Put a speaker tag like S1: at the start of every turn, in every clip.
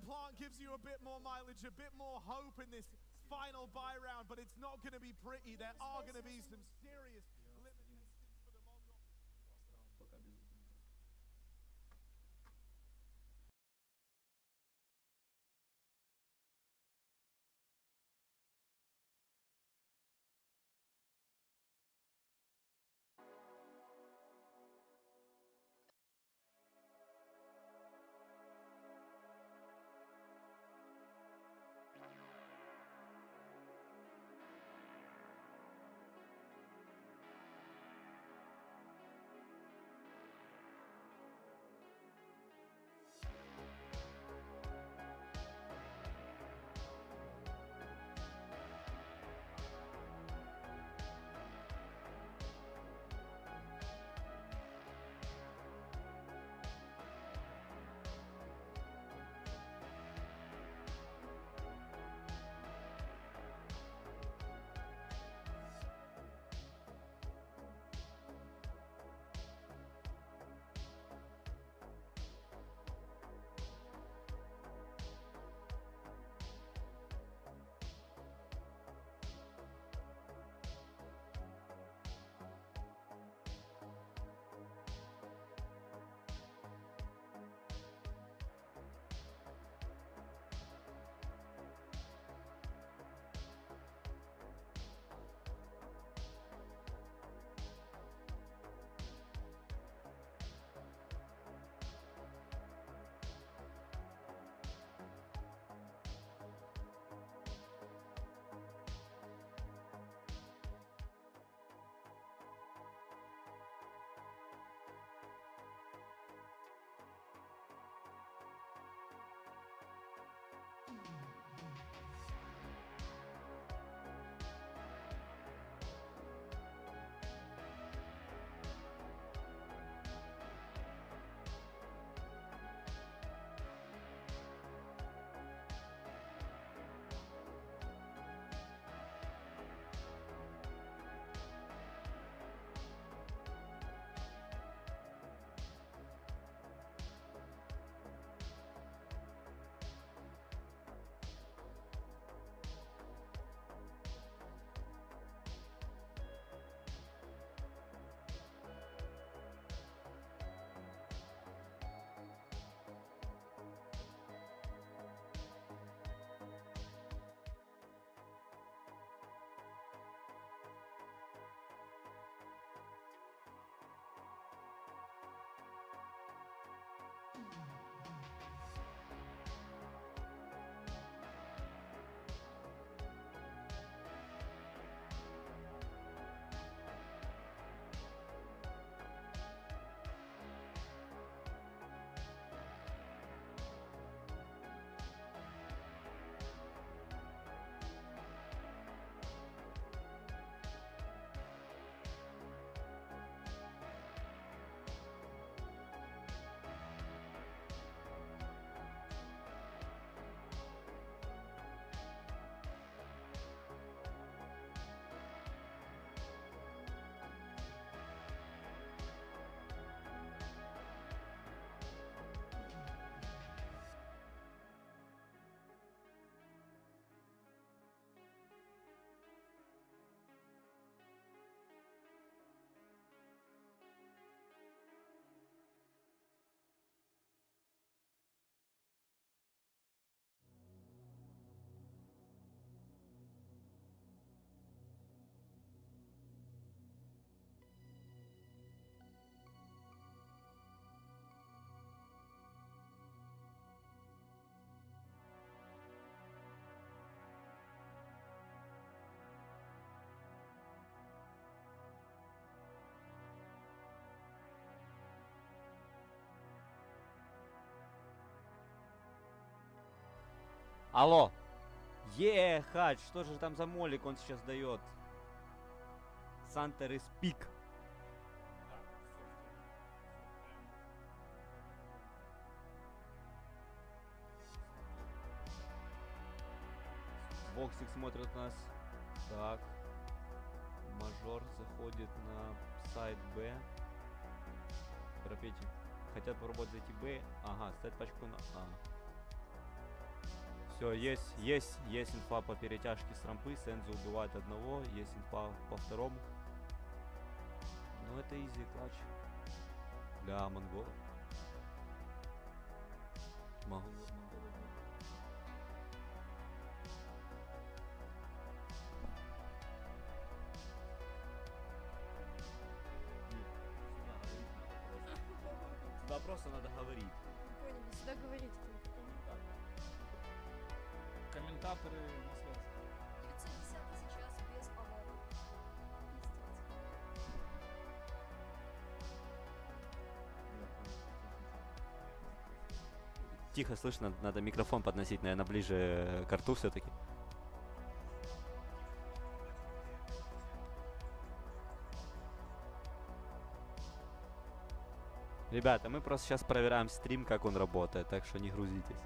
S1: plant gives you a bit more mileage, a bit more hope in this final buy round, but it's not going to be pretty. There are going to be some serious limitations for the Mongol.
S2: Алло! Ехать! Что же там за молик он сейчас дает? Сантер из пик. Боксик смотрит нас. Так. Мажор заходит на сайт Б. Пропейте. Хотят попробовать зайти Б. Ага, ставить пачку на А. Все, есть инфа по перетяжке с рампы. Сензу убивает одного, есть инфа по второму. Ну это изи клатч для монголов. Сюда просто надо говорить.
S3: Поняли, сюда говорить.
S4: Комментаторы на связи.
S3: 910 сейчас без аварии.
S2: Тихо слышно, надо микрофон подносить, наверное, ближе к рту все-таки. Ребята, мы просто сейчас проверяем стрим, как он работает, так что не грузитесь.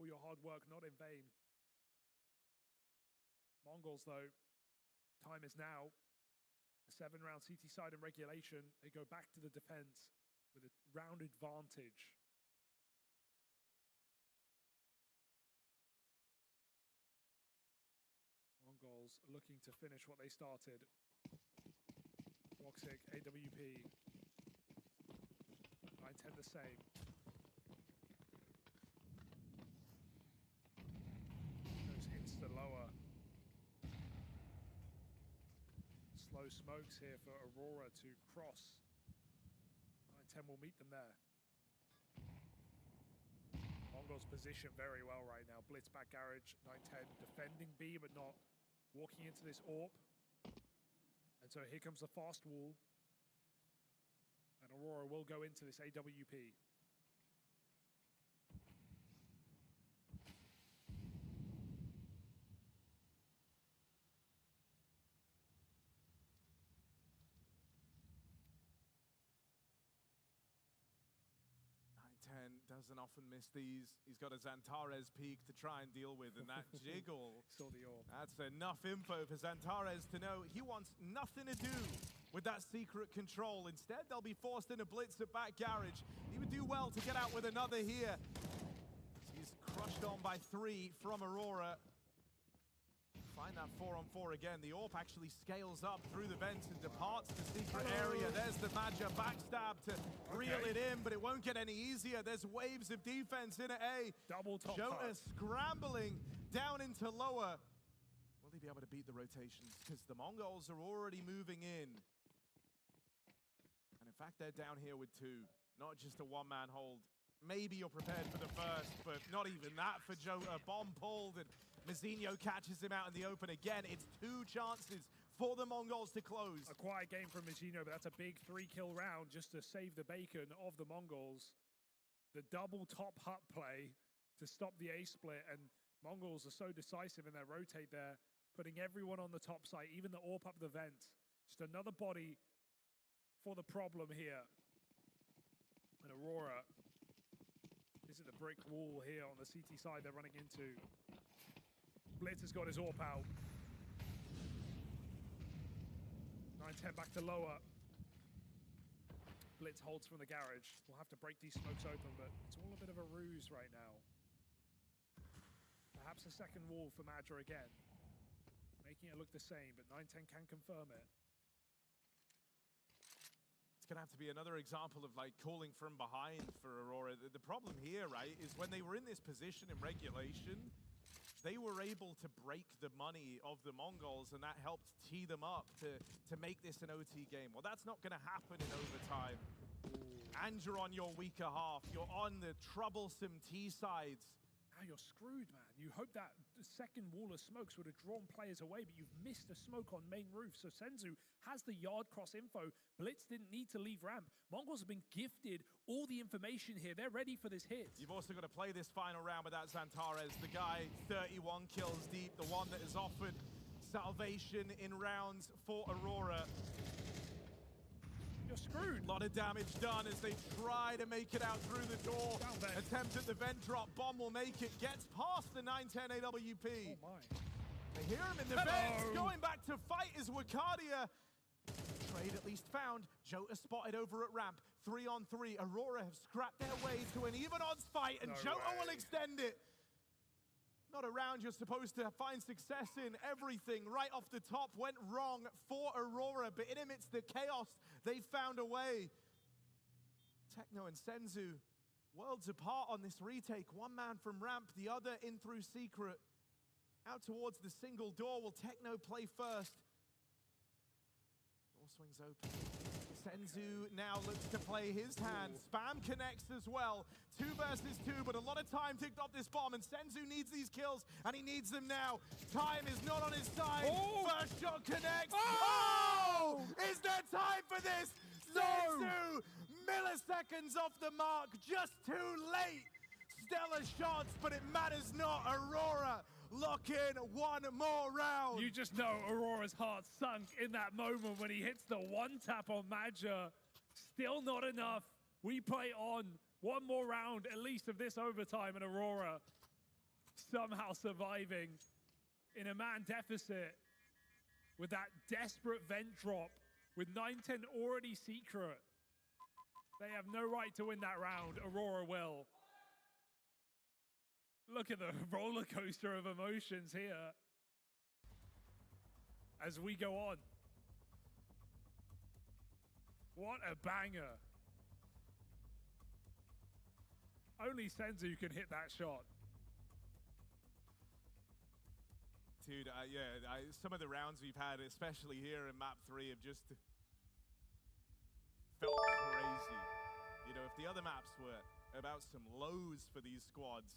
S5: All your hard work not in vain. Mongols, though, time is now. A 7-round CT side in regulation. They go back to the defense with a round advantage. Mongols looking to finish what they started. Toxic, AWP. the same. Goes insta lower. Slow smokes here for Aurora to cross. 9-10 will meet them there. Mongols position very well right now. Blitz back garage, 9-10 defending B, but not walking into this AWP. And so here comes the fast wall. And Aurora will go into this AWP.
S1: Doesn't often miss these. He's got a Xantares peak to try and deal with, and that jiggle.
S5: Saw the AWP.
S1: That's enough info for Xantares to know he wants nothing to do with that secret control. Instead, they'll be forced into blitz at back garage. He would do well to get out with another here. He's crushed on by 3 from Aurora. Find that 4-on-4 again. The AWP actually scales up through the vents and departs the secret area. There's the Maja backstab to reel it in, but it won't get any easier. There's waves of defense in at A.
S5: Double top
S1: Jota scrambling down into lower. Will he be able to beat the rotations? Because the Mongols are already moving in. And in fact, they're down here with 2. Not just a one-man hold. Maybe you're prepared for the first, but not even that for Jota. Bomb pulled, and Mazinho catches him out in the open again. It's 2 chances for the Mongols to close.
S5: A quiet game from Mazinho, but that's a big 3-kill round just to save the bacon of the Mongols. The double top hut play to stop the A split, and Mongols are so decisive in their rotate there, putting everyone on the top side, even the AWP up the vent. Just another body for the problem here. And Aurora, this is the brick wall here on the CT side they're running into. Blitz has got his AWP out. 9-10 back to lower. Blitz holds from the garage. We'll have to break these smokes open, but it's all a bit of a ruse right now. Perhaps a second wall for Madra again, making it look the same, but 9-10 can confirm it.
S1: It's going to have to be another example of like calling from behind for Aurora. The problem here, right, is when they were in this position in regulation, they were able to break the money of the Mongols, and that helped tee them up to make this an OT game. Well, that's not going to happen in overtime. And you're on your weaker half. You're on the troublesome T sides.
S5: Now you're screwed, man. You hope that the second wall of smokes would have drawn players away, but you've missed a smoke on main roof. So Senzu has the yard cross info. Blitz didn't need to leave ramp. Mongols have been gifted all the information here. They're ready for this hit.
S1: You've also got to play this final round without Xantares, the guy 31 kills deep, the one that has offered salvation in rounds for Aurora.
S5: You're screwed.
S1: A lot of damage done as they try to make it out through the door. Attempt at the vent drop. Bomb will make it. Gets past the 9-10 AWP.
S5: Oh my.
S1: They hear him in the vents. Going back to fight is Wakadia. Trade at least found. Jota spotted over at ramp. 3-on-3. Aurora have scrapped their way to an even odds fight, and Jota will extend it. Not a round you're supposed to find success in. Everything right off the top went wrong for Aurora, but in amidst the chaos, they found a way. Techno and Senzu, worlds apart on this retake. One man from ramp, the other in through secret. Out towards the single door. Will Techno play first? Door swings open. Senzu now looks to play his hand. Spam connects as well. 2 versus 2, but a lot of time ticked off this bomb, and Senzu needs these kills, and he needs them now. Time is not on his side. First shot connects. Oh! Is there time for this? Senzu, milliseconds off the mark, just too late. Stellar shots, but it matters not. Aurora lock in one more round.
S5: You just know Aurora's heart sunk in that moment when he hits the one tap on Madja. Still not enough. We play on. One more round, at least, of this overtime, and Aurora somehow surviving in a man deficit with that desperate vent drop with 9-10 already secret. They have no right to win that round. Aurora will. Look at the roller coaster of emotions here as we go on. What a banger. Only Senzu can hit that shot.
S1: Dude, some of the rounds we've had, especially here in map 3, have just felt crazy. You know, if the other maps were about some lows for these squads,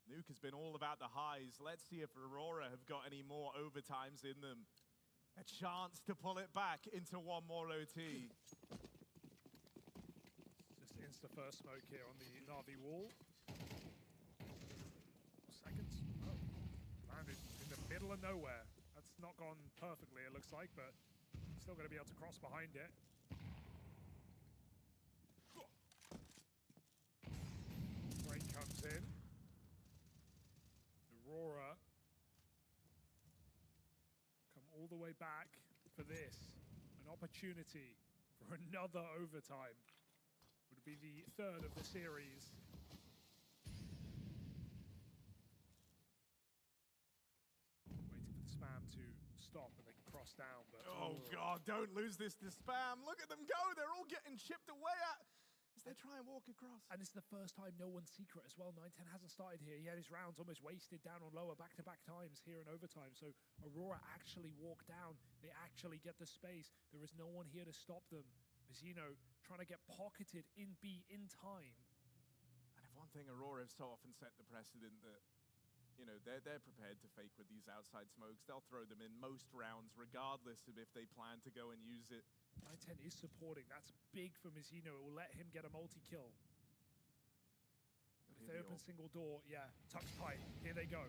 S1: Nuke has been all about the highs. Let's see if Aurora have got any more overtimes in them. A chance to pull it back into one more OT.
S5: Just insta first smoke here on the Na'Vi wall. Seconds. Oh. Landed in the middle of nowhere. That's not gone perfectly, it looks like, but still going to be able to cross behind it. Break comes in. Aurora come all the way back for this. An opportunity for another overtime. Would be the third of the series. Waiting for the spam to stop and they can cross down, but
S1: Oh God, don't lose this to spam. Look at them go. They're all getting chipped away at as they try and walk across.
S5: and it's the first time no one's secret as well. 910 hasn't started here. He had his rounds almost wasted down on lower back-to-back times here in overtime. So Aurora actually walk down. They actually get the space. There is no one here to stop them. Mizzino trying to get pocketed in B in time.
S1: And if one thing, Aurora have so often set the precedent that, you know, they're prepared to fake with these outside smokes. They'll throw them in most rounds, regardless of if they plan to go and use it.
S5: 910 is supporting. That's big for Mizzino. It will let him get a multi-kill. If they open single door, yeah, tucks tight. Here they go.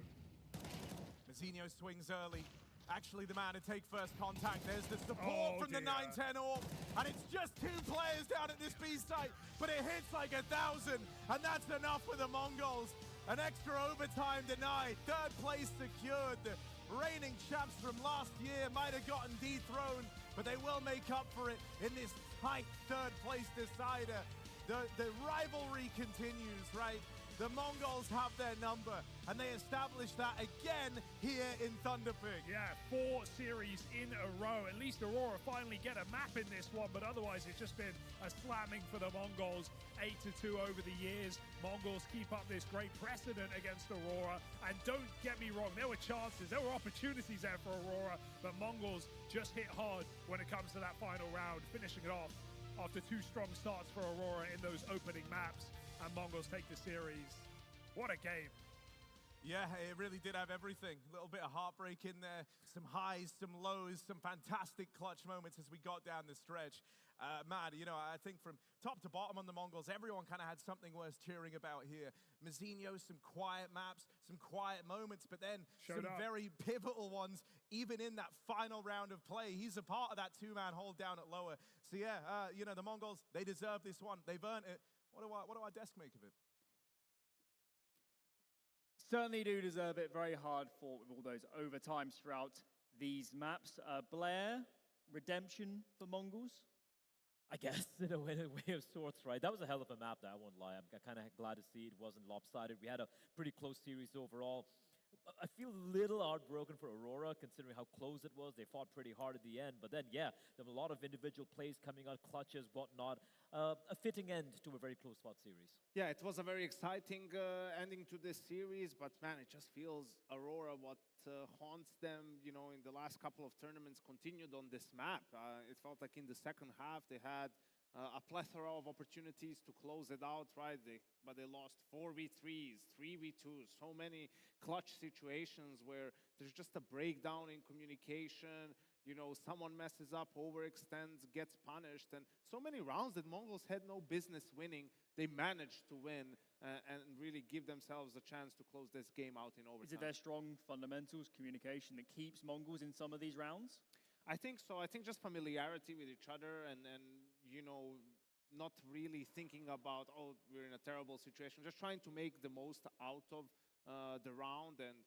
S1: Mizzino swings early. Actually, the man to take first contact. There's the support from the 910 AWP. And it's just 2 players down at this B site, but it hits like 1,000. And that's enough for the Mongols. An extra overtime denied. 3rd place secured. The reigning champs from last year might have gotten dethroned, but they will make up for it in this tight 3rd place decider. The rivalry continues, right? The Mongols have their number, and they establish that again here in Thunderpic.
S5: Yeah, 4 series in a row. At least Aurora finally get a map in this one, but otherwise it's just been a slamming for the Mongols. 8-2 over the years. Mongols keep up this great precedent against Aurora. And don't get me wrong, there were chances, there were opportunities there for Aurora, but Mongols just hit hard when it comes to that final round, finishing it off after 2 strong starts for Aurora in those opening maps. And Mongols take the series. What a game.
S1: Yeah, it really did have everything. A little bit of heartbreak in there, some highs, some lows, some fantastic clutch moments as we got down the stretch. Matt, you know, I think from top to bottom on the Mongols, everyone kind of had something worth cheering about here. Mizzino, some quiet maps, some quiet moments, but then some very pivotal ones, even in that final round of play. He's a part of that 2-man hold down at lower. So yeah, you know, the Mongols, they deserve this one. They've earned it. What do our desk make of it?
S4: Certainly do deserve it. Very hard fought with all those overtimes throughout these maps. Blair, redemption for Mongols?
S6: I guess in a way of sorts, right? That was a hell of a map, that I won't lie. I'm kind of glad to see it wasn't lopsided. We had a pretty close series overall. I feel a little heartbroken for Aurora, considering how close it was. They fought pretty hard at the end. But then, yeah, there were a lot of individual plays coming out, clutches, whatnot. A fitting end to a very close-fought series.
S7: Yeah, it was a very exciting ending to this series. But, man, it just feels Aurora, what haunts them, you know, in the last couple of tournaments continued on this map. It felt like in the second half they had a plethora of opportunities to close it out, right? But they lost 4v3s, 3v2s, so many clutch situations where there's just a breakdown in communication. You know, someone messes up, overextends, gets punished. And so many rounds that Mongols had no business winning, they managed to win and really give themselves a chance to close this game out in overtime.
S4: Is it their strong fundamentals, communication, that keeps Mongols in some of these rounds?
S7: I think so. I think just familiarity with each other and you know, not really thinking about, oh, we're in a terrible situation. Just trying to make the most out of the round. And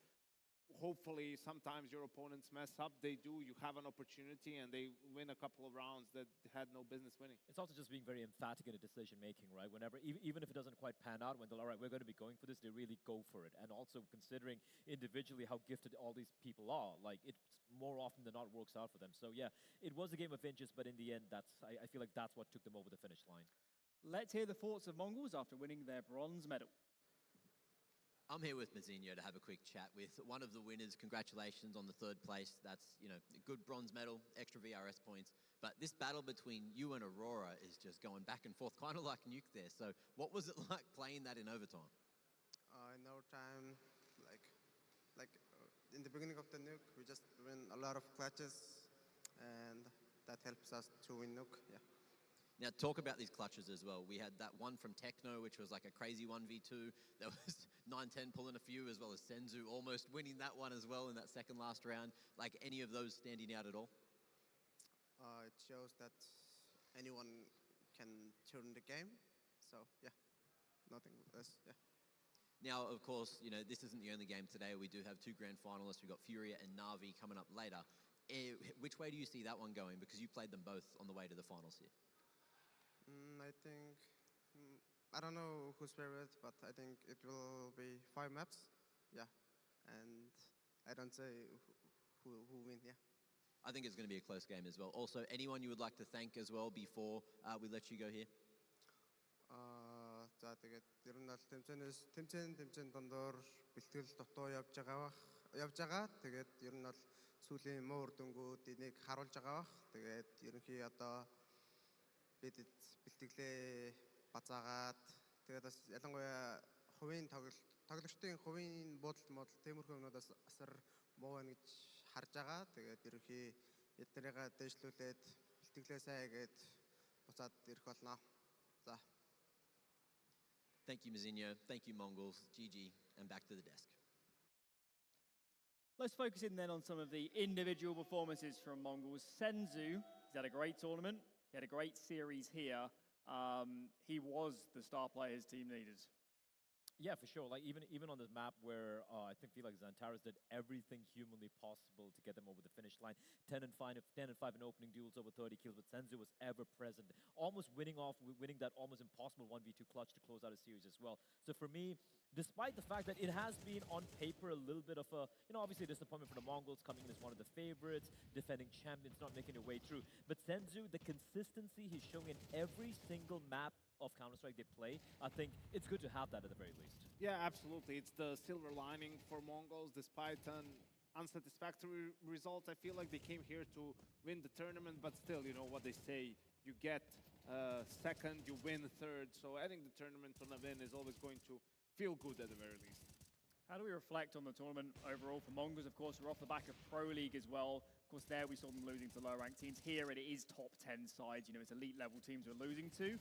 S7: hopefully sometimes your opponents mess up. They do. You have an opportunity and they win a couple of rounds that had no business winning.
S6: It's also just being very emphatic in a decision-making, right? Whenever, even if it doesn't quite pan out, when they're, all right, we're going to be going for this, they really go for it. And also considering individually how gifted all these people are, like it more often than not works out for them. So yeah, it was a game of inches, but in the end, I feel like that's what took them over the finish line.
S4: Let's hear the thoughts of Mongols after winning their bronze medal.
S8: I'm here with Mazinho to have a quick chat with one of the winners. Congratulations on the third place. That's, a good bronze medal, extra VRS points. But this battle between you and Aurora is just going back and forth, kind of like Nuke there. So what was it like playing that in overtime?
S9: In overtime, in the beginning of the Nuke, we just win a lot of clutches, and that helps us to win Nuke, yeah.
S8: Now, talk about these clutches as well. We had that one from Techno, which was like a crazy 1v2. There was 9-10 pulling a few, as well as Senzu almost winning that one as well in that second last round. Like, any of those standing out at all?
S9: It shows that anyone can turn the game. So, yeah, nothing less, yeah.
S8: Now, of course, this isn't the only game today. We do have two grand finalists. We've got Furia and Na'Vi coming up later. Which way do you see that one going? Because you played them both on the way to the finals here.
S9: I think, I don't know who's favorite, but I think it will be 5 maps, yeah. And I don't say who win, yeah.
S8: I think it's going to be a close game as well. Also, anyone you would like to thank as well before we let you go here?
S9: За тэгээд ер нь бол тэмцээн дондор бэлтгэл дотоо явж байгаа. Тэгээд ер нь бол сүүлийн муу үр дүнгууд энийг харуулж байгаа бах. Тэгээд ерөнхий одоо бид бэлтгэлээ базаагаад тэгээд бас ялангуяа хувийн тоглогчдын хувийн буудалд тиймэрхүү юмнуудаас асар муу байна гэж харж байгаа. Тэгээд ерөнхий эднэрийгээ дэвшлүүлээд бэлтгэлээ сайн хийгээд буцаад ирэх болно. За.
S8: Thank you, Mazinho. Thank you, Mongols. GG, and back to the desk.
S4: Let's focus in then on some of the individual performances from Mongols. Senzu, he's had a great tournament. He had a great series here. He was the star player his team needed.
S6: Yeah, for sure. Like even on this map where I feel like Xantares did everything humanly possible to get them over the finish line. 10 and 5 in opening duels, over 30 kills, but Senzu was ever present, almost winning that almost impossible 1v2 clutch to close out a series as well. So for me, despite the fact that it has been on paper a little bit of a, obviously disappointment for the Mongols coming in as one of the favorites, defending champions, not making their way through. But Senzu, the consistency he's showing in every single map of Counter-Strike they play, I think it's good to have that at the very least.
S7: Yeah, absolutely. It's the silver lining for Mongols. Despite an unsatisfactory result, I feel like they came here to win the tournament, but still, what they say, you get second, you win third. So adding the tournament on a win is always going to feel good at the very least.
S4: How do we reflect on the tournament overall for Mongols? Of course, we're off the back of Pro League as well. Of course, there we saw them losing to lower-ranked teams. Here it is top 10 sides. It's elite-level teams we're losing to.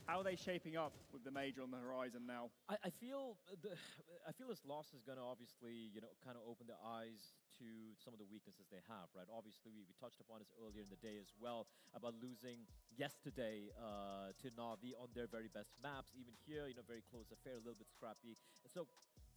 S4: How are they shaping up with the major on the horizon now?
S6: I feel this loss is going to obviously, kind of open the eyes to some of the weaknesses they have, right? Obviously, we touched upon this earlier in the day as well about losing yesterday to Na'Vi on their very best maps. Even here, very close affair, a little bit scrappy. So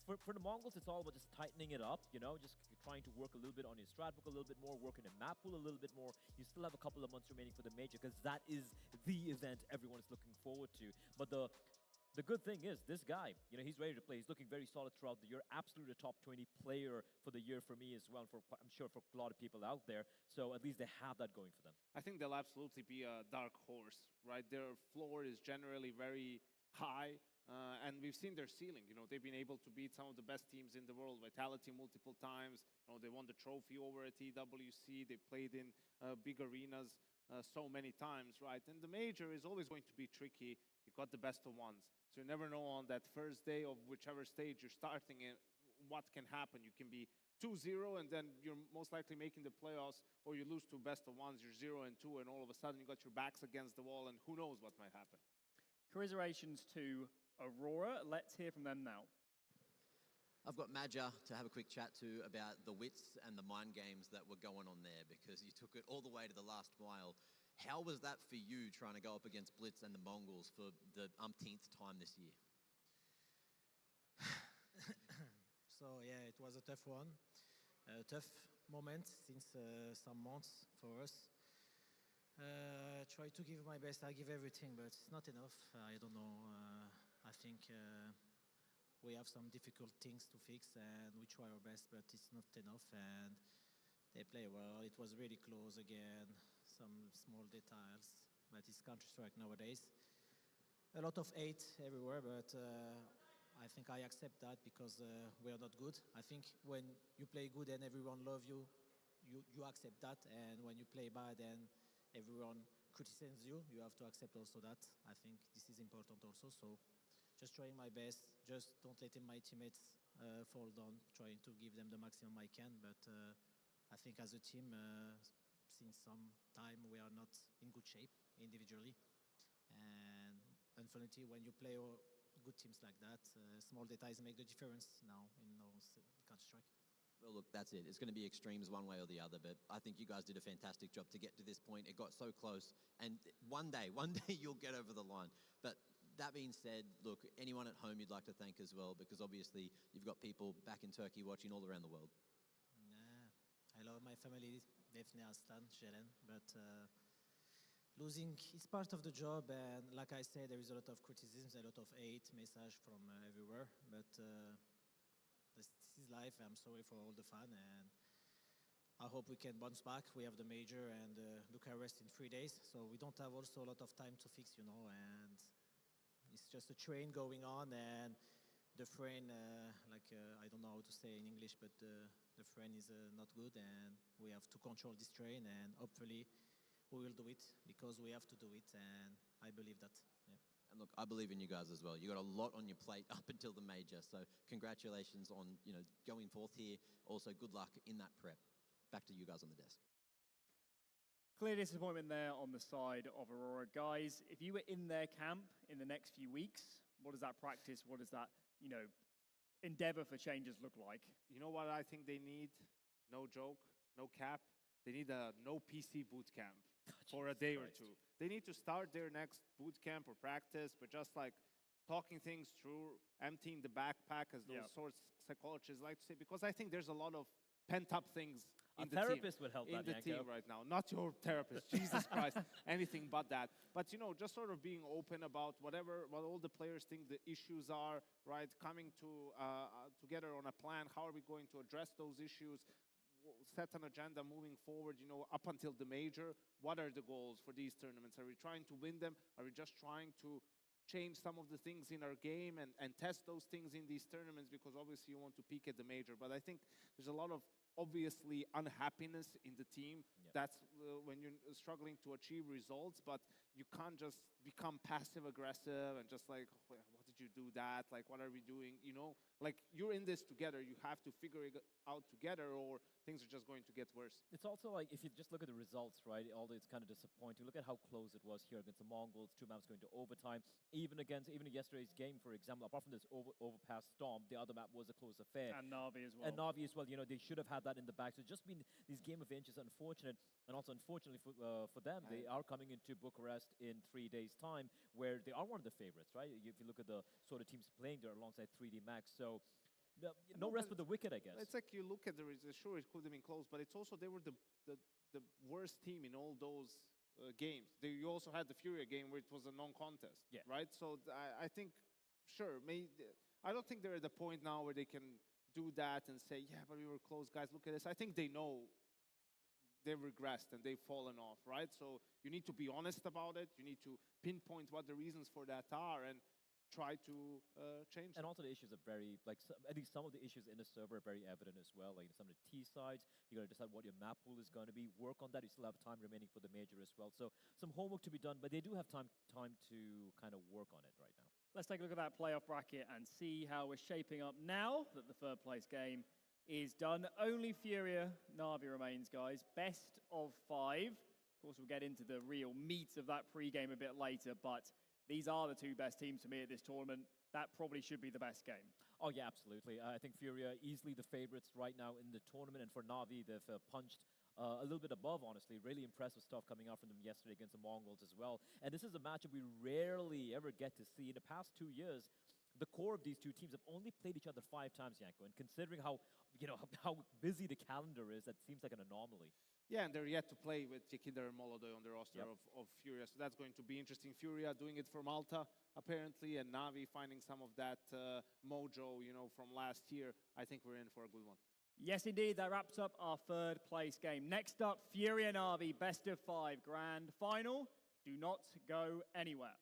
S6: for the Mongols, it's all about just tightening it up, just trying to work a little bit on your strat book a little bit more, work in a map pool a little bit more. You still have a couple of months remaining for the major because that is the event everyone is looking forward to. But the good thing is, this guy, he's ready to play. He's looking very solid throughout the year. Absolutely a top 20 player for the year for me as well, and I'm sure for a lot of people out there. So at least they have that going for them.
S7: I think they'll absolutely be a dark horse, right? Their floor is generally very high. And we've seen their ceiling. They've been able to beat some of the best teams in the world, Vitality multiple times. They won the trophy over at EWC. They played in big arenas so many times, right? And the major is always going to be tricky. You've got the best of ones. So you never know on that first day of whichever stage you're starting in, what can happen. You can be 2-0 and then you're most likely making the playoffs, or you lose to best of ones, you're 0-2, and all of a sudden you got your backs against the wall, and who knows what might happen.
S4: Commiserations to Aurora. Let's hear from them now.
S8: I've got Maja to have a quick chat to about the wits and the mind games that were going on there, because you took it all the way to the last mile. How was that for you, trying to go up against Blitz and the Mongols for the umpteenth time this year?
S10: So yeah, it was a tough one, a tough moment since some months for us. Try to give my best. I give everything, but it's not enough. I don't know. I think we have some difficult things to fix, and we try our best, but it's not enough. And they play well. It was really close again. Some small details, but it's Counter-Strike nowadays. a lot of hate everywhere, but I think I accept that because we are not good. I think when you play good and everyone love you, you accept that, and when you play bad and everyone criticizes you, you have to accept also that. I think this is important also. So just trying my best, just don't let my teammates fall down, trying to give them the maximum I can. But I think as a team, since some time we are not in good shape individually. And unfortunately, when you play good teams like that, small details make the difference now in Counter-Strike.
S8: Well, look, that's it. It's going to be extremes one way or the other, but I think you guys did a fantastic job to get to this point. It got so close, and one day you'll get over the line. But that being said, look, anyone at home you'd like to thank as well, because obviously you've got people back in Turkey watching all around the world.
S10: I love my family, definitely Aslan, Jelen, but losing is part of the job, and like I said, there is a lot of criticisms, a lot of hate message from everywhere, but this is life. I'm sorry for all the fun, and I hope we can bounce back. We have the major and Bucharest in 3 days, so we don't have also a lot of time to fix, and it's just a train going on, and the train, I don't know how to say in English, but the train is not good, and we have to control this train, and hopefully we will do it because we have to do it, and I believe that. Yeah.
S8: And look, I believe in you guys as well. You got a lot on your plate up until the major, so congratulations on going forth here. Also, good luck in that prep. Back to you guys on the desk.
S4: Clear disappointment there on the side of Aurora. Guys, if you were in their camp in the next few weeks, what does that practice, what does that, endeavor for changes look like?
S7: You know what I think they need? No joke, no cap. They need a no PC boot camp for a day or two. They need to start their next boot camp or practice, but just like talking things through, emptying the backpack, as those sorts psychologists like to say, because I think there's a lot of pent-up things in the
S6: therapist
S7: team,
S6: would help
S7: in
S6: that,
S7: the team right now. Not your therapist, Jesus Christ, anything but that. But just sort of being open about what all the players think the issues are, right? Coming to together on a plan. How are we going to address those issues? Set an agenda moving forward, up until the major. What are the goals for these tournaments? Are we trying to win them? Are we just trying to change some of the things in our game and test those things in these tournaments? Because obviously you want to peak at the major. But I think there's a lot of obviously unhappiness in the team. That's when you're struggling to achieve results, but you can't just become passive aggressive and just like, what did you do that? Like, what are we doing? Like, you're in this together. You have to figure it out together, or things are just going to get worse.
S6: It's also like, if you just look at the results, right, although it's kind of disappointing, look at how close it was here against the Mongols, 2 maps going to overtime. Even yesterday's game, for example, apart from this overpass Storm, the other map was a close affair.
S4: And Na'Vi as well.
S6: They should have had that in the back. So it's just been these game of inches, unfortunate, and also unfortunately for them, they are coming into Bucharest in 3 days' time, where they are one of the favorites, right? If you look at the sort of teams playing there alongside 3D Max, so no rest for the wicked, I guess.
S7: It's like you look at the results. Sure, it could have been close, but it's also they were the worst team in all those games. You also had the Furia game where it was a non-contest, right? So I think, sure, I don't think they're at the point now where they can do that and say, yeah, but we were close, guys, look at this. I think they know they've regressed and they've fallen off, right? So you need to be honest about it. You need to pinpoint what the reasons for that are and try to change them.
S6: And also the issues are very, at least some of the issues in the server are very evident as well. Like some of the T sides, you got to decide what your map pool is going to be. Work on that. You still have time remaining for the major as well. So some homework to be done, but they do have time to kind of work on it right now.
S4: Let's take a look at that playoff bracket and see how we're shaping up now that the third place game is done. Only Furia Na'Vi remains, guys. Best of 5. Of course, we'll get into the real meat of that pre-game a bit later, but these are the 2 best teams to me at this tournament. That probably should be the best game.
S6: Oh, yeah, absolutely. I think Furia easily the favorites right now in the tournament, and for Na'Vi, they've punched a little bit above, honestly. Really impressive stuff coming out from them yesterday against the Mongols as well. And this is a matchup we rarely ever get to see. In the past 2 years, the core of these 2 teams have only played each other 5 times, Yanko. And considering how busy the calendar is, that seems like an anomaly.
S7: Yeah, and they're yet to play with Tekinder and Molodoy on the roster of Furia. So that's going to be interesting. Furia doing it for Malta, apparently, and Na'Vi finding some of that mojo, from last year. I think we're in for a good one.
S4: Yes, indeed. That wraps up our third place game. Next up, Furia Na'Vi, best of 5 grand final. Do not go anywhere.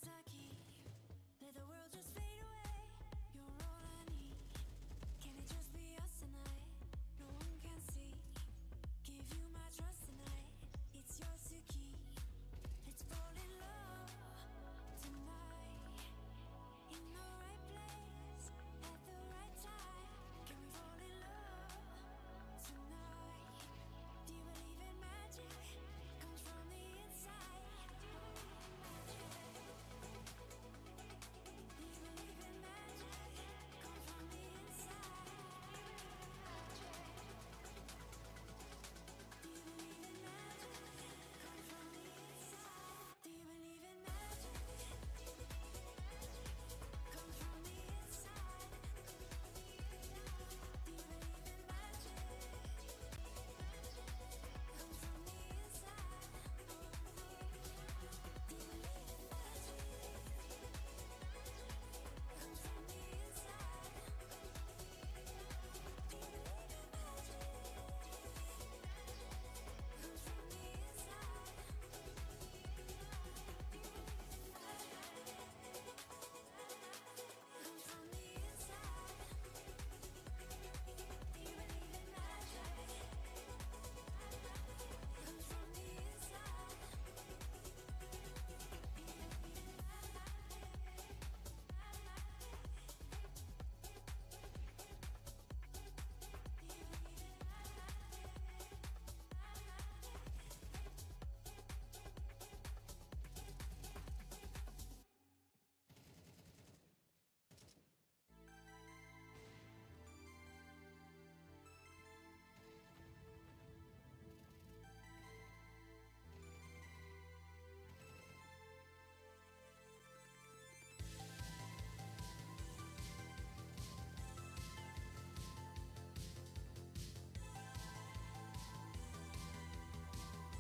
S11: the key. Let the world just fade away. You're all I need. Can it just be us tonight? No one can see. Give you my trust tonight. It's yours to keep. Let's fall in love tonight. In the right place at the right time. Can we fall in love tonight? Do you believe in magic? Comes from the inside. Do you believe in magic? Do you believe in magic? Comes from the inside. Do you believe in magic? Comes from the inside. Do you believe in magic? Comes from the inside. Do you believe in magic? Comes from the inside. Do you believe in magic? Comes from the inside. Do you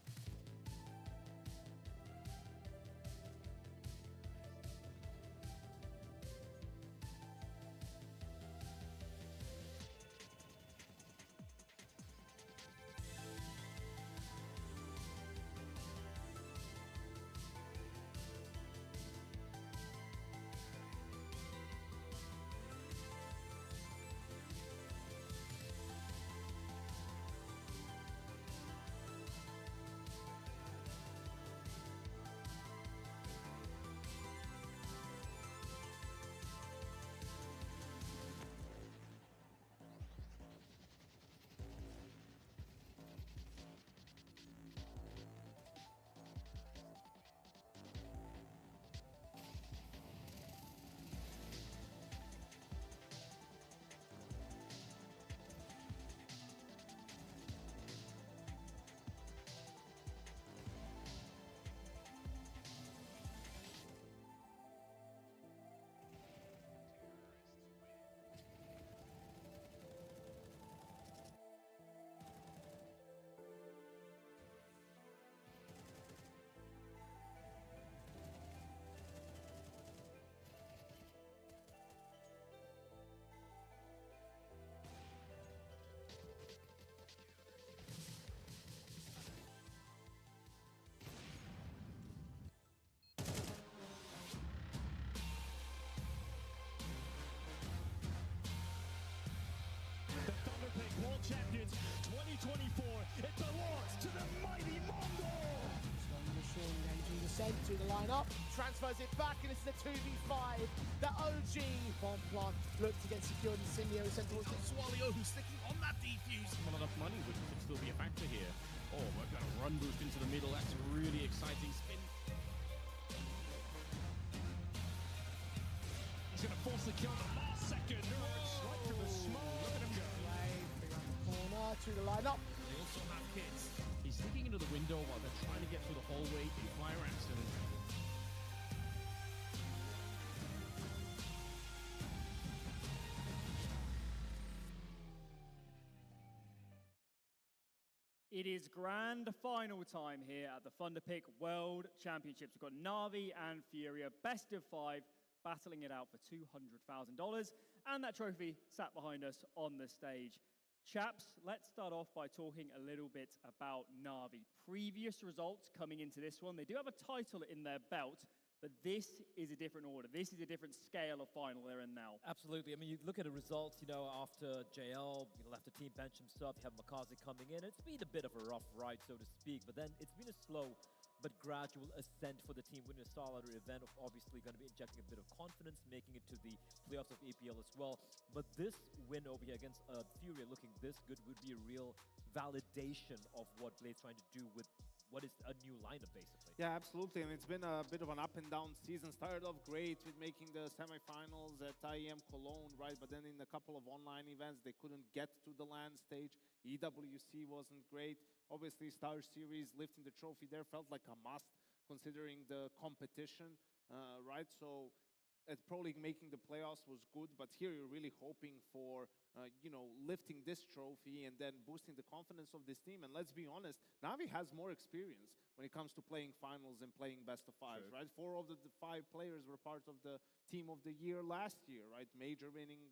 S11: believe in
S12: Champions 2024. It belongs to the mighty Mongols.
S13: Engaging the descent to the lineup, transfers it back, and it's the 2v5. The OG bomb plant looked to get secured in Simio Central.
S12: Swalio who's sticking on that defuse. Not enough money, which could still be a factor here. Oh, we've got a run boost into the middle. That's really exciting. Spin. He's going to force the kill in the last second. Right through the smoke. Look at him go.
S13: Corner to the lineup.
S12: They also have hits. He's sneaking into the window while they're trying to get through the hallway in fire accident.
S4: It is grand final time here at the Thunderpic World Championships. We've got Na'Vi and Furia, best of 5, battling it out for $200,000. And that trophy sat behind us on the stage. Chaps, let's start off by talking a little bit about Na'Vi. Previous results coming into this one, they do have a title in their belt, but this is a different order. This is a different scale of final they're in now.
S6: Absolutely. I mean, you look at the results, you know, after JL left the team bench himself, you have Makazi coming in. It's been a bit of a rough ride, so to speak, but then it's been a slow but gradual ascent for the team, winning a solid event, obviously going to be injecting a bit of confidence, making it to the playoffs of APL as well. But this win over here against Furia looking this good would be a real validation of what Blade's trying to do with what is a new lineup, basically.
S7: Yeah, absolutely. And it's been a bit of an up and down season. Started off great with making the semifinals at IEM Cologne, right? But then in a couple of online events, they couldn't get to the LAN stage. EWC wasn't great. Obviously, Star Series lifting the trophy there felt like a must, considering the competition, right? So Pro League making the playoffs was good, but here you're really hoping for, you know, lifting this trophy and then boosting the confidence of this team. And let's be honest, Na'Vi has more experience when it comes to playing finals and playing best of 5, right? 4 of the 5 players were part of the team of the year last year, right? Major winning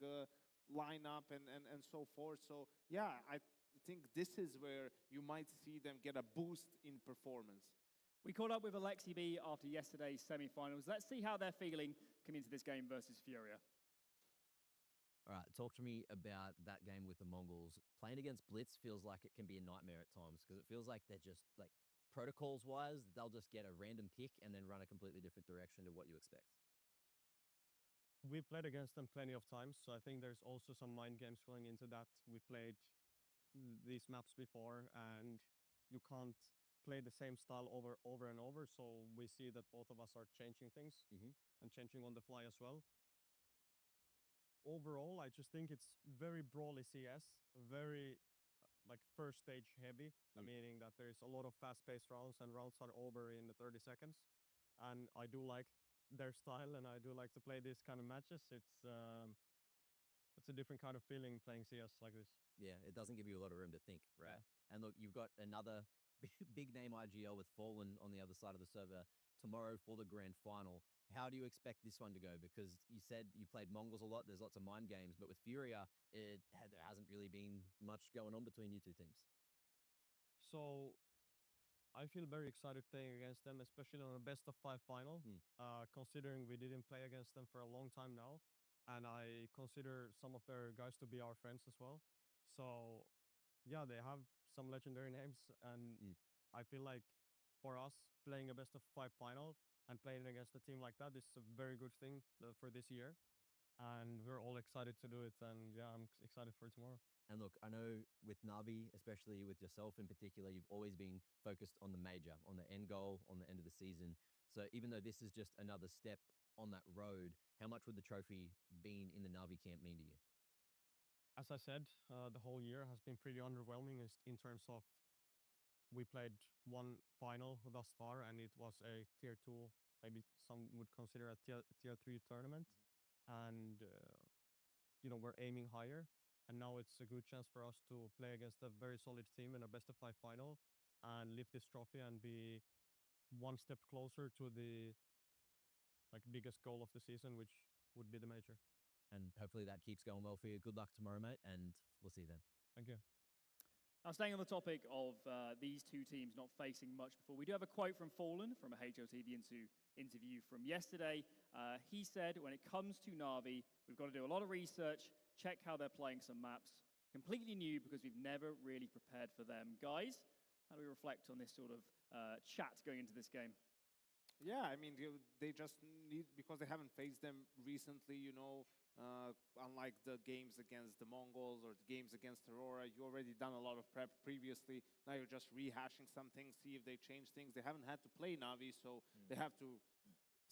S7: lineup and so forth. So yeah, I think this is where you might see them get a boost in performance.
S4: We caught up with Alexi B after yesterday's semi-finals. Let's see how they're feeling coming into this game versus Furia.
S14: All right, talk to me about that game with the Mongols. Playing against Blitz feels like it can be a nightmare at times because it feels like they're just, like, protocols-wise, they'll just get a random pick and then run a completely different direction to what you expect.
S15: We played against them plenty of times, so I think there's also some mind games going into that. We played these maps before, and you can't play the same style over and over, so we see that both of us are changing things and changing on the fly as well. Overall, I just think it's very brawly CS, very like first stage heavy, meaning that there's a lot of fast-paced rounds and rounds are over in the 30 seconds. And I do like their style, and I do like to play these kind of matches. It's a different kind of feeling playing CS like this.
S14: Yeah, it doesn't give you a lot of room to think, right? Yeah. And look, you've got another big name IGL with Fallen on the other side of the server tomorrow for the grand final. How do you expect this one to go? Because you said you played Mongols a lot. There's lots of mind games, but with Furia, there hasn't really been much going on between you two teams.
S15: So I feel very excited playing against them, especially on a best of 5 final, considering we didn't play against them for a long time now. And I consider some of their guys to be our friends as well. So yeah, they have some legendary names, and I feel like for us, playing a best of 5 final and playing against a team like that is a very good thing for this year. And we're all excited to do it, and yeah, I'm excited for tomorrow.
S14: And look, I know with Na'Vi, especially with yourself in particular, you've always been focused on the major, on the end goal, on the end of the season. So even though this is just another step on that road, how much would the trophy being in the Na'Vi camp mean to you?
S15: As I said, the whole year has been pretty underwhelming in terms of we played 1 final thus far, and it was a tier 2, maybe some would consider a tier 3 tournament. And, you know, we're aiming higher. And now it's a good chance for us to play against a very solid team in a best of 5 final and lift this trophy and be 1 step closer to the biggest goal of the season, which would be the major.
S14: And hopefully that keeps going well for you. Good luck tomorrow, mate, and we'll see you then.
S15: Thank you.
S4: Now, staying on the topic of these two teams not facing much before, we do have a quote from Fallen from a HLTV interview from yesterday. He said, when it comes to Na'Vi, we've got to do a lot of research, check how they're playing some maps. Completely new because we've never really prepared for them. Guys, how do we reflect on this sort of chat going into this game?
S7: Yeah, I mean, they just need, because they haven't faced them recently, you know, unlike the games against the Mongols or the games against Aurora, you already done a lot of prep previously. Now you're just rehashing some things, see if they change things. They haven't had to play Na'Vi, so they have to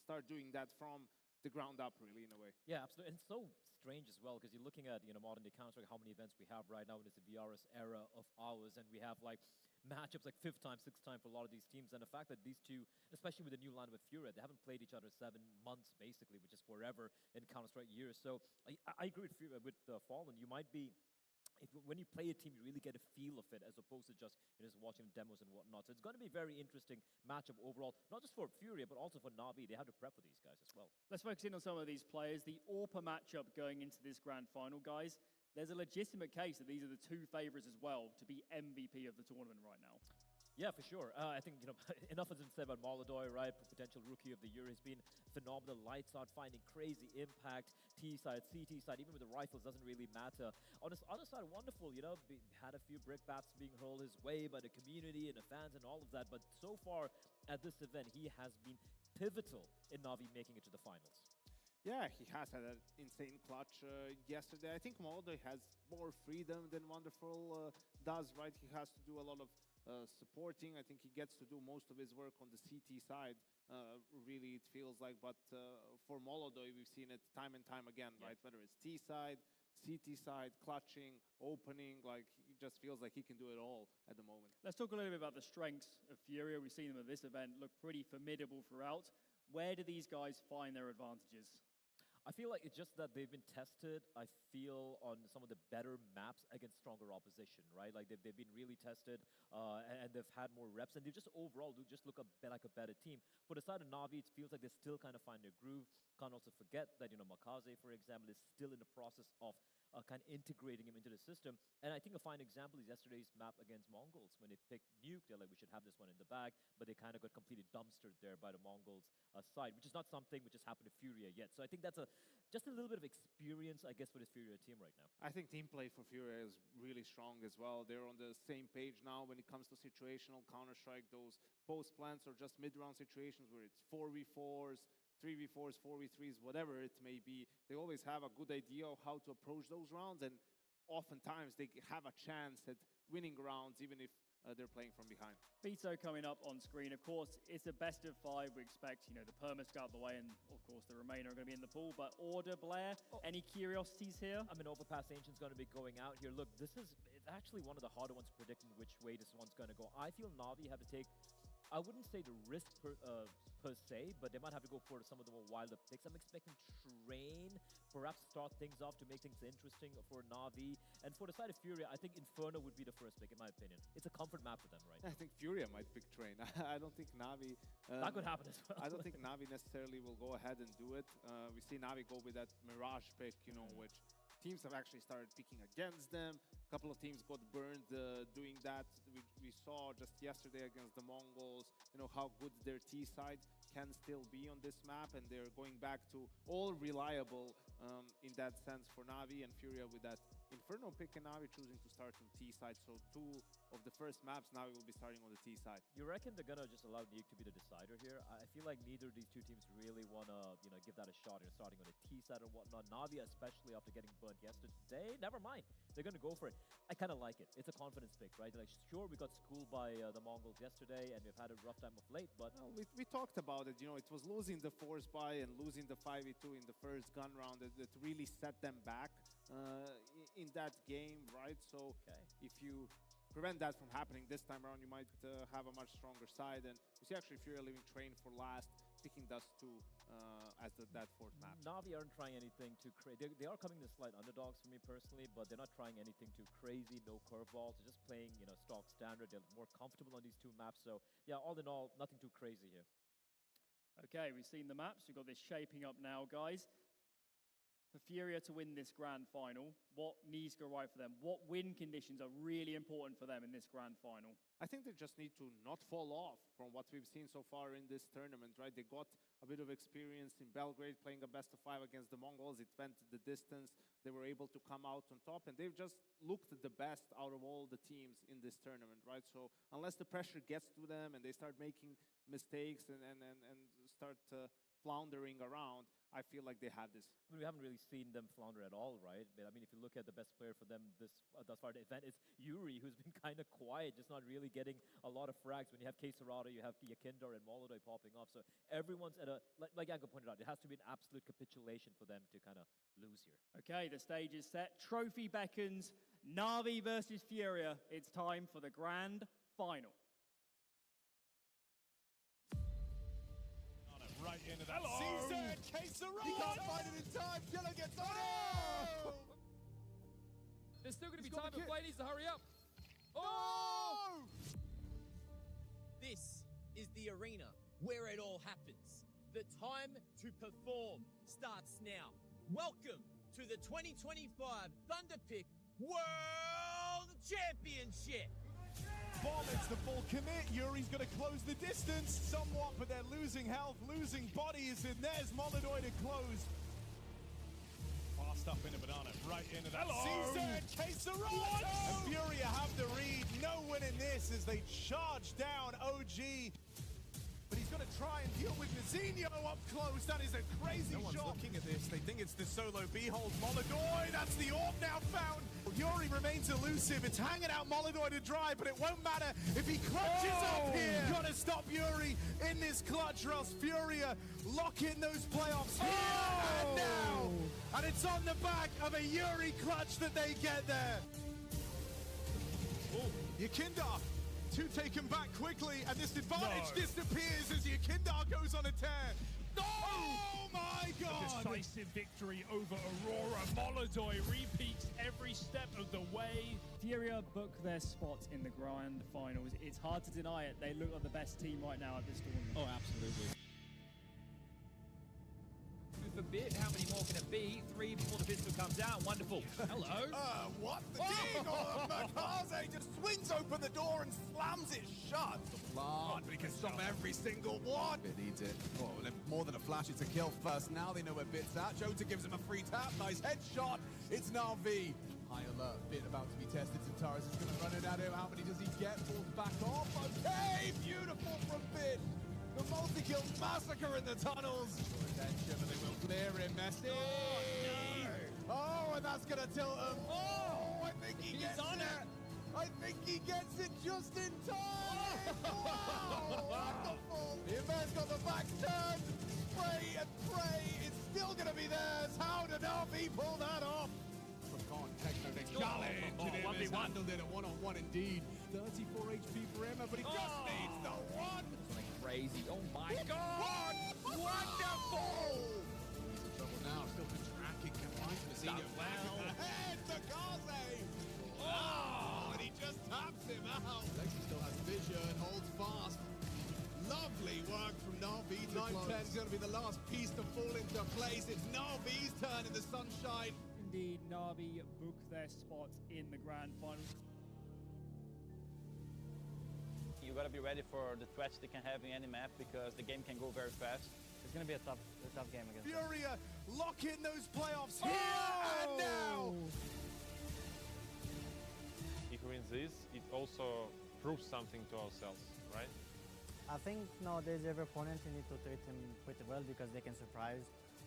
S7: start doing that from the ground up, really, in a way.
S6: Yeah, absolutely. And it's so strange as well, because you're looking at, you know, modern day Counter-Strike, how many events we have right now, and it's a VRS era of ours, and we have, like, matchups like 5th time, 6th time for a lot of these teams, and the fact that these two, especially with the new line with Furia, they haven't played each other 7 months, basically, which is forever in Counter-Strike years. So I agree with Fallen. You might be when you play a team, you really get a feel of it as opposed to just watching demos and whatnot. So it's going to be a very interesting matchup overall, not just for Furia, but also for Na'Vi. They have to prep for these guys as well.
S4: Let's focus in on some of these players. The AWPA matchup going into this grand final, guys. There's a legitimate case that these are the two favorites as well to be MVP of the tournament right now.
S6: Yeah, for sure. I think, enough has been said about Molodoi, right? Potential Rookie of the Year. He's been phenomenal. Lights out, finding crazy impact. T side, CT side, even with the rifles, doesn't really matter. On his other side, wonderful, had a few brickbats being hurled his way by the community and the fans and all of that. But so far at this event, he has been pivotal in Na'Vi making it to the finals.
S7: Yeah, he has had an insane clutch yesterday. I think Molodoi has more freedom than Wonderful does, right? He has to do a lot of supporting. I think he gets to do most of his work on the CT side, really, it feels like. But for Molodoi, we've seen it time and time again, right? Whether it's T side, CT side, clutching, opening, like, it just feels like he can do it all at the moment.
S4: Let's talk a little bit about the strengths of Furia. We've seen them at this event look pretty formidable throughout. Where do these guys find their advantages?
S6: I feel like it's just that they've been tested, I feel, on some of the better maps against stronger opposition, right? Like, they've been really tested, and they've had more reps, and they just overall do just look like a better team. For the side of Na'Vi, it feels like they still kind of find their groove. Can't also forget that, Makaze, for example, is still in the process of kind of integrating him into the system. And I think a fine example is yesterday's map against Mongols. When they picked Nuke, they're like, we should have this one in the bag, but they kind of got completely dumpstered there by the Mongols' side, which is not something which has happened to Furia yet. So I think that's just a little bit of experience, I guess, for this Furia team right now.
S7: I think team play for Furia is really strong as well. They're on the same page now when it comes to situational Counter-Strike, those post plants or just mid-round situations where it's 4v4s, 3v4s, 4v3s, whatever it may be. They always have a good idea of how to approach those rounds, and oftentimes they have a chance at winning rounds, even if they're playing from behind.
S4: Vito coming up on screen. Of course, it's a best of 5. We expect, the permits out the way, and of course the remainder are going to be in the pool. But Order, Blair, any curiosities here?
S6: I mean, Overpass Ancient's going to be going out here. Look, it's actually one of the harder ones predicting which way this one's going to go. I feel Na'Vi have to take, I wouldn't say the risk per se, but they might have to go for some of the more wilder picks. I'm expecting Train, perhaps start things off to make things interesting for Na'Vi. And for the side of Furia, I think Inferno would be the first pick, in my opinion. It's a comfort map for them, right?
S7: I think Furia might pick Train. I don't think Na'Vi...
S6: that could happen as well.
S7: I don't think Na'Vi necessarily will go ahead and do it. We see Na'Vi go with that Mirage pick, which teams have actually started picking against them. A couple of teams got burned doing that. We saw just yesterday against the Mongols, how good their T side can still be on this map, and they're going back to all reliable in that sense for Na'Vi, and Furia with that Inferno pick, and Na'Vi choosing to start on T side. So 2 of the first maps Na'Vi will be starting on the T side.
S6: You reckon they're gonna just allow Nuke to be the decider here? I feel like neither of these two teams really wanna, give that a shot. You're starting on the T side or whatnot. Na'Vi, especially after getting burnt yesterday, never mind. They're gonna go for it. I kind of like it. It's a confidence pick, right? Like, sure, we got schooled by the Mongols yesterday, and we've had a rough time of late, but...
S7: Well, we talked about it. It was losing the force buy and losing the 5v2 in the first gun round that really set them back in that game, right? So if you prevent that from happening this time around, you might have a much stronger side. And you see actually Furia leaving Train for last, picking Dust 2 as that 4th map.
S6: Na'Vi aren't trying anything too crazy. They are coming to slight underdogs for me personally, but they're not trying anything too crazy, no curveballs. They're just playing, stock standard. They're more comfortable on these 2 maps. So yeah, all in all, nothing too crazy here.
S4: Okay, we've seen the maps. We've got this shaping up now, guys. For Furia to win this grand final, what needs to go right for them? What win conditions are really important for them in this grand final?
S7: I think they just need to not fall off from what we've seen so far in this tournament, right? They got a bit of experience in Belgrade playing a best of 5 against the Mongols. It went the distance. They were able to come out on top, and they've just looked the best out of all the teams in this tournament, right? So unless the pressure gets to them and they start making mistakes and start floundering around, I feel like they have this.
S6: I mean, we haven't really seen them flounder at all, right? But I mean, if you look at the best player for them thus far the event, it's Yuri, who's been kind of quiet, just not really getting a lot of frags. When you have K-Serrata, you have Yakindar and Molodoi popping off. So everyone's at a, like Yanko pointed out, it has to be an absolute capitulation for them to kind of lose here.
S4: Okay, the stage is set. Trophy beckons. Na'Vi versus Furia. It's time for the grand final.
S1: Right into that season, K-Serrata! He can't find it in time, Killer gets on it!
S16: There's still going to be
S1: He's got
S16: time,
S1: the
S16: but
S1: kit.
S16: Flay needs to hurry up.
S1: Oh!
S17: This is the arena where it all happens. The time to perform starts now. Welcome to the 2025 Thunderpic World Championship.
S1: Vomits the full commit. Yuri's going to close the distance somewhat, but they're losing health, losing bodies, and there's Molodoi to close. Fast up into Banana, right into that. Caesar, Quesaroto! And Furia have the read. No win in this as they charge down OG. But he's going to try and deal with Nazinho up close. That is a crazy shot. No one's looking at this. They think it's the solo B-hold. Molodoi, that's the orb now found. Yuri remains elusive. It's hanging out Molodoi to dry, but it won't matter if he clutches up here. Gotta stop Yuri in this clutch, or else Furia lock in those playoffs here and now. And it's on the back of a Yuri clutch that they get there. Yakindar. Two taken back quickly, and this advantage disappears as Yakindar goes on a tear. No! Oh my God!
S5: A decisive victory over Aurora. Molodoi repeats every step of the way.
S4: Furia book their spot in the grand finals. It's hard to deny it. They look like the best team right now at this tournament.
S16: Oh, absolutely. For bit, how many more can it be? 3 before the pistol comes out. Wonderful. Hello.
S1: What? The Eagle of Makaze just swings open the door and slams it shut.
S18: The plant, but he can stop every single one. It needs it. Oh, more than a flash, it's a kill first. Now they know where Bit's at. Jota gives him a free tap. Nice headshot. It's Na'Vi. High alert. Bit about to be tested. Centaurus is going to run it at him. How many does he get? Falls back off. Okay, beautiful from Bit. The multi-kill massacre in the tunnels. Attention, but they will clear him. Messi. Oh, and that's going to tilt him. Oh, I think he gets it. I think he gets it just in time. Wow, wonderful. The man's got the back turn. Spray and pray. It's still going to be theirs. How did Na'Vi pull that off? Techno next challenge. And him has handled it at one-on-one indeed. 34 HP for Emma, but he just needs the one.
S16: Crazy. Oh my God.
S18: Wonderful. He's in trouble now. Still tracking. Can find Mazzino. Ahead to Kaze. Oh, and he just taps him out. Lexi still has vision. Holds fast. Lovely work from Na'Vi. 9-10 is going to be the last piece to fall into place. It's Na'Vi's turn in the sunshine.
S4: Indeed, Na'Vi book their spot in the grand finals.
S19: You gotta be ready for the threats they can have in any map because the game can go very fast. It's gonna be a tough game against them.
S1: Furia lock in those playoffs here and now.
S20: If we win this, it also proves something to ourselves, right?
S21: I think nowadays every opponent you need to treat him pretty well because they can surprise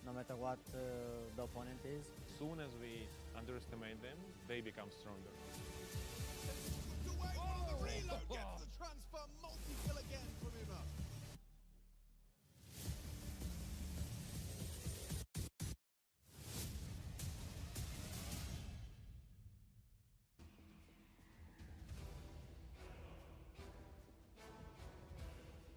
S21: no matter what the opponent is.
S20: As soon as we underestimate them, they become stronger.
S18: The reload gets the transfer, multi-kill again from Ima.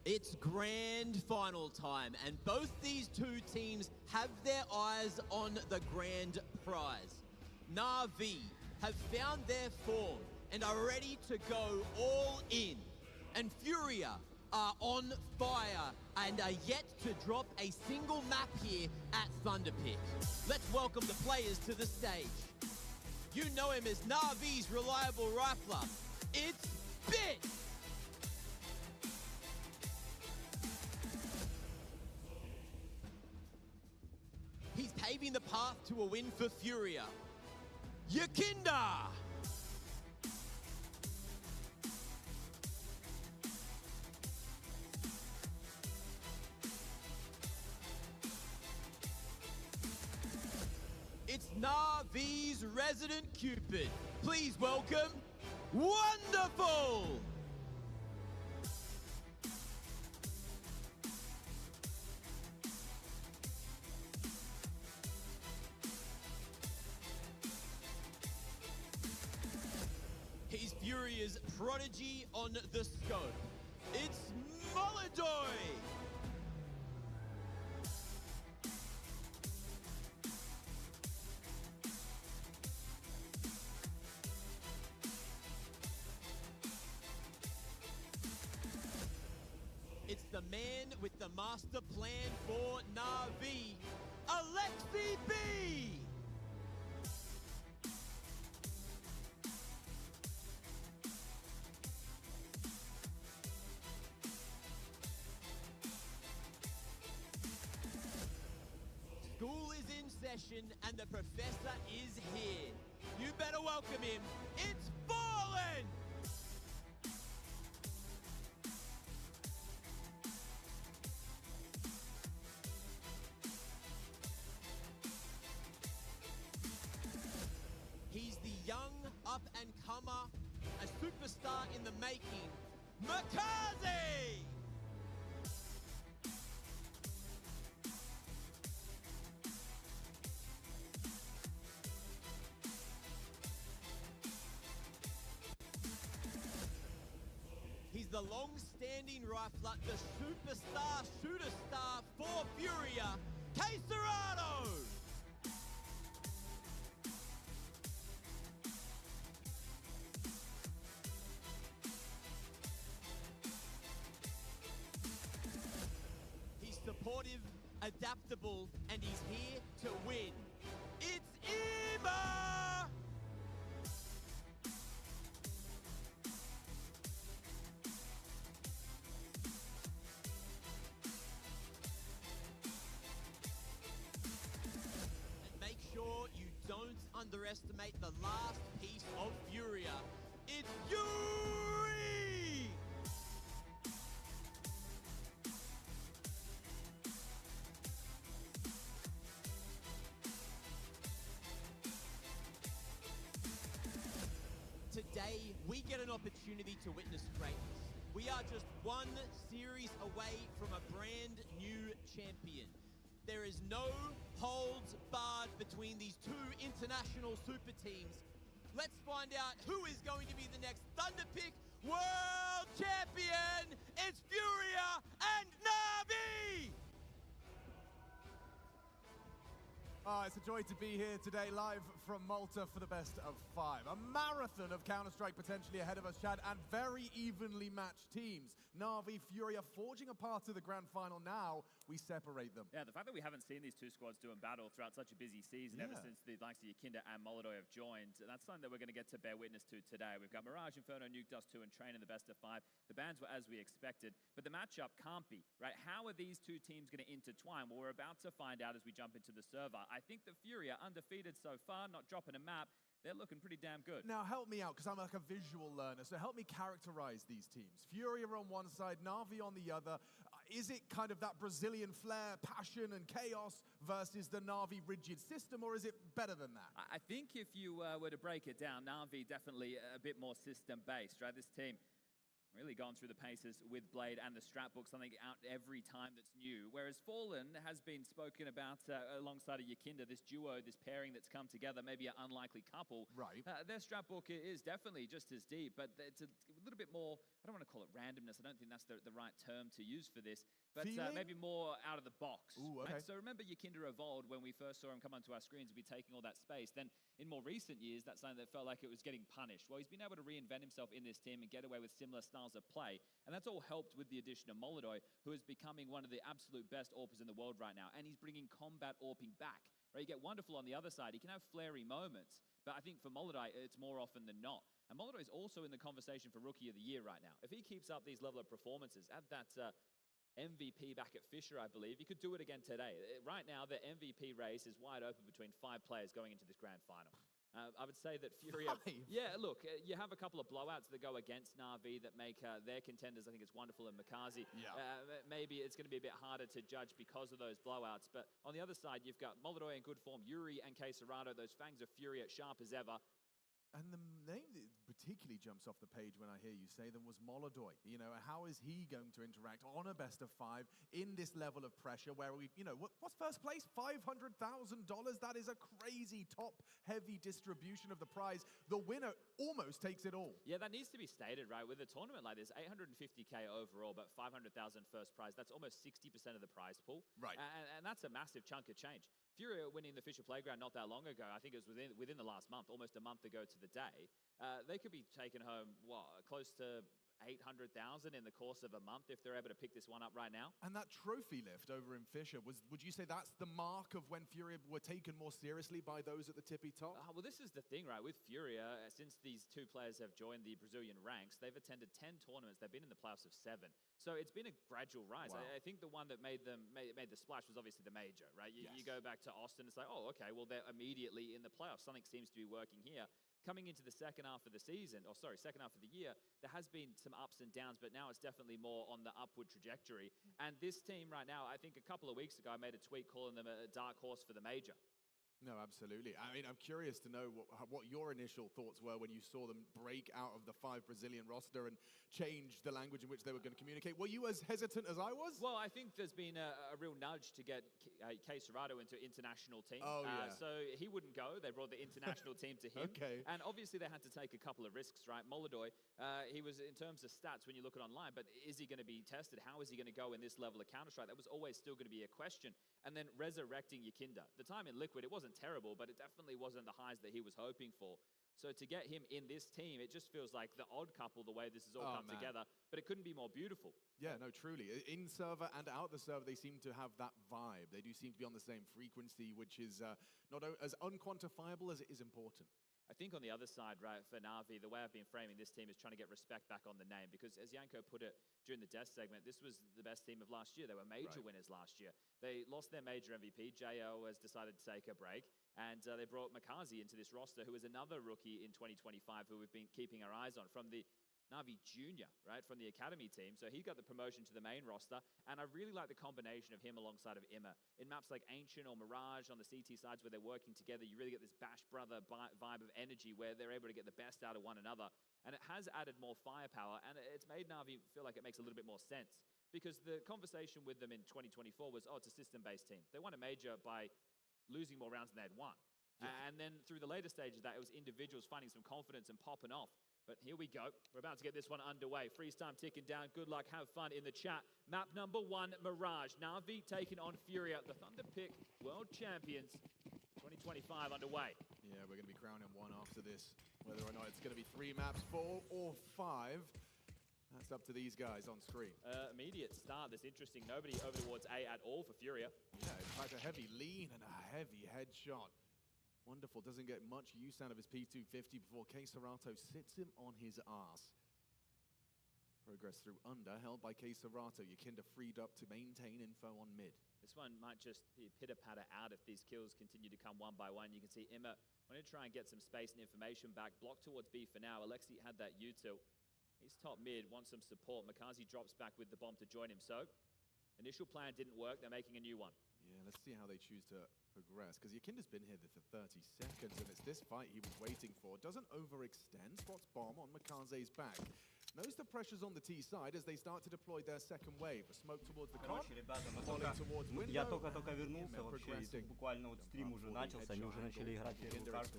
S8: It's grand final time, and both these two teams have their eyes on the grand prize. Na'Vi have found their form and are ready to go all in. And Furia are on fire and are yet to drop a single map here at Thunderpic. Let's welcome the players to the stage. You know him as Na'Vi's reliable rifler. It's Bit! He's paving the path to a win for Furia. Yakindar! It's Na'Vi's resident Cupid. Please welcome Wonderful! He's Furia's prodigy on the scope. It's Molodoi!
S17: master plan for Na'Vi, Alexi B. School is in session and the professor is here. You better welcome him. It's Fallen! He's the young up-and-comer, a superstar in the making, Makazi! He's the long-standing rifler, the superstar shooter star for Furia, Caserado! He's supportive, adaptable, and he's here to win. It's Ima! Make sure you don't underestimate the last piece of Furia. It's Yuri! Today, we get an opportunity to witness greatness. We are just one series away from a brand new champion. There is no holds barred between these two international super teams. Let's find out who is going to be the next Thunderpic World Champion. It's Furia and Na'Vi!
S3: It's a joy to be here today, live from Malta for the best of 5. A marathon of Counter-Strike potentially ahead of us, Chad, and very evenly matched teams. Na'Vi, Furia forging a path to the grand final. Now we separate them.
S4: Yeah, the fact that we haven't seen these two squads doing battle throughout such a busy season ever since the likes of Yakinda and Molodoi have joined, that's something that we're going to get to bear witness to today. We've got Mirage, Inferno, Nuke Dust 2, and Train in the best of 5. The bans were as we expected, but the matchup can't be, right? How are these two teams going to intertwine? Well, we're about to find out as we jump into the server. I think the Furia, undefeated so far, not dropping a map, they're looking pretty damn good.
S3: Now help me out, because I'm like a visual learner, so help me characterize these teams. Furia on one side, Na'Vi on the other. Is it kind of that Brazilian flair, passion and chaos versus the Na'Vi rigid system, or is it better than that?
S4: I think if you were to break it down, Na'Vi definitely a bit more system-based, right? This team really gone through the paces with Blade and the strat book, something out every time that's new. Whereas Fallen has been spoken about alongside of Yakinda, this duo, this pairing that's come together, maybe an unlikely couple.
S3: Right.
S4: Their strat book is definitely just as deep, but it's a little bit more, I don't want to call it randomness, I don't think that's the right term to use for this, but maybe more out of the box.
S3: Ooh, okay.
S4: Right? So remember Yakinda evolved when we first saw him come onto our screens and be taking all that space. Then in more recent years, that's something that felt like it was getting punished. Well, he's been able to reinvent himself in this team and get away with similar styles of play. And that's all helped with the addition of Molodoi, who is becoming one of the absolute best AWPers in the world right now. And he's bringing combat AWPing back. Right? You get Wonderful on the other side. He can have flary moments. But I think for Molodoi, it's more often than not. And Molodoi is also in the conversation for Rookie of the Year right now. If he keeps up these level of performances, at that MVP back at Fisher, I believe, he could do it again today. Right now, the MVP race is wide open between 5 players going into this grand final. I would say that Furia...
S3: 5?
S4: Yeah, look, you have a couple of blowouts that go against Na'Vi that make their contenders, I think it's Wonderful and Makazi.
S3: Yeah.
S4: Maybe it's going to be a bit harder to judge because of those blowouts. But on the other side, you've got Molodoi in good form, Yuri and Caserado, those fangs of Fury sharp as ever.
S3: And the name that particularly jumps off the page when I hear you say them was Molodoi. You know, how is he going to interact on a best of 5 in this level of pressure where we, you know, what's first place? $500,000? That is a crazy top-heavy distribution of the prize. The winner almost takes it all.
S4: Yeah, that needs to be stated, right? With a tournament like this, 850K overall, but 500,000 first prize. That's almost 60% of the prize pool.
S3: Right.
S4: And that's a massive chunk of change. Furia winning the Fisher Playground not that long ago, I think it was within the last month, almost a month ago to the day, they could be taking home, what, close to
S16: 800,000 in the course of a month if they're able to pick this one up right now.
S3: And that trophy lift over in Fisher, would you say that's the mark of when Furia were taken more seriously by those at the tippy top?
S16: Well, this is the thing, right? With Furia, since these two players have joined the Brazilian ranks, they've attended 10 tournaments. They've been in the playoffs of 7. So it's been a gradual rise.
S3: Wow.
S16: I think the one that made the splash was obviously the major, right? You go back to Austin, it's like, oh, okay, well, they're immediately in the playoffs. Something seems to be working here. Coming into the second half of the season, second half of the year, there has been some ups and downs, but now it's definitely more on the upward trajectory. And this team right now, I think a couple of weeks ago, I made a tweet calling them a dark horse for the major.
S3: No, absolutely. I mean, I'm curious to know what your initial thoughts were when you saw them break out of the 5 Brazilian roster and change the language in which they were going to communicate. Were you as hesitant as I was?
S16: Well, I think there's been a real nudge to get K Serrato into international team.
S3: Oh, yeah.
S16: So he wouldn't go. They brought the international team to him.
S3: Okay.
S16: And obviously they had to take a couple of risks, right? Molodoy, he was, in terms of stats, when you look at online, but is he going to be tested? How is he going to go in this level of Counter-Strike? That was always still going to be a question. And then resurrecting Yakinda. The time in Liquid, it wasn't terrible, but it definitely wasn't the highs that he was hoping for. So to get him in this team, it just feels like the odd couple, the way this has all come together, but it couldn't be more beautiful.
S3: Yeah, no, truly. In server and out the server, they seem to have that vibe. They do seem to be on the same frequency, which is not as unquantifiable as it is important.
S16: I think on the other side, right, for Na'Vi, the way I've been framing this team is trying to get respect back on the name, because as Yanko put it during the death segment, this was the best team of last year. They were major winners last year. They lost their major MVP. JL has decided to take a break, and they brought Makazi into this roster, who is another rookie in 2025 who we've been keeping our eyes on from the Na'Vi Junior, right, from the academy team. So he got the promotion to the main roster, and I really like the combination of him alongside of Imma. In maps like Ancient or Mirage on the CT sides where they're working together, you really get this Bash Brother vibe of energy where they're able to get the best out of one another. And it has added more firepower, and it's made Na'Vi feel like it makes a little bit more sense. Because the conversation with them in 2024 was, oh, it's a system-based team. They won a major by losing more rounds than they'd won. Yeah. And then through the later stages of that, it was individuals finding some confidence and popping off. But here we go. We're about to get this one underway. Freeze time ticking down. Good luck. Have fun in the chat. Map number 1, Mirage. Na'Vi taking on Furia, the Thunderpic World Champions. 2025 underway.
S3: Yeah, we're going to be crowning one after this. Whether or not it's going to be 3 maps, 4 or 5. That's up to these guys on screen.
S16: Immediate start. That's interesting. Nobody over towards A at all for Furia.
S3: Yeah, in fact, a heavy lean and a heavy headshot. Wonderful, doesn't get much use out of his P250 before K Serrato sits him on his ass. Progress through under, held by K Serrato. Yakinda freed up to maintain info on mid.
S16: This one might just be pitter-patter out if these kills continue to come one by one. You can see Imma wanting to try and get some space and information back. Blocked towards B for now. Alexi had that util. He's top mid, wants some support. Makazi drops back with the bomb to join him. So, initial plan didn't work. They're making a new one.
S3: Yeah, let's see how they choose to progress, because Yakinda's been here for 30 seconds, and it's this fight he was waiting for. Doesn't overextend, spots bomb on Makaze's back. Knows the pressure's on the T side as they start to deploy their second wave. A smoke towards the con, volley towards window.
S2: Я только вернулся вообще, и буквально вот стрим уже начался, они уже начали играть первую карту.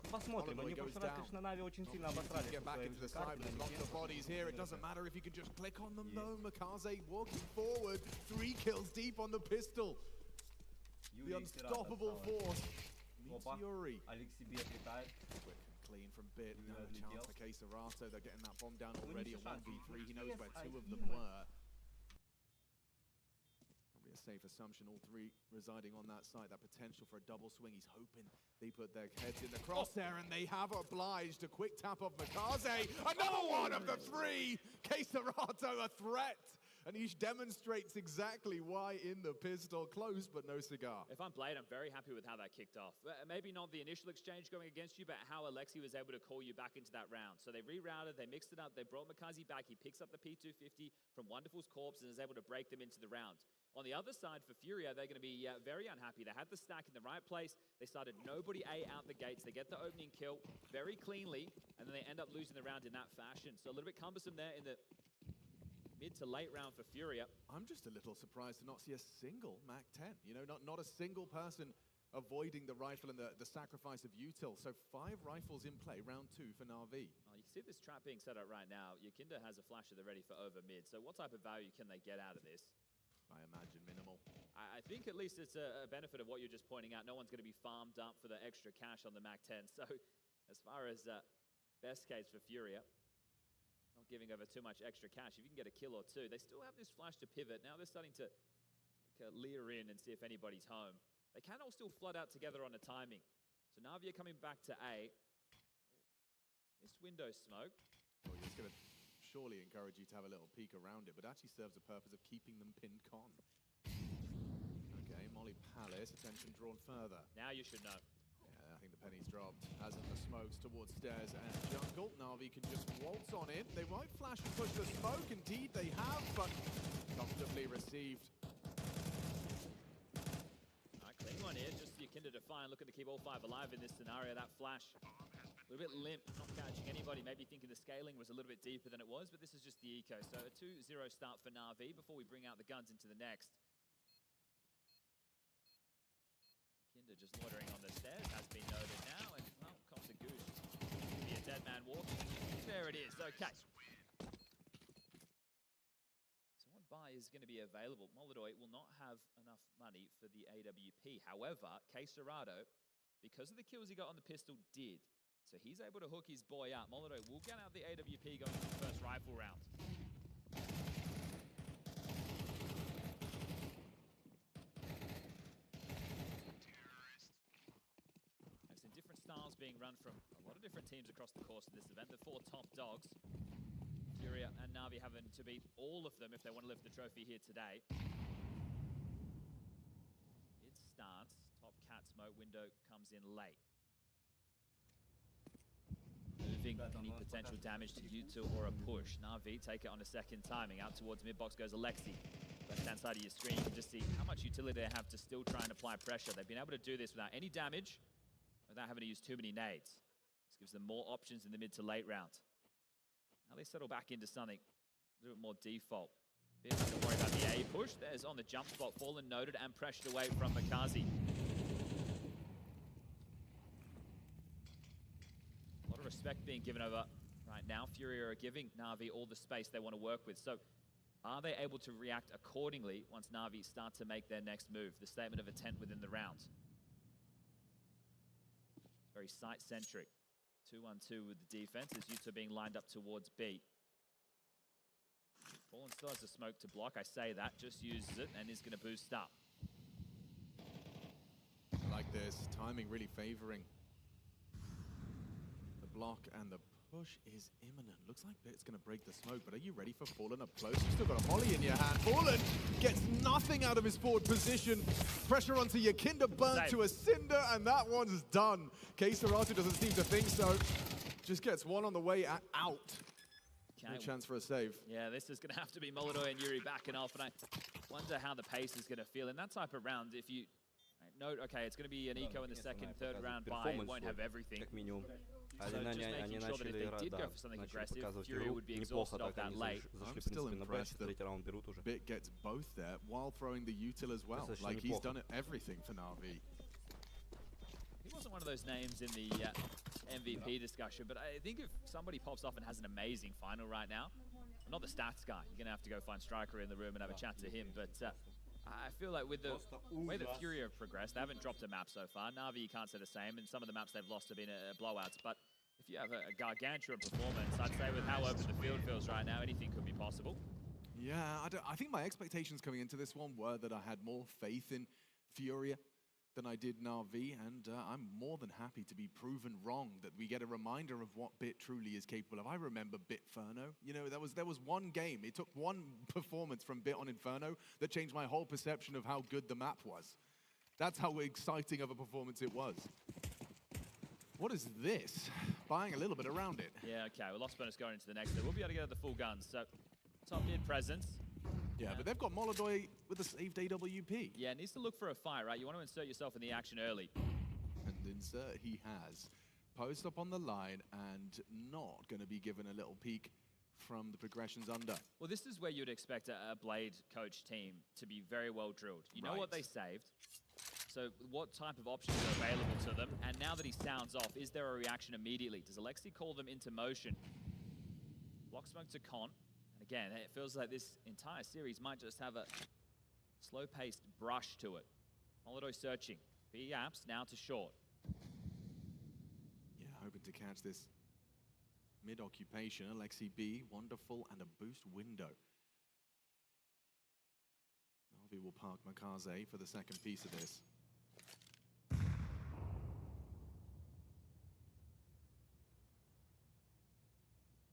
S2: Посмотрим, они в прошлый раз, конечно, Нави очень сильно обосрались со своей
S3: It doesn't matter if you can just click on them though. Makaze walking forward, 3 kills deep on the pistol. The unstoppable force. Meteori.
S2: Алексей B отлетает.
S3: Clean from Bit, no chance for K Serrato. They're getting that bomb down already, a 1v3. He knows where 2 of them were. Probably a safe assumption, all 3 residing on that side. That potential for a double swing. He's hoping they put their heads in the crosshair, and they have obliged. A quick tap of Makaze. Another one of the 3! K Serrato, a threat! And he demonstrates exactly why in the pistol. Close, but no cigar.
S16: If I'm Blade, I'm very happy with how that kicked off. Maybe not the initial exchange going against you, but how Alexi was able to call you back into that round. So they rerouted, they mixed it up, they brought Makazi back. He picks up the P250 from Wonderful's corpse and is able to break them into the round. On the other side, for Furia, they're going to be very unhappy. They had the stack in the right place. They started nobody A out the gates. They get the opening kill very cleanly, and then they end up losing the round in that fashion. So a little bit cumbersome there in the mid to late round for Furia.
S3: I'm just a little surprised to not see a single MAC-10. You know, not a single person avoiding the rifle and the sacrifice of util. So 5 rifles in play, round 2 for Na'Vi.
S16: Oh, you can see this trap being set up right now. Yakinda has a flash at the ready for over mid. So what type of value can they get out of this?
S3: I imagine minimal.
S16: I think at least it's a benefit of what you're just pointing out. No one's going to be farmed up for the extra cash on the MAC-10. So as far as best case for Furia, not giving over too much extra cash. If you can get a kill or two, they still have this flash to pivot. Now they're starting to take a leer in and see if anybody's home. They can all still flood out together on the timing. So Na'Vi are coming back to A. This window smoke.
S3: Oh, he's going to surely encourage you to have a little peek around it, but actually serves the purpose of keeping them pinned con. Okay, Molly Palace, attention drawn further.
S16: Now you should know.
S3: Yeah, I think the penny's dropped. As in the smokes towards stairs and jungle. Na'Vi can just waltz on in. They might flash and push the smoke. Indeed, they have, but comfortably received.
S16: Clean one here, just your Kinder Defiant, looking to keep all five alive in this scenario. That flash, a little bit limp, not catching anybody, maybe thinking the scaling was a little bit deeper than it was, but this is just the eco. So a 2-0 start for Na'Vi before we bring out the guns into the next. Kinder just loitering on the stairs, has been noted now, and, well, cops a goose. Be a dead man walking. There it is, okay. Buy is going to be available. Molodoy will not have enough money for the AWP. However, Queserado, because of the kills he got on the pistol, did. So he's able to hook his boy up. Molodoy will get out the AWP going into the first rifle round. I've seen different styles being run from a lot of different teams across the course of this event. The four top dogs. Furia and Na'Vi having to beat all of them if they want to lift the trophy here today. Mid stance, top cat smoke window comes in late. Moving any potential damage to U2 or a push. Na'Vi take it on a second timing. Out towards mid box goes Alexi. Left-hand side of your screen, you can just see how much utility they have to still try and apply pressure. They've been able to do this without any damage, without having to use too many nades. This gives them more options in the mid to late rounds. Now they settle back into something a little bit more default. Don't worry about the A push. There's on the jump spot, Fallen noted and pressured away from Makazi. A lot of respect being given over right now. Furia are giving Na'Vi all the space they want to work with. So are they able to react accordingly once Na'Vi start to make their next move? The statement of intent within the round. It's very site-centric. 2-1-2 with the defense as U2 being lined up towards B. Fallen still has the smoke to block. I say that, just uses it and is going to boost up.
S3: I like this. Timing really favoring the block, and the push is imminent. Looks like Bit's going to break the smoke, but are you ready for Fallen up close? You've still got a molly in your hand. Fallen gets nothing out of his forward position. Pressure onto your Kinder, burnt to a cinder, and that one's done. Queserado doesn't seem to think so. Just gets one on the way out.
S16: Okay.
S3: No chance for a save.
S16: Yeah, this is going to have to be Molodoy and Yuri backing off, and I wonder how the pace is going to feel in that type of round. If you note, okay, it's going to be an eco in the second, third round by, it won't have everything. So just making sure that if they did go for something aggressive, Furia would be exhausted off that late.
S3: I'm still impressed that Bit gets both there while throwing the util as well. Like, he's done everything for Na'Vi.
S16: He wasn't one of those names in the MVP discussion, but I think if somebody pops off and has an amazing final right now, I'm not the stats guy. You're going to have to go find Striker in the room and have a chat to him, but I feel like with the way that Furia have progressed, they haven't dropped a map so far. Na'Vi, you can't say the same, and some of the maps they've lost have been blowouts, but if you have a gargantuan performance, I'd say with how open the field feels right now, anything could be possible.
S3: Yeah, I think my expectations coming into this one were that I had more faith in Furia than I did Na'Vi, and I'm more than happy to be proven wrong, that we get a reminder of what Bit truly is capable of. I remember Bitferno. You know, there was one game. It took one performance from Bit on Inferno that changed my whole perception of how good the map was. That's how exciting of a performance it was. What is this? Buying a little bit around it.
S16: Yeah, okay. Well, lost bonus going into the next. We'll be able to get the full guns. So, top mid presence.
S3: Yeah, but they've got Molodoy with a saved AWP.
S16: Yeah, needs to look for a fight, right? You want to insert yourself in the action early.
S3: And insert he has. Post up on the line and not going to be given a little peek from the progressions under.
S16: Well, this is where you'd expect a Blade coach team to be very well drilled. You know what they saved. So what type of options are available to them? And now that he sounds off, is there a reaction immediately? Does Alexi call them into motion? Block smoke to Con. And again, it feels like this entire series might just have a slow-paced brush to it. Molodoy searching. B apps now to short.
S3: Yeah, hoping to catch this Mid-occupation, Alexi B, wonderful, and a boost window. Navi will park Makaze for the second piece of this.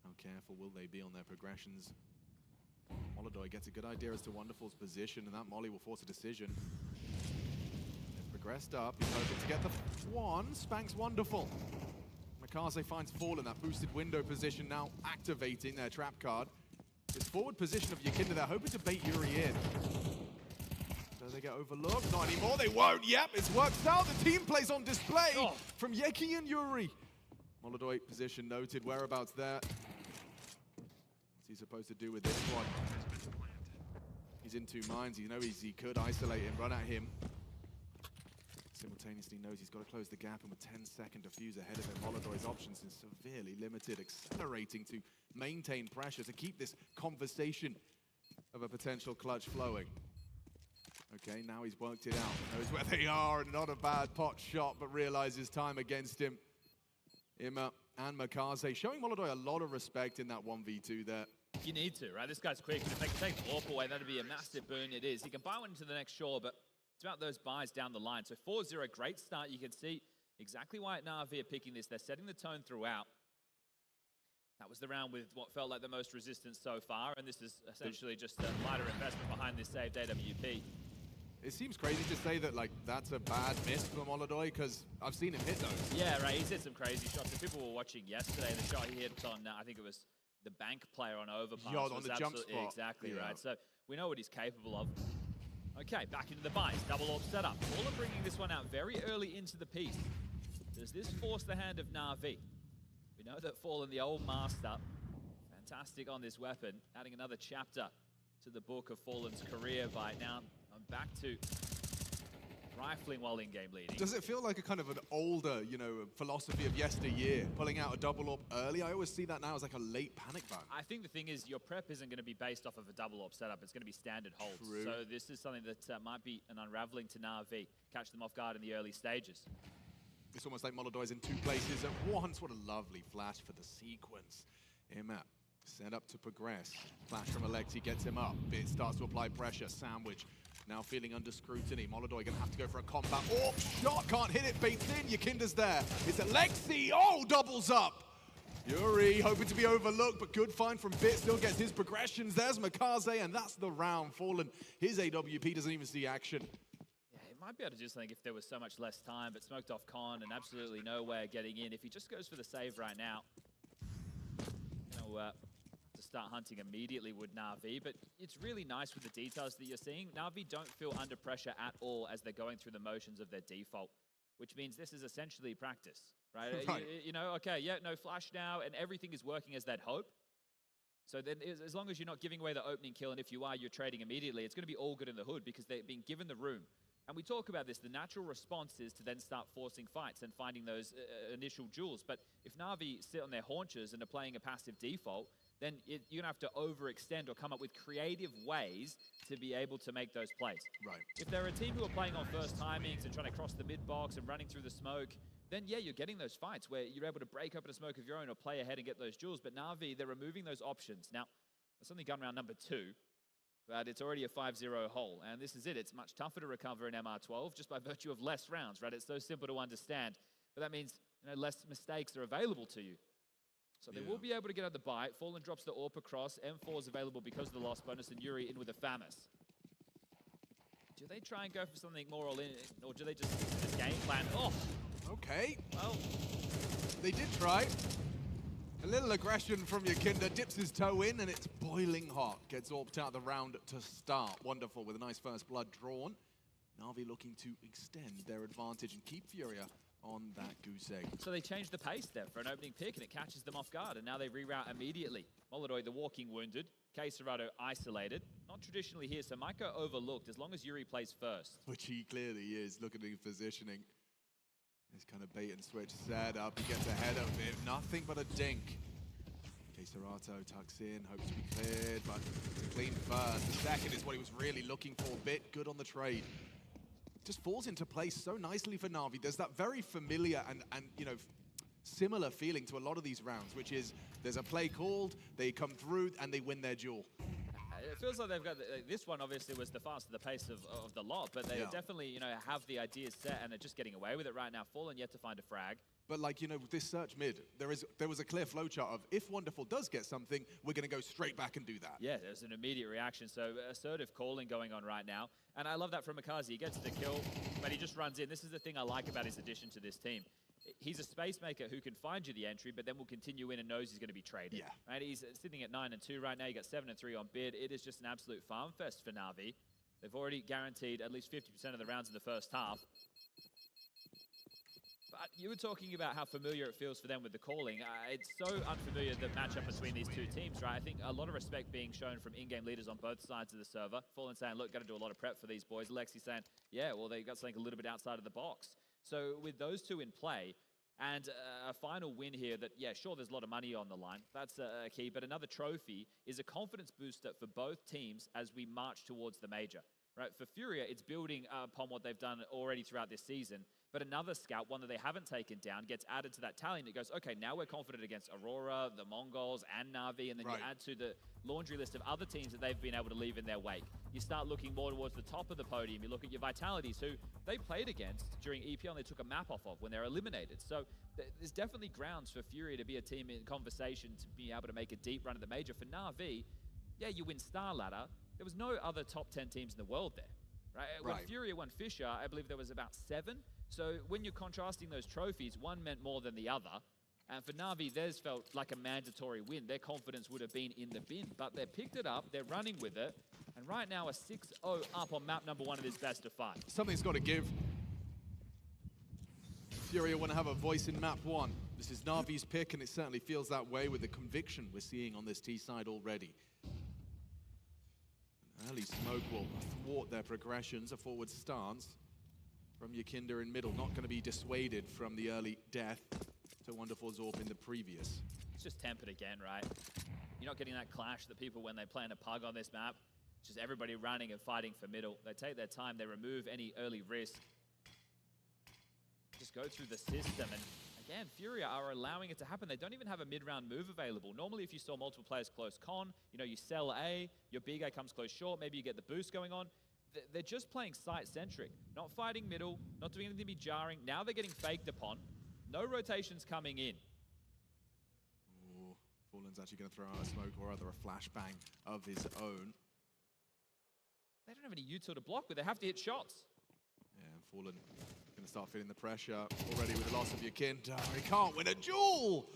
S3: How careful will they be on their progressions? Molodoi gets a good idea as to Wonderful's position, and that Molly will force a decision. They've progressed up, he's hoping to get the one, spanks Wonderful. Makaze finds Fall in that boosted window position, now activating their trap card. This forward position of Yakinda, they're hoping to bait Yuri in. Do they get overlooked? Not anymore, they won't. Yep, it's worked out. The team plays on display from Yeki and Yuri. Molodoi position noted, whereabouts there. What's he supposed to do with this one? He's in two minds. He knows he could isolate him, run at him. Simultaneously knows he's got to close the gap, and with 10-second defuse ahead of him, Molodoi's options is severely limited, accelerating to maintain pressure, to keep this conversation of a potential clutch flowing. Okay, now he's worked it out. Knows where they are, and not a bad pot shot, but realizes time against him. Ima and Makaze showing Molodoi a lot of respect in that 1v2 there.
S16: You need to, right? This guy's quick, and if they can take the AWP away, that'd be a massive boon. It is. He can buy one into the next shore, but it's about those buys down the line. So 4-0, great start. You can see exactly why Na'Vi are picking this. They're setting the tone throughout. That was the round with what felt like the most resistance so far, and this is essentially just a lighter investment behind this saved AWP.
S3: It seems crazy to say that, like, that's a bad miss for Molodoi, because I've seen him hit those.
S16: Yeah, right. He's hit some crazy shots. If people were watching yesterday, the shot he hit on, I think it was the bank player on overpass.
S3: Yeah, on the jump spot.
S16: Exactly, right. So we know what he's capable of. Okay, back into the buys. Double AWP setup. All are bringing this one out very early into the piece. Does this force the hand of Na'Vi? We know that Fallen, the old master, fantastic on this weapon, adding another chapter to the book of Fallen's career by now. I'm back to rifling while in-game leading.
S3: Does it feel like a kind of an older, you know, philosophy of yesteryear, pulling out a double AWP early? I always see that now as like a late panic button.
S16: I think the thing is, your prep isn't going to be based off of a double AWP setup. It's going to be standard holds.
S3: True.
S16: So this is something that might be an unraveling to Na'Vi. Catch them off guard in the early stages.
S3: It's almost like Molodoi's in two places at once. What a lovely flash for the sequence. Imap set up to progress. Flash from Alexi gets him up. Bit starts to apply pressure. Sandwich now feeling under scrutiny. Molodoi gonna have to go for a combat. Oh, shot, can't hit it, baits in. Yakinda's there. It's Alexi. Oh, doubles up. Yuri hoping to be overlooked, but good find from Bit. Still gets his progressions. There's Makaze, and that's the round. Fallen. His AWP doesn't even see action.
S16: Yeah, he might be able to do something if there was so much less time, but smoked off Con and absolutely nowhere getting in. If he just goes for the save right now, you know, to start hunting immediately with Na'Vi, but it's really nice with the details that you're seeing. Na'Vi don't feel under pressure at all as they're going through the motions of their default, which means this is essentially practice, right? You know, okay, yeah, no flash now, and everything is working as they'd hope. So then as long as you're not giving away the opening kill, and if you are, you're trading immediately, it's going to be all good in the hood because they're being given the room. And we talk about this, the natural response is to then start forcing fights and finding those initial jewels. But if Na'Vi sit on their haunches and are playing a passive default, then you're going to have to overextend or come up with creative ways to be able to make those plays.
S3: Right.
S16: If they're a team who are playing on first timings and trying to cross the mid-box and running through the smoke, then yeah, you're getting those fights where you're able to break open a smoke of your own or play ahead and get those jewels. But Na'Vi, they're removing those options. Now, that's only gun round number 2. But it's already a 5-0 hole, and this is it. It's much tougher to recover in MR12 just by virtue of less rounds, right? It's so simple to understand. But that means, you know, less mistakes are available to you. So they will be able to get out the bite. Fallen drops the AWP across. M4 is available because of the loss bonus, and Yuri in with a FAMAS. Do they try and go for something more all in, or do they just stick to this game plan? Oh!
S3: Okay.
S16: Well,
S3: they did try. A little aggression from Yakinda, dips his toe in, and it's boiling hot. Gets AWP'd out of the round to start. Wonderful with a nice first blood drawn. Na'Vi looking to extend their advantage and keep Furia on that goose egg.
S16: So they changed the pace there for an opening pick, and it catches them off guard, and now they reroute immediately. Molodoi, the walking wounded. K-Serato isolated. Not traditionally here, so might go overlooked as long as Yuri plays first.
S3: Which he clearly is. Look at his positioning. This kind of bait and switch setup. He gets ahead of it. Nothing but a dink. K-Serato tucks in, hopes to be cleared, but it's a clean first. The second is what he was really looking for. Bit good on the trade. Just falls into place so nicely for Na'Vi. There's that very familiar and you know, similar feeling to a lot of these rounds, which is
S18: There's a play called, they come through, and they win their duel.
S16: It feels like they've got this one. Obviously, was the faster the pace of the lot, but they definitely, you know, have the ideas set and are just getting away with it right now. Fallen yet to find a frag.
S18: But like, you know, with this search mid, there was a clear flowchart of if Wonderful does get something, we're going to go straight back and do that.
S16: Yeah, there's an immediate reaction. So assertive calling going on right now. And I love that from Ajazz. He gets the kill, but he just runs in. This is the thing I like about his addition to this team. He's a space maker who can find you the entry, but then will continue in and knows he's going to be traded. Yeah. Right? He's sitting at 9-2 right now. You got 7-3 on bid. It is just an absolute farm fest for Na'Vi. They've already guaranteed at least 50% of the rounds in the first half. But you were talking about how familiar it feels for them with the calling. It's so unfamiliar, the matchup between these two teams, right? I think a lot of respect being shown from in-game leaders on both sides of the server. Fallen saying, look, got to do a lot of prep for these boys. Lexi saying, yeah, well, they got something a little bit outside of the box. So with those two in play, and a final win here that, yeah, sure, there's a lot of money on the line. That's a key. But another trophy is a confidence booster for both teams as we march towards the major. Right? For Furia, it's building upon what they've done already throughout this season. But another scout, one that they haven't taken down, gets added to that tally, and it goes, okay, now we're confident against Aurora, the Mongols, and Na'Vi, and then you add to the laundry list of other teams that they've been able to leave in their wake. You start looking more towards the top of the podium. You look at your Vitalities, who they played against during EPL, and they took a map off of when they're eliminated. So there's definitely grounds for Furia to be a team in conversation to be able to make a deep run at the major. For Na'Vi, yeah, you win Star Ladder. There was no other top 10 teams in the world there. Right? When Furia won Fisher, I believe there was about 7. So when you're contrasting those trophies, one meant more than the other. And for Na'Vi, theirs felt like a mandatory win. Their confidence would have been in the bin, but they picked it up, they're running with it, and right now a 6-0 up on map number 1 of this best of 5.
S18: Something's got to give. Furia want to have a voice in map 1. This is Na'Vi's pick, and it certainly feels that way with the conviction we're seeing on this T side already. An early smoke will thwart their progressions, a forward stance from Yakinda in middle, not going to be dissuaded from the early death to Wonderful Zorb in the previous.
S16: It's just tempered again, right? You're not getting that clash that people when they play in a pug on this map. It's just everybody running and fighting for middle. They take their time, they remove any early risk. Just go through the system, and again, Furia are allowing it to happen. They don't even have a mid-round move available. Normally, if you saw multiple players close con, you know, you sell A, your B guy comes close short, maybe you get the boost going on. They're just playing site-centric, not fighting middle, not doing anything to be jarring. Now they're getting faked upon. No rotations coming in.
S18: Ooh, Fallen's actually going to throw out a smoke or rather a flashbang of his own.
S16: They don't have any util to block, but they have to hit shots.
S18: Yeah, and Fallen going to start feeling the pressure already with the loss of Yakinda. He can't win a duel!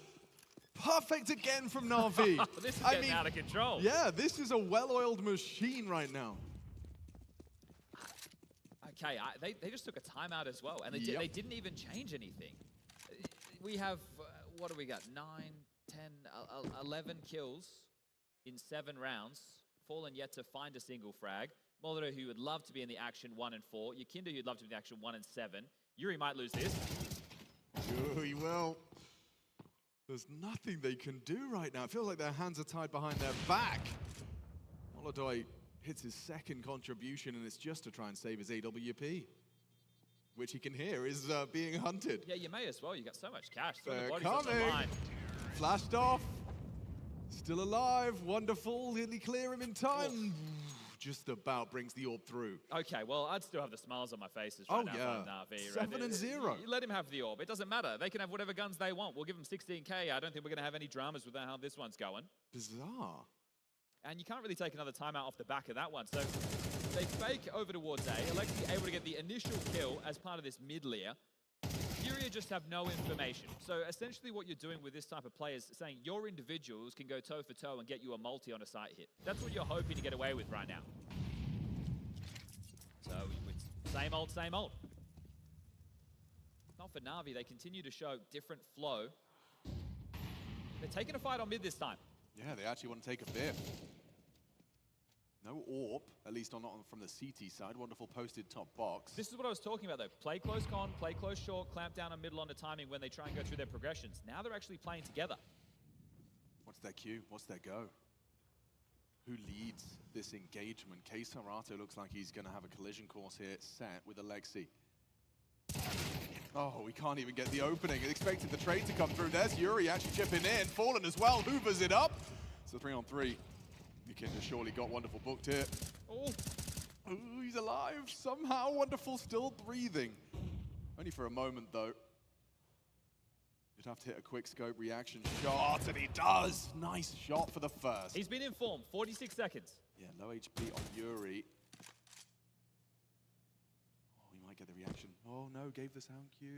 S18: Perfect again from Na'Vi.
S16: This is getting out of control.
S18: Yeah, this is a well-oiled machine right now.
S16: Okay, they just took a timeout as well, and they didn't even change anything. We have, what do we got? 9, 10, 11 kills in 7 rounds. Fallen yet to find a single frag. Molotov, who would love to be in the action 1 and 4. Yakinda, who'd love to be in the action 1 and 7. Yuri might lose this.
S18: Oh, he will. There's nothing they can do right now. It feels like their hands are tied behind their back. Molotov hits his second contribution, and it's just to try and save his AWP, which he can hear is being hunted.
S16: Yeah, you may as well. You got so much cash. So
S18: they're
S16: the body's on the line.
S18: Flashed off. Still alive. Wonderful. Did he clear him in time? Just about brings the orb through.
S16: Okay, well, I'd still have the smiles on my faces right now for Na'Vi.
S18: 7-0.
S16: You let him have the orb. It doesn't matter. They can have whatever guns they want. We'll give them 16K. I don't think we're going to have any dramas with how this one's going.
S18: Bizarre.
S16: And you can't really take another timeout off the back of that one. So they fake over towards A. Alexi able to get the initial kill as part of this mid-layer. Furia just have no information. So essentially what you're doing with this type of play is saying your individuals can go toe-for-toe and get you a multi on a site hit. That's what you're hoping to get away with right now. So it's same old, same old. Not for Na'Vi. They continue to show different flow. They're taking a fight on mid this time.
S18: Yeah, they actually want to take a bit. No AWP, at least not from the CT side. Wonderful posted top box.
S16: This is what I was talking about, though. Play close con, play close short, clamp down on middle on the timing when they try and go through their progressions. Now they're actually playing together.
S18: What's their cue? What's their go? Who leads this engagement? K Sarato looks like he's going to have a collision course here set with Alexi. Oh, we can't even get the opening. Expected the trade to come through. There's Yuri actually chipping in. Fallen as well, hoovers it up. So 3-on-3. Yukinda surely got Wonderful booked here. Oh, ooh, he's alive somehow. Wonderful still breathing. Only for a moment, though. You'd have to hit a quick scope reaction shot, and he does. Nice shot for the first.
S16: He's been informed, 46 seconds.
S18: Yeah, low HP on Yuri. Oh, he might get the reaction. Oh no, gave the sound cue.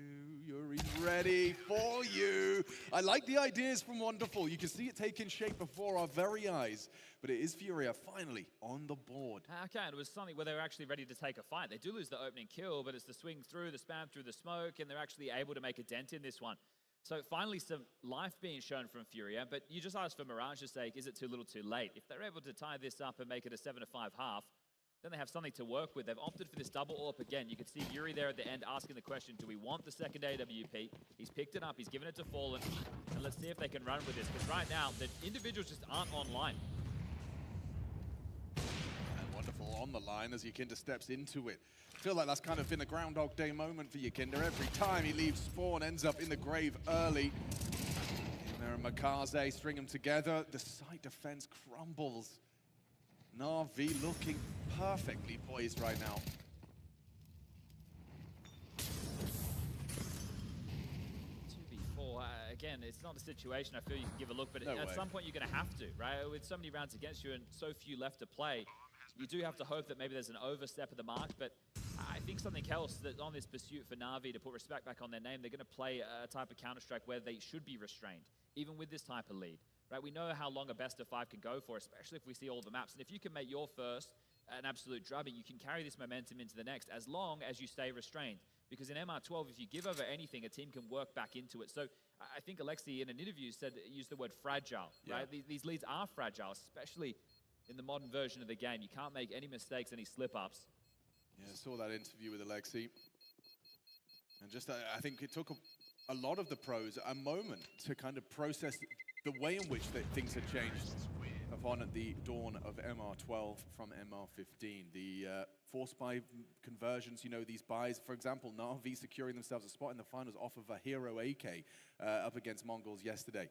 S18: Yuri's ready for you. I like the ideas from Wonderful. You can see it taking shape before our very eyes. But it is Furia finally on the board.
S16: Okay, and it was something where they were actually ready to take a fight. They do lose the opening kill, but it's the swing through, the spam through the smoke, and they're actually able to make a dent in this one. So finally some life being shown from Furia, but you just asked for Mirage's sake, is it too little too late? If they're able to tie this up and make it a 7-5 half, then they have something to work with. They've opted for this double AWP again. You can see Yuri there at the end asking the question, do we want the second AWP? He's picked it up, he's given it to Fallen, and let's see if they can run with this, because right now, the individuals just aren't online.
S18: And Wonderful on the line as Yukinda steps into it. I feel like that's kind of been a Groundhog Day moment for Yukinda. Every time he leaves spawn, ends up in the grave early. And there and Makaze string them together. The side defense crumbles. Na'Vi looking perfectly poised right now.
S16: Again, it's not a situation I feel you can give a look, but
S18: No
S16: at
S18: way.
S16: some point you're going to have to, right? With so many rounds against you and so few left to play, you do have to hope that maybe there's an overstep of the mark, but I think something else that on this pursuit for Na'Vi to put respect back on their name, they're going to play a type of Counter-Strike where they should be restrained, even with this type of lead, right? We know how long a best of 5 can go for, especially if we see all the maps, and if you can make your first an absolute drubbing, you can carry this momentum into the next as long as you stay restrained. Because in MR12, if you give over anything, a team can work back into it. So I think Alexi in an interview used the word fragile, right? These leads are fragile, especially in the modern version of the game. You can't make any mistakes, any slip-ups.
S18: Yeah, I saw that interview with Alexi. And just, I think it took a lot of the pros a moment to kind of process the way in which things had changed upon the dawn of MR12 from MR15. The force buy conversions, you know, these buys, for example, Na'Vi securing themselves a spot in the finals off of a hero AK up against Mongols yesterday.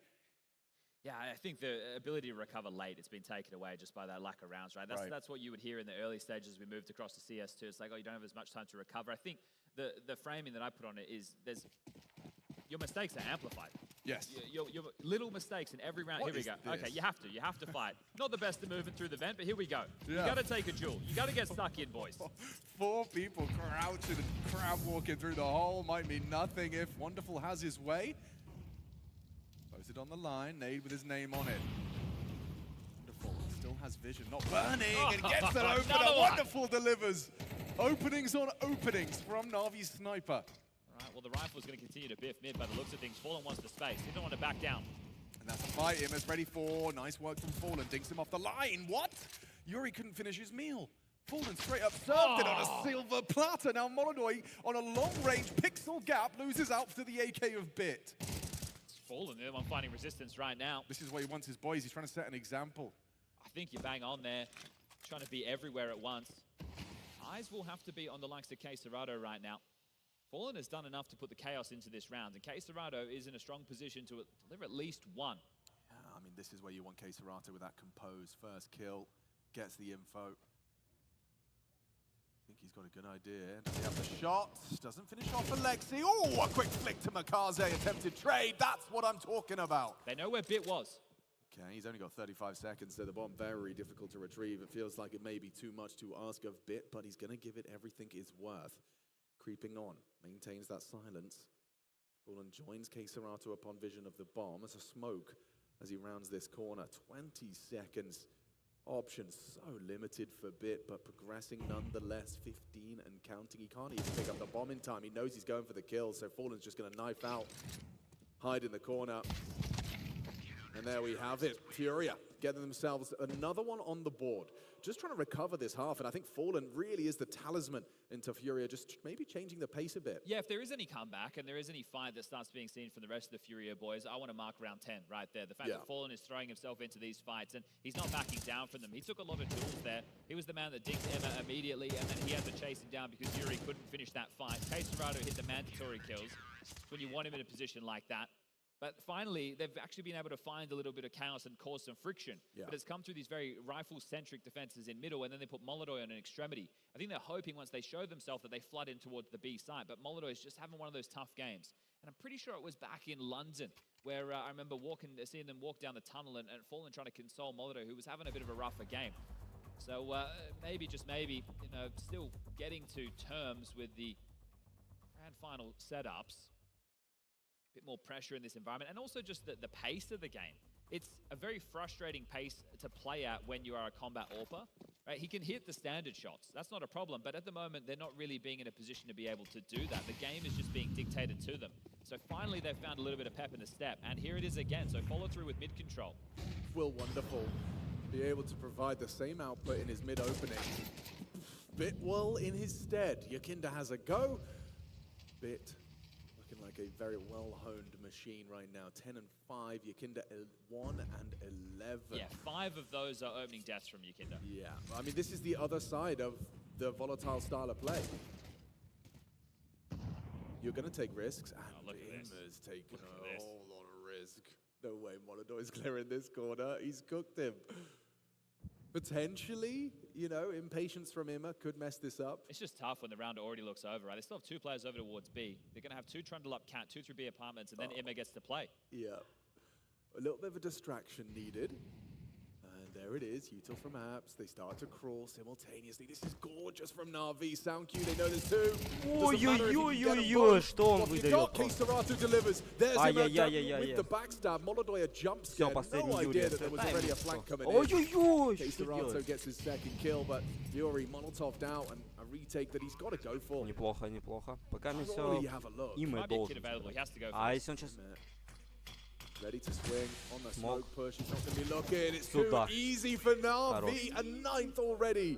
S16: Yeah, I think the ability to recover late, it's been taken away just by that lack of rounds, right? That's what you would hear in the early stages as we moved across to CS2. It's like, oh, you don't have as much time to recover. I think the framing that I put on it is your mistakes are amplified.
S18: Yes.
S16: Your little mistakes in every round. Here we go. Okay, you have to fight. Not the best at moving through the vent, but here we go.
S18: Yeah.
S16: You got to take a duel. You got to get stuck in, boys.
S18: 4 people crouching and crab walking through the hole might mean nothing if Wonderful has his way. Posted on the line, Nade with his name on it. Wonderful still has vision, not burning, and gets that opener. Wonderful delivers. Openings on openings from Na'Vi's sniper.
S16: All right, well, the rifle's going to continue to biff mid by the looks of things. Fallen wants the space. He don't want to back down.
S18: And that's a fight. Him is ready for. Nice work from Fallen. Dinks him off the line. What? Yuri couldn't finish his meal. Fallen straight up served it on a silver platter. Now Molodoi on a long-range pixel gap loses out to the AK of Bit.
S16: It's Fallen. I'm finding resistance right now.
S18: This is what he wants his boys. He's trying to set an example.
S16: I think you're bang on there. Trying to be everywhere at once. Eyes will have to be on the likes of K-Serrato right now. Fallen has done enough to put the chaos into this round, and K-Serrato is in a strong position to deliver at least one.
S18: Yeah, I mean, this is where you want K-Serrato with that composed first kill. Gets the info. I think he's got a good idea. Does he have the shot? Doesn't finish off Alexi. Oh, a quick flick to Makaze. Attempted trade. That's what I'm talking about.
S16: They know where Bit was.
S18: Okay, he's only got 35 seconds, so the bomb very difficult to retrieve. It feels like it may be too much to ask of Bit, but he's going to give it everything it's worth. Creeping on, maintains that silence. Fallen joins K-Serrato upon vision of the bomb as a smoke as he rounds this corner. 20 seconds. Options so limited for Bit, but progressing nonetheless. 15 and counting. He can't even pick up the bomb in time. He knows he's going for the kill, so Fallen's just going to knife out. Hide in the corner. And there we have it. Furia getting themselves another one on the board. just trying to recover this half. And I think Fallen really is the talisman into Furia, just maybe changing the pace a bit.
S16: Yeah, if there is any comeback and there is any fight that starts being seen from the rest of the Furia boys, I want to mark round 10 right there. The fact that Fallen is throwing himself into these fights and he's not backing down from them. He took a lot of tools there. He was the man that dinked Emma immediately, and then he had to chase him down because Yuri couldn't finish that fight. K2 hit the mandatory kills when you want him in a position like that. But finally, they've actually been able to find a little bit of chaos and cause some friction. But it's come through these very rifle-centric defenses in middle, and then they put Molodoi on an extremity. I think they're hoping once they show themselves that they flood in towards the B side, but Molodoi is just having one of those tough games. And I'm pretty sure it was back in London, where I remember seeing them walk down the tunnel and Fallen trying to console Molodoi, who was having a bit of a rougher game. So maybe, just maybe, you know, still getting to terms with the grand final setups. Bit more pressure in this environment, and also just the pace of the game. It's a very frustrating pace to play at when you are a combat AWPer, right? He can hit the standard shots, that's not a problem, but at the moment they're not really being in a position to be able to do that. The game is just being dictated to them. So finally they've found a little bit of pep in the step, and here it is again, so follow through with mid control.
S18: Will Wonderful be able to provide the same output in his mid opening? Bitwell in his stead. Yakinda has a go. Bit looking like a very well-honed machine right now. 10 and 5, Yakinda 1 and 11.
S16: Yeah, 5 of those are opening deaths from Yakinda.
S18: Yeah, I mean, this is the other side of the volatile style of play. You're going to take risks, and Immer's taking a whole lot of risk. No way Molodoi's clearing this corner. He's cooked him. Potentially, you know, impatience from Imma could mess this up.
S16: It's just tough when the round already looks over, right? They still have 2 players over towards B. They're going to have 2 trundle up cat, 2 through B apartments, and then Imma gets to play.
S18: Yeah. A little bit of a distraction needed. And there it is, Util from Apps. They start to crawl simultaneously. This is gorgeous from Na'Vi. Sound cue, they know there's 2.
S2: Ой-ой-ой-ой-ой, что он выдает просто.
S18: Delivers. There's
S2: Ай-яй-яй-яй-яй.
S18: with the backstab. Molodoi a jump
S2: Всё,
S18: scare.
S2: последний
S18: No
S2: Юрий.
S18: idea that there was already a flank coming in.
S2: Ой-ой-ой, что
S18: K-Serato
S2: делать?
S18: gets his second kill, but Yuri Molotov'd out, and a retake that he's got to go for.
S2: Неплохо, неплохо. Пока мы
S18: Probably
S2: все
S18: have a look.
S2: им и должен. А если он сейчас...
S18: Ready to swing on the
S2: Smoke.
S18: smoke push. He's not going to be looking. It's too
S2: Сюда.
S18: easy for Na'Vi.
S2: Хорош.
S18: A 9th already.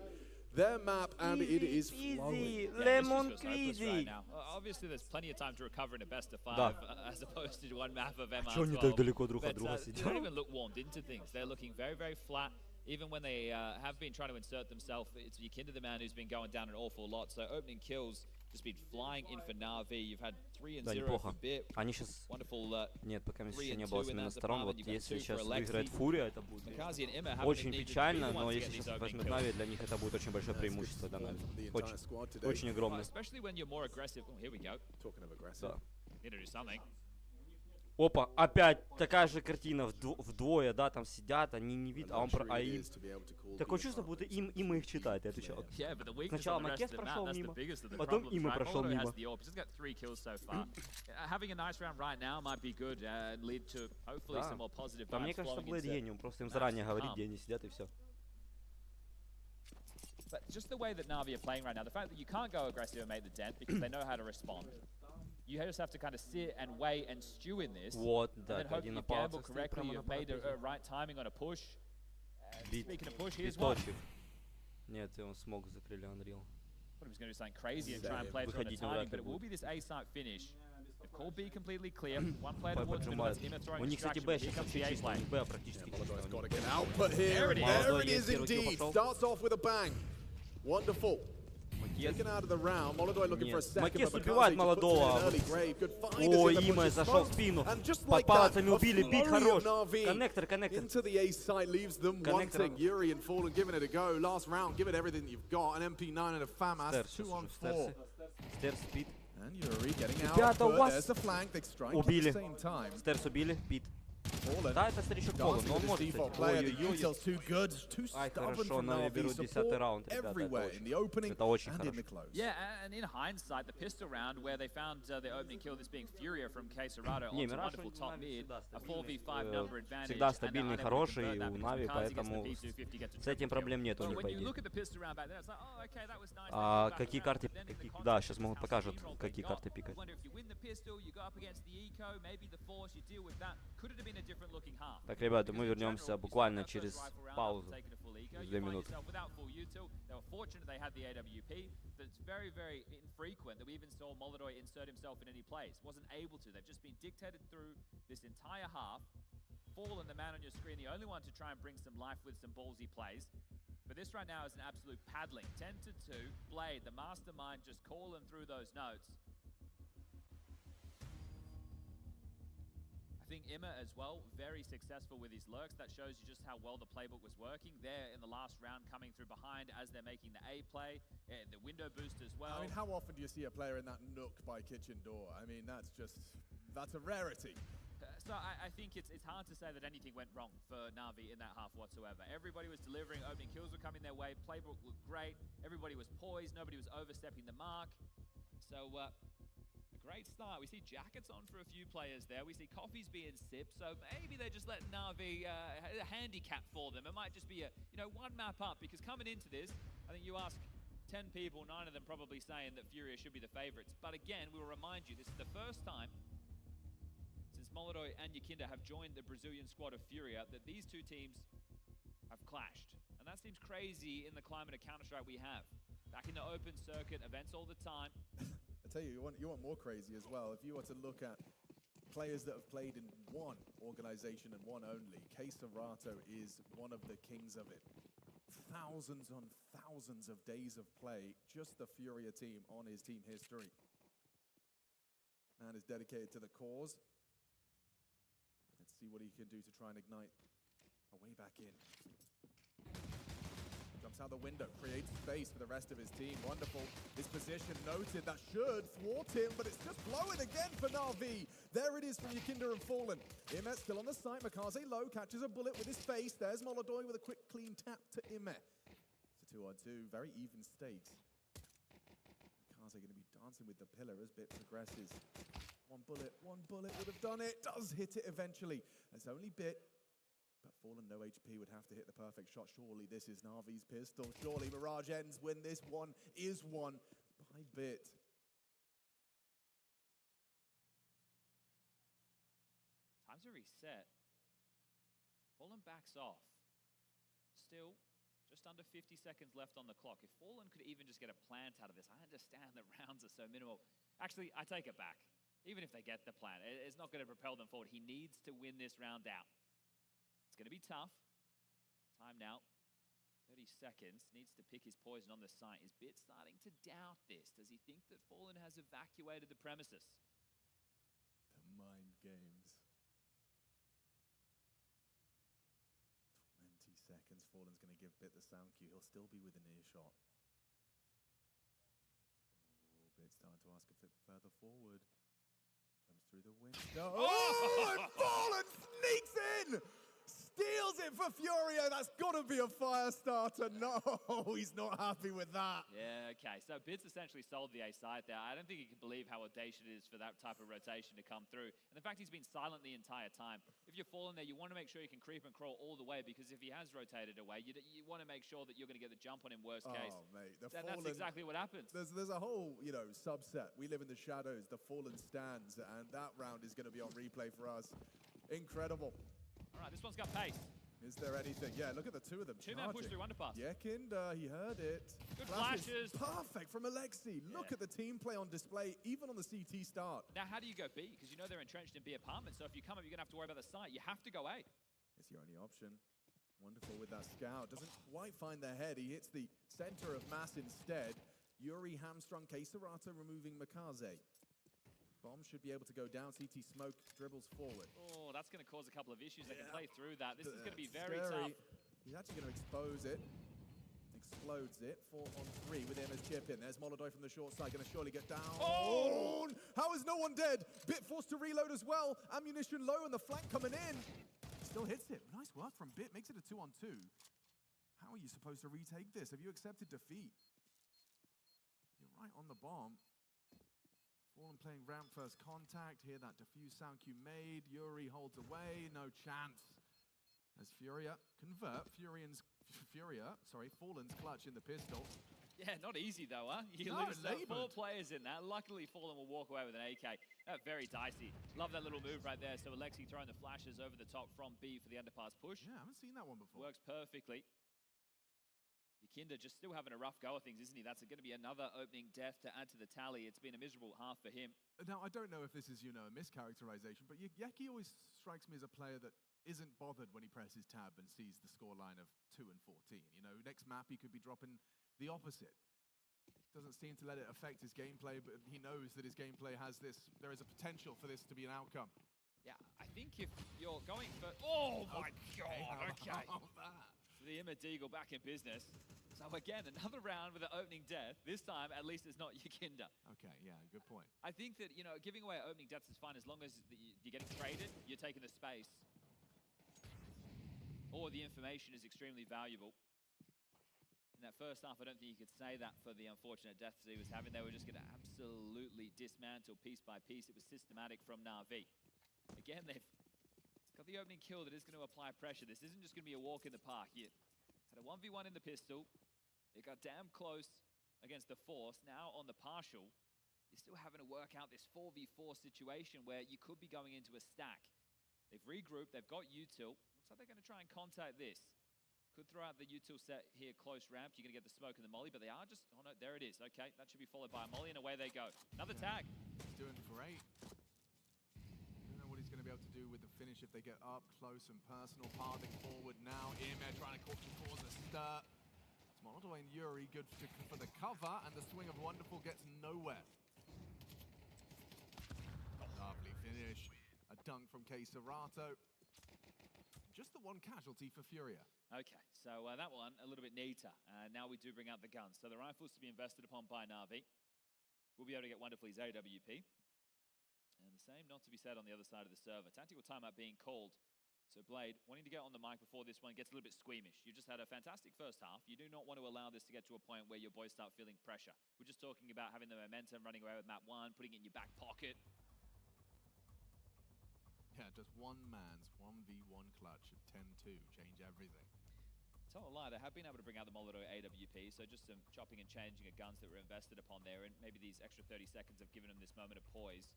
S18: Their map, and it is flowing.
S2: Lemon squeezy.
S16: Obviously, there's plenty of time to recover in a best of 5,
S2: Да.
S16: As opposed to one map of MR12.
S2: Чё они так далеко друг от
S16: But,
S2: друга
S16: they
S2: сидят?
S16: don't even look warmed into things. They're looking very, very flat. Even when they have been trying to insert themselves, it's Yakinda, the man who's been going down an awful lot. So opening kills just been flying in for Na'Vi. You've had 3 and 0 for Bit.
S2: Они сейчас...
S16: Wonderful.
S2: Нет, пока еще
S16: 3
S2: не
S16: and
S2: было
S16: 2 in
S2: смена
S16: that
S2: сторон. Вот
S16: department. You've got
S2: если
S16: 2
S2: сейчас
S16: for
S2: выиграет
S16: Alexi.
S2: Фурия, это будет
S16: Makazi and Emma haven't
S2: очень
S16: needed to be
S2: печально,
S16: the
S2: но
S16: ones to
S2: если
S16: get these
S2: сейчас
S16: opening
S2: возьмет
S16: kills.
S2: Нави, для них это будет очень большое преимущество для Нави. Очень огромное.
S16: Especially when you're more aggressive. Oh, here we go.
S18: Talking of aggressive.
S2: Да.
S16: Need to do something.
S2: Опа, опять такая же картина, вдвое, да, там сидят, они не видят, а он про... А им... Такое чувство, будто им их читает, я отвечал. Сначала Макес прошел мимо, потом им и прошел мимо. Да, мне кажется, Блэд гений, он просто им заранее говорит, где они сидят, и все.
S16: But just the way that Na'Vi are playing right now, the fact that you can't go aggressive and make the dent because they know how to respond. You just have to kind of sit and wait and stew in this.
S2: Вот,
S16: and
S2: да,
S16: then hope
S2: один
S16: you
S2: на палце
S16: gamble
S2: стоит
S16: correctly,
S2: прямо на
S16: you've made a
S2: парапете.
S16: right timing on a push.
S2: Бит,
S16: Speaking of push, here's one.
S2: биточек. Нет, он смог закрыли Unreal.
S16: Thought he was going to do something crazy and try and play through on the timing, but it will be this A-site finish. They've called B completely clear. One player towards the middle, that's Imma throwing
S2: У них, кстати,
S16: distraction,
S2: Б
S16: but here
S2: сейчас
S16: comes the
S2: вообще чисто, у
S16: A-play.
S2: них Б практически чисто.
S18: Got to get output here. There it is indeed. Starts off with a bang. Wonderful. Taken out of the round. Molodoi looking for a second.
S2: Макес убивает молодого. Ой, Има зашел в спину. Под палцами убили, бит хорош. Коннектор, коннектор.
S18: Into the A site leaves them wanting. Yuri and Fallen giving it a go. Last round, give it everything you've got. An MP9 and a FAMAS. 2 on 4.
S2: Стерс спит.
S18: And Yuri getting out.
S2: Ребята, у вас
S18: There's the flank. They strike at the
S2: убили.
S18: same time.
S2: Стерс убили, бит. Да, это старичок Полон, но он может, кстати. Ой-ой-ой. Ай, хорошо, но я беру 10-й раунд, ребята, это очень хорошо.
S16: Yeah, and in hindsight, the pistol round where they found the opening kill, this being Furia from K-Serato onto wonderful top mid, a 4v5 number advantage.
S2: Всегда стабильный, хороший у Нави, поэтому с этим проблем нет у них, по идее. А какие карты... Да, сейчас покажут, какие карты пикать.
S16: different looking half.
S2: Так, ребята, мы
S16: Because in
S2: вернемся
S16: general, you
S2: буквально
S16: saw that
S2: через
S16: first rifle round
S2: паузу.
S16: after taking a full eco.
S2: Через
S16: You
S2: 2
S16: find
S2: минуты.
S16: yourself without full util. They were fortunate they had the AWP, but it's very, very infrequent that we even saw Molodoi insert himself in any plays. Wasn't able to. They've just been dictated through this entire half. Fallen, the man on your screen, the only one to try and bring some life with some ballsy plays. But this right now is an absolute paddling. 10-2. Blade, the mastermind, just calling through those notes. I think Imma as well, very successful with his lurks. That shows you just how well the playbook was working. There in the last round, coming through behind as they're making the A play. The window boost as well.
S3: I mean, how often do you see a player in that nook by kitchen door? I mean, that's a rarity.
S16: So I think it's hard to say that anything went wrong for Na'Vi in that half whatsoever. Everybody was delivering, opening kills were coming their way, playbook looked great, everybody was poised, nobody was overstepping the mark. So a great start. We see jackets on for a few players there. We see coffees being sipped, so maybe they're just letting Na'Vi a handicap for them. It might just be one map up, because coming into this, I think you ask 10 people, 9 of them probably saying that Furia should be the favorites. But again, we will remind you, this is the first time since Molodoi and Yakinda have joined the Brazilian squad of Furia that these two teams have clashed. And that seems crazy in the climate of Counter-Strike we have. Back in the open circuit, events all the time.
S3: I tell you, you want more crazy as well. If you were to look at players that have played in one organization and one only, K-Serato is one of the kings of it. Thousands on thousands of days of play, just the Furia team on his team history. Man is dedicated to the cause. Let's see what he can do to try and ignite a way back in. Jumps out the window, creates space for the rest of his team. Wonderful. His position noted. That should thwart him, but it's just blowing again for Na'Vi. There it is from Yakinda and Fallen. Imet still on the site. Makaze low, catches a bullet with his face. There's Molodoi with a quick clean tap to Imet. It's a 2-on-2, very even stakes. Makaze going to be dancing with the pillar as Bit progresses. One bullet would have done it. Does hit it eventually. It's only Bit. But Fallen, no HP, would have to hit the perfect shot. Surely this is Na'Vi's pistol. Surely Mirage ends when this one is won by Bit.
S16: Time to reset. Fallen backs off. Still, just under 50 seconds left on the clock. If Fallen could even just get a plant out of this, I understand that rounds are so minimal. Actually, I take it back. Even if they get the plant, it's not going to propel them forward. He needs to win this round out. It's going to be tough. Time now. 30 seconds. Needs to pick his poison on the site. Is Bit starting to doubt this? Does he think that Fallen has evacuated the premises?
S3: The mind games. 20 seconds. Fallen's going to give Bit the sound cue. He'll still be within earshot. Bit starting to ask a bit further forward. Jumps through the window. Oh! And Fallen sneaks in! Steals it for Furia. That's got to be a fire starter. No, he's not happy with that.
S16: Yeah, okay. So Bit's essentially sold the A side there. I don't think he can believe how audacious it is for that type of rotation to come through. And the fact he's been silent the entire time. If you're falling there, you want to make sure you can creep and crawl all the way, because if he has rotated away, you want to make sure that you're going to get the jump on him worst case.
S3: Oh, mate.
S16: That's exactly what happens.
S3: There's a whole, subset. We live in the shadows. The Fallen stands. And that round is going to be on replay for us. Incredible.
S16: All right, this one's got pace.
S3: Is there anything? Yeah, look at the two of them.
S16: Two-man push through underpass.
S3: Yakinda, he heard it.
S16: Good flashes.
S3: Perfect from Alexi. Look at the team play on display, even on the CT start.
S16: Now, how do you go B? Because you know they're entrenched in B apartments, so if you come up, you're going to have to worry about the site. You have to go A.
S3: It's your only option. Wonderful with that scout. Doesn't quite find the head. He hits the center of mass instead. Yuri hamstrung K-Serato, removing Makaze. Bomb should be able to go down. CT smoke dribbles forward.
S16: Oh, that's going to cause a couple of issues. They can play through that. This is going to be very tough.
S3: He's actually going to expose it. Explodes it. 4-on-3 with him as chip in. There's Molodoi from the short side. Going to surely get down. Oh! How is no one dead? Bit forced to reload as well. Ammunition low and the flank coming in. Still hits it. Nice work from Bit. Makes it a 2-on-2. How are you supposed to retake this? Have you accepted defeat? You're right on the bomb. Fallen playing ramp first contact. Hear that diffuse sound cue made. Yuri holds away. No chance. As Fallen's clutch in the pistol.
S16: Yeah, not easy though, huh? You
S3: No,
S16: lose four players in that. Luckily, Fallen will walk away with an AK. Very dicey. Love that little move right there. So Alexi throwing the flashes over the top from B for the underpass push.
S3: Yeah, I haven't seen that one before.
S16: Works perfectly. Yakinda just still having a rough go of things, isn't he? That's going to be another opening death to add to the tally. It's been a miserable half for him.
S3: Now, I don't know if this is, a mischaracterization, but Yeki always strikes me as a player that isn't bothered when he presses tab and sees the scoreline of 2 and 14. Next map he could be dropping the opposite. Doesn't seem to let it affect his gameplay, but he knows that his gameplay there is a potential for this to be an outcome.
S16: Yeah, I think if you're going for... Oh my God, okay. The Image Eagle back in business. So again, another round with an opening death. This time, at least it's not Yakinda.
S3: Okay, yeah, good point.
S16: I think that, giving away opening deaths is fine as long as you're getting traded, you're taking the space. Or the information is extremely valuable. In that first half, I don't think you could say that for the unfortunate deaths he was having. They were just going to absolutely dismantle piece by piece. It was systematic from Na'Vi. Again, they've got the opening kill that is going to apply pressure. This isn't just going to be a walk in the park. You had a 1v1 in the pistol. It got damn close against the Force. Now on the partial, you're still having to work out this 4v4 situation where you could be going into a stack. They've regrouped. They've got util. Looks like they're going to try and contact this. Could throw out the util set here, close ramp. You're going to get the smoke and the molly, but they are just... Oh, no, there it is. Okay, that should be followed by a molly, and away they go. Another tag.
S3: He's doing great. Don't know what he's going to be able to do with the finish if they get up close and personal. Pathing forward now. Irmer trying to cause a stir. It's Molotov and Yuri good for the cover, and the swing of Wonderful gets nowhere. Lovely finish. A dunk from K-Serato. Just the one casualty for Furia.
S16: Okay, so that one a little bit neater. Now we do bring out the guns. So the rifles to be invested upon by Na'Vi. We'll be able to get Wonderfully's AWP. And the same not to be said on the other side of the server. Tactical timeout being called. So Blade, wanting to get on the mic before this one, gets a little bit squeamish. You just had a fantastic first half. You do not want to allow this to get to a point where your boys start feeling pressure. We're just talking about having the momentum, running away with map 1, putting it in your back pocket.
S3: Yeah, just one man's 1v1 clutch at 10-2, change everything.
S16: Tell a lie, they have been able to bring out the Molotov AWP, so just some chopping and changing of guns that were invested upon there, and maybe these extra 30 seconds have given them this moment of poise.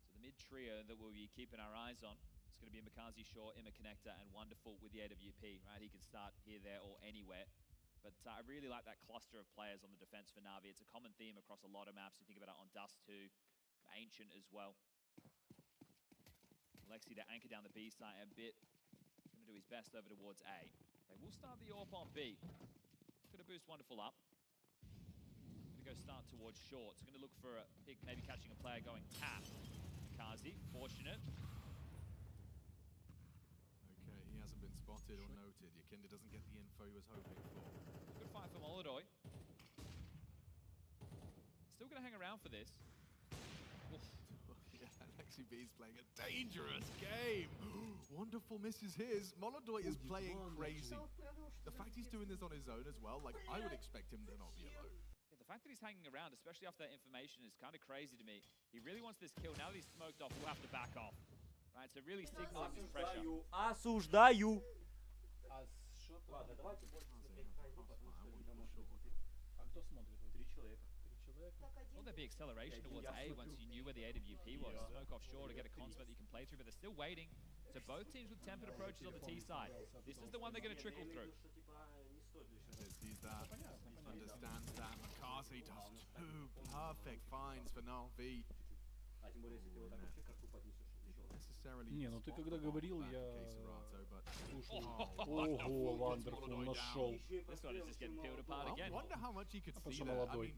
S16: So the mid-trio that we'll be keeping our eyes on, it's going to be Makazi Shaw, Imma Connector, and Wonderful with the AWP, right? He can start here, there, or anywhere. But I really like that cluster of players on the defense for Na'Vi. It's a common theme across a lot of maps. You think about it on Dust 2, Ancient as well. Alexi to anchor down the B side a bit. Going to do his best over towards A. They will start the AWP on B. Going to boost Wonderful up. Going to go start towards short. So going to look for a pick, maybe catching a player going cap. Kazi, fortunate.
S3: Okay, he hasn't been spotted or noted. Yakinda doesn't get the info he was hoping for.
S16: Good fight for Molotov. Still going to hang around for this.
S3: Yeah, Alexi B is playing a dangerous game. Wonderful misses his. Molotov is playing crazy. The fact he's doing this on his own as well, like, I would expect him to not be alone.
S16: Yeah, the fact that he's hanging around, especially after that information, is kind of crazy to me. He really wants this kill. Now that he's smoked off, we'll have to back off. Right, so really signaling this pressure.
S2: Осуждаю.
S12: Ладно, давайте больше. А кто смотрит? 3 человека.
S16: Will there be acceleration towards A once you knew where the AWP was? Smoke offshore to get a consummate that you can play through, but they're still waiting. So both teams with tempered approaches on the T side. This is the one they're going to trickle through.
S3: Sees that, understands that. Makazi does 2 perfect finds for Na'Vi.
S12: Не, ну ты когда говорил, я слушал. Ого, Вандерфул нашел. Потому что молодой.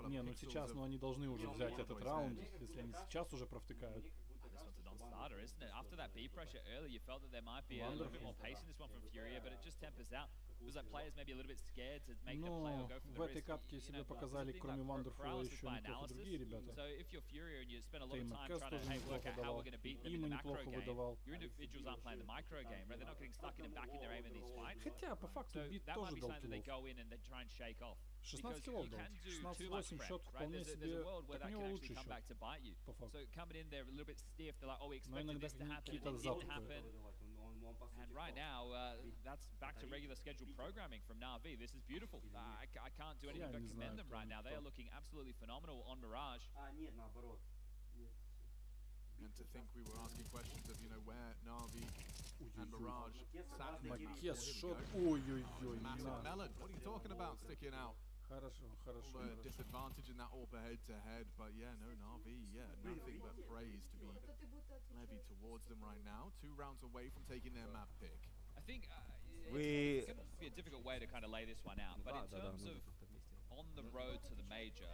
S12: Не, ну сейчас, но они должны уже взять этот раунд, если они сейчас уже провтыкают.
S16: Starter, isn't it? After that B pressure earlier, you felt that there might be a little bit more pace in this one from Furia, but it just tempers out. It was like players maybe a little bit scared to make the play or go for the risk.
S12: В этой катке себя показали, кроме Вандерфула, еще неплохо другие ребята.
S16: So if you're Furia and you spend a lot of time trying to work out how we're going to beat them in the macro game, your individuals aren't playing the micro game, right? They're not getting stuck in and back in their aim in these fights.
S12: Хотя, по факту, бит тоже дал
S16: they go in and they try and shake off.
S12: 16 киллов дал. 16-8 счет вполне себе, так у него лучший счет, по факту.
S16: So coming in there a little bit stiff, they're like, oh, we
S12: Но
S16: expected
S12: иногда
S16: this to happen,
S12: какие-то
S16: it didn't happen. And right now, that's back to regular scheduled programming from Na'Vi. This is beautiful. I can't do anything but commend them right now. They are looking absolutely phenomenal on Mirage.
S3: And to think we were asking questions of, you know, where Na'Vi and Mirage sat.
S9: Макес, шот. Ой-ой-ой.
S3: Massive melon. What are you talking about sticking out?
S9: Хорошо, хорошо.
S3: Disadvantage in that AWP head-to-head, but yeah, no, Na'Vi, yeah, nothing but praise to be levied towards them right now. 2 rounds away from taking their map pick.
S16: I think it's going to be a difficult way to kind of lay this one out, but in terms of on the road to the major,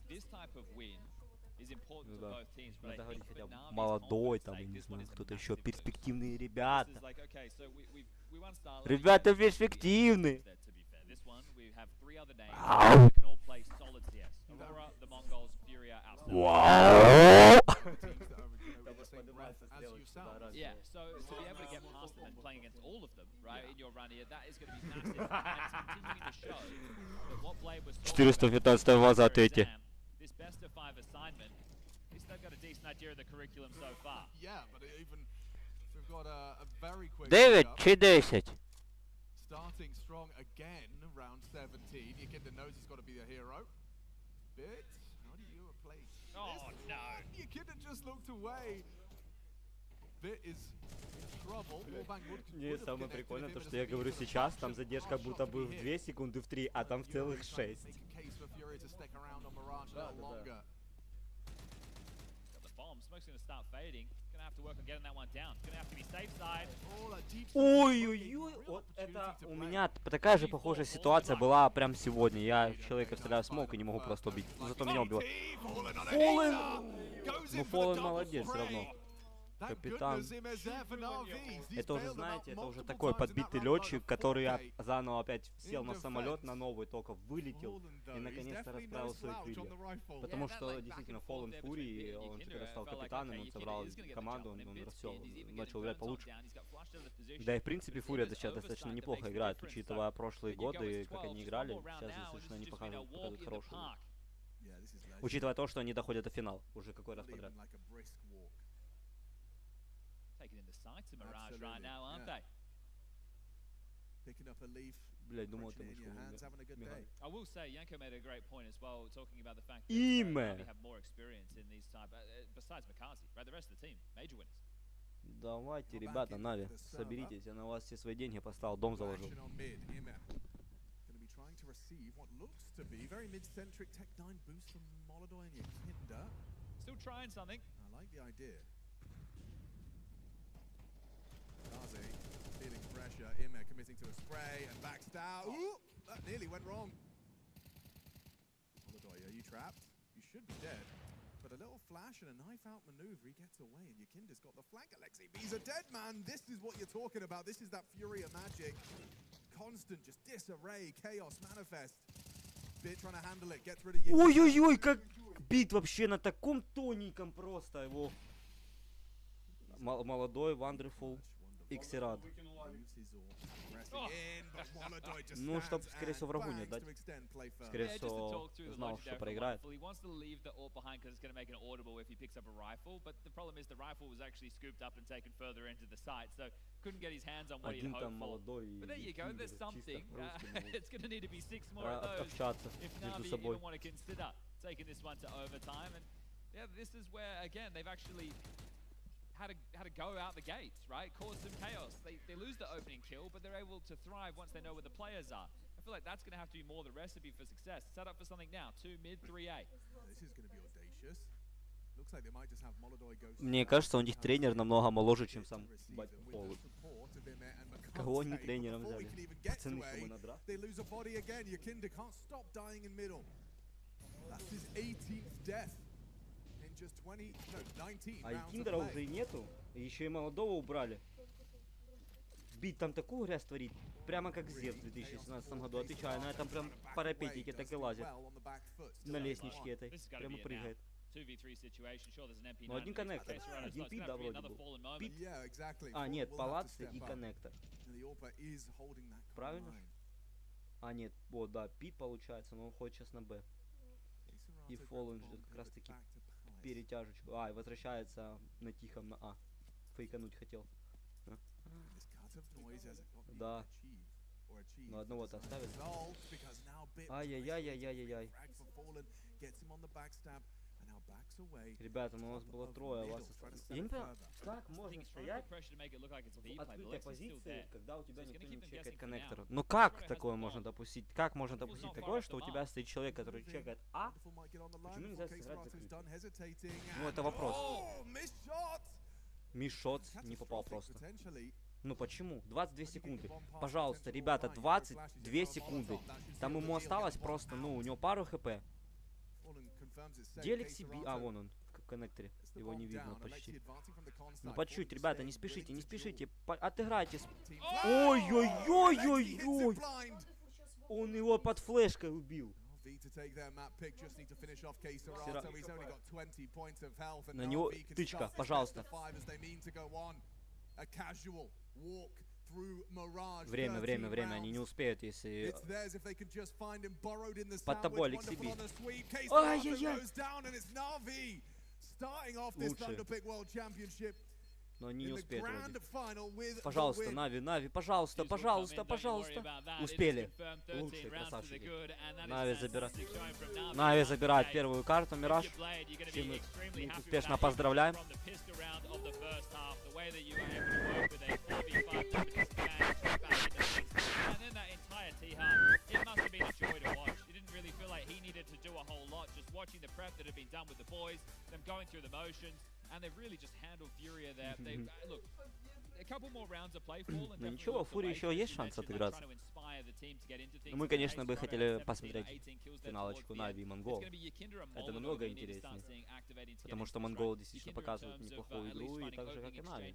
S16: this type of win is important to both teams. But I think for Na'Vi's
S2: молодой, там,
S16: confidence
S2: я не
S16: sake, this one
S2: знаю,
S16: is a
S2: кто-то
S16: massive
S2: еще,
S16: win.
S2: перспективные
S16: This
S2: ребята.
S16: is like, okay, so we won Starlight.
S2: Ребята перспективные.
S16: To be fair, this one we have 3 other names that can all play solid CS. Aurora, the Mongols, Furia, ourselves.
S2: Wow.
S16: Yeah, so to be able to get past them and playing against all of them, right, in your run here, that is going to be massive. And it's continuing to show that what Blade was talking about
S2: 415 в ответе.
S16: this best of 5 assignment, he's still got a decent idea of the curriculum so far.
S3: Yeah, but even we've got a very quick
S2: 9 чи 10?
S3: starting strong again, round 17. Yakinda knows he's got to be the hero. Bit, how do you replace this?
S16: No.
S3: Yakinda just looked away. Bit is in trouble.
S2: Не, самое прикольное, то, что я говорю сейчас, там задержка будто бы в 2 секунды, в 3, а там в целых 6. Ой-ой-ой, вот это у меня такая же похожая ситуация была прям сегодня. Я человека стреляю в смок и не могу просто убить. Зато меня убивают. Фоллен! Ну, Фоллен молодец все равно. Капитан. Это уже, знаете, это уже такой подбитый летчик, который заново опять сел на самолет, на новый, только вылетел и наконец-то расправил свои крылья. Потому что действительно Fallen Fury, он когда стал капитаном, он собрал команду, он все, начал играть получше. Да и в принципе Фурия сейчас достаточно неплохо играет, учитывая прошлые годы, как они играли, сейчас достаточно они показывают хорошую. Учитывая то, что они доходят до финала, уже какой раз подряд.
S16: Taking in the sights of Mirage right now, aren't they?
S3: Picking up a leaf.
S16: I will say, Yanko made a great point as well, talking about the fact that they have more experience in these type, besides Makazi, right? The rest of the team, major winners.
S2: Давайте, ребята, Нави, соберитесь, я на вас все свои деньги поставил, дом заложил.
S16: Still trying something.
S3: I like the idea. Feeling pressure, Ime committing to a spray and backs down. Ooh, that nearly went wrong. Holodoy, are you trapped? You should be dead. But a little flash and a knife out maneuver, he gets away and Yakinda's got the flank. Alexei B's a dead man. This is what you're talking about. This is that Fury of magic. Constant, just disarray, chaos manifest. Bit trying to handle it, gets rid of Yakinda.
S2: Ой-ой-ой, как бит вообще на таком тоненьком просто его. Молодой, wonderful. Иксирад. Ну, чтобы, скорее всего, врагу не дать. Скорее всего, знал, что проиграет. Один там молодой и общаться между собой.
S16: How to go out the gates, right? Cause some chaos. They lose the opening kill, but they're able to thrive once they know where the players are. I feel like that's going to have to be more the recipe for success. Set up for something now. 2 mid, 3A.
S3: This is going to be audacious. Looks like they might just have Molodoi go.
S2: Мне кажется, у них тренер намного моложе, чем сам Фоллен. Кого они тренером взяли? Пацаны, что мы на драфт?
S3: They lose a body again. Yakinda can't stop dying in middle. That's his 18th death.
S2: А Киндера уже и нету, и еще и молодого убрали. Бит там такую грязь творит, прямо как Зев в 2017 году, отвечаю, на этом прям парапетике так и лазит. На лестничке этой, прямо прыгает. Ну один коннектор, один пит, да, вроде был. Пит? А, нет, палацы и коннектор. Правильно? А, нет, вот, да, пит получается, но он ходит сейчас на Б. И Фоллен ждет как раз таки перетяжечку. А, и возвращается на тихом на А. Фейкануть хотел. Да. Но одного-то оставили. Ай-яй-яй-яй-яй-яй. Ребята, ну у нас было трое, а вас осталось. Я не понимаю, как можно стоять в открытой позиции, когда у тебя никто не чекает коннектор? Ну как такое можно допустить? Как можно допустить такое, что у тебя стоит человек, который чекает А? Почему нельзя сыграть закрыто? Ну это вопрос. Миш-шот не попал просто. Ну почему? 22 секунды. Пожалуйста, ребята, 22 секунды. Там ему осталось просто, ну, у него пару хп. Делик себе... А, вон он, в коннекторе. Его не видно почти. Ну, по чуть, ребята, не спешите, не спешите. Отыграйте. Ой-ой-ой-ой-ой! Он его под флешкой убил. На него тычка, пожалуйста. Время, они не успеют, если... Под тобой, Алексей. Ай-яй-яй! Лучше. Но они не успеют вроде. Пожалуйста, Нави, пожалуйста. Успели. Лучшие красавчики. Нави забирает первую карту, Мираж. Чем мы их успешно поздравляем.
S16: And they've really just handled Furia there. They look, a couple more rounds of play fall.
S2: Ну ничего, Фурии еще есть шанс отыграться. Но мы, конечно, бы хотели посмотреть финалочку Нави и Монгол. Это намного интереснее. Потому что Монголы действительно показывают неплохую игру, и так же, как и Нави.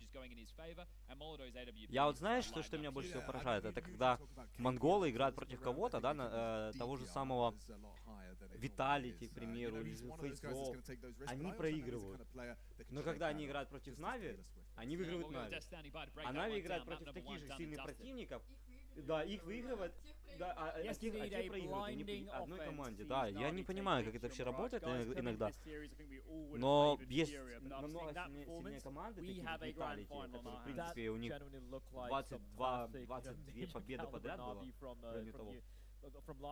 S2: Я вот знаешь, что меня больше всего поражает? Это когда монголы играют против кого-то, да, того же самого Виталити, к примеру, или Фейсгол. Они проигрывают. Но когда они играют против Нави, они выигрывают Нави. А Нави играют против таких же сильных противников. Да, их выигрывают, да, а те проигрывают одной команде. Да, я не понимаю, как это вообще работает иногда. Но есть намного сильнее команды, такие как Виталити, которые, в принципе, у них 22 победы подряд было, кроме того.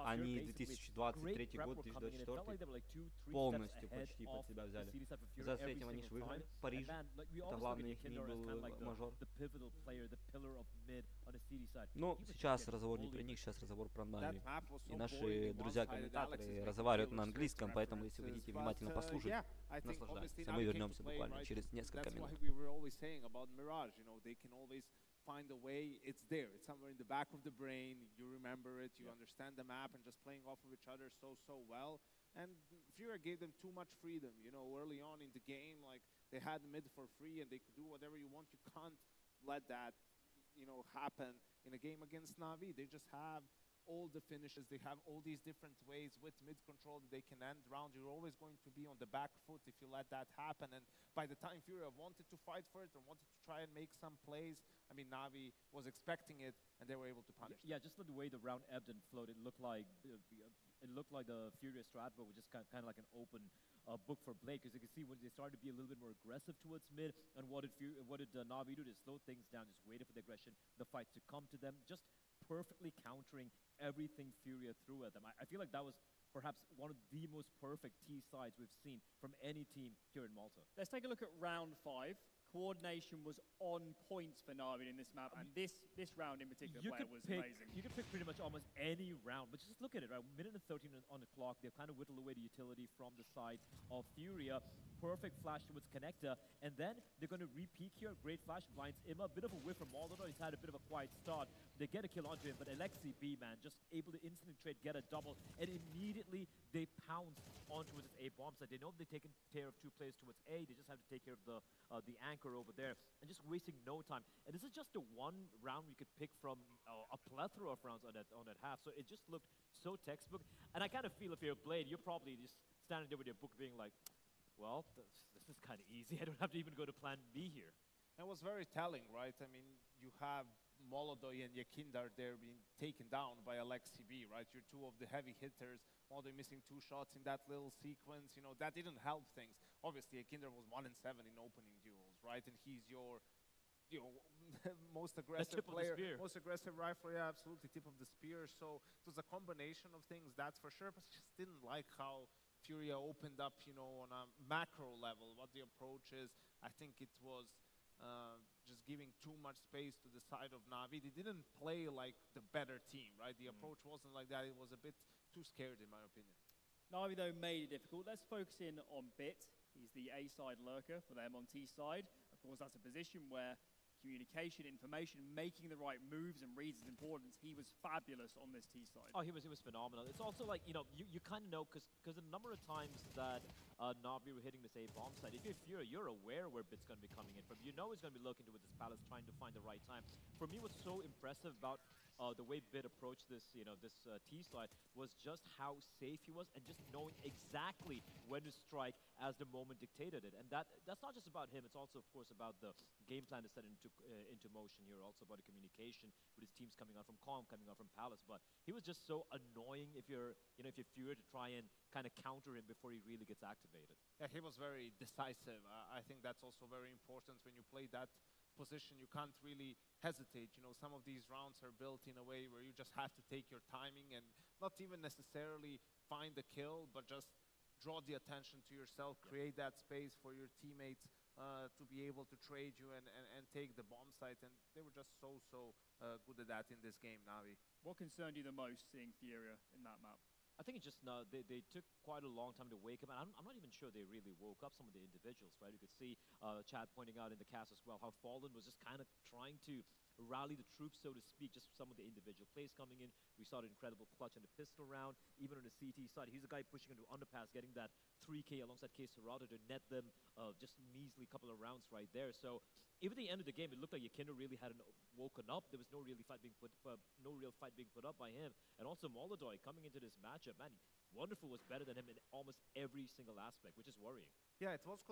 S2: Они 2023 год, 2024 полностью почти под себя взяли. За третьего они же выиграли в Париже. Это главный их был мажор. Ну, сейчас разговор не про них, сейчас разговор про Нави. И наши друзья-комментаторы разговаривают на английском, поэтому если вы хотите внимательно послушать, наслаждайтесь. А мы вернемся буквально через несколько минут.
S7: Find a way, it's there. It's somewhere in the back of the brain. You remember it, you understand the map, and just playing off of each other so well. And Furia gave them too much freedom. You know, early on in the game, like, they had mid for free and they could do whatever you want. You can't let that, you know, happen in a game against Na'Vi. They just have all the finishes. They have all these different ways with mid control that they can end rounds. You're always going to be on the back foot if you let that happen. And by the time Furia wanted to fight for it or wanted to try and make some plays, I mean, Na'Vi was expecting it and they were able to punish.
S6: Yeah, just the way the round ebbed and flowed, it looked like the Furia strat, but was just kind of like an open book for Blade, because you can see when they started to be a little bit more aggressive towards mid, and what did Na'Vi do? They slowed things down, just waited for the aggression, the fight to come to them, just perfectly countering everything Furia threw at them. I feel like that was perhaps one of the most perfect T sides we've seen from any team here in Malta.
S4: Let's take a look at round 5. Coordination was on point for Na'Vi in this map, and this round in particular was amazing.
S6: You could pick pretty much almost any round, but just look at it, right? Minute and 13 on the clock. They've kind of whittled away the utility from the side of Furia. Perfect flash towards Connector, and then they're going to re-peek here. Great flash blinds Imma. A bit of a whiff from Maldonado. He's had a bit of a quiet start. They get a kill onto him, but Alexi B, man, just able to instantly trade, get a double, and immediately they pounce onto his A bomb site. They know they've taken care of 2 players towards A. They just have to take care of the anchor over there, and just wasting no time. And this is just the one round we could pick from a plethora of rounds on that half. So it just looked so textbook. And I kind of feel if you're a Blade, you're probably just standing there with your book being like, well, this is kind of easy. I don't have to even go to plan B here.
S7: It was very telling, right? I mean, you have Molodoy and Yakindar there being taken down by Alexi B, right? You're 2 of the heavy hitters. Molodoy missing 2 shots in that little sequence. You know, that didn't help things. Obviously, Yakindar was 1-7 in opening duels, right? And he's your you know, most aggressive player, most aggressive rifle, yeah, absolutely, tip of the spear. So it was a combination of things, that's for sure. But I just didn't like how Furia opened up, you know, on a macro level, what the approach is. I think it was just giving too much space to the side of Na'Vi. They didn't play like the better team, right? The approach wasn't like that. It was a bit too scared, in my opinion.
S4: Na'Vi, though, made it difficult. Let's focus in on Bit. He's the A-side lurker for them on T-side. Of course, that's a position where communication, information, making the right moves and reads is important. He was fabulous on this T-side.
S6: Oh, he was phenomenal. It's also like, you know, you kind of know, because the number of times that Na'Vi were hitting this A bomb site, if you're aware where Bit's going to be coming in from. You know he's going to be looking towards this palace, trying to find the right time. For me, what's so impressive about the way Bit approached this, you know, this T-slide was just how safe he was and just knowing exactly when to strike as the moment dictated it. And that's not just about him. It's also, of course, about the game plan to set into motion here. Also about the communication with his teams coming out from Calm, coming out from Palace. But he was just so annoying if you're Fury to try and kind of counter him before he really gets activated.
S7: Yeah, he was very decisive. I think that's also very important when you play that position. You can't really hesitate. You know, some of these rounds are built in a way where you just have to take your timing and not even necessarily find the kill, but just draw the attention to yourself, create that space for your teammates to be able to trade you and take the bomb site. And they were just so good at that in this game, Na'Vi.
S4: What concerned you the most seeing Furia in that map?
S6: I think it just, they took quite a long time to wake up, and I'm not even sure they really woke up, some of the individuals, right? You could see Chad pointing out in the cast as well how Fallen was just kind of trying to rally the troops, so to speak, just some of the individual plays coming in. We saw the incredible clutch in the pistol round, even on the CT side. He's the guy pushing into underpass, getting that 3K alongside K Serrata to net them just measly couple of rounds right there. So even at the end of the game, it looked like Yakindo really hadn't woken up. There was no real fight being put up by him. And also Molodoi coming into this matchup, man, Wonderful was better than him in almost every single aspect, which is worrying.
S7: Yeah, it was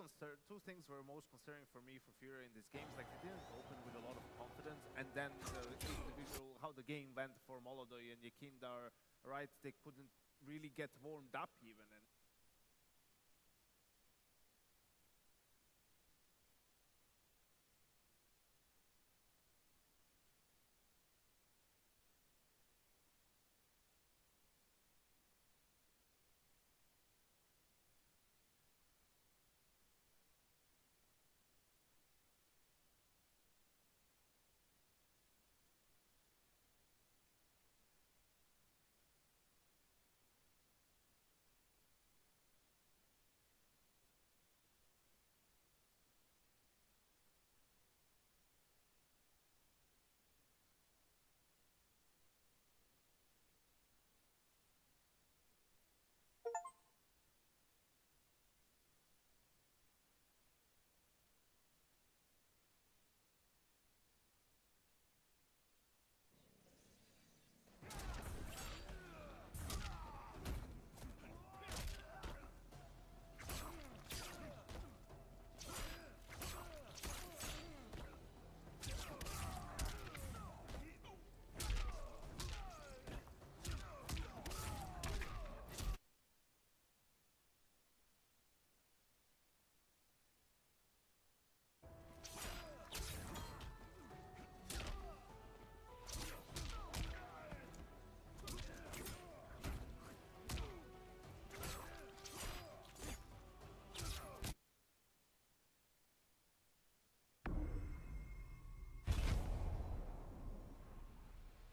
S7: two things were most concerning for me for Fury in this game. Like, they didn't open with a lot of confidence, and then the individual, how the game went for Molodoi and Yakindo, right? They couldn't really get warmed up even. And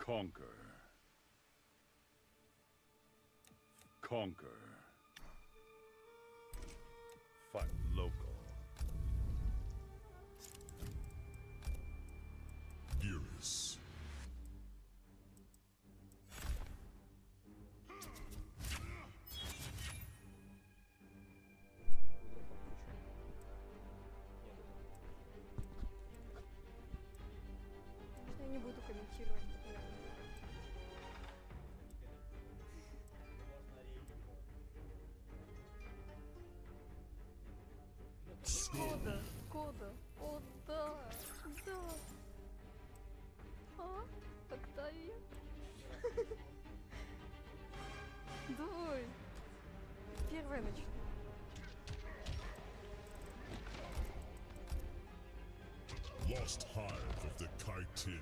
S10: Conquer. Conquer. Fight local. Furious.
S22: Я не буду комментировать. Кода. О, да. А? Когда я? Давай. Первая начну.
S10: Lost hive of the chitin.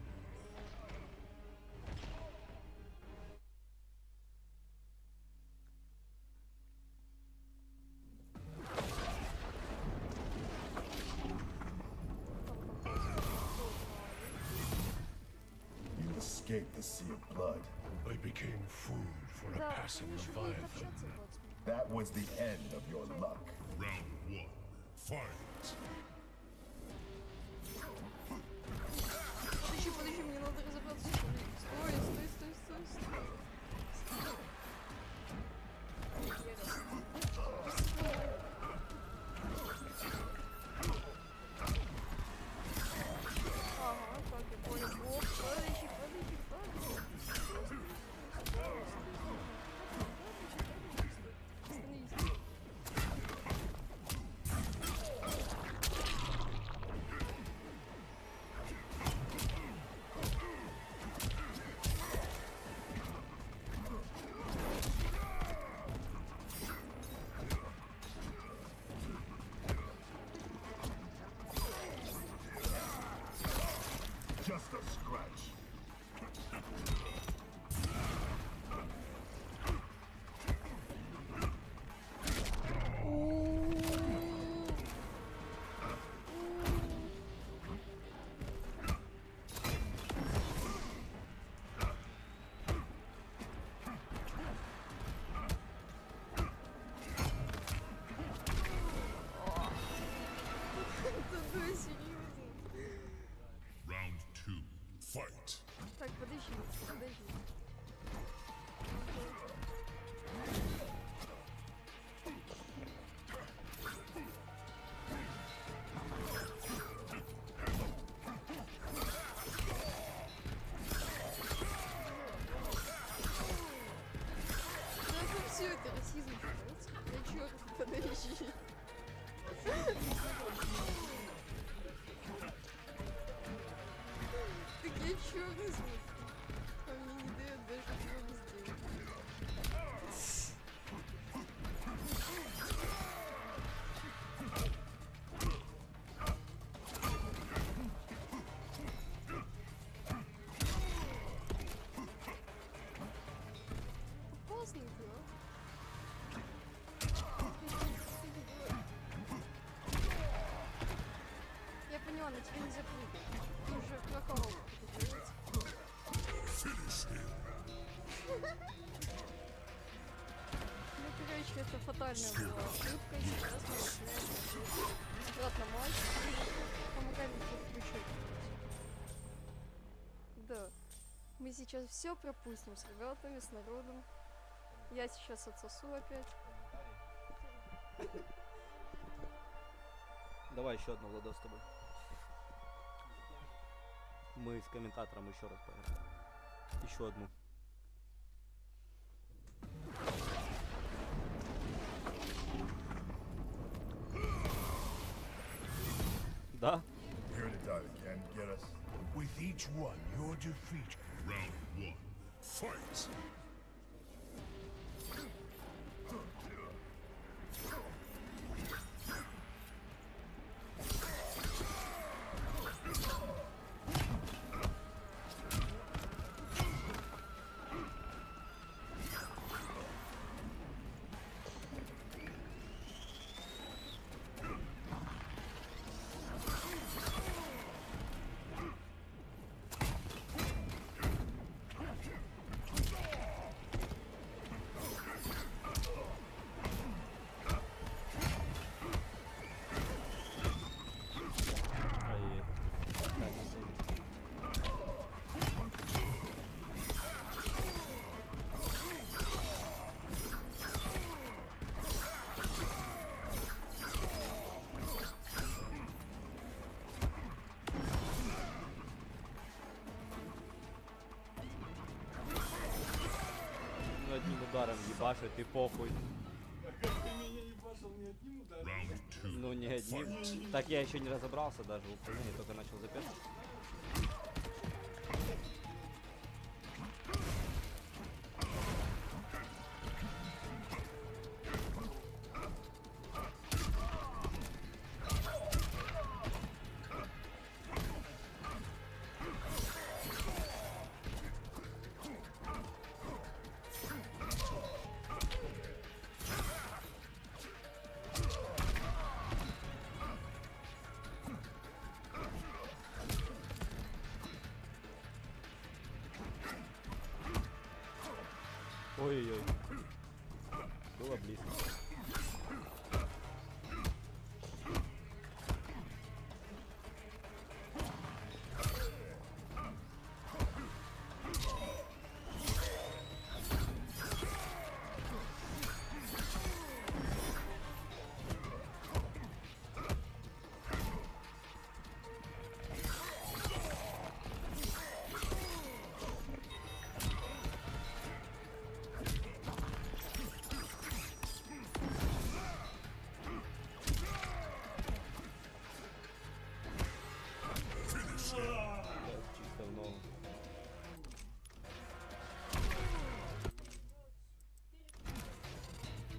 S11: You escaped the sea of blood.
S10: I became food for a passing leviathan.
S11: That was the end of your luck.
S10: Round 1. Fight.
S22: Подожди, мне надо разобраться. Стой. Ага, так, я понял. Подожди.
S11: Just a scratch.
S10: Round 2. Fight.
S22: Так, подожди. Все это расизм, понимаете? Я чёрт, подожди. Так я чёрный смысл. А мне не дает даже ничего сделать. Опасненько, а? Я поняла, на тебя нельзя прыгать. Ты уже проколол. Ну, короче, это фатальная была ошибка. Сейчас мы начинаем обратно матч. Помогаем подключать. Да. Мы сейчас все пропустим с ребятами, с народом. Я сейчас отсосу опять.
S2: Давай еще одну, Владос, с тобой. Мы с комментатором еще раз поиграем. Еще одну. Да?
S11: Here to die again, get us.
S10: With each one, your defeat. Round 1. Fight.
S2: Одним ударом ебашит и похуй. Ну не одним. Так я еще не разобрался даже в управлении, только начал записывать.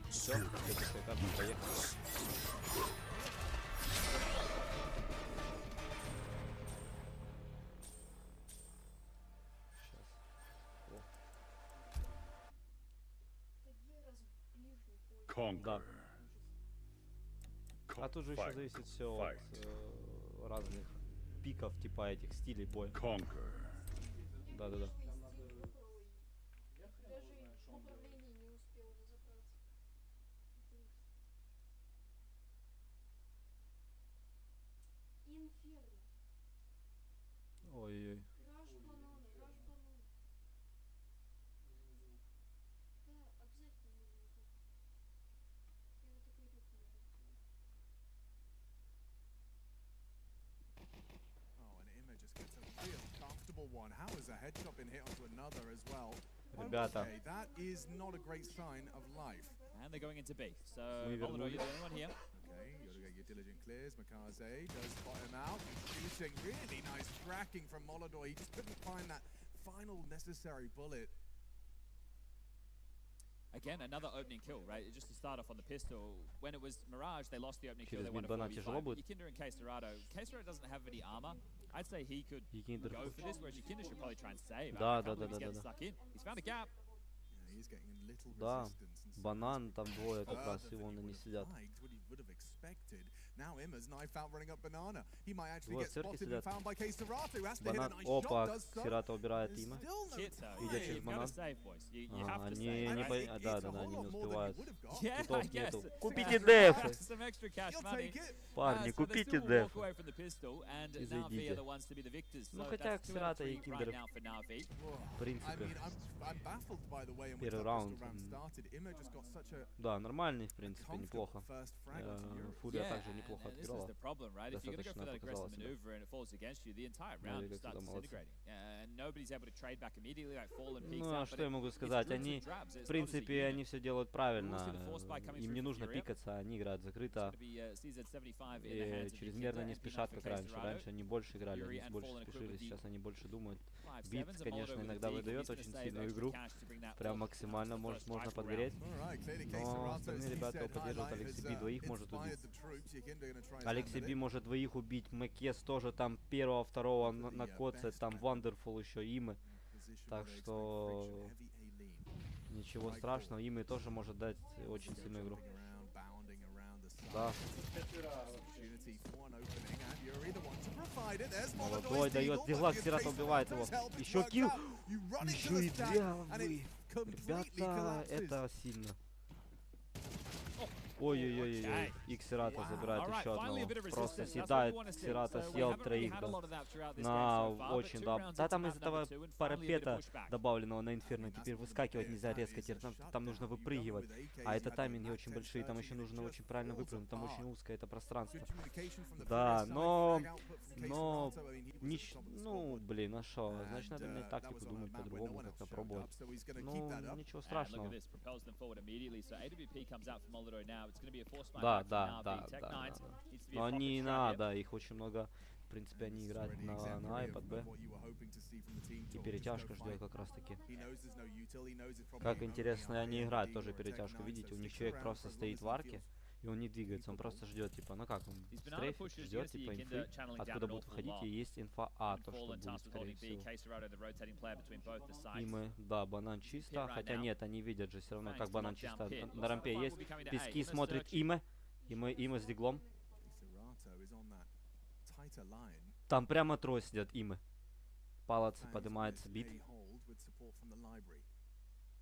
S2: Все, этап поехал. Да. А тут же еще зависит все от разных пиков, типа этих стилей боя. Да-да-да. Ой-ой-ой.
S3: One. How has a headshot been hit onto another as well?
S2: Ребята.
S3: Okay, that is not a great sign of life.
S16: And they're going into B. So, Molodor, you're the only one here.
S3: Okay, you gotta get your diligent clears. Makaze does spot him out. Shooting really nice tracking from Molodor. He just couldn't find that final necessary bullet.
S16: Again, another opening kill, right? Just to start off on the pistol. When it was Mirage, they lost the opening kill. They won a 4v5. Yikinder and K-Serrato. K-Serrato doesn't have any armor. I'd say he could go for this, whereas Yikinder should probably try and save.
S2: Да.
S16: Stuck in. He's found a gap.
S3: Yeah, he's getting a little
S2: Да,
S3: resistance.
S2: банан там двое как раз, и вон они сидят.
S3: Now Immer's knife out running up banana. He might actually get spotted and found by K-Serrato. Has to hit a nice
S2: Опа,
S3: shot, does so.
S2: Серрато убирает Има. Идет через банан. Они не успевают. Китов нету. Купите дефы! Парни, купите дефы. И зайдите. Ну хотя Серрато и Киндер, в принципе, первый раунд. Да, нормальный, в принципе, неплохо. Фурия также неплохо открыла. Достаточно показала себя. Ну, а что я могу сказать? Они, в принципе, они все делают правильно. Им не нужно пикаться, они играют закрыто. И чрезмерно не спешат, как раньше. Раньше они больше играли, они больше спешили, сейчас они больше думают. Битс, конечно, иногда выдает очень сильную игру. Прям максимально можно подгореть. Но остальные ребята его поддерживают. Алекси Би двоих может убить. Алекси Би может двоих убить. Макес тоже там первого, второго на коце. Там Вандерфул еще, Имы. Так что ничего страшного. Имы тоже может дать очень сильную игру. Да. Молодой дает диглак, Серрато убивает его. Еще килл. Еще и две. Ребята, это сильно. Ой-ой-ой-ой, и Серрато забирает еще одного. Просто съедает, Серрато съел троих, да. На очень, да. Да, там из этого парапета, добавленного на Инферно, теперь выскакивать нельзя резко, теперь там нужно выпрыгивать. А это тайминги очень большие, там еще нужно очень правильно выпрыгнуть, там очень узкое это пространство. Да, но, ну, блин, а шо? Значит, надо менять тактику, думать по-другому, как-то пробовать. Ну, ничего страшного. Да. Но не надо, их очень много. В принципе, они играют на А и под Б. И перетяжка ждет как раз таки. Как интересно, они играют тоже перетяжку. Видите, у них человек просто стоит в арке, и он не двигается, он просто ждет, типа, ну как, он стрейфит, ждет, типа, инфы, откуда будут выходить, и есть инфа А, то, что будет, скорее всего. И мы, да, банан чисто, хотя нет, они видят же все равно, как банан чисто. На рампе есть, пески смотрит Име с диглом. Там прямо трое сидят, Имы. Палацы поднимается, бит.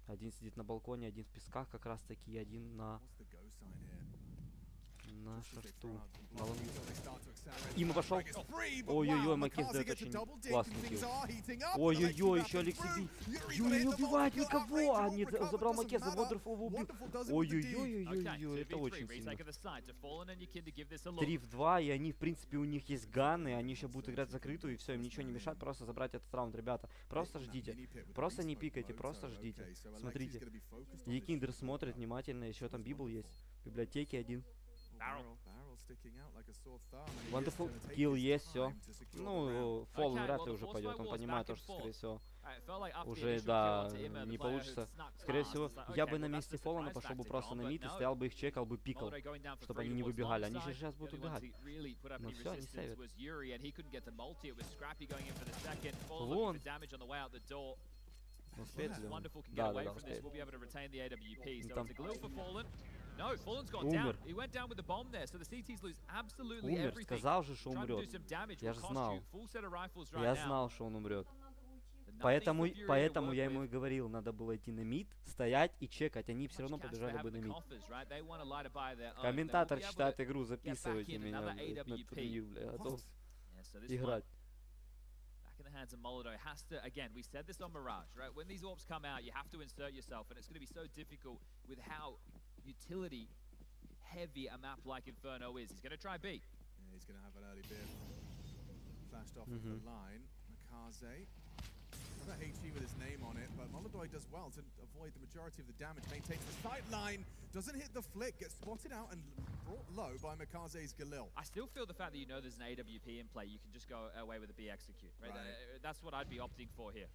S2: Один сидит на балконе, один в песках, как раз таки, один на шарту. Им пошел. Ой-ой-ой, Макес дает очень классный килл. Ой-ой-ой, еще Алексей Би. Юрий не убивает никого. А, нет, забрал Макеса, Wonderful убил. Ой-ой-ой-ой-ой, это очень сильно. 3 в 2, и они, в принципе, у них есть ганы, они еще будут играть в закрытую, и все, им ничего не мешает просто забрать этот раунд, ребята. Просто ждите. Просто не пикайте, просто ждите. Смотрите. Екиндер смотрит внимательно, еще там Библ есть. В библиотеке один. Wonderful kill есть, все. Ну, Фолл вряд ли уже пойдет, он понимает то, что, скорее всего, уже, да, не получится. Скорее всего, я бы на месте Фоллана пошел бы просто на мид и стоял бы их чекал бы, пикал, чтобы они не выбегали. Они же сейчас будут убегать. Ну все, они сейвят. Вон. Успеет ли он? Да, успеет. Умер. Умер, сказал же, что умрет. Я же знал. Я знал, что он умрет. Поэтому я ему и говорил, надо было идти на мид, стоять и чекать. Они все равно побежали бы на мид. Комментатор читает игру, записывайте меня. Готов играть.
S16: Hands of Molotov has to, again, we said this on Mirage, right? When these orbs come out, you have to insert yourself, and it's going to be so difficult with how utility heavy a map like Inferno is. He's going to try B.
S3: Yeah, he's going to have an early bit flashed off of the line. Makaze. Got HE with his name on it, but Molotov does well to avoid the majority of the damage. Maintains the sideline, doesn't hit the flick, gets spotted out and brought low by Makaze's Galil.
S16: I still feel the fact that you know there's an AWP in play, you can just go away with a B execute. Right? That's what I'd be opting for here.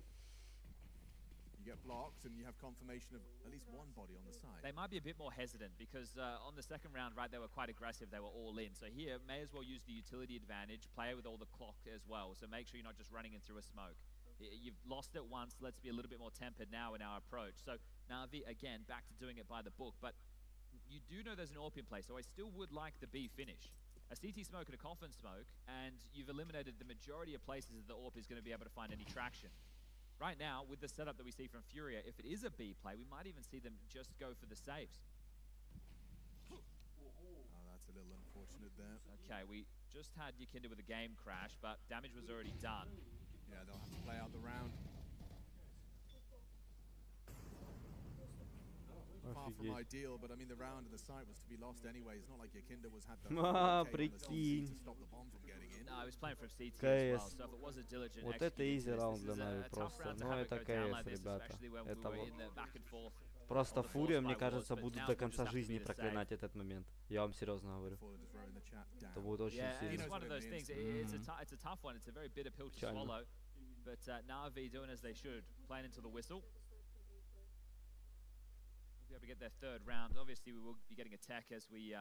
S3: You get blocked and you have confirmation of at least one body on the side.
S16: They might be a bit more hesitant because on the second round, right, they were quite aggressive. They were all in. So here, may as well use the utility advantage, play with all the clock as well. So make sure you're not just running in through a smoke. You've lost it once. Let's be a little bit more tempered now in our approach. So Na'Vi, again, back to doing it by the book. But you do know there's an AWP in play, so I still would like the B finish. A CT smoke and a coffin smoke, and you've eliminated the majority of places that the AWP is going to be able to find any traction. Right now, with the setup that we see from Furia, if it is a B play, we might even see them just go for the saves.
S3: Oh, that's a little unfortunate there.
S16: Okay, we just had Yakinda with a game crash, but damage was already done.
S3: Yeah, they'll have to play out the round. Far from ideal, but I mean the round and the site was to be lost anyway. It's not like Yakinda was had the
S2: прикинь.
S3: to stop the bomb from getting in.
S16: No, I was playing from CT as well, so if it was a diligent
S2: Вот это easy раунд для Нави просто. Ну это КС, ребята. Это вот. Просто Фурия, мне кажется, будут до конца жизни проклинать этот момент. Я вам серьезно говорю. Это будет очень сильно. Печально.
S16: But Na'Vi doing as they should, playing into the whistle. We'll be able to get their third round. Obviously, we will be getting a tech as we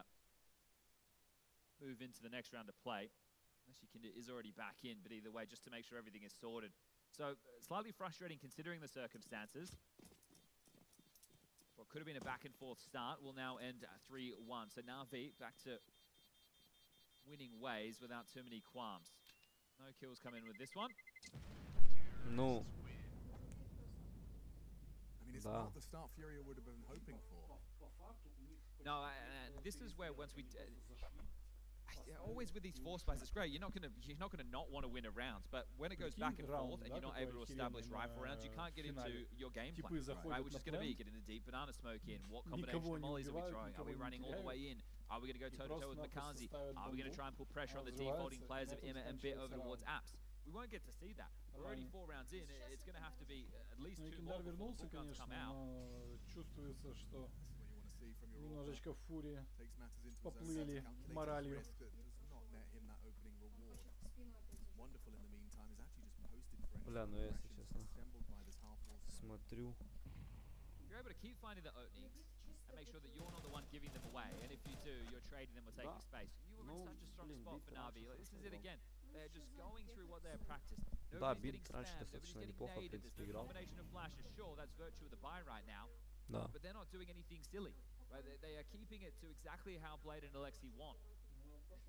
S16: move into the next round of play. Unless is already back in, but either way, just to make sure everything is sorted. So, slightly frustrating considering the circumstances. What could have been a back and forth start will now end 3-1. So Na'Vi back to winning ways without too many qualms. No kills come in with this one.
S2: Ну,
S3: Да. The start Furia would have been hoping for.
S16: No, and this is where once we always with these force plays, it's great. You're not gonna not want to win a round, but when it goes back and forth and you're not able to establish rifle rounds, you can't get into your game plan, right? Which is going to be getting the deep banana smoke in. What combination of mollies are we throwing? Are we running all the way in? Are we going to go toe to toe with McKenzie? Are we going to try and put pressure on the defaulting players of Imma and Bit over towards Apps? We won't get to see that. We're already 4 rounds in. It's going to have to be at least 2 more before the guns come out.
S9: Чувствуется, что немножечко фурия поплыли моралью.
S2: Бля, ну если честно, смотрю.
S16: You're able to keep finding the openings and make sure that you're not the one giving them away. And if you do, you're trading them or taking space. You were in such a strong spot for Na'Vi. This is it again. They're just going through what they're practiced.
S2: Да, Бит раньше достаточно неплохо, в принципе, играл.
S16: Combination of flashes, sure, that's virtue of the buy right now.
S2: Да.
S16: But they're not doing anything silly. Right? They are keeping it to exactly how Blade and Alexi want.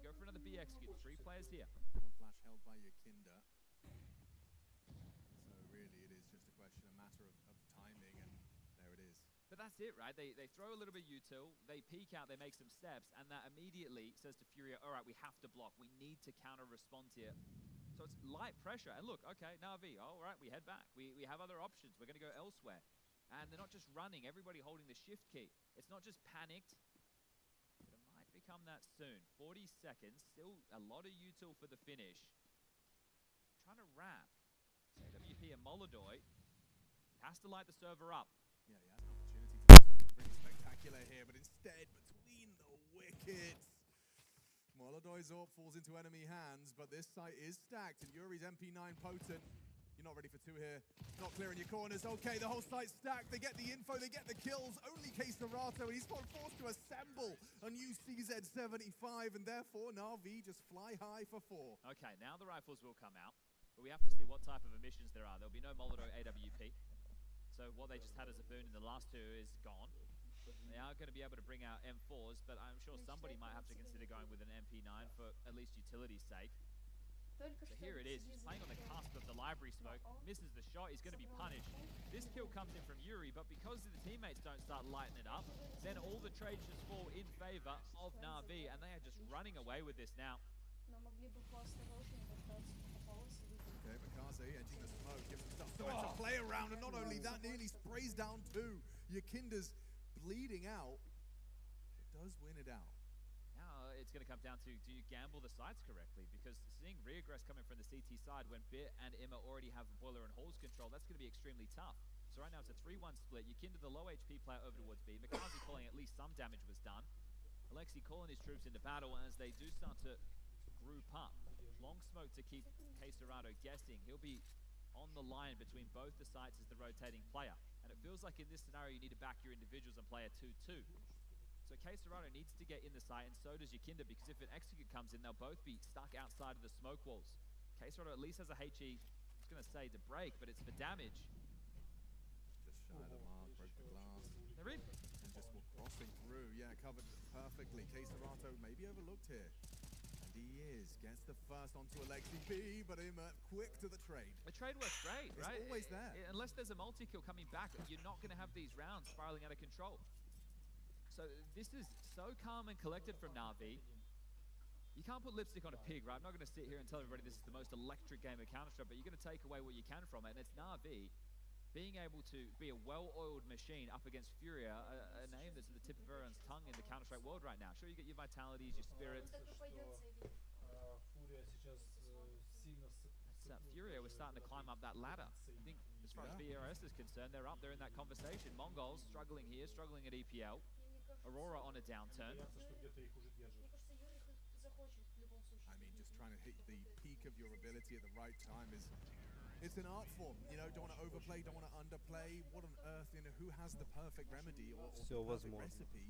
S16: Go for another B execute. 3 players here.
S3: One flash held by Yakinda. So really it is just a question, a matter of timing, and there it
S16: But that's it, right? They throw a little bit of util, they peek out, they make some steps, and that immediately says to Furia, all right, we have to block. We need to counter-respond here. So it's light pressure. And look, okay, Na'Vi, all right, we head back. We have other options. We're going to go elsewhere. And they're not just running, everybody holding the shift key. It's not just panicked, but it might become that soon. 40 seconds, still a lot of util for the finish. Trying to wrap. AWP and Molodoy has to light the server up.
S18: Yeah, he has an opportunity to do something pretty spectacular here, but instead, between the wickets, Molodoy's AWP falls into enemy hands, but this site is stacked, and Yuri's MP9 potent. You're not ready for two here. Not clearing your corners. Okay, the whole site's stacked. They get the info, they get the kills. Only K-Serato, and he's forced to assemble a new CZ75, and therefore Na'Vi just fly high for 4.
S16: Okay, now the rifles will come out, but we have to see what type of emissions there are. There'll be no Molodoy AWP. So what they just had as a boon in the last two is gone. They are going to be able to bring out M4s, but I'm sure somebody might have to consider going with an MP9 for at least utility's sake. So here it is, he's playing on the cusp of the library smoke, misses the shot, he's going to be punished. This kill comes in from Yuri, but because the teammates don't start lighting it up, then all the trades just fall in favor of Na'Vi, and they are just running away with this now.
S18: Okay, Makaze entering the smoke, gives himself time to play around, and not only that, nearly sprays down two. Yakinda's bleeding out, but does win it out.
S16: Now it's going to come down to, do you gamble the sides correctly? Because seeing reaggress coming from the CT side when Bit and Imma already have boiler and halls control, that's going to be extremely tough. So right now it's a 3-1 split. Yakinda, the low HP player, over towards B. Makaze calling at least some damage was done. Alexi calling his troops into battle as they do start to group up. Long smoke to keep K-Serato guessing. He'll be on the line between both the sites as the rotating player. And it feels like in this scenario you need to back your individuals and play a 2-2. So K-Serato needs to get in the site, and so does Yakinda, because if an execute comes in, they'll both be stuck outside of the smoke walls. K-Serato at least has a HE, I was going to say to break, but it's for damage.
S18: Just shy of the mark, broke the glass.
S16: They're in.
S18: And just crossing through, yeah, covered perfectly. K-Serato maybe overlooked here. He is, gets the first onto Alexi B, but Imma quick to the trade.
S16: The trade works great, right?
S18: It's always there.
S16: Unless there's a multi-kill coming back, you're not going to have these rounds spiraling out of control. So this is so calm and collected from Na'Vi. You can't put lipstick on a pig, right? I'm not going to sit here and tell everybody this is the most electric game of Counter-Strike, but you're going to take away what you can from it, and it's Na'Vi being able to be a well-oiled machine up against Furia, a name that's at the tip of everyone's tongue in the Counter-Strike world right now. Sure, you get your vitalities, your spirits. Furia was starting to climb up that ladder. I think as far as VRS is concerned, they're up there in that conversation. Mongols struggling here, struggling at EPL. Aurora on a downturn.
S18: I mean, just trying to hit the peak of your ability at the right time is... It's an art form, you know, don't want to overplay, don't want to underplay. What on earth, you know, who has the perfect remedy or perfect recipe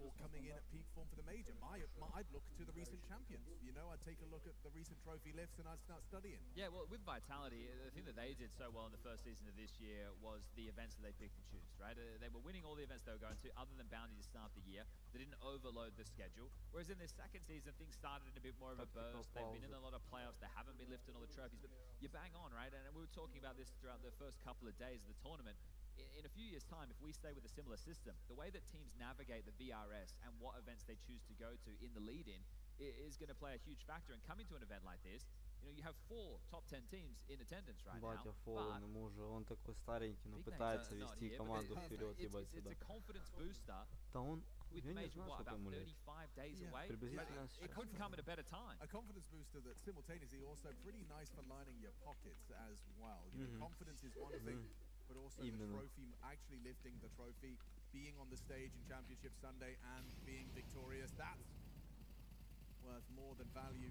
S18: for coming in at peak form for the major? I'd look to the recent champions, you know, I'd take a look at the recent trophy lifts and I'd start studying.
S16: Yeah, well, with Vitality, the thing that they did so well in the first season of this year was the events that they picked and choose, right? They were winning all the events they were going to, other than Bounty to start the year. They didn't overload the schedule. Whereas in this second season, things started in a bit more of a burst. They've been in a lot of playoffs. They haven't been lifting all the trophies, but you bang on, right? And we were talking about this throughout the first couple of days of the tournament. In a few years' time, if we stay with a similar system, the way that teams navigate the VRS and what events they choose to go to in the lead-in is going to play a huge factor. And coming to an event like this, you know, you have 4 top 10 teams in attendance right now.
S2: Батя Фоллен, ему уже, он такой старенький, но пытается вести команду вперед, ебать сюда.
S16: It's a confidence booster.
S2: Да он,
S16: with
S2: я не
S16: major,
S2: знаю,
S16: what,
S2: сколько
S16: about
S2: ему лет.
S16: 35 days away?
S2: Приблизительно
S16: It couldn't come at a better time.
S18: A confidence booster that's simultaneously also pretty nice for lining your pockets as well. You know, confidence is one thing, but also the trophy, actually lifting the trophy, being on the stage in Championship Sunday and being victorious, that's worth more than value.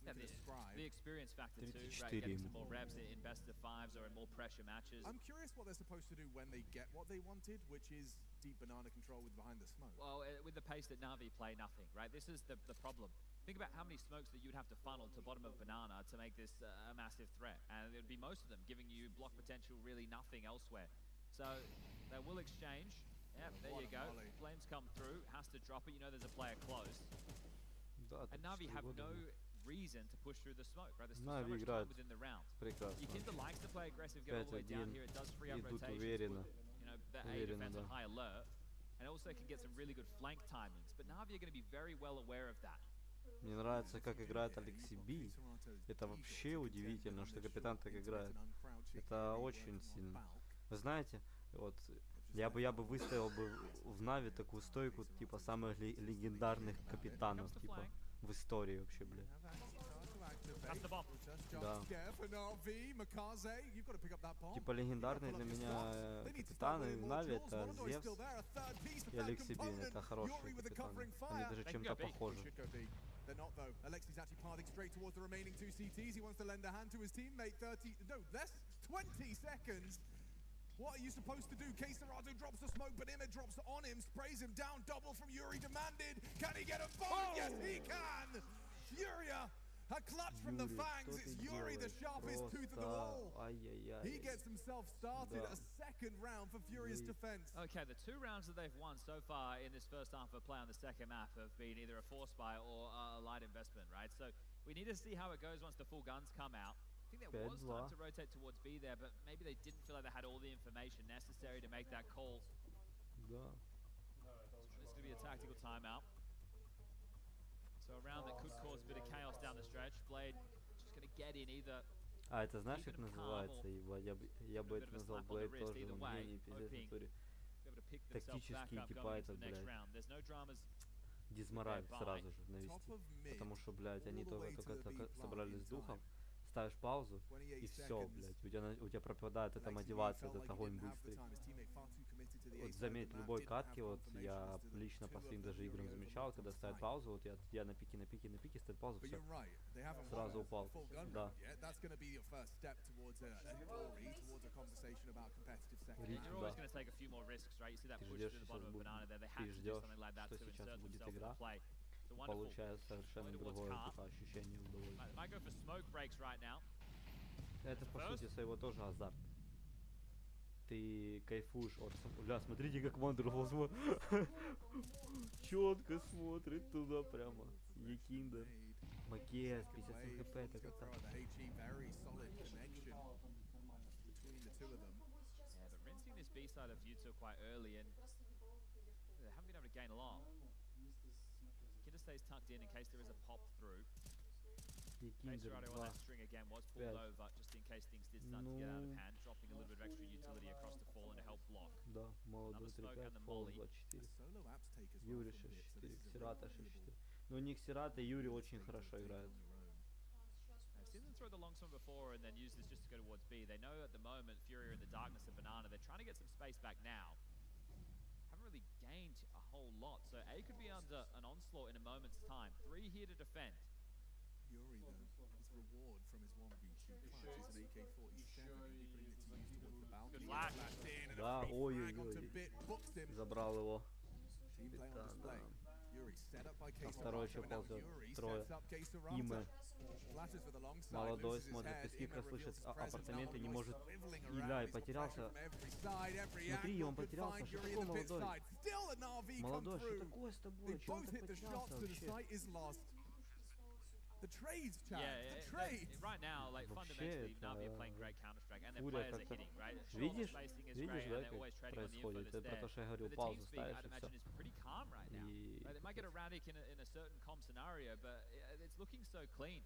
S16: Yeah, the experience factor too, right? Getting some more reps in best of 5s or in more pressure matches.
S18: I'm curious what they're supposed to do when they get what they wanted, which is deep banana control with behind the smoke.
S16: Well, with the pace that Na'Vi play, nothing, right? This is the problem. Think about how many smokes that you'd have to funnel to bottom of banana to make this a massive threat, and it would be most of them giving you block potential, really nothing elsewhere. So they will exchange. Yep, there you go. Flames come through, has to drop it. You know there's a player close. And Na'Vi have no reason to push through the smoke, right? There's so much time within the round. Yakinda likes to play aggressive, get all the way down here. It does free up rotation. You know, their A defense on high alert, and also can get some really good flank timings. But Na'Vi are going to be very well aware of that.
S2: Мне нравится, как играет Алексей Би. Это вообще удивительно, что капитан так играет. Это очень сильно. Вы знаете, вот я бы выставил бы в Нави такую стойку, типа самых легендарных капитанов, типа в истории вообще, блядь. Да. Типа легендарные для меня капитаны в Нави это Зевс и Алексей Би. Это хорошие капитаны. Они даже чем-то похожи.
S3: They're not though. Alexi's actually pathing straight towards the remaining two CTs. He wants to lend a hand to his teammate. 20 seconds. What are you supposed to do? Queserato drops the smoke, but Imid drops on him, sprays him down. Double from Yuri demanded. Can he get a bomb? Yes, he can. Furia. A clutch from the fangs. It's Yuri, the sharpest tooth of them all. He gets himself started. A second round for Furia's defense.
S16: Okay, the 2 rounds that they've won so far in this first half of play on the second map have been either a force buy or a light investment, right? So we need to see how it goes once the full guns come out. I think there was time to rotate towards B there, but maybe they didn't feel like they had all the information necessary to make that call. This is going to be a tactical timeout. So a round that could cause a bit of chaos down the stretch. Blade just going to get in either.
S2: А это знаешь, как называется? Я бы это назвал Blade тоже гений, пиздец, который тактический типа этот, блядь. Дизмораль сразу же навести. Потому что, блядь, они только собрались с духом. Ставишь паузу, и все, блядь, у тебя пропадает эта мотивация, этот огонь быстрый. Вот заметь, любой катки, вот я лично по своим даже играм замечал, когда ставят паузу, вот я на пике, ставит паузу, все, сразу упал, да. Рич, да. Ты ждешь, что сейчас будет игра. Получается совершенно другое типа, ощущение удовольствия. Это по сути своего тоже азарт. Ты кайфуешь от... Бля, смотрите, как Вандерфул смотрит. Четко смотрит туда прямо. Якиндер. Макес, 57 хп, это как-то...
S16: Stays tucked in case there is a pop through. Queserato on that string again was pulled over just in case things did start to get out of hand, dropping a little bit of extra utility across the fall and to help block.
S2: Да, молодой 3-5, фол 24. Юрий 6-4, Ксерата 6-4. Но у них Ксерата и Юрий очень хорошо играют.
S16: I've seen them throw the long swim before and then use this just to go towards B. They know at the moment Fury are in the darkness of Banana. They're trying to get some space back now. Haven't really gained a whole lot, so A could be under an onslaught in a moment's time. 3 here to defend.
S3: Yuri, though, his reward from his 1v2 clutch is an AK-47. He'll be putting it to use towards the balcony.
S2: Да, ой-ой-ой. Забрал его. А второй еще ползет. Трое. Имя. Молодой смотрит пескипка, слышит апартаменты, не может... И потерялся. Смотри, он потерялся. Что такое, молодой? Молодой, что такое с тобой? Чего ты потерялся вообще?
S3: The trades, chat. The trades.
S16: Right now, like fundamentally, Na'Vi are playing great Counter-Strike, and their players are hitting, right?
S2: Видишь, да, как происходит? Это про то, что я говорил, паузу ставишь, и все.
S16: Pretty calm right now. They might get erratic in a certain comp scenario, but it's looking so clean.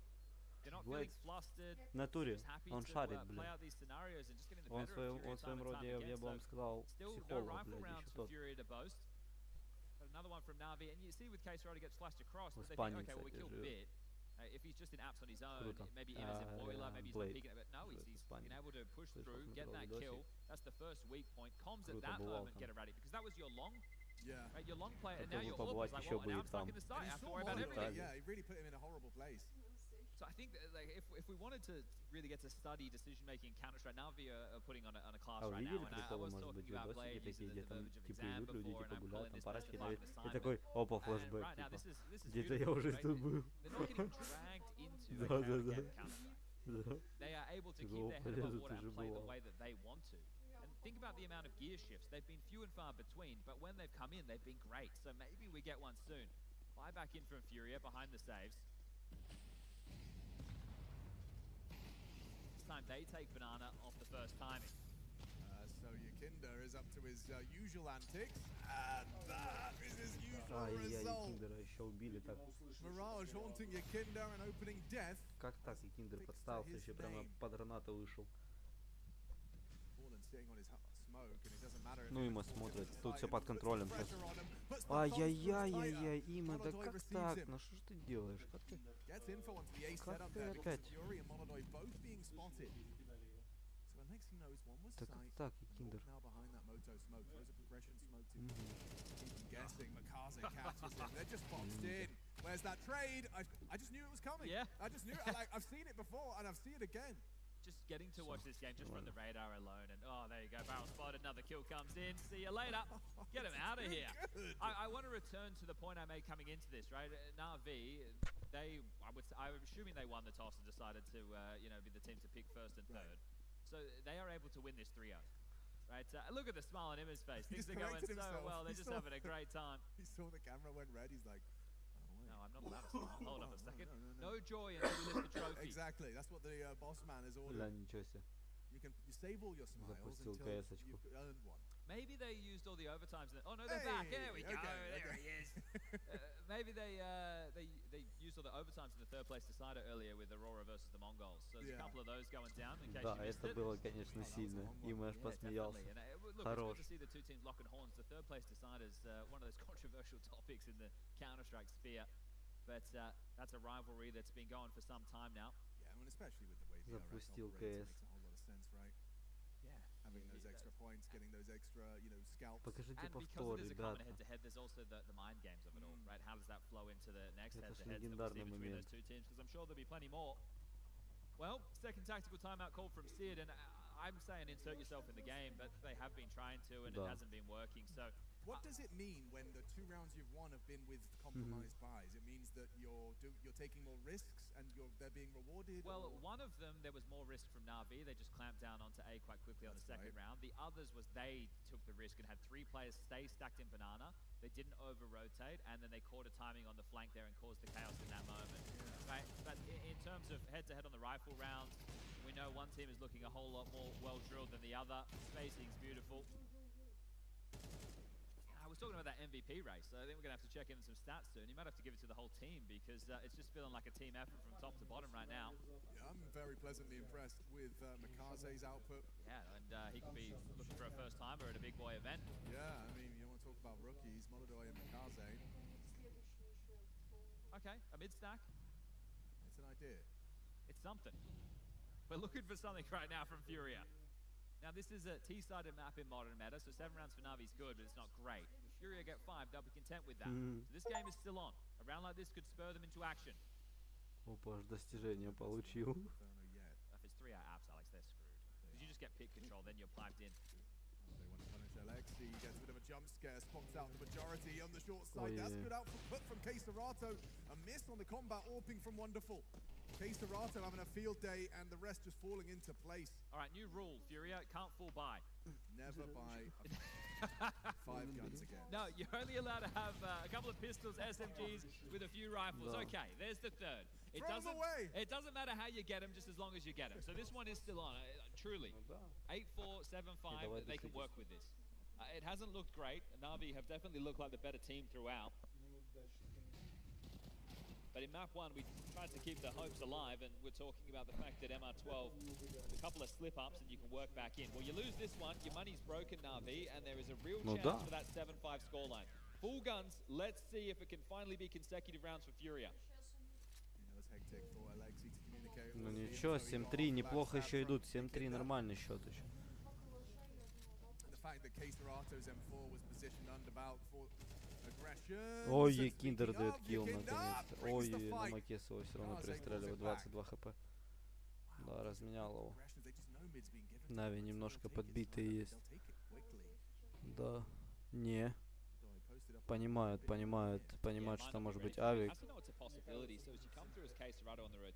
S16: They're not feeling flustered.
S2: В натуре, он шарит,
S16: play out
S2: блядь.
S16: these scenarios and just getting the
S2: Он
S16: better of Fury
S2: в своем роде, я бы вам сказал, психолог, блядь, еще тот.
S16: Another one from Na'Vi, and you see with Queserato gets flashed across, but they think, okay, well, we killed Bit. If he's just in apps on his own, maybe he's in boiler, maybe he's not peeking it, but no, he's been able to push through, get that kill. That's the first weak point. Comms at that moment get erratic, because that was your long, right, your long player, and now your AWP is like, well, now I'm stuck in the site, I have to worry about everything.
S3: Yeah, he really put him in a horrible place.
S16: So I think that, like, if we wanted to really get to study decision-making in Counter-Strike, Na'Vi are putting on a class right now, and I was talking about Blade using the verbiage of exam before, and I'm calling this best of 5 assignment.
S2: И такой, опа, флешбэк, где-то я уже тут был.
S16: Да. They are able to keep their head above water and play the way that they want to. And think about the amount of gear shifts. They've been few and far between, but when they've come in, they've been great. So maybe we get one soon. Buy back in from Furia behind the saves. This time they take Banana off the first timing.
S18: So Yakinda is up to his usual antics, and that is his usual
S2: Ай-яй-яй,
S18: result.
S2: Киндера еще убили так.
S18: Mirage haunting Yakinda and opening death.
S2: Как так, и Киндер подставился, еще прямо под гранату вышел. Ну, Има смотрит, тут все под контролем сейчас. Ай-яй-яй-яй-яй, Има, да как так? Ну что ж ты делаешь? Как ты опять? Так как так, и Киндер?
S18: Where's that trade? I just knew it was coming.
S16: Yeah.
S18: I just knew it. Like, I've seen it before and I've seen it again.
S16: Just getting to watch this game just from the radar alone, and oh, there you go, barrel spotted, another kill comes in, see you later, get him out of here. I want to return to the point I made coming into this, right? Na'Vi, I'm assuming they won the toss and decided to, be the team to pick first and third. So they are able to win this 3-0. Right, look at the smile on Emma's face. Things are going so well, they're just having a great time.
S18: He saw the camera went red, he's like,
S16: no, I'm not allowed to smile. Hold on a second. No joy until we lift the trophy.
S18: Exactly, that's what the boss man is ordering. You save all your smiles until you've earned one.
S16: Maybe they used all the overtimes. Oh no, they're back. There we go. There he is. Maybe they used all the overtimes in the third place decider earlier with Aurora versus the Mongols. So there's a couple of those going down. In case
S2: Да,
S16: you missed
S2: это
S16: it.
S2: было, конечно, сильно. Има аж посмеялся.
S16: Look,
S2: Хорош.
S16: it's good to see the two teams locking horns. The third place decider is one of those controversial topics in the Counter-Strike sphere. But that's a rivalry that's been going for some time now.
S18: Yeah, I mean, especially with the way the
S2: Запустил КС.
S18: makes a whole lot of sense, right?
S16: Yeah.
S18: Having those extra points, getting those extra, scalps.
S2: Покажите
S16: And because
S2: повтор,
S16: there's a common
S2: ребята.
S16: head-to-head, there's also the mind games of it all, right? How does that flow into the next
S2: Это ж
S16: head-to-head that we'll see
S2: легендарный
S16: between
S2: момент.
S16: those two teams? Because I'm sure there'll be plenty more. Well, second tactical timeout called from Sid, and I'm saying insert yourself in the game, but they have been trying to, and it hasn't been working. So,
S18: what does it mean when the 2 rounds you've won have been with compromised buys? It means that you're taking more risks and they're being rewarded.
S16: Well, one of them there was more risk from Na'Vi. They just clamped down onto A quite quickly on the second round. The others was they took the risk and had 3 players stay stacked in banana. They didn't over-rotate, and then they caught a timing on the flank there and caused the chaos in that moment. Right? But in terms of head-to-head on the rifle rounds, we know one team is looking a whole lot more well-drilled than the other. Spacing's beautiful. I was talking about that MVP race, so I think we're going to have to check in some stats soon. You might have to give it to the whole team because it's just feeling like a team effort from top to bottom right now.
S18: Yeah, I'm very pleasantly impressed with Mikaze's output.
S16: Yeah, and he could be looking for a first-timer at a big boy event.
S18: Yeah, I mean, you want to talk about rookies, Molodoi and Mikaze.
S16: Okay, a mid-stack.
S18: It's an idea.
S16: It's something. We're looking for something right now from Furia. Now, this is a T-sided map in modern meta, so 7 rounds for Na'Vi is good, but it's not great. If Furia get 5, they'll be content with that. So this game is still on. A round like this could spur them into action.
S2: Опа, аж достижение получил.
S16: If it's 3-out apps, Alex, they're screwed. Because you just get pick control, then you're piped in.
S18: They want to punish Alexi, he gets a bit of a jump scare, spots out the majority on the short side. That's good output from K-Serato. A miss on the combat AWPing from Wonderful. K-Serato having a field day and the rest just falling into place.
S16: All right, new rule, Furia, can't full buy.
S18: Never buy 5 guns again.
S16: No, you're only allowed to have a couple of pistols, SMGs with a few rifles. Okay, there's the third. It doesn't matter how you get them, just as long as you get them. So this one is still on, truly. 8-4, 7-5, they can work with this. It hasn't looked great. Na'Vi have definitely looked like the better team throughout. But in map 1, we tried to keep the hopes alive, and we're talking about the fact that MR12, a couple of slip-ups, and you can work back in. Well, you lose this one, your money's broken, Na'Vi, and there is a real chance for that 7-5 scoreline. Full guns, let's see if it can finally be consecutive rounds for Furia.
S2: Ну ничего, 7-3, неплохо еще идут, 7-3, нормальный счет еще. Ой, Киндер дает килл наконец-то. Ой, на Макесу его все равно перестреливает, 22 хп. Да, разменял его. Нави немножко подбитые есть. Да. Не. Понимают, что может быть авик.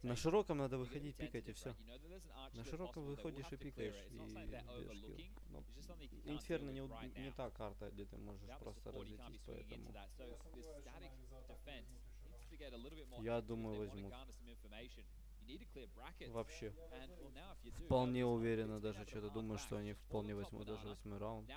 S2: На широком надо выходить, пикать и все. На широком выходишь и пикаешь, и бьешь килл. Но Инферно не та карта, где ты можешь просто разойтись, поэтому... Я думаю, возьмут. Вообще. Вполне уверенно даже. Что-то думаю, что они вполне возьмут даже 8-й раунд.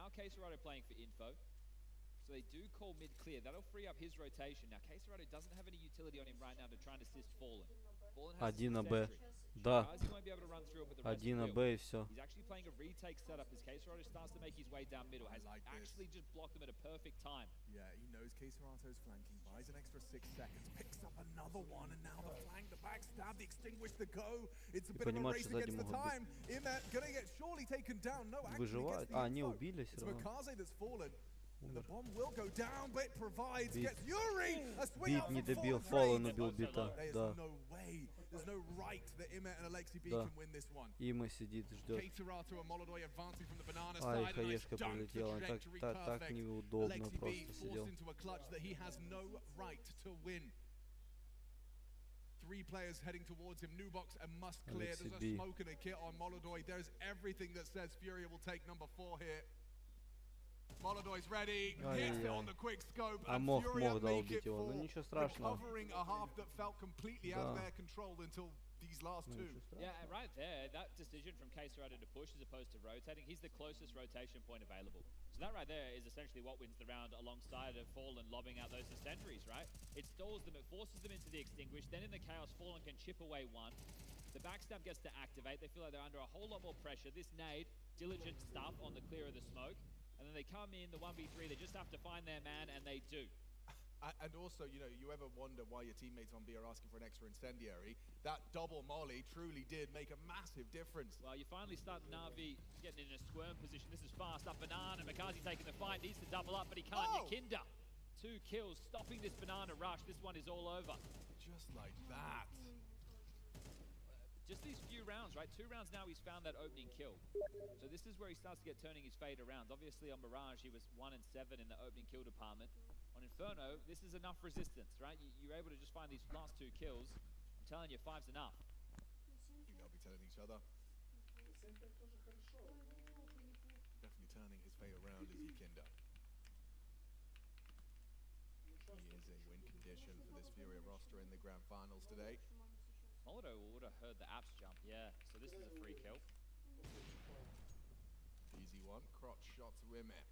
S16: So they do call mid clear. That'll free up his rotation. Now, Quesarado doesn't have any utility on him right now to try and assist Fallen. Fallen has
S2: 1 на Б. Да.
S16: He won't be able to run through it with the rest
S2: 1 на
S16: of the
S2: Б и все.
S16: He's actually playing a retake setup as Quesarado starts to make his way down middle. Has actually just blocked them at a perfect time.
S3: Yeah, he knows Quesarado's flanking, buys an extra 6 seconds, picks up another one, and now the flank, the backstab, the extinguish, the go. It's a bit of a race against the time. Imet gonna get surely taken down. No, actually
S2: Выживают. А, они убили все
S3: It's
S2: равно.
S3: Makaze that's fallen. The bomb will go down, but it provides. Gets Yuri. A swing out
S2: не
S3: from
S2: добил,
S3: Fallen.
S2: Fallen убил бита. Да.
S3: No way. There's no right that Imet and Alexi B
S2: Да.
S3: can win this one.
S2: Има сидит, ждет.
S3: Quesarado and Molodoi advancing from the banana
S2: Ай,
S3: side.
S2: хаешка прилетела. Так неудобно просто сидел.
S3: Forced into a clutch that he has no right to win. 3 players heading towards him. Nubox and must clear. There's a smoke and a kit on Molodoi. There's everything that says Fury will take number 4 here. Molodoi is ready. Hits it on the quick scope.
S2: А мог да убить его. Ну ничего страшного.
S3: Recovering a half that felt completely out of their control until these last 2.
S16: Yeah, and right there, that decision from Quesarado to push as opposed to rotating, he's the closest rotation point available. So that right there is essentially what wins the round alongside of Fallen lobbing out those sentries, right? It stalls them, it forces them into the extinguish, then in the chaos, Fallen can chip away 1. The backstab gets to activate, they feel like they're under a whole lot more pressure. This nade, diligent stuff on the clear of the smoke. And then they come in, the 1v3, they just have to find their man, and they do.
S3: And also, you know, you ever wonder why your teammates on B are asking for an extra incendiary? That double molly truly did make a massive difference.
S16: Well, you finally start Na'Vi getting in a squirm position. This is fast up banana. Makazi taking the fight, needs to double up, but he can't. Yakinda, 2 kills, stopping this banana rush. This one is all over.
S3: Just like that.
S16: Just these few rounds, right? 2 rounds now, he's found that opening kill. So this is where he starts to get turning his fade around. Obviously on Mirage, he was 1 and 7 in the opening kill department. On Inferno, this is enough resistance, right? You're able to just find these last 2 kills. I'm telling you, 5's enough.
S3: You think they'll be telling each other? Definitely turning his fate around is Yakinda. He is a win condition for this Fury roster in the grand finals today.
S16: Molodoi would have heard the apps jump, yeah. So this is a free kill.
S3: Easy one, crotch shots Rimet.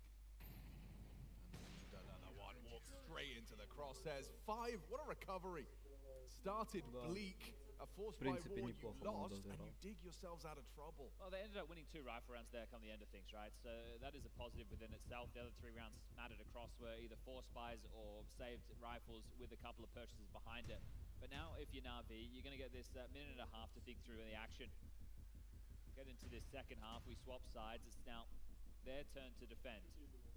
S3: And another one, walks straight into the crosshairs. 5, what a recovery. Started bleak, forced by war, you lost, and you dig yourselves out of trouble.
S16: Well, they ended up winning 2 rifle rounds there come the end of things, right? So that is a positive within itself. The other 3 rounds mattered across were either forced buys or saved rifles with a couple of purchases behind it. But now, if you're Na'Vi, you're going to get this minute and a half to think through the action. Get into this second half, we swap sides. It's now their turn to defend.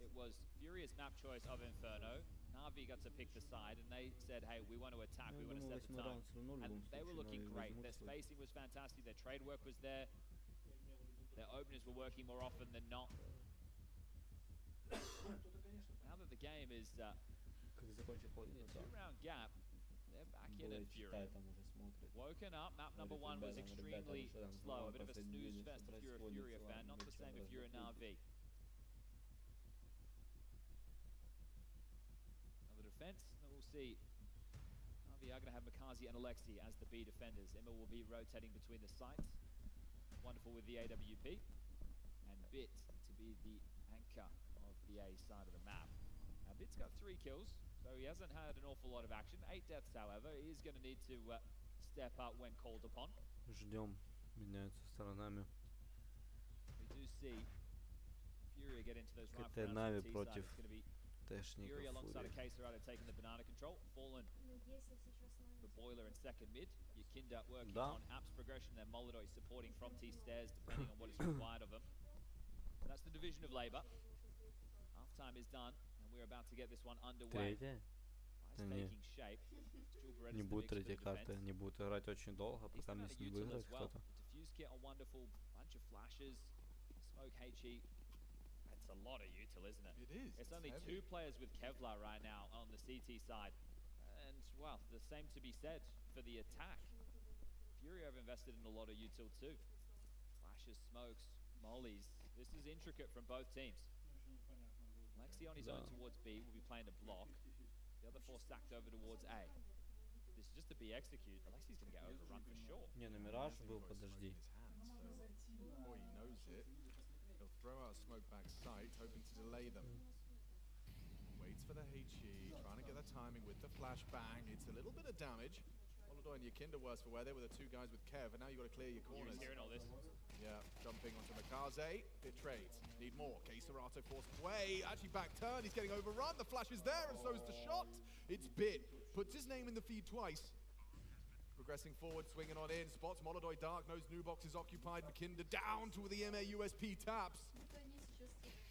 S16: It was Furious map choice of Inferno. Na'Vi got to pick the side, and they said, hey, we want to attack, we want to set the tone. And they were looking great. Their spacing was fantastic, their trade work was there. Their openers were working more often than not. Now that the game is a 2-round gap, they're back in at Fury. Woken up, map number 1 was extremely slow. A bit of a snooze fest if you're a Fury fan, not the same if you're a Na'Vi. Another defense, and we'll see. Na'Vi are going to have Makazi and Alexi as the B defenders. Emma will be rotating between the sites. Wonderful with the AWP. And Bit to be the anchor of the A side of the map. Now Bit's got 3 kills. So he hasn't had an awful lot of action. 8 deaths, however. He is going to need to step up when called upon.
S2: Ждем. Меняются сторонами.
S16: We do see Fury get into those
S2: КТ Нави против Тэшников.
S16: Fury alongside of Quesarado taking the banana control. Fallen the boiler in second mid. Yakinda working on apps progression. Then Molodoi supporting from T stairs depending on what is required of them. That's the division of labor. Half time is done. We're about to get this one underway.
S2: Taking
S16: shape.
S2: Не будет третьей карты, они будут играть очень долго, пока не выиграет кто-то.
S16: Diffuse kit on wonderful, bunch of flashes, smoke HE. That's a lot of util, isn't it?
S3: It is.
S16: It's only 2 players with Kevlar right now on the CT side. And, well, the same to be said for the attack. Fury have invested in a lot of util too. Flashes, smokes, mollies. This is intricate from both teams. Lexi on his own towards B will be playing a block. The other 4 stacked over towards A. this is just to be execute, Alexi's going to get overrun for sure.
S2: Не, ну Мираж был, подожди.
S3: Before he knows it, he'll throw out a smoke back sight, hoping to delay them. Waits for the HE, trying to get the timing with the flashbang. It's a little bit of damage. Molodoy and Yakinda worse for wear. They were the two guys with Kev, and now you've got to clear your corners.
S16: Hearing all this.
S3: Yeah, jumping onto Makaze. Bit trades. Need more. K-Serato forced away. Actually back turn. He's getting overrun. The flash is there, and so is the shot. It's Bit. Puts his name in the feed twice. Progressing forward, swinging on in. Spots Molodoy dark. Knows new box is occupied. Makinda down to the MA USP taps.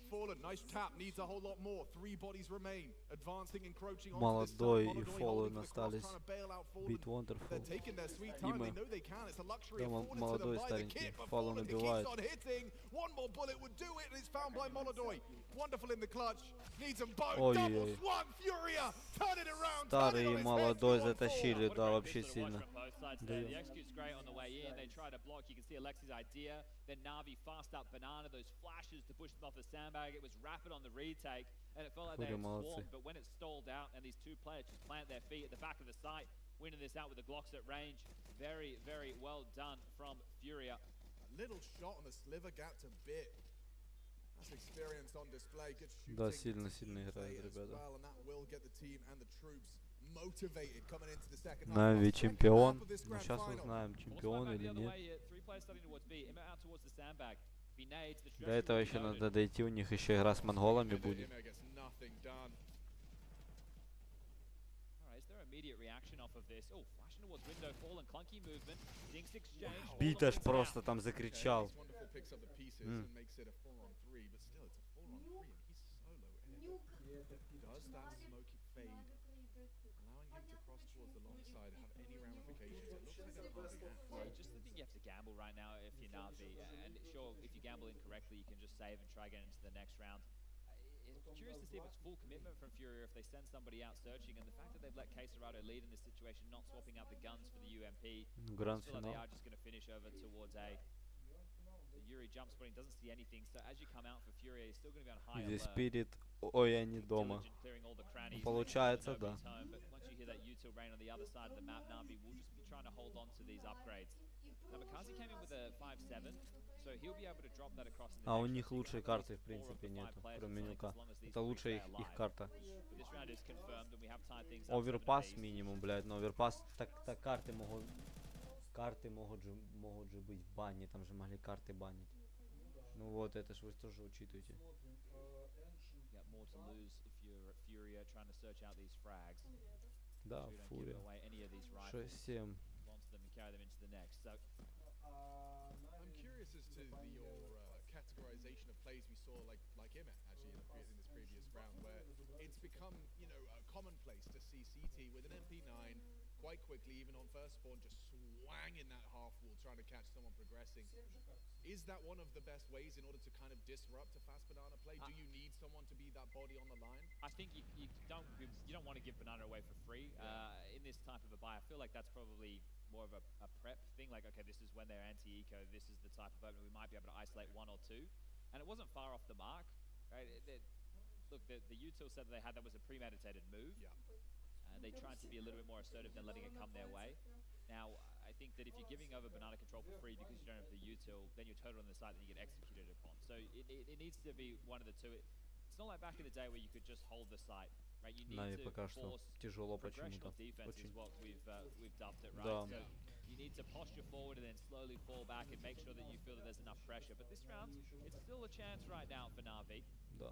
S3: Fallen, nice tap, needs a whole lot more. 3 bodies remain. Advancing, encroaching on
S2: Молодой и Fallen остались. Beat Wonderful.
S3: They're taking their sweet time. They know they can. It's a luxury afforded to
S2: молодой
S3: them by the kid. But Fallen keeps on hitting. One more bullet would do it, and it's found by Molodoy. Wonderful in the clutch. Needs them both. Double swung. Furia. Turn it around.
S2: Старый и молодой затащили, да, вообще сильно.
S16: The execute's great on the way in. They try to block. You can see Alexi's idea. Then Na'Vi fast up Banana. Those flashes to push them off the sandbag. It was rapid on the retake, and it felt like they had swarmed. But when it stalled out, and these two players just plant their feet at the back of the site, winning this out with the Glocks at range. Very, very well done from Furia.
S3: A little shot on the sliver gap to Bit. That's experience on display. Good shooting.
S2: Да, сильно играют ребята.
S3: And that will get the team and the troops motivated coming into the second half.
S2: Нави чемпион. Ну, сейчас узнаем, чемпион или нет. До этого еще надо дойти, у них еще игра с монголами будет. Бит аж просто там закричал.
S16: Just the thing you have to gamble right now if you're Na'Vi, and sure, if you gamble incorrectly, you can just save and try again into the next round. I'm curious to see if it's full commitment from Furia, if they send somebody out searching, and the fact that they've let K-Serato lead in this situation, not swapping out the guns for the UMP,
S2: Grand
S16: feel like they are just going to finish over towards A. So Yuri jump spotting, doesn't see anything, so as you come out for Furia, he's still going to be on high alert.
S2: Здесь Spirit, ой, они дома. Получается, да.
S16: But once you hear that util rain on the other side of the map, Na'Vi will just be trying to hold on to these upgrades. Now, Makazi came in with a 5-7, so he'll be able to drop that across in the
S2: А у них лучшей карты, в принципе, нету, кроме Нюка. Это лучшая их карта. Оверпас минимум, блядь, но оверпас, так карты могут же быть в бане, там же могли карты банить. Ну вот, это ж вы тоже учитываете. Да, Фурия. 6-7.
S3: I'm curious as to your categorization of plays we saw like him actually in this previous round, where it's become, you know, commonplace to see CT with an MP9 quite quickly, even on first spawn, just swanging that half wall trying to catch someone progressing. Is that one of the best ways in order to kind of disrupt a fast banana play? Do you need someone to be that body on the line?
S16: I think you don't want to give banana away for free in this type of a buy. I feel like that's probably more of a prep thing. Like, okay, this is when they're anti-eco. This is the type of opener we might be able to isolate 1 or 2, and it wasn't far off the mark, right? Look, the util set that they had, that was a premeditated move.
S3: Yeah.
S16: They tried to be a little bit more assertive than letting it come their way. Now, I think that if you're giving over banana control for free because you don't have the util, then you're totally on the side that you get executed upon. So it needs to be one of the two. It's not like back in the day where you could just hold the site, right? You need to force progressional defense is what we've dubbed it, right?
S2: Да.
S16: So you need to posture forward and then slowly fall back and make sure that you feel that there's enough pressure. But this round, it's still a chance right now for Na'Vi.
S2: Да.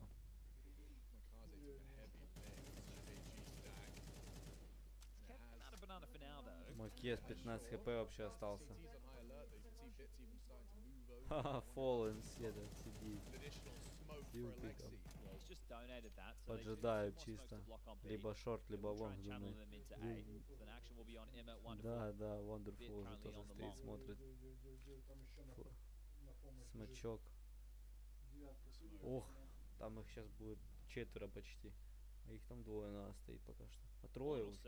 S2: Макес 15 хп вообще остался. Ха-ха, Fallen сидит. Поджидают чисто. Либо шорт, либо лонг, думаю. Да, Wonderful уже тоже стоит, смотрит. Смачок. Ох, там их сейчас будет 4 почти. А их там 2 надо стоит пока что. А 3 уже.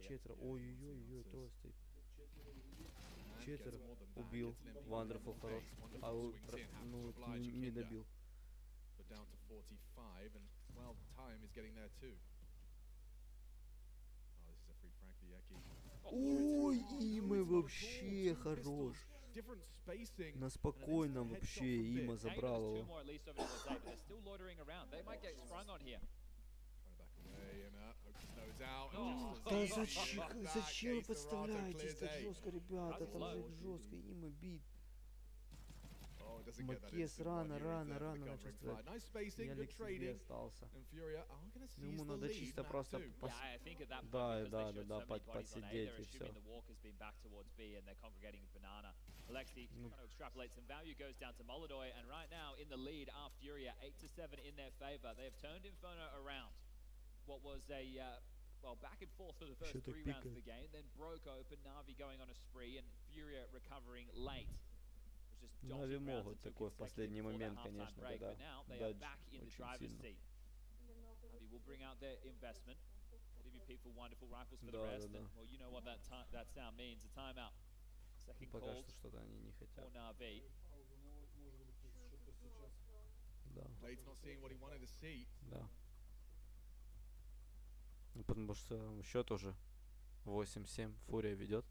S2: 4. Ой-ой-ой, 3 стоит. 4 убил. Wonderful хорош. А ну не добил.
S3: Down to 45, and well, time is getting there too. Oh, this is a free frag for Yeki.
S2: Ой, Има вообще хорош. На спокойном вообще Има забрал его. Да зачем вы подставляетесь так жестко, ребята? Там же жестко Има бит. Макес рано начал стрелять. И Алекс себе остался. Ему надо чисто просто подсидеть и все.
S16: Alexi trying to extrapolate some value, goes down to Molodoi, and right now in the lead are Furia, 8-7 in their favor. They have turned Inferno around. What was a well, back and forth for the first 3 rounds of the game, then broke open. Na'Vi going on a spree, and Furia recovering late.
S2: Нави могут такой в последний момент, конечно, когда дать очень сильно.
S16: Na'Vi will bring out their investment. AWP for wonderful rifles for the rest. And, well, you know what that sound means, a timeout. Second
S2: Пока
S16: call
S2: что что-то они не хотят.
S16: for Na'Vi.
S2: Да.
S18: Blade's not seeing what he wanted to see.
S2: Да. Ну, потому что счет уже 8-7. Фурия ведет.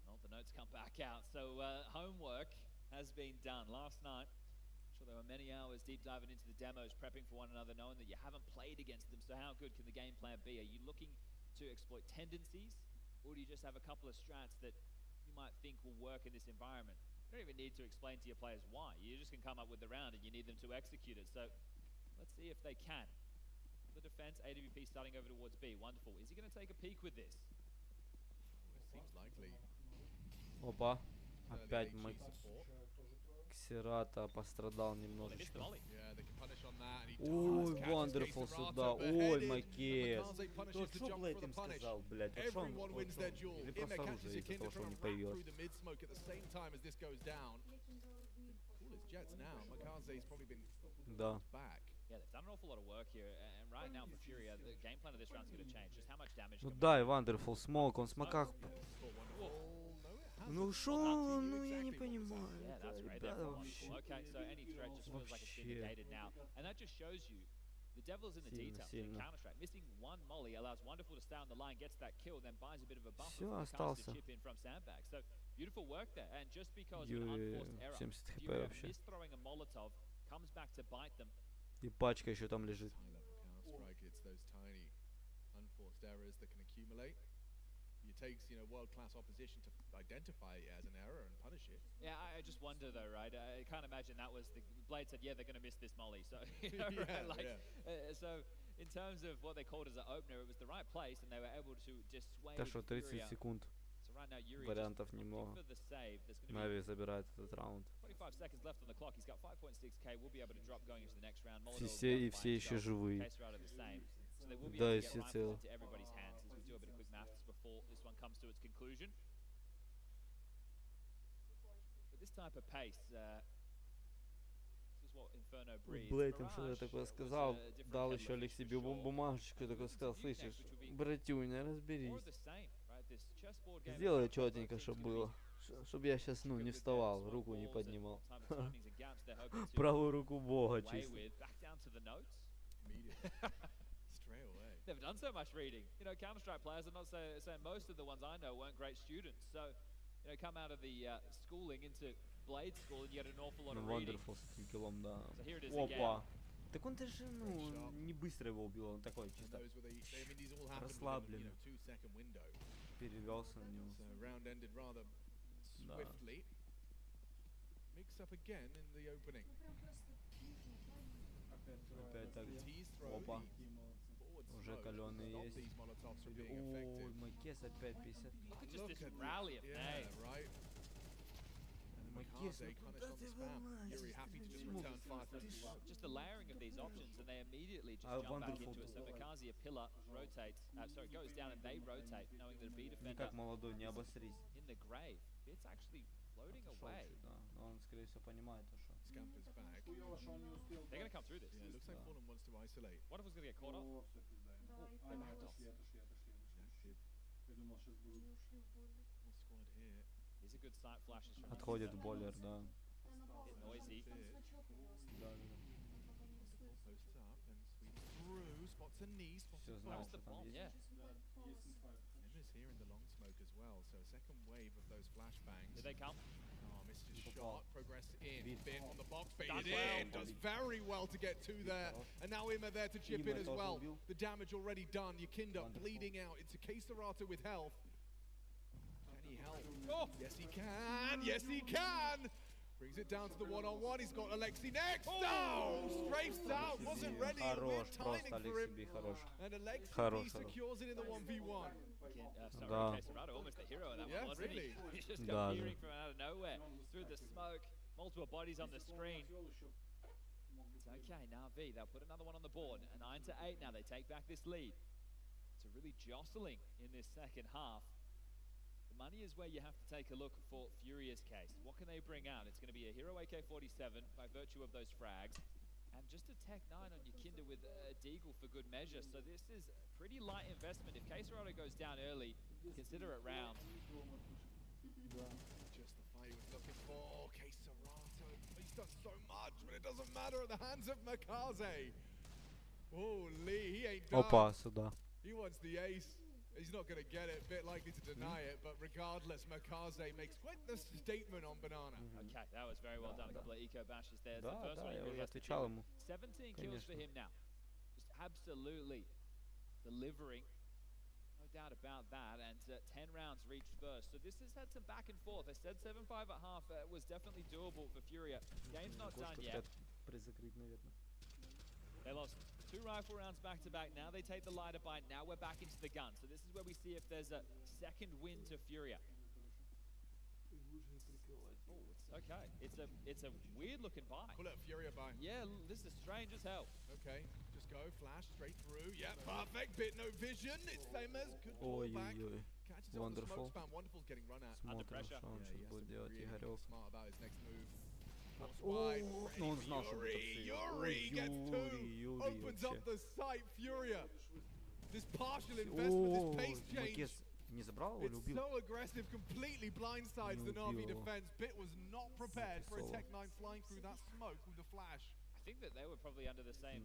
S16: Well, the notes come back out. So homework has been done last night. I'm sure there were many hours deep diving into the demos, prepping for one another, knowing that you haven't played against them. So how good can the game plan be? Are you looking to exploit tendencies, or do you just have a couple of strats that you might think will work in this environment? You don't even need to explain to your players why. You just can come up with the round and you need them to execute it. So let's see if they can. The defense, AWP starting over towards B. Wonderful. Is he going to take a peek with this?
S18: It seems likely.
S2: Опа. Опять Ксерата пострадал немножечко. Ой, Вандерфул сюда. Ой, Макес. Ну что Блейд им сказал, блядь? Вот что он? Или просто оружие из-за того, что он не появился? Да.
S16: Yeah, they've done an awful lot of work here, and right now for Furia, the game plan of this round is going to change. Just how much damage.
S2: Ну да, и Вандерфул смог, он в смоках. Ну шо, ну я не понимаю. Ребята, вообще.
S16: Okay, so any threat just feels like it's been negated now, and that just shows you the devil's in the details. Counter-Strike missing one molly allows Wonderful to stay on the line, gets that kill, then buys a bit of a buffer for the chip in from Sandbag. So beautiful work there, and just because of an unforced error, Furia misthrowing a Molotov comes back to bite them.
S2: И пачка еще там лежит.
S18: It's those tiny unforced errors that can accumulate. It takes, world-class opposition to identify it as an error and punish it.
S16: Yeah, I just wonder though, right? I can't imagine that was the Blade said, yeah, they're going to miss this molly. So, so in terms of what they called as an opener, it was the right place, and they were able to dissuade.
S2: Так что 30 секунд. Вариантов немного. Нави забирает этот раунд. Все еще живые. Да, и все целы. Блейд им что-то такое сказал, дал еще Алексей бумажечку, такой сказал, слышишь, братюня, разберись. Сделай четенько, чтобы было. Чтобы я сейчас, не вставал, руку не поднимал. Правую руку Бога чисто.
S16: They've done so much reading. Counter-Strike players, I'm not saying most of the ones I know weren't great students. So, come out of the schooling into Blade School and you get an awful lot of reading.
S2: Wonderful с таким киллом, да.
S16: So here it is
S2: Опа. Так он даже, не быстро его убил, он такой чисто расслабленный. Перевелся на него. Да. Опять так. Опа. Уже каленый есть. Ой, Макес опять 50. Макес,
S16: just the layering of these options, and they immediately just jump back into it. So Makazi, a pillar, rotates, goes down and they rotate, knowing that a B defender
S2: Никак молодой, не обосрись.
S16: in the grave. It's actually floating away.
S2: Да, но он, скорее всего, понимает, что.
S18: Scampers back.
S16: They're going to come through this.
S18: Yeah, looks like Fallen wants to isolate.
S16: What if it's going to get caught off? They backed off. These are good sight flashes from
S2: Отходит в бойлер, да.
S16: Bit noisy.
S18: Posts up and sweeps through, spots a knee, spots a
S2: Все знал,
S16: the
S2: что там
S16: bomb,
S2: есть.
S16: yeah.
S3: here in the long smoke as well. So a second wave of those flashbangs.
S16: Did they come?
S3: Oh, missed his shot. Progress in. Bit on the box,
S16: Done
S3: baited in. Does very well to get two there. And now Ima there to chip in as well. The damage already done. Yakinda bleeding out. It's a K-Serata with health. Can he help? Oh, yes he can. Yes he can. Brings it down to the one-on-one. He's got Alexi next. Oh, strafes out. Wasn't ready. Weird timing for him. And Alexi secures it in the 1v1.
S16: Sorry, K-Serata, almost the hero of that one, wasn't
S3: really.
S16: he? He's just come peering from out of nowhere through the smoke. Multiple bodies on the screen. It's okay, now V, they'll put another one on the board. 9-8 now, they take back this lead. It's really jostling in this second half. The money is where you have to take a look for Furious case. What can they bring out? It's going to be a Hero AK-47 by virtue of those frags. And just a Tech 9 on Yakinda with a Deagle for good measure. So this is a pretty light investment. If K-Serata goes down early, consider it round.
S3: Just the fight he was looking for. K-Serata, he's done so much, but it doesn't matter at the hands of Makaze. Oh, Lee, he ain't done.
S2: Опа, сюда.
S3: He wants the ace. He's not going to get it, a bit likely to deny it, but regardless, Makaze makes quite the statement on Banana.
S16: Okay, that was very well done. A couple of eco bashes there.
S2: Да, да, я уже отвечал ему.
S16: 17 kills for him now. Just absolutely delivering. No doubt about that. And 10 rounds reached first. So this has had some back and forth. I said 7-5 at half was definitely doable for Furia. Game's not done yet. They lost 2 rifle rounds back-to-back. Now they take the lighter bite. Now we're back into the gun. So this is where we see if there's a second win to Furia. Oh, it's okay. It's a weird-looking buy.
S3: Pull it, Furia buy.
S16: Yeah, this is strange as hell.
S3: Okay, just go. Flash straight through. Yeah, perfect. Bit no vision. It's famous. Good pull back. Catches it on the smoke spam. Wonderful's getting run at. Under pressure.
S2: Игорек.
S3: Smart about his next move.
S2: Ну он знал, что
S3: Yuri gets two. Opens up the sight. Furia. This partial investment, this pace change.
S2: Не забрал его или убил?
S3: It's so aggressive, completely blindsides the Na'Vi defense. Bit was not prepared for a Tech 9 flying through that smoke with the flash.
S16: I think that they were probably under the same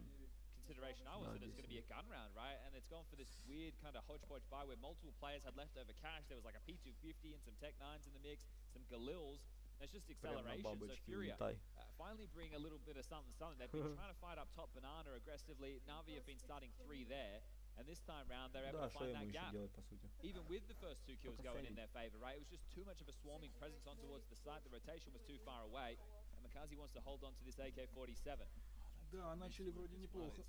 S16: consideration I was, that it's going to be a gun round, right? And it's gone for this weird kind of hodgepodge buy where multiple players had leftover cash. There was like a P250 and some Tech 9s in the mix, some Galils. There's just acceleration. So Furia finally bring a little bit of something. They've been trying to fight up top Banana aggressively. Na'Vi have been starting 3 there. And this time round, they're able to find that gap. Even with the first 2 kills going in their favor, right? It was just too much of a swarming presence on towards the side. The rotation was too far away. And Makaze wants to hold on to this AK-47.
S9: Да, начали вроде неплохо.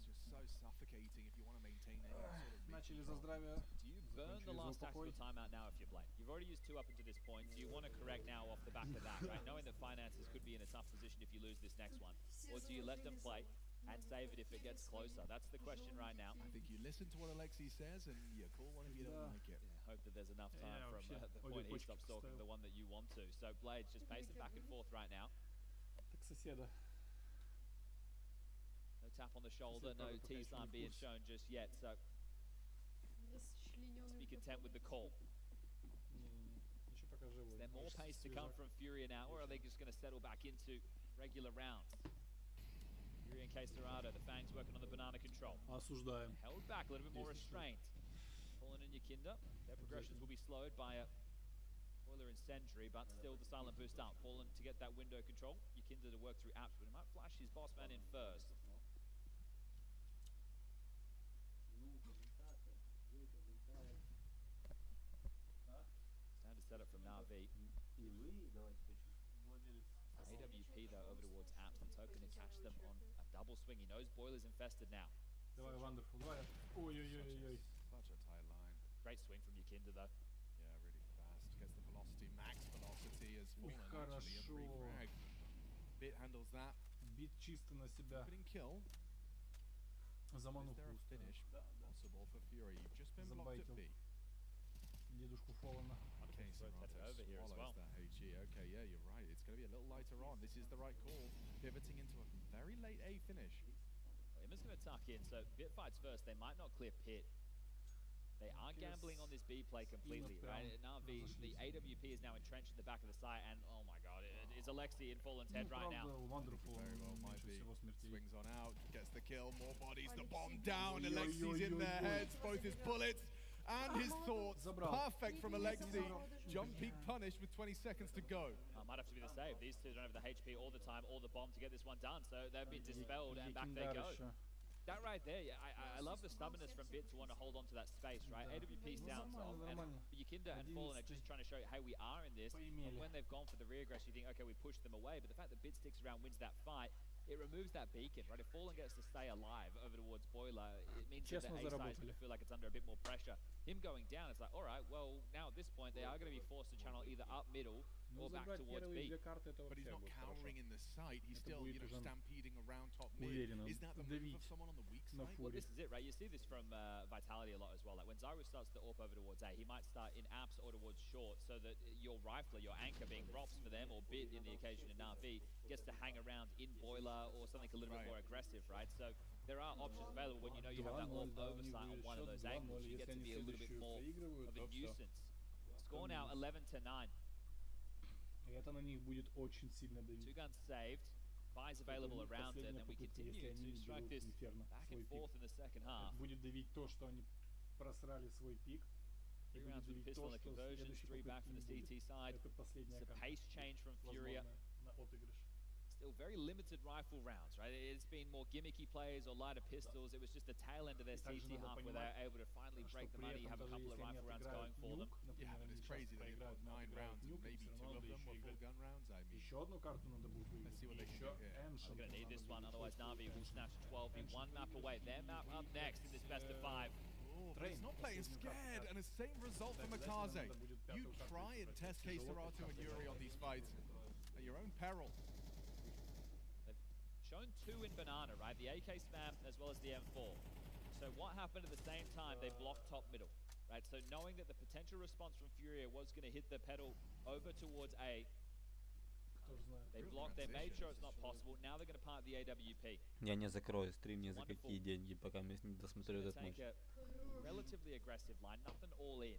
S9: Начали за здравие.
S16: Do you burn the last tactical timeout now if you play? You've already used 2 up until this point. Do you want to correct now off the back of that, right? Knowing that finances could be in a tough position if you lose this next one. Or do you let them play and save it if it gets closer? That's the question right now.
S3: I think you listen to what Alexi says and you call one if you don't like it.
S16: Yeah, hope that there's enough time from the point he stops stalking the one that you want to. So Blades just pacing back and forth right now.
S9: Так соседа.
S16: No tap on the shoulder, no T-sign being shown just yet. So be content with the call. Is there more pace to come from Furia now, or are they just going to settle back into regular rounds? Furia and K-Serata, the Fangs working on the Banana control.
S9: Осуждаем.
S16: Held back, a little bit more restraint. Fallen in Yakinda. Their progressions will be slowed by a Boiler and Sentry, but still the silent boost up. Fallen to get that window control. Yakinda to work through apps, but he might flash his boss man in first. Standard setup from Na'Vi. AWP though over towards apps. The token to catch them on a double swing. He knows Boiler's infested now.
S9: Давай, Wonderful, давай. Ой-ой-ой-ой.
S3: Such a tight line.
S16: Great swing from Yakinda though.
S3: Yeah, really fast. Gets the velocity, max velocity as Fallen actually. A frag. Bit handles that.
S9: Бит чисто на себя.
S3: Couldn't kill.
S9: Заманув
S3: finish possible for Fury. You've just been blocked at B.
S9: Дедушку Фоллена.
S3: Okay, Serata swallows that HE. Okay, yeah, you're right. It's going to be a little lighter on. This is the right call. Pivoting into a very late A finish.
S16: Imma's going to tuck in, so Bit fights first. They might not clear Pit. They are gambling on this B play completely, right? Na'Vi, the AWP is now entrenched in the back of the site, and oh my god, it's Alexi in Fallen's head right now.
S3: Very well, might be. Swings on out, gets the kill, more bodies, the bomb down, Alexi's in their heads, both his bullets. and his thoughts. Perfect from Alexi. Jump peak punished with 20 seconds to go.
S16: Might have to be the save. These two don't have the HP all the time or the bomb to get this one done, so they've been dispelled and back they go. That right there, yeah, I love the stubbornness from Bit to want to hold on to that space, right? AWP sounds off, and Yakinda and Fallen are just trying to show you, hey, we are in this. And when they've gone for the rear aggress, you think, okay, we pushed them away. But the fact that Bit sticks around, wins that fight, it removes that beacon, right? If Fallen gets to stay alive over towards Boiler, it means that the A side is going to feel like it's under a bit more pressure. Him going down, it's like, all right, well, now at this point, they are going to be forced to channel either up middle or back towards B.
S3: But he's not cowering in the sight. He's still, you know, stampeding around top mid. Is that the move of someone on the weak side?
S16: Well, this is it, right? You see this from Vitality a lot as well. Like when Zyro starts to AWP over towards A, he might start in apps or towards short, so that your rifler, your anchor being Rops for them, or Bit in the occasion in Na'Vi, gets to hang around in Boiler or something a little bit more aggressive, right? So there are options available when you know you have that AWP oversight on one of those angles. You get to be a little bit more of a nuisance. Score now 11-9.
S9: Это на них будет очень сильно давить.
S16: 2 guns saved. Buys available around it, and we continue to strike this back and forth in the second half.
S9: Будет давить то, что они просрали свой пик.
S16: 3 rounds with pistol and the conversions, 3 back from the CT side. It's a pace change from Furia. Still very limited rifle rounds, right? It's been more gimmicky plays or lighter pistols. It was just the tail end of their CT half where they're able to finally break the money, have a couple of rifle rounds going for them.
S3: Yeah, but it's crazy that they've got 9 rounds and maybe 2 of them are full gun rounds. I mean,
S9: еще одну карту надо будет выиграть.
S3: Let's see what they can do here.
S16: They're going to need this one, otherwise Na'Vi will snatch 12 in 1 map away. Their map up next in this best of 5.
S3: But he's not playing scared, and the same result for Makaze. You try and test K-Serato and Yuri on these fights at your own peril.
S16: Shown 2 in Banana, right? The AK spam as well as the M4. So what happened at the same time? They blocked top middle, right? So knowing that the potential response from Furia was going to hit the pedal over towards A, they blocked, they made sure it's not possible. Now they're going to part the AWP.
S2: Я не закрою стрим ни за какие деньги, пока не досмотрю этот матч.
S16: Relatively aggressive line, nothing all in.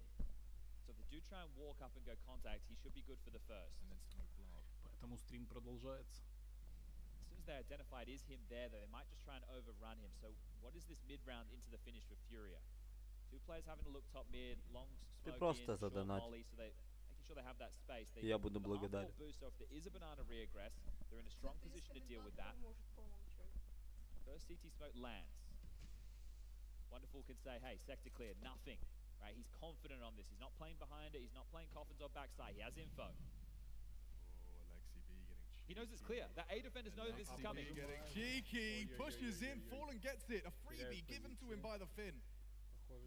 S16: So if they do try and walk up and go contact, he should be good for the first.
S3: And then smoke block.
S9: Поэтому стрим продолжается.
S16: They identified is him there, though. They might just try and overrun him. So what is this mid-round into the finish for Furia? 2 players having to look top mid, long smoke in, short molly, so they making sure they have that space. They
S2: Я буду благодарен.
S16: boost, so if there is a banana regress, they're in a strong position to deal with that. First CT smoke lands. Wonderful can say, hey, sector clear, nothing. Right? He's confident on this. He's not playing behind it. He's not playing coffins or backside. He has info. He knows it's clear. The A defenders know that this is coming.
S3: Getting cheeky, pushes in, Fallen gets it. A freebie given to him by the Finn. Now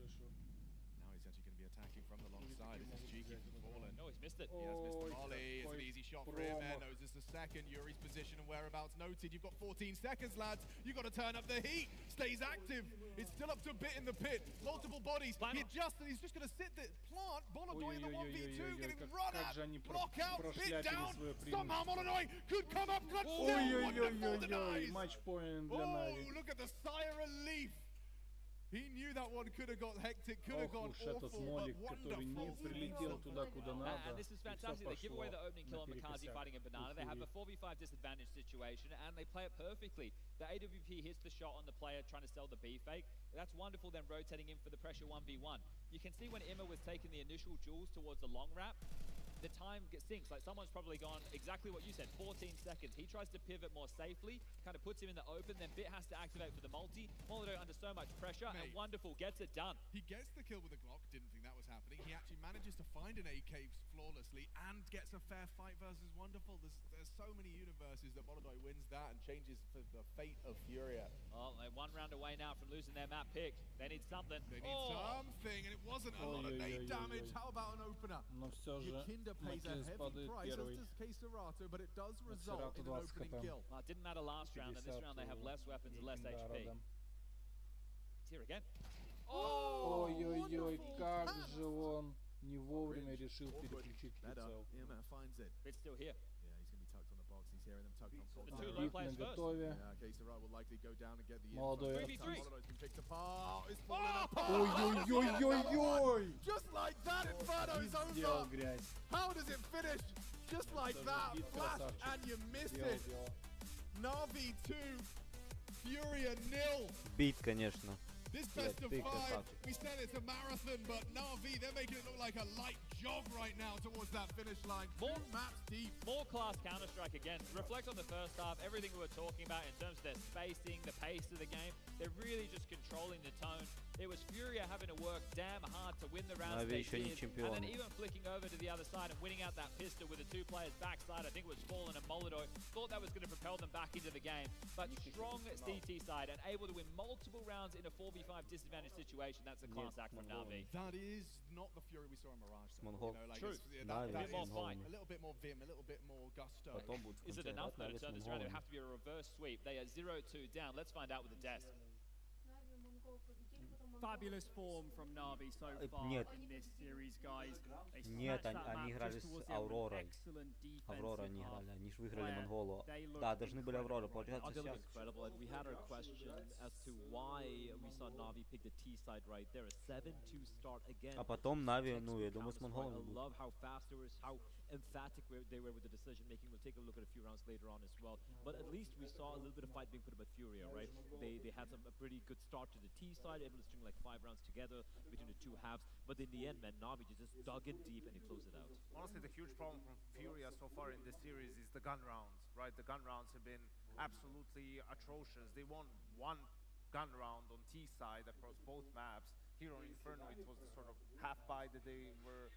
S3: he's actually going to be attacking from the long side. This is cheeky from Fallen.
S16: No, he's missed it.
S3: He has missed the volley. It's an easy shot for him. There knows it's the second. Yuri's position and whereabouts noted. You've got 14 seconds, lads. You've got to turn up the heat. Stays active. It's still up to a bit in the pit. Multiple bodies. He adjusted. He's just going to sit there. Plant. Bolodoy in the 1v2. Getting run at. Block out. Bit down. Somehow Bolodoy could come up. Clutch down. Wonderful denies.
S9: Match point для Na'Vi.
S3: Oh, look at the sigh of relief. He knew that one could have got hectic, could have gone awful, but wonderful.
S16: And this is fantastic. They give away the opening kill on Makazi fighting in Banana. They have a 4v5 disadvantage situation, and they play it perfectly. The AWP hits the shot on the player trying to sell the B fake. That's wonderful, then rotating in for the pressure 1v1. You can see when Imma was taking the initial jewels towards the long wrap, the time sinks. Like someone's probably gone exactly what you said, 14 seconds. He tries to pivot more safely, kind of puts him in the open, then Bit has to activate for the multi. Molotov under so much pressure, and wonderful, gets it done.
S3: He gets the kill with the Glock, didn't think that was happening. He actually manages to find an AK flawlessly and gets a fair fight versus Wonderful. There's so many universes that Molotov wins that and changes for the fate of Furia.
S16: Well, they're 1 round away now from losing their map pick. They need something.
S3: They need something, and it wasn't a lot of nade damage. How about an opener? Yakinda pays a heavy price, as does K-Serato, but it does result in an opening kill.
S16: Well, it didn't matter last round, and this round they have less weapons and less HP. It's here again.
S9: Ой-ой-ой, как же он не вовремя решил переключить прицел.
S16: It's still here.
S3: Yeah, he's going to be tucked on the box. He's hearing them tucked on top.
S16: The 2 low players first.
S3: Yeah, K-Serato will likely go down and get the
S9: Молодой.
S16: 3v3.
S3: Molotow's been picked apart. It's falling apart.
S9: Ой-ой-ой-ой-ой!
S3: Just like that, Inferno's
S9: Сделал
S3: over.
S9: грязь.
S3: How does it finish? Just like that, flash, and you miss it. Na'Vi 2, Furia 0.
S2: Бит, конечно.
S3: This
S2: Блядь,
S3: best of
S2: ты
S3: 5,
S2: красавчик.
S3: we said it's a marathon, but Na'Vi, they're making it look like a light jog right now towards that finish line. Two maps deep.
S16: More class Counter-Strike again. Reflect on the first half, everything we were talking about in terms of their spacing, the pace of the game. They're really just controlling the tone. It was Furia having to work damn hard to win the rounds
S2: Na'Vi
S16: they
S2: еще не
S16: did, and
S2: чемпионы.
S16: then even flicking over to the other side and winning out that pistol with the two players backside. I think it was Fallen and Molodoi. Thought that was going to propel them back into the game, but strong CT side and able to win multiple rounds in a 4v5 disadvantage situation. That's a class act from Na'Vi.
S3: That is not the Fury we saw in Mirage.
S2: Mongol.
S16: True.
S3: That
S16: A bit more
S3: is
S16: fight.
S3: a little bit more vim, a little bit more gusto.
S2: Потом будет
S16: Is it enough though to turn this around? It would have to be a reverse sweep. They are 0-2 down. Let's find out with the desk.
S4: Fabulous form from Na'Vi so far
S2: Нет.
S4: in this series, guys. They
S2: Нет,
S4: smashed that
S2: они
S4: map
S2: играли
S4: just
S2: с
S4: towards the end with
S2: Авророй.
S4: excellent
S2: Аврора
S4: defensive
S2: они
S4: half,
S2: играли, они же выиграли
S4: where
S2: Монголу.
S4: they look
S2: Да, должны были Авроры, получается
S6: They look
S2: сейчас.
S6: incredible, and we had our question as to why we saw Na'Vi pick the T side right there. A 7-2 start again.
S2: А потом Нави, ну, я думаю, с Монголами
S6: I
S2: будут.
S6: love how fast they were, how emphatic they were with the decision making. We'll take a look at a few rounds later on as well. But at least we saw a little bit of fight being put up at Furia, right? They had a pretty good start to the T side, able to string like 5 rounds together between the two halves. But in the end, man, Na'Vi just dug in deep and he closed it out.
S7: Honestly, the huge problem from Furia so far in this series is the gun rounds, right? The gun rounds have been absolutely atrocious. They won one gun round on T side across both maps. Here on Inferno, it was the sort of half buy that they were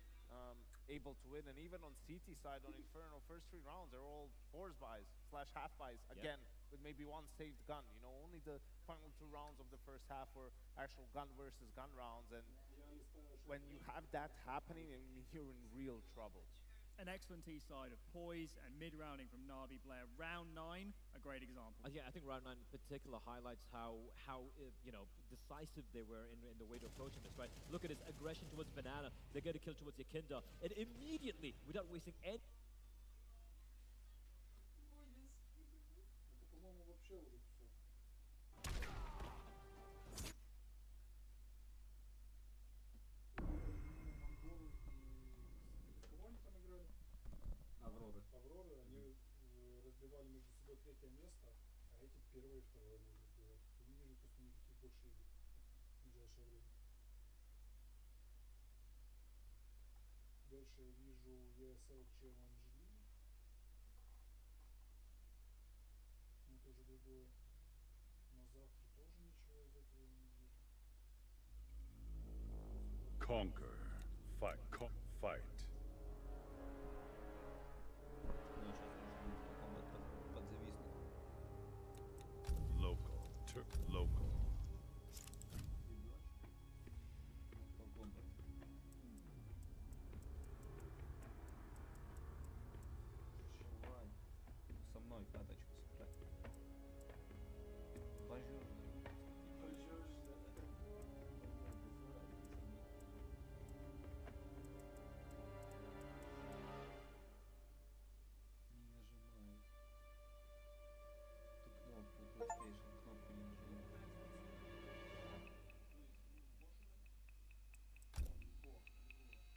S7: able to win, and even on CT side on Inferno, first 3 rounds are all force buys / half buys, again, with maybe one saved gun. You know, only the final 2 rounds of the first half were actual gun versus gun rounds, and when you have that happening, you're in real trouble.
S4: An excellent T side of poise and mid-rounding from Na'Vi player. Round 9, a great example.
S6: Yeah, I think round 9 in particular highlights how decisive they were in the way to approaching this, right? Look at his aggression towards Banana. They get a kill towards Yakinda, and immediately, without wasting any...
S9: Авроры, они разбивали между собой 3-е место, а эти 1-е и 2-е могут разбивать. Я не вижу просто никаких больше игр в ближайшее время. Дальше я вижу ESL Challenge League. Но это уже другое. На завтра тоже ничего из этого я не вижу.
S10: Conquer. Fight. Fight. Local.
S2: Со мной каточку сыграть. Бажур.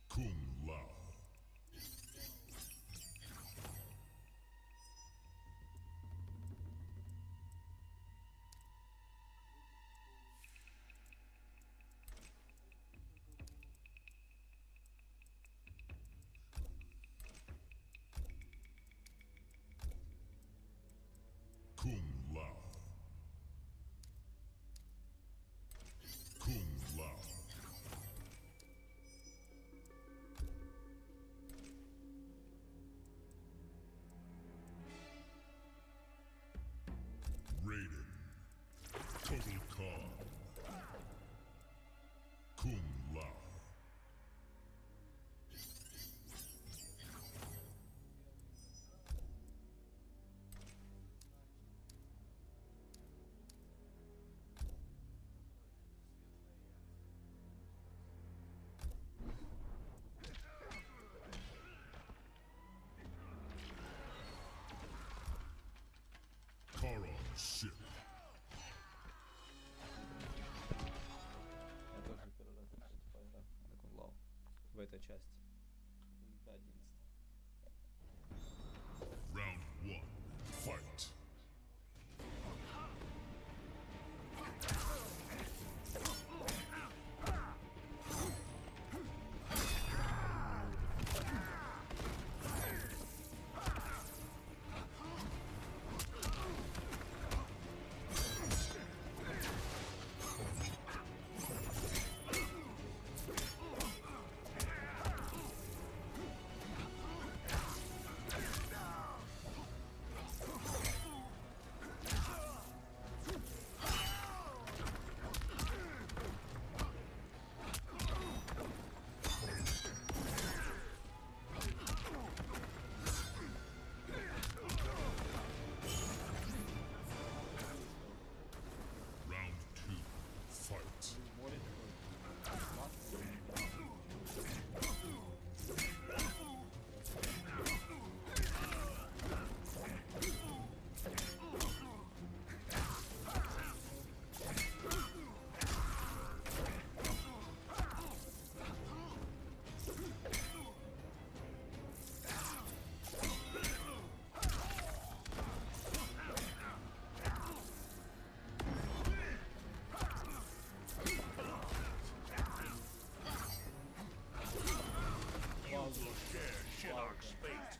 S10: Kung Lao. Kung Lao. Kung Lao. Raiden. Total Calm. Kung Lao. Ship.
S2: Я тоже первый раз поиграл на Кунлау в этой части. 11.
S10: Round 1. Fight. Anarch's fate.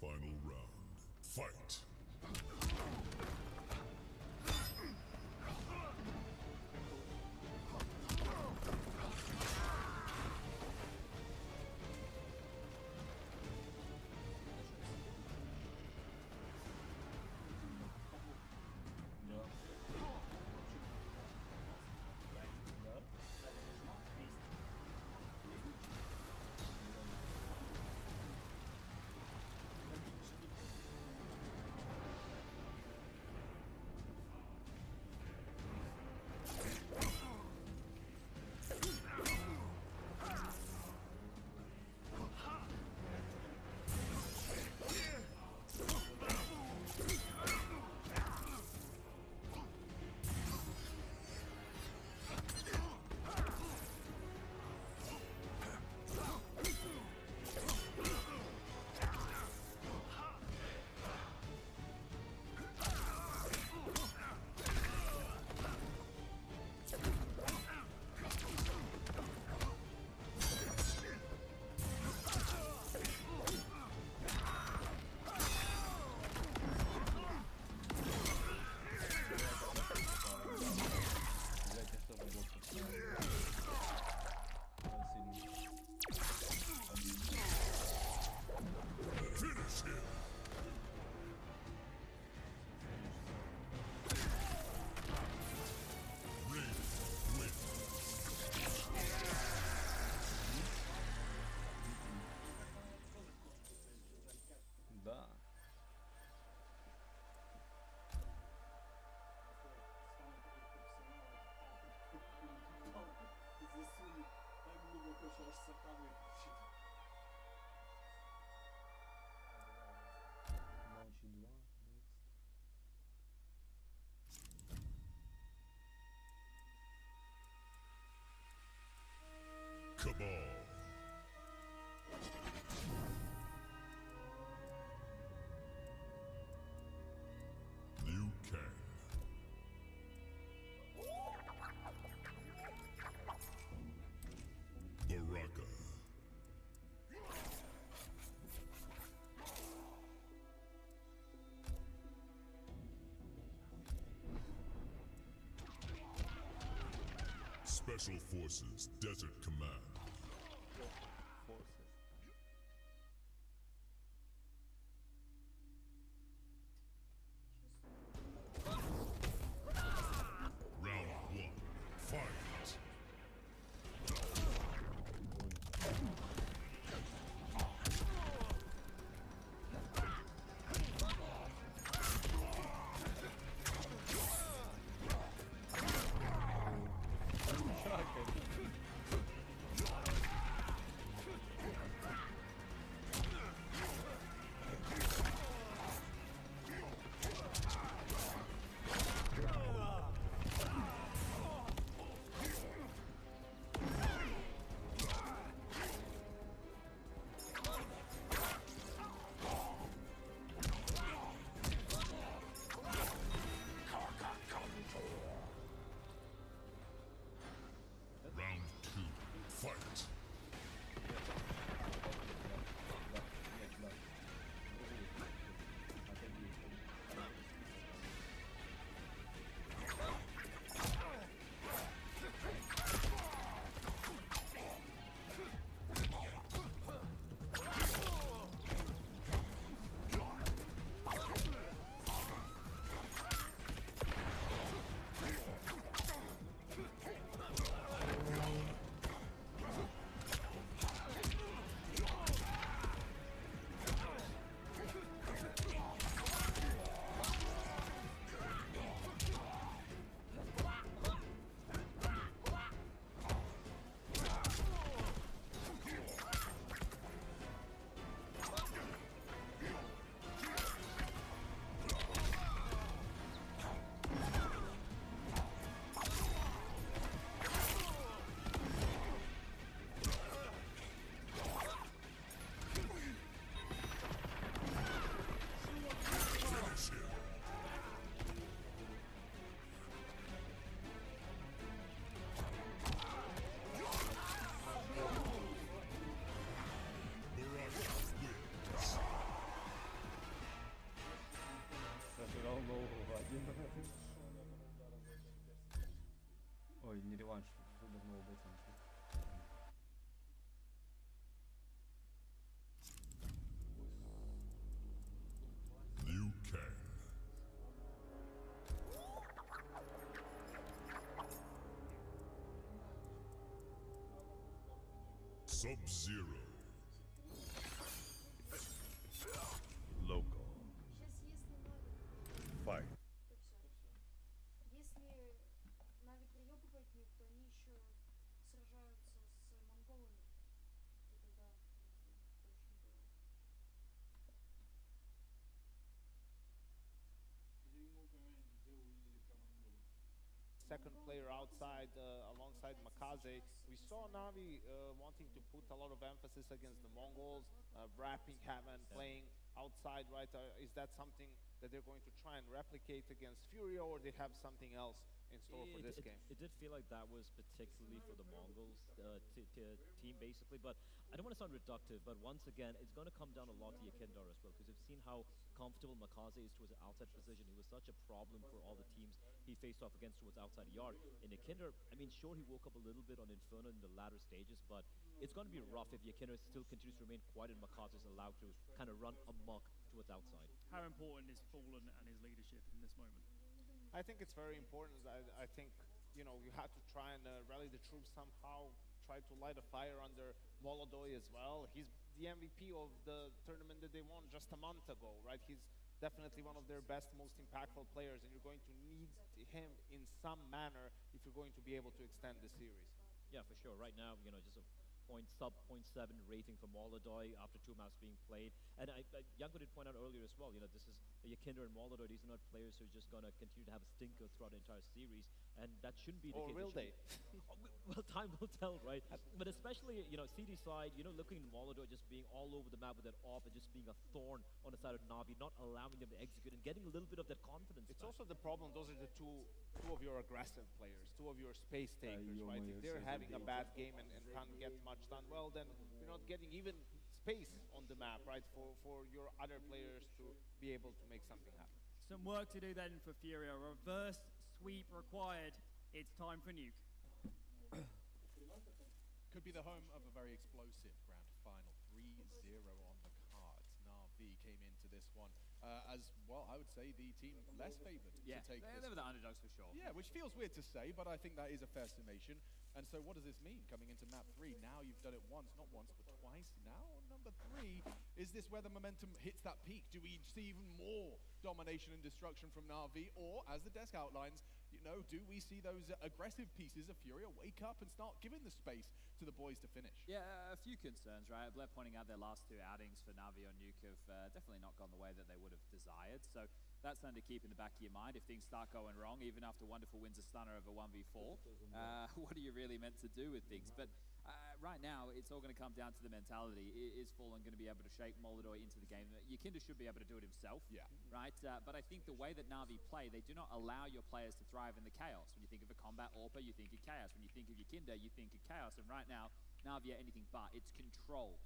S10: Final round. Fight. Cabal. Liu Kang. Baraka. Special Forces Desert Command. Sub-Zero. Local. Fight.
S13: Если Нави приёбывает них, то они еще сражаются с монголами. И тогда очень было.
S7: Second player outside alongside Makaze. We saw Navi wanting to put a lot of emphasis against the Mongols, wrapping Heaven, playing outside, right? Is that something that they're going to try and replicate against Furia, or they have something else in store for this game?
S6: It did feel like that was particularly for the Mongols team, basically. But I don't want to sound reductive, but once again, it's going to come down a lot to Yakindar as well, because we've seen how comfortable Makaze is towards the outside position. He was such a problem for all the teams he faced off against towards outside yard. In Yakindar, I mean, sure, he woke up a little bit on Inferno in the latter stages, but it's going to be rough if Yakindar still continues to remain quiet and Makaze is allowed to kind of run amok towards outside.
S4: How important is Fallen and his leadership in this moment?
S7: I think it's very important. I think, you know, you have to try and rally the troops somehow, try to light a fire under Molodoy as well. He's the MVP of the tournament that they won just a month ago, right? He's definitely one of their best, most impactful players, and you're going to need him in some manner if you're going to be able to extend the series.
S6: Yeah, for sure. Right now, you know, just a sub-0.7 rating for Molodoy after 2 maps being played. And Janko did point out earlier as well, you know, this is Yakindar and Molodoy. These are not players who are just going to continue to have a stinker throughout the entire series. And that shouldn't be the case.
S7: Or will they?
S6: Well, time will tell, right? But especially, you know, CD side, you know, looking at Molodoy just being all over the map with that AWP and just being a thorn on the side of Na'Vi, not allowing them to execute and getting a little bit of that confidence
S7: It's
S6: back.
S7: also the problem, those are the two of your aggressive players, two of your space takers, right? If they're having a bad game and can't get much done, well, then you're not getting even space on the map, right, for your other players to be able to make something happen.
S4: Some work to do then for Furia. Reverse sweep required. It's time for Nuke.
S18: Could be the home of a very explosive grand final. 3-0 on the cards. Na'Vi came into this one as, well, I would say the team less favoured to take this.
S16: They were the underdogs for sure.
S18: Yeah, which feels weird to say, but I think that is a fair summation. And so what does this mean coming into map 3? Now you've done it once, not once, but twice. Now on number 3, is this where the momentum hits that peak? Do we see even more domination and destruction from Na'Vi? Or, as the desk outlines, you know, do we see those aggressive pieces of Furia wake up and start giving the space to the boys to finish?
S16: Yeah, a few concerns, right? Blair pointing out their last 2 outings for Na'Vi on Nuke have definitely not gone the way that they would have desired. So that's something to keep in the back of your mind. If things start going wrong, even after wonderful wins a stunner over 1v4, what are you really meant to do with things? But right now, it's all going to come down to the mentality. Is Fallen going to be able to shape Molodoy into the game? Yakindar should be able to do it himself, right? But I think the way that Na'Vi play, they do not allow your players to thrive in the chaos. When you think of a combat AWPer, you think of chaos. When you think of Yakindar, you think of chaos. And right now, Na'Vi are anything but. It's controlled.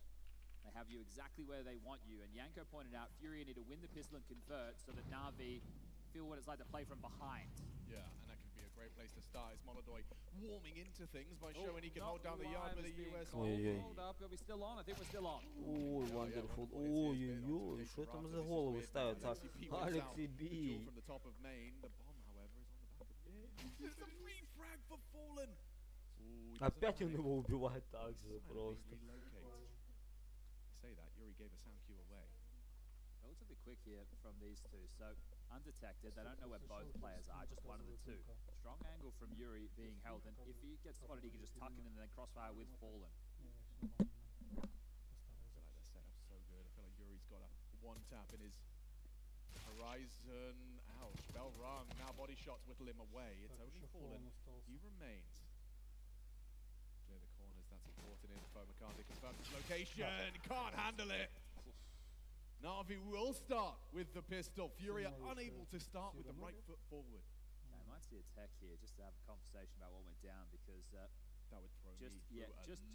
S16: They have you exactly where they want you. And Janko pointed out, Furia need to win the pistol and convert so that Na'Vi feel what it's like to play from behind.
S18: Yeah, and that could be a great place to start. Is Molodoy warming into things by showing he can hold down the yard with a US.
S16: Hold up, are we still on? I think we're still on.
S2: Ой, wonderful. Ой-ой-ой, что там за головы ставятся? Алексей Би.
S18: From the top of main, the bomb, however, is on the back of it. There's a free frag for Fallen.
S2: Опять он его убивает так же просто.
S18: Say that, Yuri gave a sound cue away.
S16: Relatively quick here from these two. So, undetected. They don't know where both players are, just one of the two. Strong angle from Yuri being held, and if he gets spotted, he can just tuck in and then crossfire with Fallen.
S18: I feel like their setup's so good. I feel like Yuri's got a one tap in his horizon. Ouch, bell rung. Now body shots whittle him away. It's only Fallen. He remains. Clear the corners, that's important info. McCarthy confirms his location. Can't handle it. Na'Vi will start with the pistol. Furia unable to start with the right foot forward.
S16: I might see a tech here just to have a conversation about what went down, because
S18: that would throw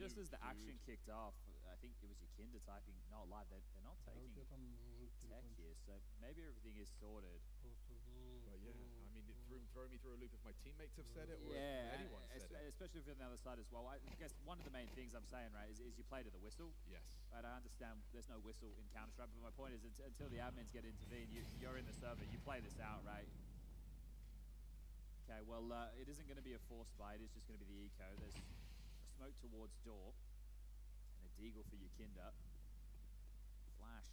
S16: just as the action kicked off, I think it was Yakindar typing not live. They're not taking tech here, so maybe everything is sorted.
S18: But yeah, I mean, it throw me through a loop if my teammates have said it or if anyone said it.
S16: Especially from the other side as well. I guess one of the main things I'm saying, right, is you play to the whistle.
S18: Yes.
S16: Right, I understand there's no whistle in Counter-Strike, but my point is until the admins get intervened, you're in the server, you play this out, right? Okay, well, it isn't going to be a forced buy, it is just going to be the eco. There's a smoke towards door. Deagle for Yakinda. Flash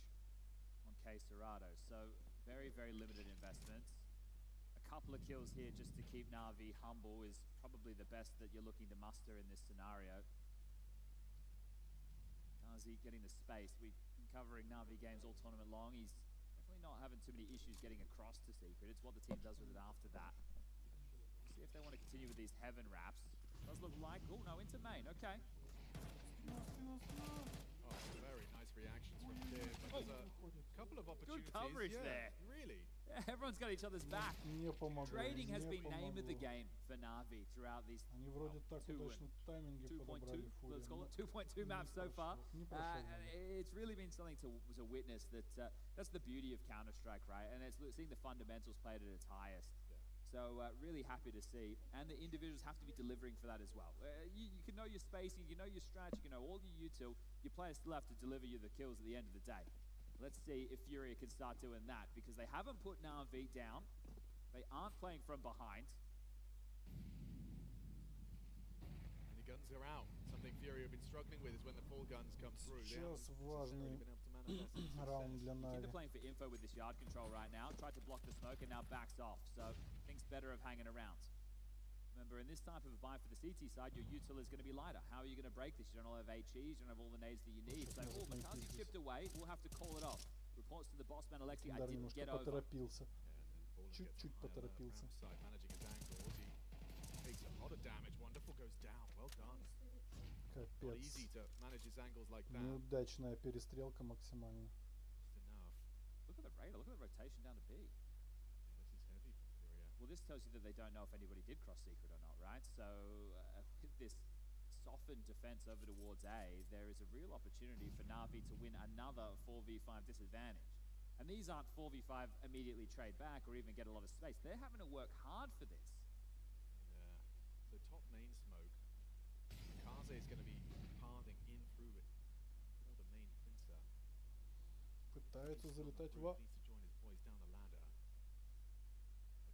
S16: on K-Serrado. So very, very limited investments. A couple of kills here just to keep Na'Vi humble is probably the best that you're looking to muster in this scenario. Kazi getting the space. We've been covering Na'Vi games all tournament long. He's definitely not having too many issues getting across to Secret. It's what the team does with it after that. See if they want to continue with these heaven wraps. Does look like, oh no, into main, okay.
S18: Oh, very nice reactions from Kid. But there's a couple of opportunities.
S16: Good coverage there.
S18: Really?
S16: Yeah, everyone's got each other's back. Trading has been name of the game for Na'Vi throughout these 2.2 maps so far. It's really been something to witness. That's the beauty of Counter-Strike, right? And it's seeing the fundamentals played at its highest. So really happy to see, and the individuals have to be delivering for that as well. You can know your spacing, you can know your strat, you can know all your util. Your players still have to deliver you the kills at the end of the day. Let's see if Furia can start doing that, because they haven't put Na'Vi down. They aren't playing from behind.
S18: And the guns are out. Something Furia have been struggling with is when the full guns come through.
S9: Сейчас важный раунд для Нави.
S16: They're playing for info with this yard control right now. Tried to block the smoke and now backs off. So thinks better of hanging around. Remember, in this type of a buy for the CT side, your util is going to be lighter. How are you going to break this? You don't all have HEs, you don't have all the nades that you need. So, oh, Makazi chipped away. We'll have to call it off. Reports to the boss man, Alexi, I didn't get over.
S9: Поторопился. Чуть-чуть поторопился.
S18: Managing his angles, he takes a lot of damage. Wonderful goes down. Well done. Not easy to manage his angles like that.
S9: Неудачная перестрелка максимально.
S16: Look at the radar. Look at the rotation down to B.
S18: This is heavy for Furia.
S16: Well, this tells you that they don't know if anybody did cross secret or not, right? So with this softened defense over towards A, there is a real opportunity for Na'Vi to win another 4v5 disadvantage. And these aren't 4v5 immediately trade back or even get a lot of space. They're having to work hard for this.
S18: Yeah. So top main smoke. Kaze is going to be pathing in through it for the main pincer.
S9: Пытается залетать в А.
S18: Needs to join his boys down the ladder.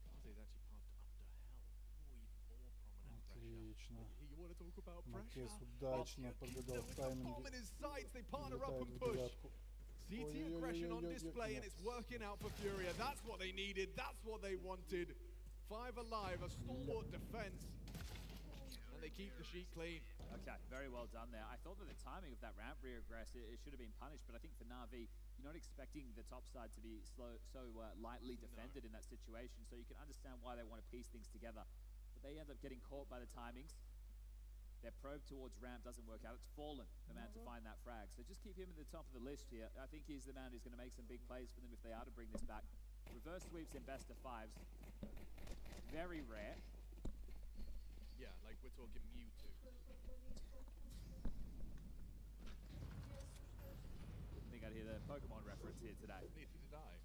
S18: Kaze is actually pathed under hell. Even more prominent pressure.
S9: Отлично.
S18: You want to talk about pressure?
S9: Макес удачно подгадал тайминг. Вылетает в девятку.
S18: CT aggression on display, and it's working out for Furia. That's what they needed. That's what they wanted. 5 alive, a stalwart defense, and they keep the sheet clean.
S16: Okay, very well done there. I thought that the timing of that ramp regress, it should have been punished, but I think for Na'Vi, you're not expecting the top side to be so lightly defended in that situation, so you can understand why they want to piece things together. But they end up getting caught by the timings. Their probe towards ramp doesn't work out. It's Fallen, the man to find that frag. So just keep him at the top of the list here. I think he's the man who's going to make some big plays for them if they are to bring this back. Reverse sweeps in best of 5s. Very rare.
S18: Yeah, like we're talking Mewtwo.
S16: I think I'd hear the Pokemon reference here today.
S18: Neither did I.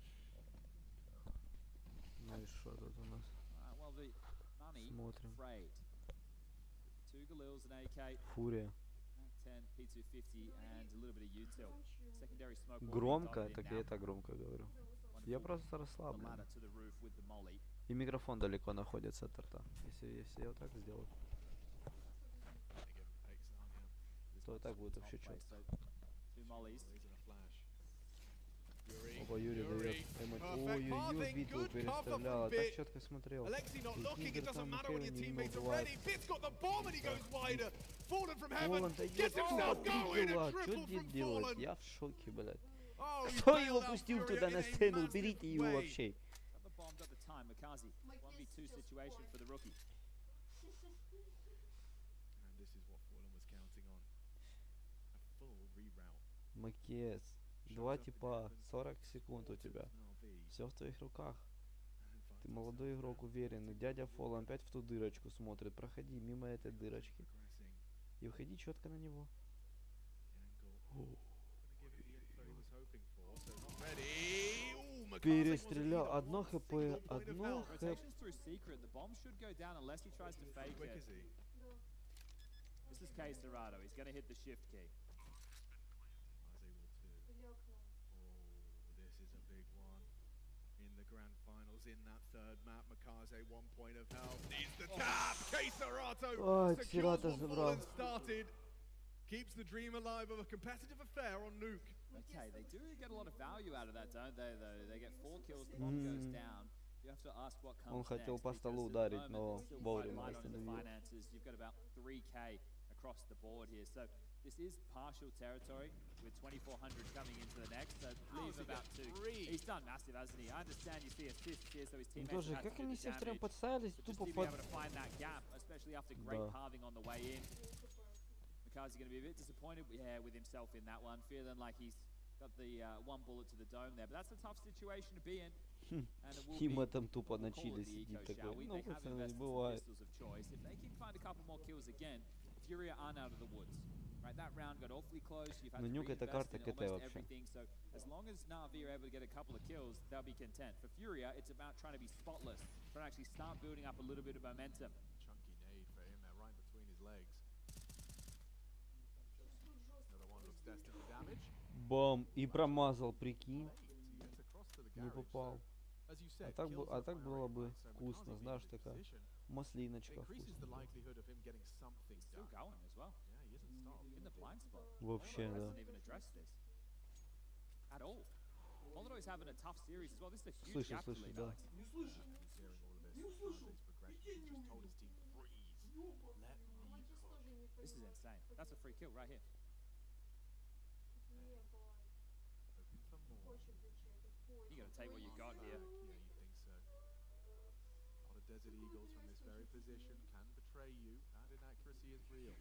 S2: Ну и что тут у нас?
S16: Well, the money trade. 2 Galils, an AK,
S2: Фурия.
S16: MK11, P250, and a little bit of util. Secondary smoke.
S2: Громко, так я это громко говорю. Я просто расслаблен. И микрофон далеко находится от рта. Если я вот так сделаю, то так будет вообще четко. Опа, Юрий дает. Ой-ой-ой, битву перестрелял. Так четко смотрел. Никер там Кевин не бывает. Фоллен дает тупо 3 килла. Что здесь делать? Я в шоке, блядь. Кто его пустил туда на сцену? Уберите его вообще. Макес. 2 типа, 40 секунд у тебя. Все в твоих руках. Ты молодой игрок, уверенный. Дядя Фоллен опять в ту дырочку смотрит. Проходи мимо этой дырочки. И выходи четко на него. Перестрелял. 1 хп. 1 хп.
S16: This is K-Serrado. He's going to hit the shift key.
S18: Grand finals in that third map. Makaze 1 point of health. Needs the tap. K-Serrado secures what Fallen started.
S3: keeps the dream alive of a competitive affair on Nuke.
S16: Okay, they do get a lot of value out of that, don't they, though? They get 4 kills, the bomb goes down. You have to ask what comes
S2: Он
S16: next.
S2: хотел по столу ударить, но вовремя остановил.
S16: You've got about 3K across the board here. So this is partial territory with 2,400 coming into the next. So leave about 2. He's done massive, hasn't he? I understand you see assists here, so his teammates
S2: Тоже,
S16: have to
S2: как
S16: do
S2: они
S16: the
S2: все втроем
S16: damage.
S2: подставились,
S16: But
S2: тупо
S16: just to be
S2: под...
S16: able to find that gap, especially after great halving on the way in. Mikazi going to be a bit disappointed, with himself in that one, feeling like he's got the one bullet to the dome there. But that's a tough situation to be in.
S2: Хима там тупо на чиле сидит такой. Ну, пацаны, бывает.
S16: If they can find a couple more kills again, Furia aren't out of the woods. Right, that round got awfully close. You've had to reinvest in almost everything. So as long as Na'Vi are able to get a couple of kills, they'll be content. For Furia, it's about trying to be spotless, trying to actually start building up a little bit of momentum.
S3: Chunky nade for him there, right between his legs. Another one looks destined for damage.
S2: Бам! И промазал, прикинь. Не попал. А так было бы вкусно, знаешь, такая маслиночка вкусная. Вообще, да. Слышу, слышу, да.
S16: This is insane. That's a free kill right here. You gotta take what you got here.
S3: Yeah, you think so. A lot of Desert Eagles from this very position can betray you. That inaccuracy is real.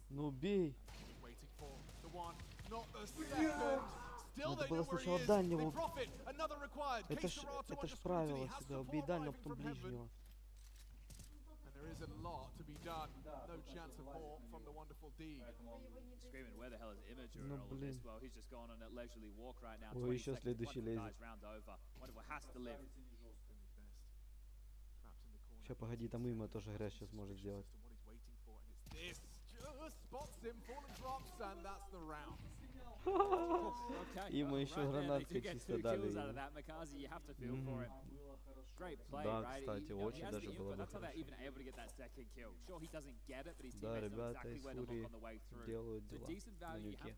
S2: Ну бей.
S3: Waiting for the one, not the second. Still
S2: Надо
S3: they
S2: было
S3: know where he
S2: сначала
S3: is.
S2: дальнего.
S3: They profit. Another required.
S2: Это ж правило всегда. Убей дальнего, потом ближнего.
S3: And there is a lot to be done. No chance of more from the wonderful D.
S16: Screaming, where the hell is Imager in all of this? Well, he's just going on a leisurely walk right now.
S2: Ой, еще следующий лезет.
S16: Round over. Wonderful has to live.
S2: Сейчас, погоди, там Има тоже грязь сейчас может сделать.
S3: This just spots him, falling drops, and that's the round.
S2: Има еще гранатки чисто дали. Да, кстати, очень даже было бы хорошо. Да, ребята из Фурии делают дела на нюке.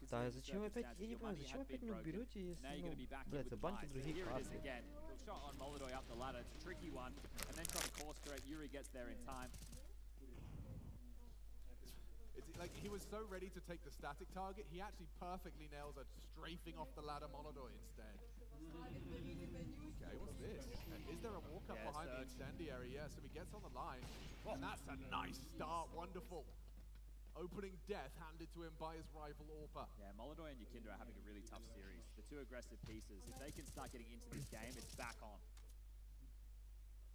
S2: Да, зачем опять, я не понимаю, зачем опять нюк берете, если, ну, блядь, забаньте другие карты.
S3: It's like he was so ready to take the static target, he actually perfectly nails a strafing off the ladder Molodoi instead. Okay, what's this? Is there a walk-up behind the incendiary? Yeah, so he gets on the line, and that's a nice start, wonderful. Opening death handed to him by his rival Orpa.
S16: Yeah, Molodoi and Yukinda are having a really tough series. The two aggressive pieces, if they can start getting into this game, it's back on.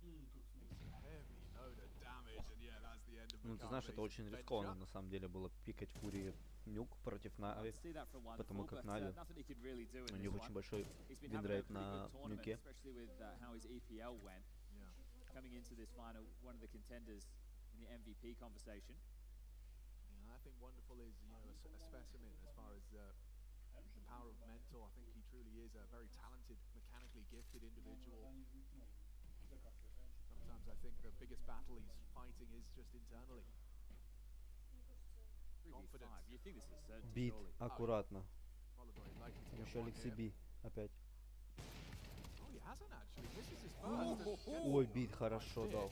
S3: Heavy load of damage, and yeah, that's the end of
S2: Ну, ты знаешь, это очень рискованно, на самом деле, было пикать Фурии нюк против Нави, потому как Нави, у них очень большой винрейт на нюке.
S16: Coming into this final, one of the contenders in the MVP conversation.
S3: Yeah, I think Wonderful is, you know, a specimen as far as the power of mental. I think he truly is a very talented, mechanically gifted individual. Sometimes I think the biggest battle he's fighting is just internally. Confidence.
S16: You think this is certain?
S2: Бит, аккуратно. Еще Алексей Би, опять. Ой, бит хорошо дал.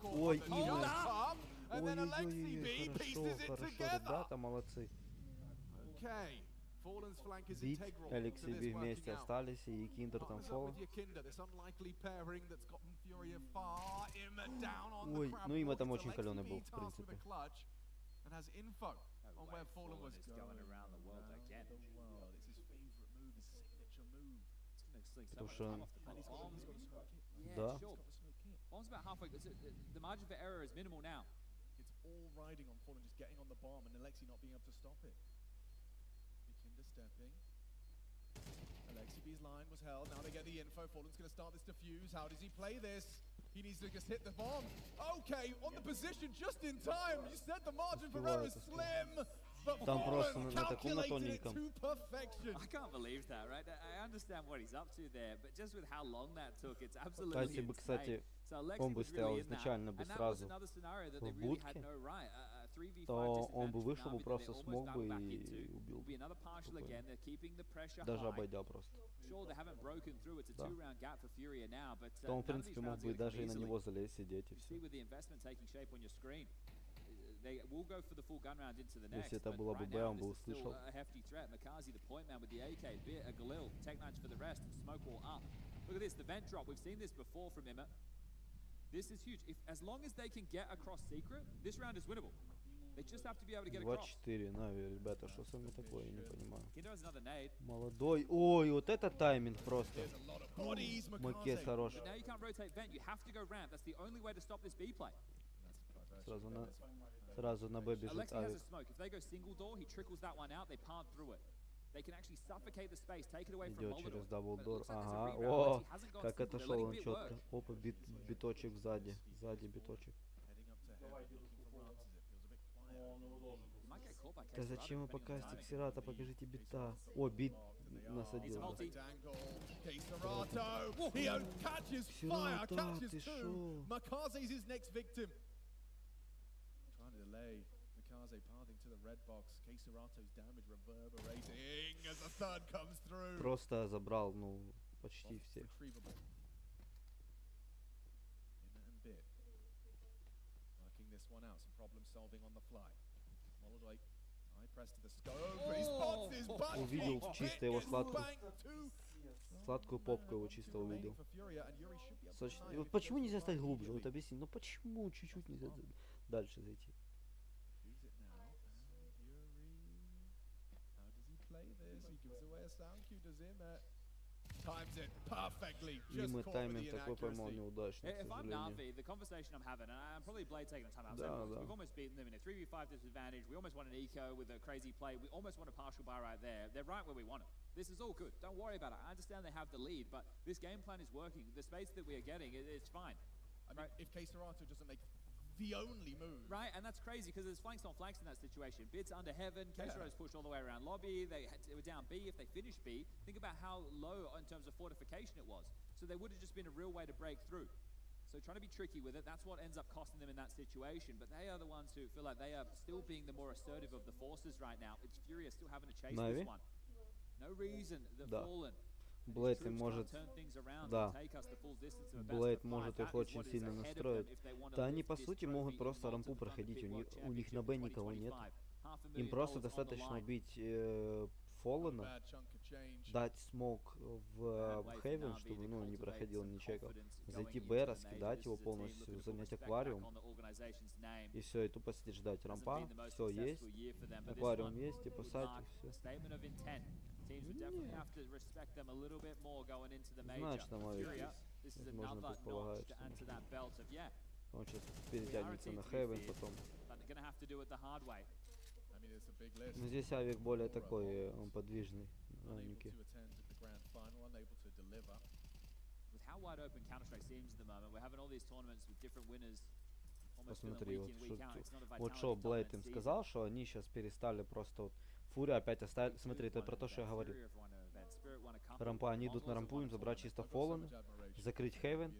S2: Ой, Има. Ой-ой-ой, хорошо, ребята, молодцы. Бит, Алексей Би вместе остались, и Киндер там фол. Ой, ну Има там очень каленый был, в принципе.
S3: On where Fallen was
S16: going around the world again.
S3: It's his favorite move, his signature move.
S2: Потому что...
S16: Да. Bomb's about halfway. The margin for error is minimal now.
S3: It's all riding on Fallen just getting on the bomb and Alexi not being able to stop it. Yukinda stepping. Alexi B's line was held. Now they get the info. Fallen's going to start this defuse. How does he play this? He needs to just hit the bomb. Okay, on the position just in time. You said the margin for error is slim. But Fallen calculated it to perfection.
S16: I can't believe that, right? I understand what he's up to there, but just with how long that took, it's absolutely insane.
S2: Кстати, он бы стоял изначально бы сразу в будке. то он бы вышел бы просто смог бы и убил бы. Даже обойдя просто. Да. То он, в принципе, мог бы даже и на него залезть, сидеть и все. Если это было бы Б, он бы услышал.
S16: Look at this, the vent drop. We've seen this before from Imma. This is huge. If, as long as they can get across secret, this round is winnable. They just have to be able to get across.
S2: 2-4, Нави, ребята, что с вами такое, я не понимаю. Молодой, ой, вот это тайминг просто. Макет хороший.
S16: Now you can't rotate vent, you have to go ramp. That's the only way to stop this B play.
S2: Сразу на Б бежит
S16: Alexi has a
S2: Авик.
S16: smoke. If they go single door, he trickles that one out, they palm through it. They can actually suffocate the space, take it away from
S2: Идет через
S16: Molotov.
S2: даблдор. Ага, о, как отошел он четко. Опа, биточек сзади. Сзади биточек. Да зачем вы показываете Ксерата? Покажите бита. О, бит насадил.
S3: Ксерата, ты шо? Makaze's his next victim. Trying to delay. Makaze pathing to the red box. Kserato's damage reverberating as the third comes through.
S2: Просто забрал, ну, почти всех.
S3: Working this one out, some problem solving on the fly. Molodoi, high press to the scope, but he spots his butt.
S2: Увидел чисто его сладкую попку его чисто увидел. Вот почему нельзя стать глубже? Вот объясни, ну почему чуть-чуть нельзя дальше зайти? Имя тайминг такой поймал неудачно, к
S16: If I'm
S2: сожалению.
S16: Navi, the conversation I'm having, and I'm probably Blade taking a time out.
S2: Да, да.
S16: We've almost beaten them in a 3v5 disadvantage. We almost won an eco with a crazy play. We almost won a partial buy right there. They're right where we want them. This is all good. Don't worry about it. I understand they have the lead, but this game plan is working. The space that we are getting, it's fine.
S3: I mean, if Kserata doesn't make the only move.
S16: Right, and that's crazy because there's flanks on flanks in that situation. Bid's under heaven, Kserata's pushed all the way around lobby, they were down B. If they finished B, think about how low in terms of fortification it was. So they would have just been a real way to break through. So trying to be tricky with it, that's what ends up costing them in that situation. But they are the ones who feel like they are still being the more assertive of the forces right now. It's Furia still having to chase this one. No reason, the Fallen.
S2: Блейд может, да, Блейд может их очень сильно настроить. Да они по сути могут просто рампу проходить, у них на Б никого нет. Им просто достаточно убить Фоллена, дать смог в Хейвен, чтобы ну, не проходил, не чекал. Зайти Б, раскидать его полностью, занять аквариум. И все, и тупо сидеть ждать. Рампа, все есть, аквариум есть, и посадь, и все.
S16: Teams would definitely have to respect them a little bit more going into the major.
S2: Знаешь, там
S16: Furia, this is another notch to add to that belt of
S2: он сейчас перетянется на Хейвен потом.
S16: But they're gonna have to do it the hard way.
S2: Но здесь Авик более такой, он подвижный на нике.
S16: With how wide open Counter-Strike seems at the moment, we're having all these tournaments with different winners.
S2: Посмотри, вот что Блейд им сказал, что они сейчас перестали просто вот Фурия опять оставили. Смотри, это про то, что я говорил. Рампа, они идут на рампу, им забрать чисто Фоллен, закрыть Хейвен,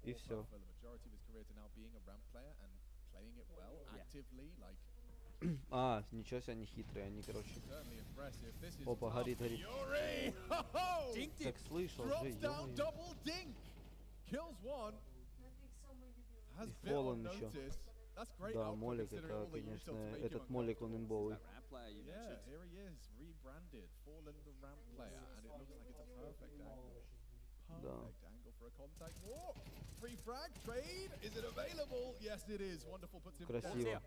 S2: и все. А, ничего себе, они хитрые, они, короче. Опа, горит, горит. Так слышал же, и Фоллен еще. Да, Молик, это, конечно, этот Молик, он имбовый.
S3: Yeah, here he is, rebranded, Fallen the ramp player, and it looks like it's a perfect angle. Perfect angle for a contact walk. Free frag, trade, is it available? Yes, it is. Wonderful, puts him
S2: Красиво.
S3: Wait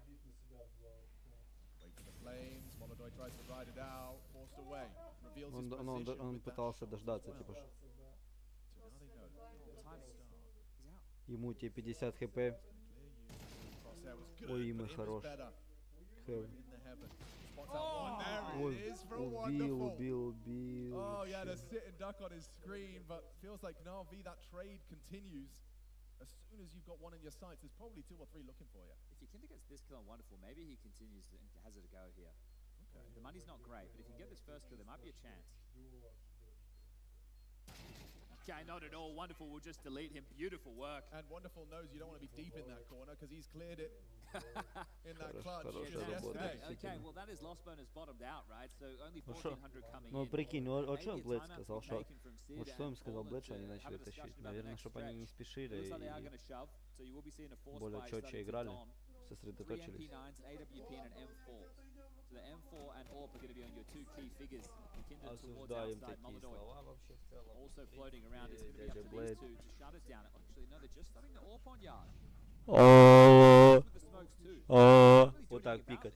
S3: for the flames, Molodoi tries to ride it out, forced away. Reveals his position
S2: Он пытался дождаться, типа, ему те 50 хп. Ой, им и хорош. Убил.
S3: Oh yeah, the sit and duck on his screen, but feels like Na'Vi, that trade continues. As soon as you've got one in your sights, there's probably 2 or 3 looking for you.
S16: If Kinda gets this kill on Wonderful, maybe he continues and has it a go here. Okay. The money's not great, but if you can get this first kill, there might be a chance. Okay, not at all. Wonderful will just delete him. Beautiful work.
S3: And Wonderful knows you don't want to be deep in that corner because he's cleared it in that clutch.
S16: Okay, well that is lost bonus bottomed out, right? So only 1400 coming
S2: Ну
S16: in.
S2: прикинь, ну что
S16: Maybe a
S2: Блэд
S16: timeout
S2: сказал,
S16: from
S2: что...
S16: Bacon from Sid
S2: Вот что им
S16: and
S2: сказал
S16: Paul
S2: Блэд, что
S16: to
S2: они
S16: have a
S2: начали
S16: discussion
S2: тащить.
S16: about the
S2: Наверное,
S16: next
S2: чтобы они не
S16: stretch.
S2: спешили
S16: Looks like they are
S2: и
S16: going to shove, so you will be seeing a force
S2: более
S16: fight
S2: четче
S16: starting to
S2: играли,
S16: dawn. 3
S2: сосредоточились.
S16: MP9s, AWP and an M4. So the M4 and AWP are going to be on your two key figures. Kindred towards
S2: Осуждаем
S16: outside,
S2: такие
S16: Molodoi
S2: слова вообще в целом.
S16: also floating around. It's going to be up to these two to shut it down. Actually, no, they're just starting the AWP on yard.
S2: Вот так пикать.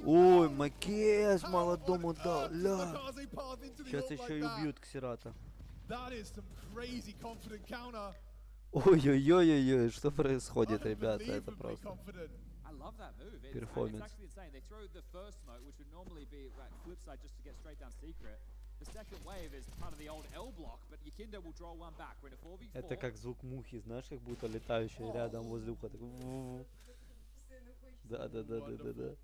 S2: Ой, Макес молодому дал, ля. Сейчас еще и убьют Ксерата. Ой-ой-ой-ой-ой, что происходит, ребята, это просто перформанс. Это как звук мухи, знаешь, как будто летающая рядом возле уха. Да-да-да-да-да-да.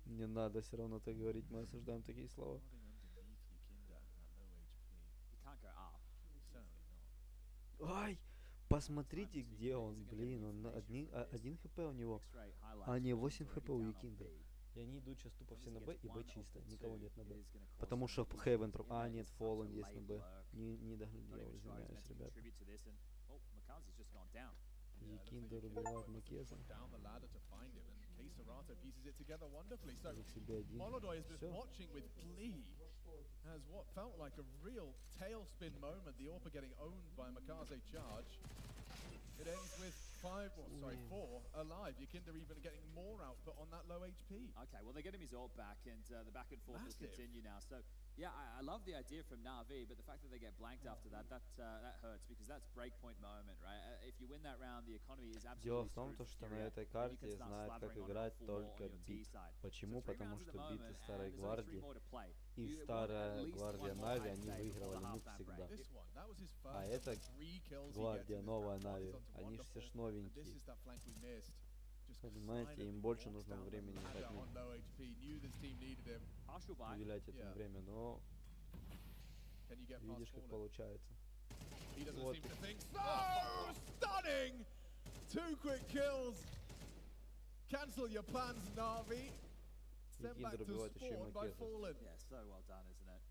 S2: Не надо все равно так говорить, мы осуждаем такие слова. Ай, посмотрите, где он, блин, он на один хп у него, а не 8 хп у Якиндера. И они идут сейчас тупо все на Б, и Б чисто, никого нет на Б. Потому что Хейвен, а нет, Fallen есть на Б. Не доглядел, извиняюсь, ребят. Якиндер убивает Макеза.
S3: Molodoi has been watching with glee as what felt like a real tailspin moment. The AWP getting owned by Makaze charge. It ends with 4 alive. Yakinda even getting more output on that low HP.
S16: Okay, well they're getting his AWP back, and the back and forth will continue now. So yeah, I love the idea from Na'Vi, but the fact that they get blanked after that hurts because that's breakpoint moment, right? If you win that round, the economy is absolutely.
S2: Дело в том, что на этой карте знает, как играть только бит. Почему? Потому что биты старой гвардии и старая гвардия Нави, они выигрывали нюк всегда. А это гвардия новая Нави, они же все ж новенькие. Понимаете, им больше нужно времени играть нюк. Уделять этому время, но видишь, как получается. Вот.
S3: Cancel your plans, Na'Vi. Sent back to spawn by Fallen.
S16: Yeah, so well done, isn't it?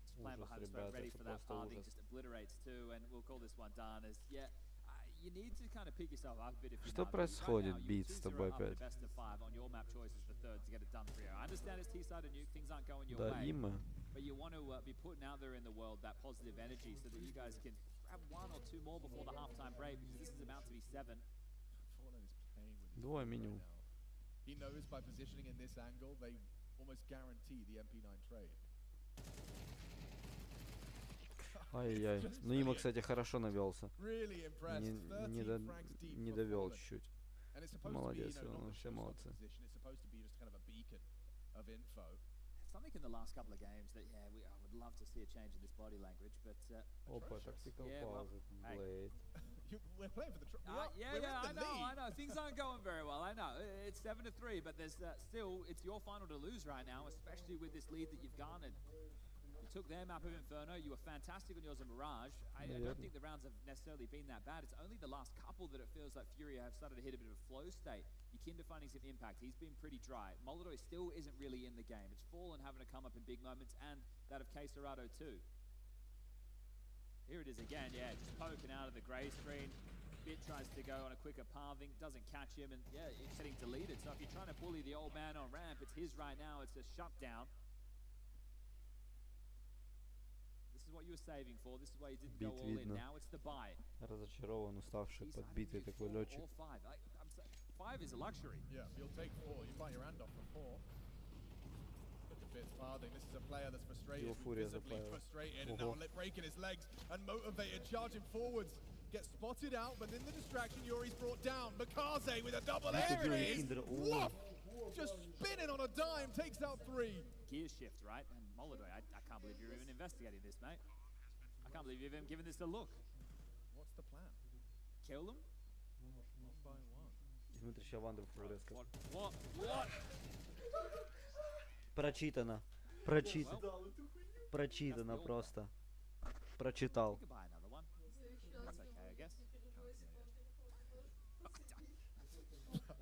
S16: Just playing behind the smoke, ready for that party, just obliterates two, and we'll call this one done. As yeah, you need to kind of pick yourself up a bit if you're
S2: Что происходит, Бит, с тобой опять? Да, Има.
S16: But you want to be putting out there in the world that positive energy so that you guys can grab 1 or 2 more before the halftime break, because this is about to be 7.
S2: Двое минимум.
S3: He knows by positioning in this angle, they almost guarantee the MP9 trade.
S2: Ай-яй. Ну, Има, кстати, хорошо навелся. Не довел чуть-чуть. Молодец, он все молодцы.
S16: Something in the last couple of games that, yeah, I would love to see a change in this body language, but...
S2: Опа, tactical pause, Blade.
S3: We're playing for the...
S16: I know. Things aren't going very well, I know. It's 7-3, but there's still, it's your final to lose right now, especially with this lead that you've garnered. You took their map of Inferno, you were fantastic on yours of Mirage. I don't think the rounds have necessarily been that bad. It's only the last couple that it feels like Fury have started to hit a bit of a flow state. Yakinda finding some impact. He's been pretty dry. Molodoi still isn't really in the game. It's Fallen having to come up in big moments, and that of K-Serrato too. Here it is again, yeah, just poking out of the grey screen. Bit tries to go on a quicker pathing, doesn't catch him, and yeah, it's getting deleted. So if you're trying to bully the old man on ramp, it's his right now. It's a shutdown. What you were saving for. This is why you didn't go all in. Now it's the buy.
S2: Разочарован, уставший, подбитый такой летчик.
S16: 5 is a luxury.
S3: Yeah, you'll take 4. You buy your hand off for 4. Look at Bits farthing. This is a player that's frustrated, visibly frustrated, and now breaking his legs and motivated, charging forwards. Gets spotted out, but in the distraction, Yuri's brought down. Makaze with a double air. Woof!
S18: just spinning on a dime, takes out 3.
S16: Gear shift, right? And Molodoi, I can't believe you're even investigating this, mate. I can't believe you've even given this a look.
S18: What's the plan?
S16: Kill them?
S18: One by one.
S2: Смотри, сейчас Вандер резко.
S16: What?
S2: Прочитано. Прочитано просто. Прочитал.
S16: You can buy another one. That's okay, I guess.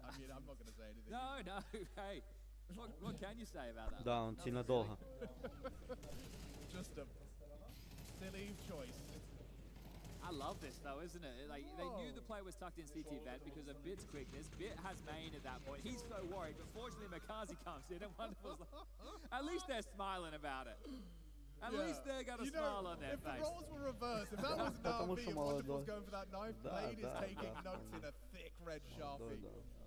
S18: I mean, I'm not going to say anything.
S16: No, hey. What can you say about that?
S2: Да, он сильно долго.
S18: Just a silly choice.
S16: I love this though, isn't it? Like they knew the player was tucked in CT vent because of Bit's quickness. Bit has main at that point. He's so worried, but fortunately Makazi comes in and Wonderful's like, at least they're smiling about it. At least they're got a smile on their face.
S18: If the roles were reversed, if that was Navi and Wonderful's going for that knife, Blade is taking notes in a thick red Sharpie.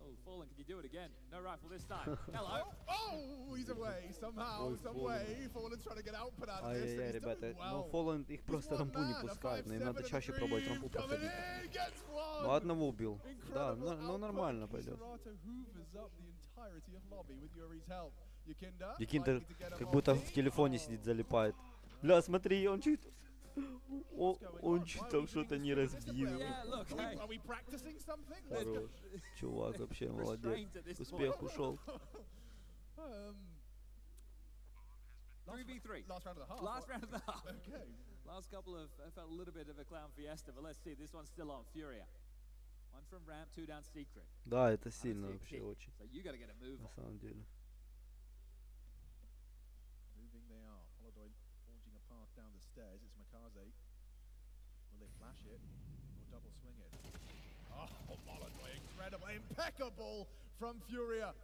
S16: Oh, Fallen, can you do it again? No rifle this time. Hello.
S18: Oh, he's away somehow, some way. Fallen's trying to get output out of this.
S2: Ай-яй-яй, ребята, ну Fallen их просто рампу не пускает, но им надо чаще пробовать рампу проходить. Ну одного убил. Да, ну нормально пойдет. Якиндер как будто в телефоне сидит, залипает. Бля, смотри, он чуть... Он чуть там что-то не разбил. Хорош. Чувак вообще молодец. Успех ушел.
S16: 3v3. Last round of the half. Okay. Last couple of, I felt a little bit of a clown fiesta, but let's see. This one's still on. Furia. One from ramp, 2 down secret.
S2: Да, это сильно вообще очень.
S16: So you gotta get a move
S2: на самом деле.
S18: Moving they are. Molodoi forging a path down the stairs. It's Makaze. Will they flash it or double swing it? Oh, Molodoi, incredible, impeccable from Furia.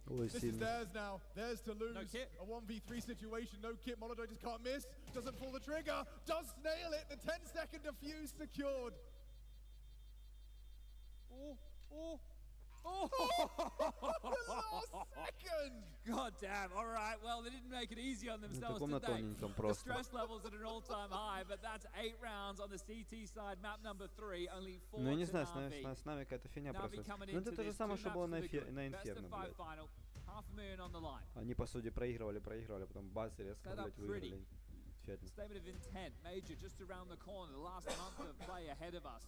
S18: This is theirs now. Theirs to lose.
S16: No kit.
S18: A 1v3 situation. No kit. Molodoi just can't miss. Doesn't pull the trigger. Does nail it. The 10-second defuse secured.
S16: Oh.
S18: The last second.
S16: God damn. All right. Well, they didn't make it easy on themselves, did they? The stress levels at an all-time high, but that's 8 rounds on the CT side. Map number 3. Only 4
S2: Ну я не знаю,
S16: to Navi.
S2: с нами какая-то фигня происходит. Ну это то же самое, что было на Инферно, блядь. Они по сути проигрывали, потом бац, резко, блядь, выиграли.
S16: Statement of intent, Major just around the corner. The last month of play ahead of us.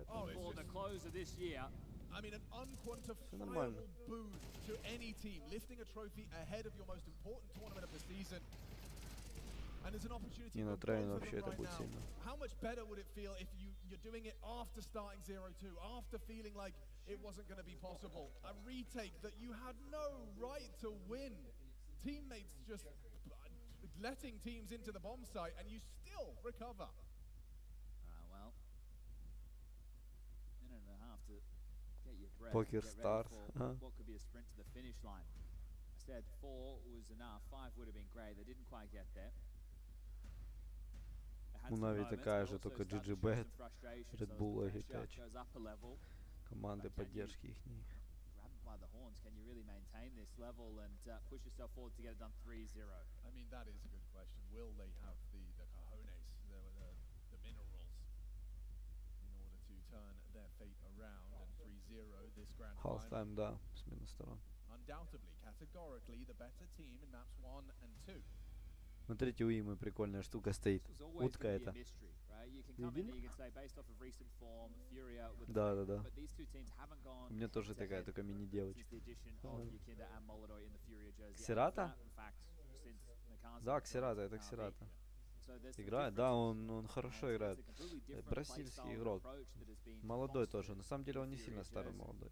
S16: For the close of this year.
S18: I mean, an unquantifiable boost to any team, lifting a trophy ahead of your most important tournament of the season. And there's an opportunity for both of them right now. How much better would it feel if you're doing it after starting 0-2, after feeling like it wasn't going to be possible? A retake that you had no right to win. Teammates just letting teams into the bomb site, and you still recover.
S16: Well, minute and a half to get your breath.
S2: Poker stars.
S16: What could be a sprint to the finish line? I said 4 was enough. 5 would have been great. They didn't quite get there.
S2: У Нави такая же, только GGBet, Red Bull и Hitachi. Команды поддержки их.
S16: By the horns, can you really maintain this level and push yourself forward to get it done 3-0?
S18: I mean, that is a good question. Will they have the cojones, the minerals, in order to turn their fate around and 3-0 this grand final?
S2: Half-time, да, смена сторон.
S18: Undoubtedly, categorically, the better team in maps 1 and 2.
S2: Смотрите, у Имы прикольная штука стоит. Утка это. Да. У меня тоже такая, только мини-девочка. Ксерата? Да, Ксерата, это Ксерата. Играет, да, он хорошо играет. Бразильский игрок. Молодой тоже. На самом деле он не сильно старый, молодой.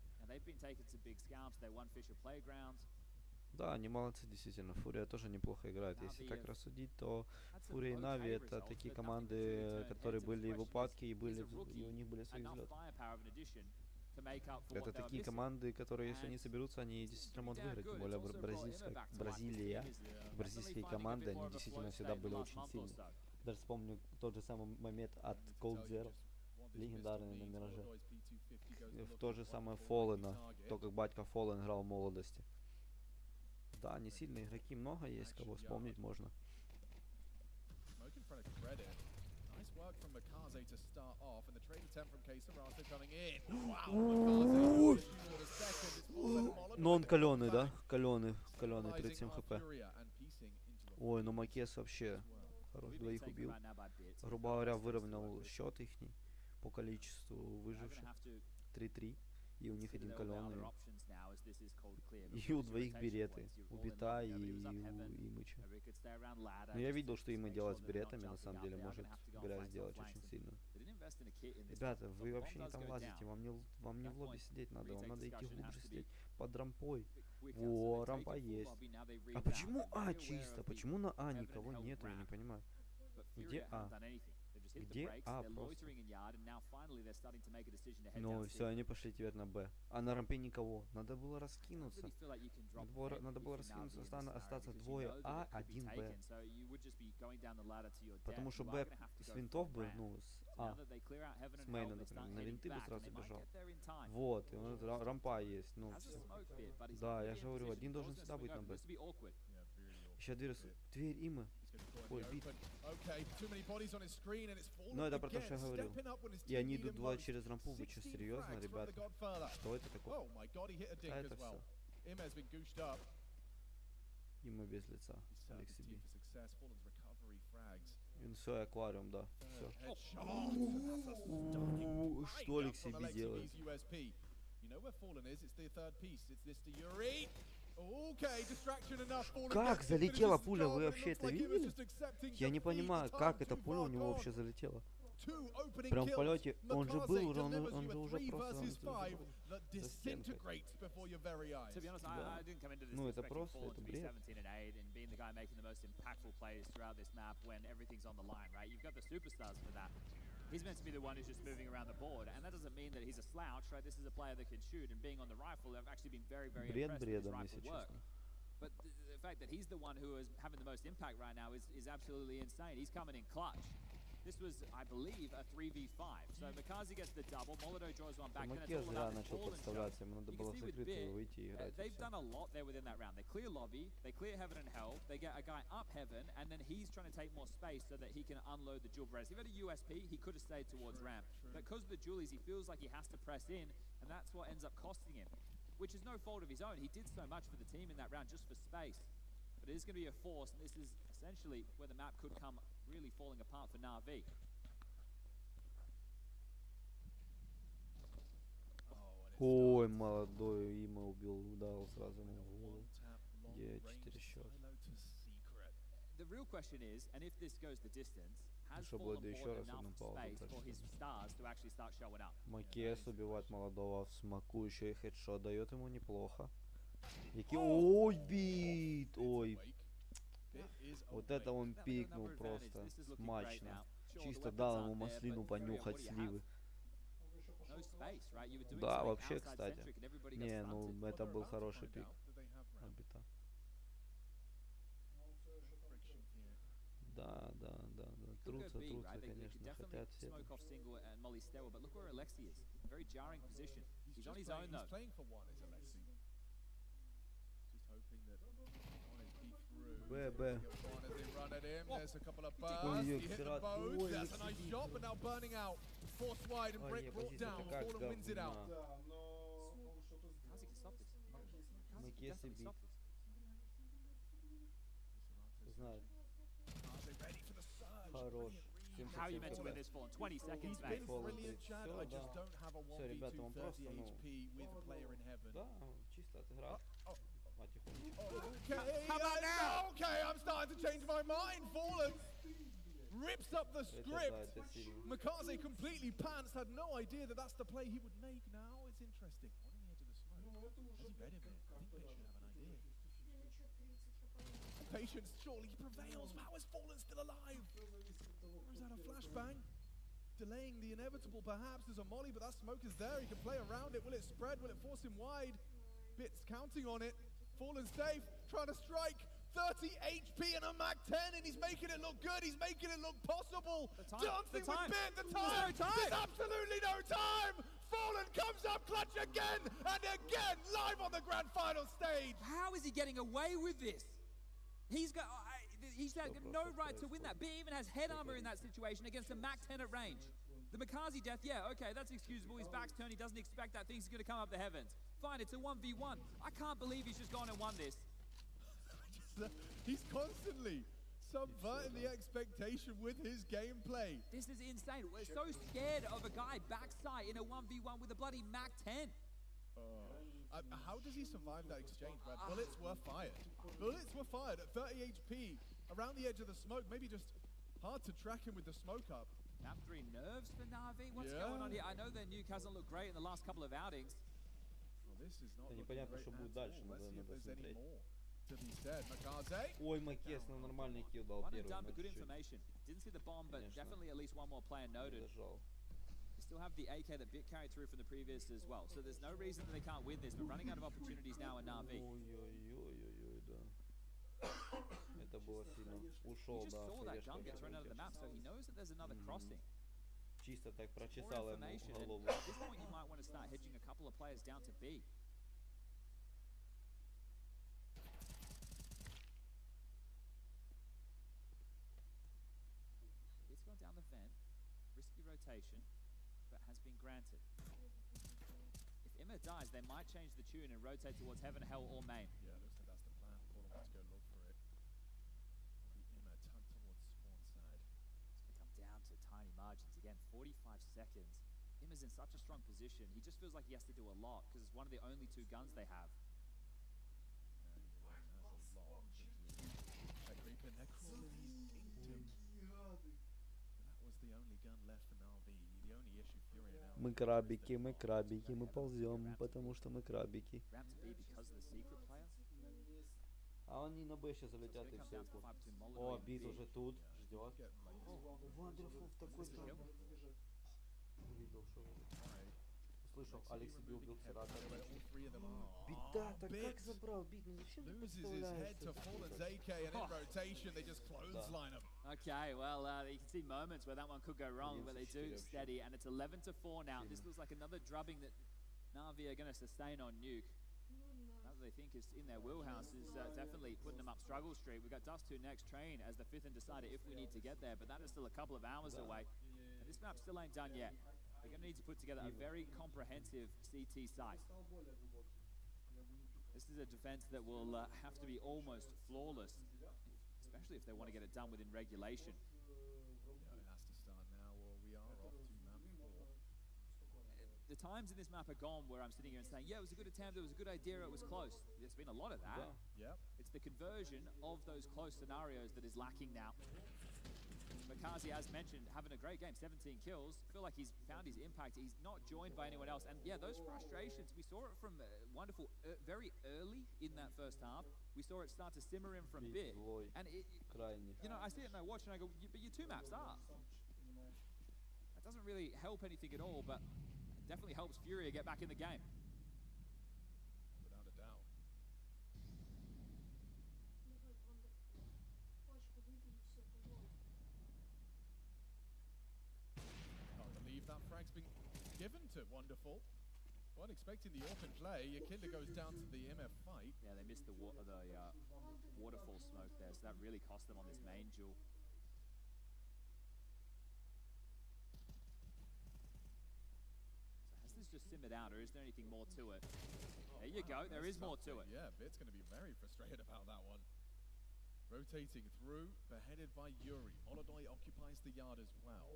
S2: Да, они молодцы, действительно. Фурия тоже неплохо играет. Если так рассудить, то Фурия и Нави это такие команды, которые были в упадке и у них были свои взлеты. Это такие команды, которые, если они соберутся, они действительно могут выиграть. Тем более бразильские команды, они действительно всегда были очень сильны. Даже вспомню тот же самый момент от Cold Zero, легендарный на Мираже. В то же самое Фоллена, то, как батька Фоллен играл в молодости. Да, они сильные игроки, много есть, кого вспомнить можно. Но он каленый, да? Каленый, 37 хп. Ой, ну Макес вообще хорош, двоих убил. Грубо говоря, выровнял счет ихний по количеству выживших. 3-3. И у них один каленый. И у двоих береты. У Бита и у Имыча. Но я видел, что Има делать с беретами, на самом деле, может игра сделать очень сильно. Ребята, вы вообще не там лазите, вам не в лобби сидеть надо, вам надо идти глубже сидеть под рампой. О, рампа есть. А почему А чисто? Почему на А никого нету, я не понимаю. Где А? Где А просто? Ну все, они пошли теперь на Б. А на рампе никого. Надо было раскинуться. Надо было раскинуться, остаться двое А, один Б. Потому что Б с винтов бы, ну, с А, с мейна, например, на винты бы сразу бежал. Вот, и рампа есть, ну, все. Да, я же говорю, один должен всегда быть на Б. Еще дверь Имы. Ой, бит. Ну это про то, что я говорил. И они идут два через рампу. Вы что, серьезно, ребята? Что это такое? А это все. Има без лица. Алексиби. И все, аквариум, да. Все. Что Алексиби делает? Как залетела пуля? Вы вообще это видели? Я не понимаю, как эта пуля у него вообще залетела. Прям в полете. Он же был уже, он же уже просто за стенкой. Ну это просто, это бред.
S16: He's meant to be the one who's just moving around the board, and that doesn't mean that he's a slouch, right? This is a player that can shoot, and being on the rifle, I've actually been very, very impressed with his rifle work. But the fact that he's the one who is having the most impact right now is absolutely insane. He's coming in clutch. This was, I believe, a 3v5. So Makazi gets the double, Molotov draws one back, and it's all about the ball and shot. You can see with Bit, they've done a lot there within that round. They clear lobby, they clear heaven and hell, they get a guy up heaven, and then he's trying to take more space so that he can unload the dual res. If he had a USP, he could have stayed towards ramp. But because of the dualies, he feels like he has to press in, and that's what ends up costing him. Which is no fault of his own. He did so much for the team in that round just for space. But it is going to be a force, and this is essentially where the map could come really falling apart for Na'Vi.
S2: Ой, молодой Има убил, ударил сразу ему в голову. Где 4 счет.
S16: The real question is, and if this goes the distance, has
S2: Что
S16: Fallen
S2: будет еще
S16: bought
S2: раз
S16: enough
S2: одну паузу?
S16: space for his stars to actually start showing up?
S2: Макес убивает молодого в смоку, еще и хедшот дает ему неплохо. Ой, бит! Ой. Вот это он пикнул просто смачно. Чисто дал ему маслину понюхать сливы. Да, вообще, кстати. Не, ну это был хороший пик. Бита. Да. Трутся, конечно, хотят все. Б.
S3: There's a couple of bursts. He hit them both. That's a nice shot, but now burning out. Forced wide and Brick brought down. Fallen wins it out.
S2: Макес и бит. Знает. Хорош.
S16: How are you meant to win this for 20 seconds, mate?
S3: He's been brilliant, Chad. I just don't have a 1v2 30 HP with a player in heaven.
S2: Да, чисто отыграл.
S3: Okay, how about now? Okay, I'm starting to change my mind. Fallen rips up the script. Makaze completely pants, had no idea that that's the play he would make. Now it's interesting. Has he read him? I think Bit should have an idea. Patience surely prevails. How is Fallen still alive? Or is that a flashbang? Delaying the inevitable, perhaps. There's a molly, but that smoke is there. He can play around it. Will it spread? Will it force him wide? Bit's counting on it. Fallen safe, trying to strike. 30 HP and a Mac 10, and he's making it look good. He's making it look possible. Dancing with Bit. The time. There's absolutely no time. Fallen comes up clutch again and again, live on the grand final stage.
S16: How is he getting away with this? He's got no right to win that. Bit even has head armor in that situation against a Mac 10 at range. The Makazi death, yeah, okay, that's excusable. His back's turned, he doesn't expect that. Thinks he's going to come up the heavens.
S14: Fine, it's a 1v1. I can't believe he's just gone and won this.
S18: He's constantly subverting the expectation with his gameplay.
S14: This is insane. We're so scared of a guy backside in a 1v1 with a bloody Mac 10.
S18: How does he survive that exchange, Brad? Bullets were fired. Bullets were fired at 30 HP, around the edge of the smoke, maybe just hard to track him with the smoke up.
S14: Map 3 nerves for Na'Vi? What's going on here? I know their nuke hasn't looked great in the last couple of outings.
S18: Well, this is not
S2: непонятно, что будет дальше, надо посмотреть.
S18: To be said, Makaze.
S2: Ой, Макес на нормальный килл дал
S14: One and
S2: первый.
S14: done, but good information. Didn't see the bomb, but definitely at least one more player noted. You still have the AK that Bit carried through from the previous as well, so there's no reason that they can't win this, but running out of opportunities now in Na'Vi.
S2: Ой-ой-ой, да. Это было сильно. Ушел,
S14: He just saw that gun get thrown out of the map, so he knows that there's another crossing.
S2: Чисто так прочесал ему голову.
S14: At this point, you might want to start hedging a couple of players down to B. It's gone down the vent. Risky rotation, but has been granted. If Emma dies, they might change the tune and rotate towards Heaven, Hell, or Main.
S18: Yeah, looks like that's the plan. Call wants to go look for it. Emma tugged towards spawn side.
S14: It's going to come down to tiny margins again. 45 seconds. Emma's in such a strong position. He just feels like he has to do a lot because it's one of the only two guns they have.
S2: Мы крабики, мы ползем, потому что мы крабики. А они на Б сейчас залетят и все. О, Бит уже тут, ждет. Вандерфул в такой там. Увидел, что услышал, Алекс себе убил Церата. Бита, так как забрал Бит? Ну зачем ты подставляешься?
S14: Okay, well, you can see moments where that one could go wrong, but they do steady, and it's 11-4 now. This looks like another drubbing that Na'Vi are going to sustain on Nuke. That they think is in their wheelhouse is definitely putting them up struggle street. We've got Dust 2 next train as the 5th and decider if we need to get there, but that is still a couple of hours away. And this map still ain't done yet. They're going to need to put together a very comprehensive CT site. This is a defense that will have to be almost flawless, especially if they want to get it done within regulation.
S18: Yeah, it has to start now, or we are off to map 4.
S14: The times in this map are gone where I'm sitting here and saying, yeah, it was a good attempt, it was a good idea, it was close. There's been a lot of that.
S18: Yeah.
S14: It's the conversion of those close scenarios that is lacking now. Makazi, as mentioned, having a great game, 17 kills. I feel like he's found his impact. He's not joined by anyone else. And yeah, those frustrations, we saw it from wonderful, very early in that first half. We saw it start to simmer in from Bit. And it, you know, I see it and I watch and I go, but your two maps are. That doesn't really help anything at all, but it definitely helps Furia get back in the game.
S18: Without a doubt. Can't believe that frag's been given to Wonderful. Wasn't expecting the open play. Your killer goes down to the MF fight.
S14: Yeah, they missed the waterfall smoke there, so that really cost them on this main duel. So has this just simmered out, or is there anything more to it? There you go, there is more to it.
S18: Yeah, Bit's going to be very frustrated about that one. Rotating through, beheaded by Yuri. Molodoi occupies the yard as well.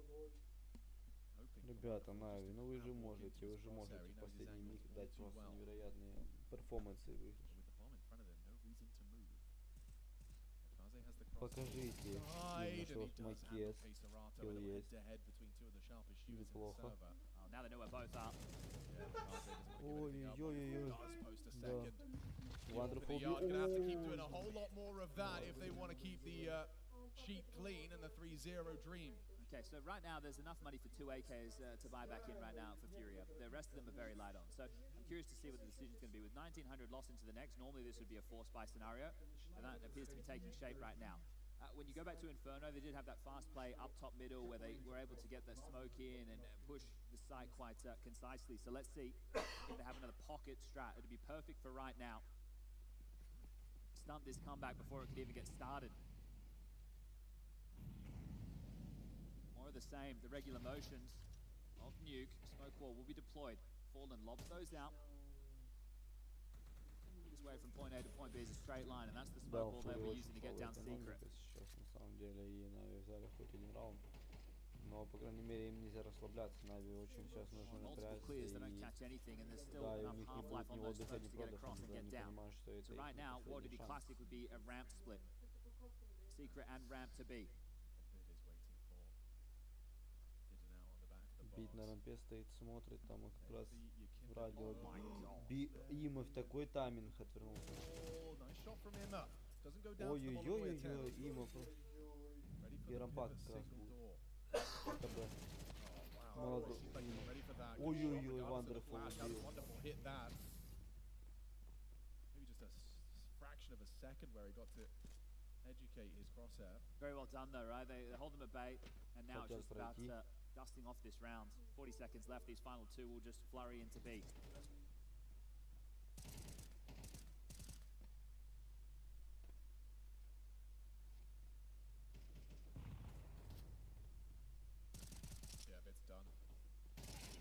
S2: Ребята, Нави, ну вы же можете в последний миг дать просто невероятные перформансы в игре. Покажите именно, что в Макес килл есть. Неплохо. Ой-ой-ой-ой. Да.
S18: Wonderful. They're going to have to keep doing a whole lot more of that if they want to keep the sheet clean and the 3-0 dream.
S14: Okay, so right now there's enough money for 2 AKs to buy back in right now for Furia. The rest of them are very light on. So I'm curious to see what the decision's going to be. With 1900 lost into the next, normally this would be a force buy scenario, and that appears to be taking shape right now. When you go back to Inferno, they did have that fast play up top middle where they were able to get the smoke in and push the site quite concisely. So let's see if they have another pocket strat. It'd be perfect for right now. Stunt this comeback before it could even get started. More of the same, the regular motions of Nuke. Smoke wall will be deployed. Fallen lobs those out. point A to point B is a straight line, and that's the
S2: Да,
S14: smoke ball that
S2: Фури
S14: we're
S2: очень
S14: using to get down
S2: слабая
S14: secret.
S2: экономика сейчас на самом деле, и Нави взяли хоть один раунд. Но, по крайней мере, им нельзя расслабляться. Нави очень сейчас нужно напрячься, и да, и у них не будет ни отдыха, ни продыха, когда они понимают, что это их
S14: Right now, what would be
S2: последний шанс.
S14: classic would be a ramp split. Secret and ramp to B.
S2: Бит на рампе стоит, смотрит, там и как раз в радио. Има в такой тайминг отвернулся. Ой-ой-ой-ой-ой, Има просто. И рампа как раз будет. КБ. Молодой Има. Ой-ой-ой, Вандерфул убил.
S14: Very well done though, right? They hold them at bay, and now it's just about dusting off this round. 40 seconds left. These final two will just flurry into B.
S3: Yeah, Bit's done.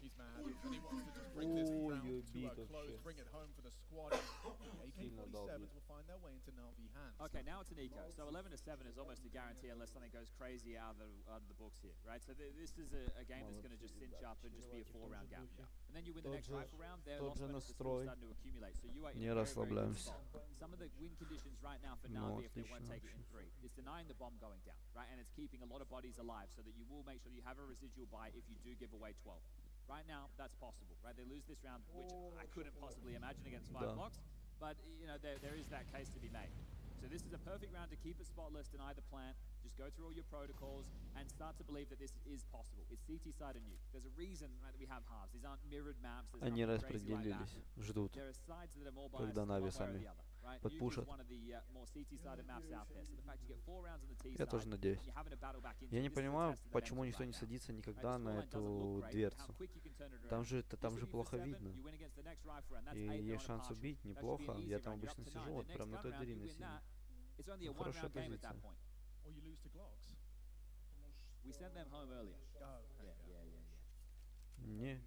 S3: He's mad, and he wants to just bring this round to a close, bring it home for the squad. AK-47s will find their way into Na'Vi hands.
S14: Okay, now it's an eco. So 11 to 7 is almost a guarantee unless something goes crazy out of the books here, right? So this is a game that's going to just cinch up and just be a 4-round gap. And then you win the next rifle round, their loss bonus is still starting to accumulate. So you are in a very, very good spot. Some of the win conditions right now for Na'Vi, if they won't take it in 3, is denying the bomb going down, right? And it's keeping a lot of bodies alive so that you will make sure you have a residual buy if you do give away 12. Right now, that's possible, right? They lose this round, which I couldn't possibly imagine against 5 blocks. But, you know, there is that case to be made. So this is a perfect round to keep it spotless, deny the plant, just go through all your protocols, and start to believe that this is possible. It's CT side and nuke. There's a reason, right, that we have halves. These aren't mirrored maps.
S2: Они распределились, ждут, когда Нави сами подпушат. Я тоже надеюсь. Я не понимаю, почему никто не садится никогда на эту дверцу. Там же плохо видно. И есть шанс убить неплохо. Я там обычно сижу, вот прям на той двери на сине. Хорошая позиция. Не.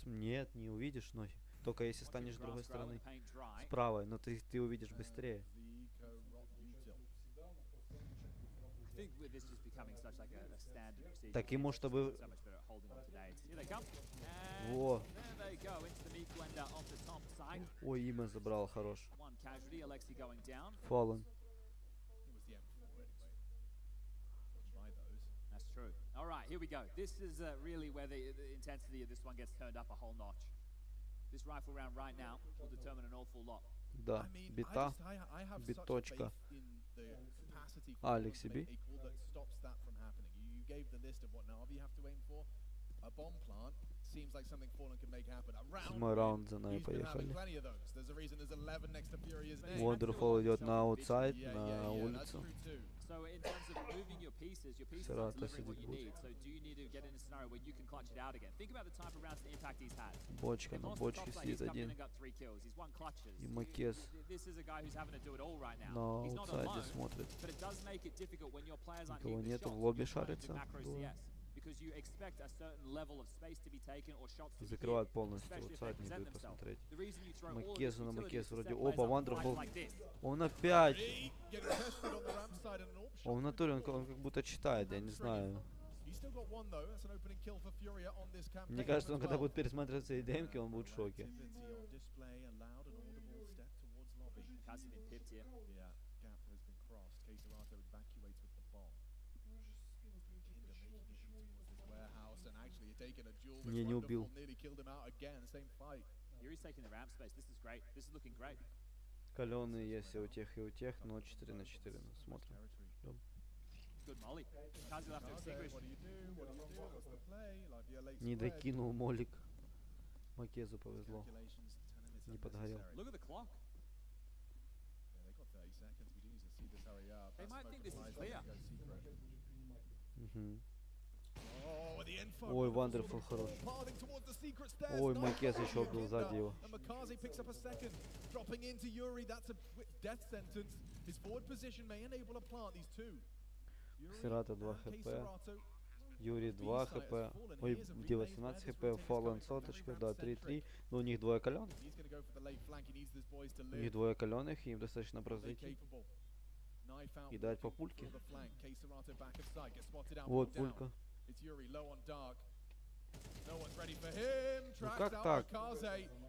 S2: Нет, не увидишь, но только если станешь с другой стороны, с правой, но ты увидишь быстрее. Так ему, чтобы... Во! Ой, имя забрал, хорош. Fallen.
S14: That's true. All right, here we go. This is really where the intensity of this one gets turned up a whole notch. This rifle round right now will determine an awful lot.
S2: Да, бита, биточка. Алекс себе. Седьмой раунд за нами поехали. Wonderful идет на аутсайд, на улицу. Сирата сидит будет. Бочка на бочке сидит один. И Макес на аутсайде смотрит. Никого нету, в лобби шарится. Закрывают полностью аутсайд, не дают посмотреть. Макесу на Макес вроде. Опа, Вандерфул. Он опять. Он в натуре, он как будто читает, я не знаю. Мне кажется, он когда будет пересматривать свои демки, он будет в шоке. Не, не убил. Каленый есть и у тех, но 4 на 4. Смотрим. Не докинул молик. Макезу повезло. Не подгорел. Ой, Вандерфул хорош. Ой, Макез еще убил сзади его. Сирата 2 хп. Юрий 2 хп, ой, где 18 хп, Fallen соточка, да, 3-3, но у них двое каленых. У них двое каленых, и им достаточно просто зайти и дать по пульке. Вот пулька. Ну как так?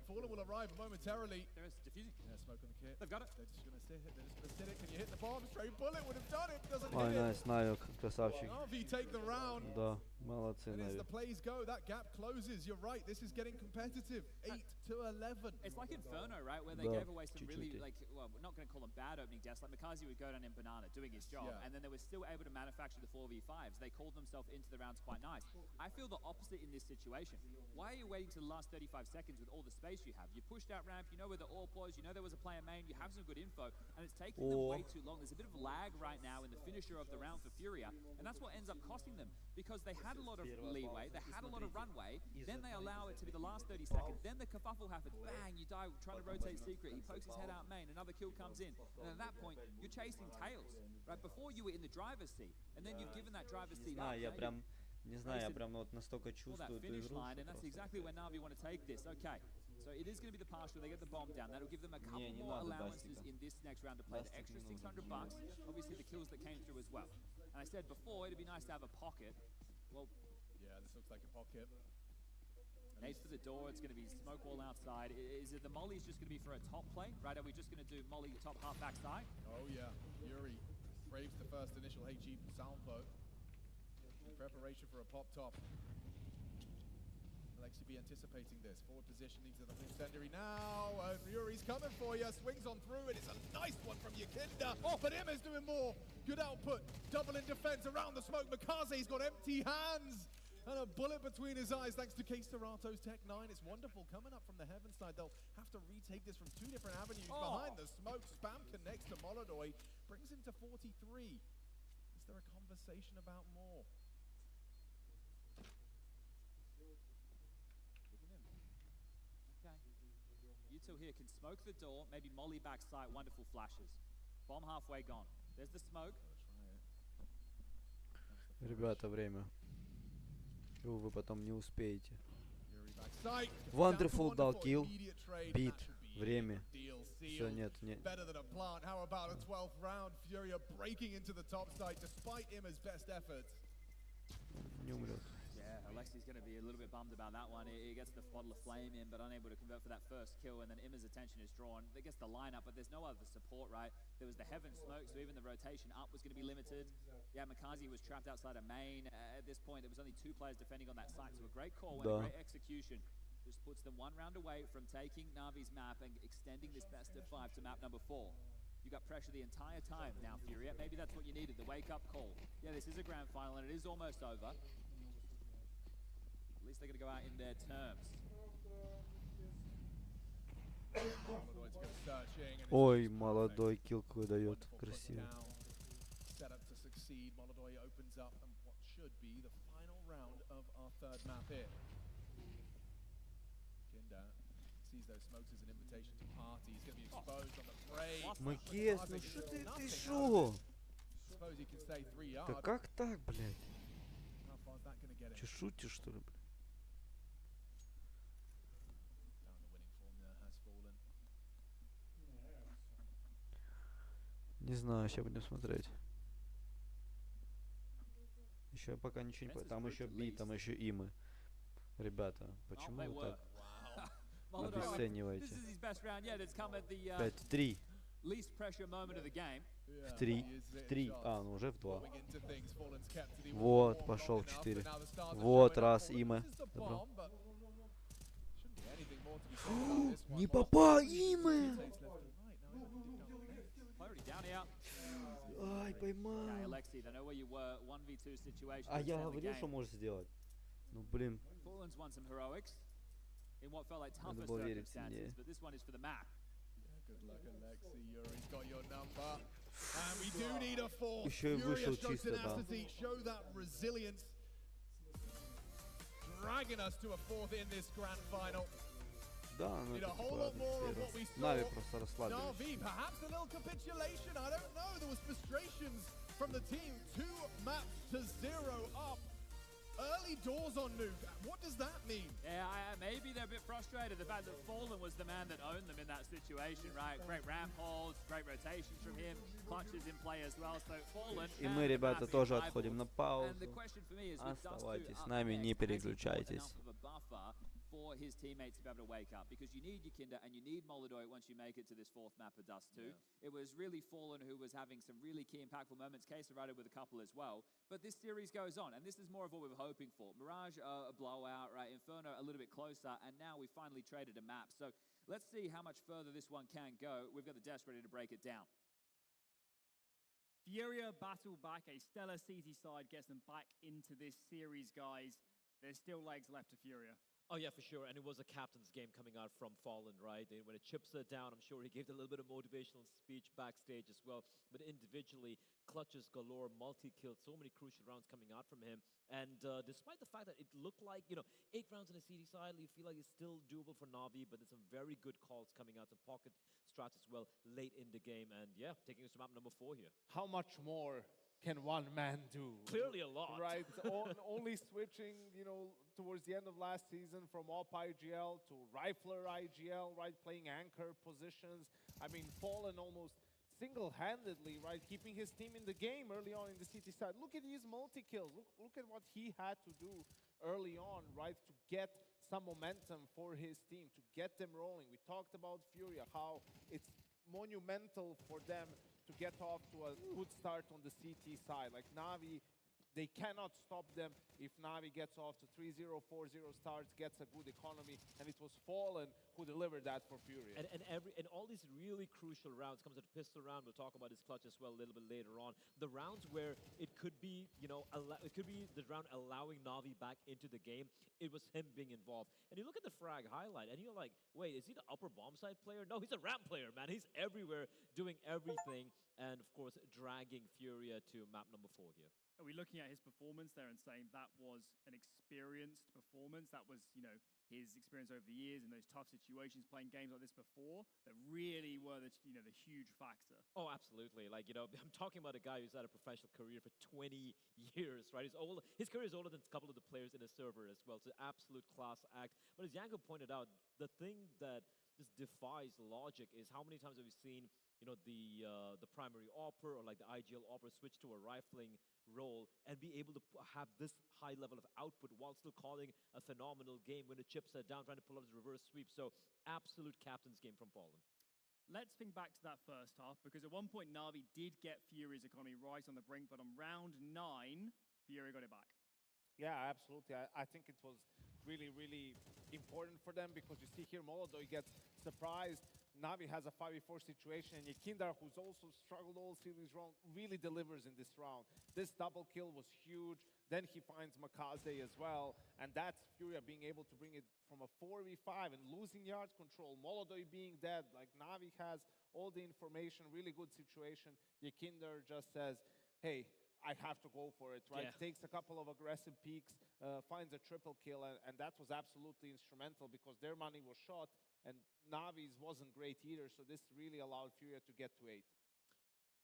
S3: Fallen will arrive momentarily.
S14: There is diffusing.
S3: Yeah, smoke on the kit.
S14: They've got it.
S3: They're just gonna sit it. They're just gonna sit it. Can you hit the bomb? Straight bullet would have done it. Doesn't
S2: Ой,
S3: hit
S2: найс,
S3: it.
S2: Навик, красавчик.
S3: RV take the round.
S2: Да, молодцы,
S3: And as the
S2: Навик.
S3: plays go, that gap closes. You're right. This is getting competitive. 8-11.
S14: It's like Inferno, right, where they
S2: Да,
S14: gave away some really,
S2: чуть-чуть.
S14: like, well, we're not going to call them bad opening deaths. Like Makazi would go down in Banana doing his job,
S3: Yeah.
S14: and then they were still able to manufacture the 4v5s. They called themselves into the rounds quite nice. I feel the opposite in this situation. Why are you waiting to the last 35 seconds with all the space you have? You pushed out ramp, you know where the AWP was, you know there was a player main, you have some good info, and it's taking them way too long. There's a bit of lag right now in the finisher of the round for Furia, and that's what ends up costing them, because they had a lot of leeway, they had a lot of runway, then they allow it to be the last 30 seconds, then the kerfuffle happens, bang, you die trying to rotate secret, he pokes his head out main, another kill comes in, and at that point, you're chasing tails, right? Before you were in the driver's seat, and then you've given that driver's seat up.
S2: Не знаю, я прям вот настолько чувствую эту игру.
S14: And that's exactly where Na'Vi want to take this. Okay, so it is going to be the partial. They get the bomb down. That'll give them a couple more allowances in this next round to play. The extra $600. Obviously, the kills that came through as well. And I said before, it'd be nice to have a pocket. Well,
S3: yeah, this looks like a pocket.
S14: Nate for the door. It's going to be smoke wall outside. Is it the molly's just going to be for a top play, right? Are we just going to do molly top half backside?
S3: Oh yeah, Yuri braves the first initial HE salvo. Preparation for a pop top. Alexi be anticipating this. Forward positioning to the incendiary now. And Yuri's coming for you. Swings on through it. It's a nice one from Yakinda. Oh, but Im is doing more. Good output. Double in defense around the smoke. Makaze's got empty hands. And a bullet between his eyes thanks to K-Serato's Tech 9. It's wonderful. Coming up from the heaven side, they'll have to retake this from two different avenues. Behind the smoke, Spam connects to Molodoy. Brings him to 43. Is there a conversation about more?
S14: You two here can smoke the door, maybe molly backside, wonderful flashes. Bomb halfway gone. There's the smoke.
S2: Ребята, время. Вы потом не успеете. Wonderful дал килл. Бит. Время. Все, нет, нет.
S3: Better than a plant. How about a 12th round? Furia breaking into the top side despite Imma's best efforts.
S2: Не умрет.
S14: Yeah, Alexi's going to be a little bit bummed about that one. He gets the bottle of flame in, but unable to convert for that first kill, and then Imma's attention is drawn. They gets the lineup, but there's no other support, right? There was the heaven smoke, so even the rotation up was going to be limited. Yeah, Makazi was trapped outside of main. At this point, there was only two players defending on that site, so a great call and a great execution. Just puts them one round away from taking Na'Vi's map and extending this best of 5 to map number 4. You got pressure the entire time now, Furia. Maybe that's what you needed, the wake-up call. Yeah, this is a grand final, and it is almost over. At least they're going to go out in their terms.
S2: Ой, молодой килл какой дает. Красиво.
S3: Set up to succeed. Molodoy opens up and what should be the final round of our third map here. Kinda sees those smokes as an invitation to party. He's going to be exposed on the prey.
S2: Макес, ну что ты шо?
S3: Suppose he can stay 3 yards.
S2: Да как так, блядь?
S3: How far is that going to get him?
S2: Че шутишь, что ли, блядь? Не знаю, сейчас будем смотреть. Еще пока ничего не... Там еще Би, там еще Имы. Ребята, почему вы так обесцениваете? 5-3. В 3. А, ну уже в 2. Вот, пошел в 4. Вот, раз, Имы. Добро. Не попал, Имы! Ай, поймал. А я говорил, что можешь сделать. Ну, блин. Надо было верить сильнее. Еще и вышел чисто, да. Да, ну это типа Нави просто расслабились.
S3: Na'Vi, perhaps a little capitulation, I don't know. There was frustrations from the team. 2 maps to 0 up. Early doors on Nuke. What does that mean?
S14: Yeah, maybe they're a bit frustrated. The fact that Fallen was the man that owned them in that situation, right? Great ramp holds, great rotations from him, clutches in play as well. So Fallen.
S2: И мы, ребята, тоже отходим на паузу. Оставайтесь с нами, не переключайтесь.
S14: For his teammates to be able to wake up, because you need Yakinda and you need Molodoy once you make it to this fourth map of Dust 2. Yeah. It was really Fallen who was having some really key impactful moments, KSW with a couple as well, but this series goes on, and this is more of what we were hoping for. Mirage, a blowout, right? Inferno a little bit closer, and now we finally traded a map. So let's see how much further this one can go. We've got the desk ready to break it down.
S4: Furia battle back, a stellar CT side gets them back into this series, guys. There's still legs left to Furia.
S6: Oh, yeah, for sure. And it was a captain's game coming out from Fallen, right? When it chips her down, I'm sure he gave a little bit of motivational speech backstage as well. But individually, clutches galore, multi-kills, so many crucial rounds coming out from him. And despite the fact that it looked like, 8 rounds on the CD side, you feel like it's still doable for Na'Vi, but there's some very good calls coming out, some pocket strats as well late in the game. And yeah, taking us to map number 4 here.
S7: How much more can one man do?
S6: Clearly a lot.
S7: Right, only switching, towards the end of last season from op IGL to rifler IGL, right, playing anchor positions. I mean, Fallen almost single-handedly, right, keeping his team in the game early on in the CT side. Look at his multi-kills. Look at what he had to do early on, right, to get some momentum for his team, to get them rolling. We talked about Furia, how it's monumental for them to get off to a good start on the CT side. Like Na'Vi, they cannot stop them if Na'Vi gets off to 3-0, 4-0 starts, gets a good economy, and it was Fallen who delivered that for Furia.
S6: And all these really crucial rounds comes at the pistol round. We'll talk about his clutch as well a little bit later on. The rounds where it could be, it could be the round allowing Na'Vi back into the game. It was him being involved. And you look at the frag highlight, and you're like, wait, is he the upper bomb side player? No, he's a ramp player, man. He's everywhere, doing everything, and of course, dragging Furia to map number 4 here.
S4: Are we looking at his performance there and saying that was an experienced performance? That was, his experience over the years in those tough situations, playing games like this before, that really were the huge factor?
S6: Oh, absolutely. Like, I'm talking about a guy who's had a professional career for 20 years, right? His career is older than a couple of the players in the server as well. It's an absolute class act. But as Yanko pointed out, the thing that just defies logic is how many times have we seen the primary AWPer or like the IGL AWPer switch to a rifling role and be able to have this high level of output while still calling a phenomenal game when the chips are down, trying to pull out his reverse sweep. So absolute captain's game from Fallen.
S4: Let's think back to that first half, because at one point Na'Vi did get Furia's economy right on the brink, but on round 9, Furia got it back.
S7: Yeah, absolutely. I think it was really, really important for them, because you see here Molodoy gets surprised. Na'Vi has a 5v4 situation, and Yakinda, who's also struggled all series long, really delivers in this round. This double kill was huge. Then he finds Makaze as well, and that's Furia being able to bring it from a 4v5 and losing yard control, Molodoy being dead. Like, Na'Vi has all the information, really good situation. Yakinda just says, hey, I have to go for it, right? Yeah. Takes a couple of aggressive peeks, finds a triple kill, and that was absolutely instrumental, because their money was shot, and Na'Vi's wasn't great either, so this really allowed Furia to get to 8.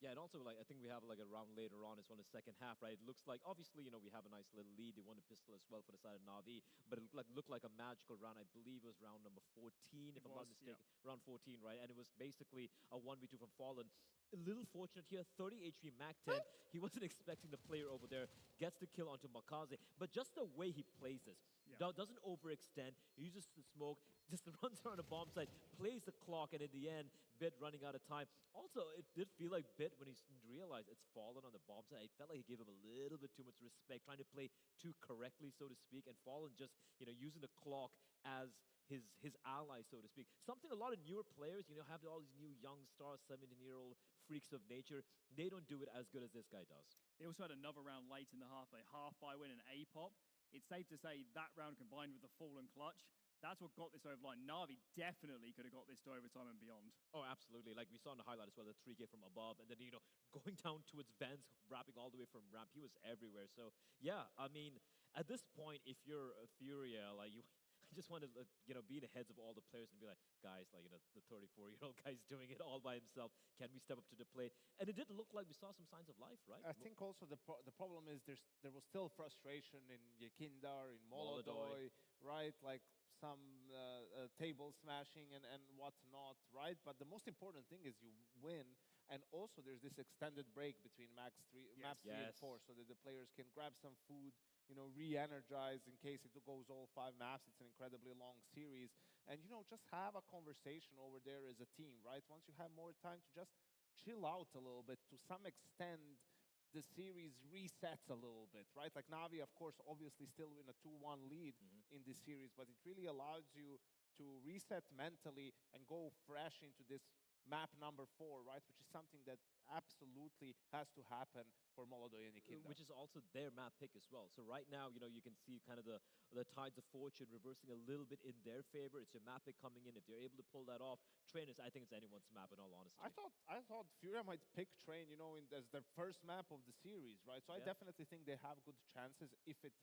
S6: Yeah, and also, I think we have a round later on as well in the second half, right? It looks like, obviously, we have a nice little lead. They won the pistol as well for the side of Na'Vi, but it looked like a magical round. I believe it was round number 14, if I'm not mistaken. Yeah. Round 14, right? And it was basically a 1v2 from Fallen. A little fortunate here, 30 HP Mac 10. He wasn't expecting the player over there. Gets the kill onto Makaze, but just the way he plays this, doesn't overextend, uses the smoke, just runs around the bomb site, plays the clock, and in the end, Bit running out of time. Also, it did feel like Bit, when he realized it's Fallen on the bomb site, it felt like he gave him a little bit too much respect, trying to play too correctly, so to speak, and Fallen just, using the clock as his ally, so to speak. Something a lot of newer players, have all these new young stars, 17-year-old freaks of nature. They don't do it as good as this guy does.
S4: They also had another round late in the half, a half-buy win and A-pop. It's safe to say that round combined with the Fallen clutch, that's what got this over line. Na'Vi definitely could have got this to overtime and beyond.
S6: Oh, absolutely. Like we saw in the highlight as well, the 3K from above, and then, going down towards vents, wrapping all the way from ramp. He was everywhere. So, yeah, I mean, at this point, if you're a Furia, just want to, be in the heads of all the players and be like, guys, the 34-year-old guy's doing it all by himself. Can we step up to the plate? And it did look like we saw some signs of life, right?
S7: I think also the problem is there was still frustration in Yekindar, in Molodoi, right? Like some table smashing and whatnot, right? But the most important thing is you win, and also there's this extended break between maps 3 and 4, so that the players can grab some food, re-energize in case it goes all 5 maps. It's an incredibly long series. And, just have a conversation over there as a team, right? Once you have more time to just chill out a little bit, to some extent, the series resets a little bit, right? Like Na'Vi, of course, obviously still in a 2-1 lead in this series, but it really allows you to reset mentally and go fresh into this map number 4, right? Which is something that absolutely has to happen for Molodoi and Yekindar.
S6: Which is also their map pick as well. So right now, you can see kind of the tides of fortune reversing a little bit in their favor. It's your map pick coming in. If they're able to pull that off, Train I think it's anyone's map, in all honesty.
S7: I thought Furia might pick Train, as their first map of the series, right? So I definitely think they have good chances if it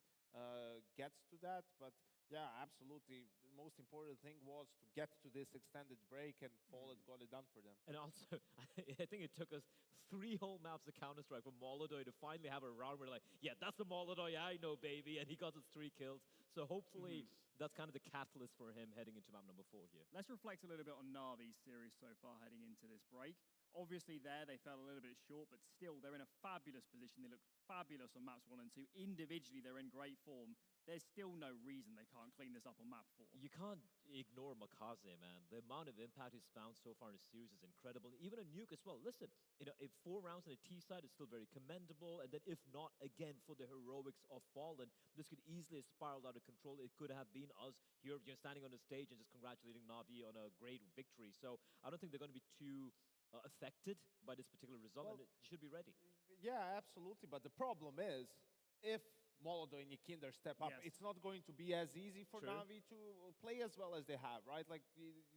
S7: gets to that. But yeah, absolutely. The most important thing was to get to this extended break, and Fallout got it done for them.
S6: And also, I think it took us 3 whole maps of Counter-Strike from Molodoi to finally have a round where like, yeah, that's the Molodoi I know, baby, and he got his 3 kills. So hopefully that's kind of the catalyst for him heading into map number 4 here.
S4: Let's reflect a little bit on Na'Vi's series so far heading into this break. Obviously they fell a little bit short, but still they're in a fabulous position. They look fabulous on maps 1 and 2. Individually, they're in great form. There's still no reason they can't clean this up on map 4.
S6: You can't ignore Makaze, man. The amount of impact he's found so far in the series is incredible. Even a nuke as well. Listen, if 4 rounds on the T side is still very commendable, and then if not, again, for the heroics of Fallen, this could easily have spiraled out of control. It could have been us here, standing on the stage and just congratulating Na'Vi on a great victory. So I don't think they're going to be too affected by this particular result, and it should be ready.
S7: Yeah, absolutely. But the problem is, if Molodoi and Yekindar step up, it's not going to be as easy for Na'Vi to play as well as they have, right? Like,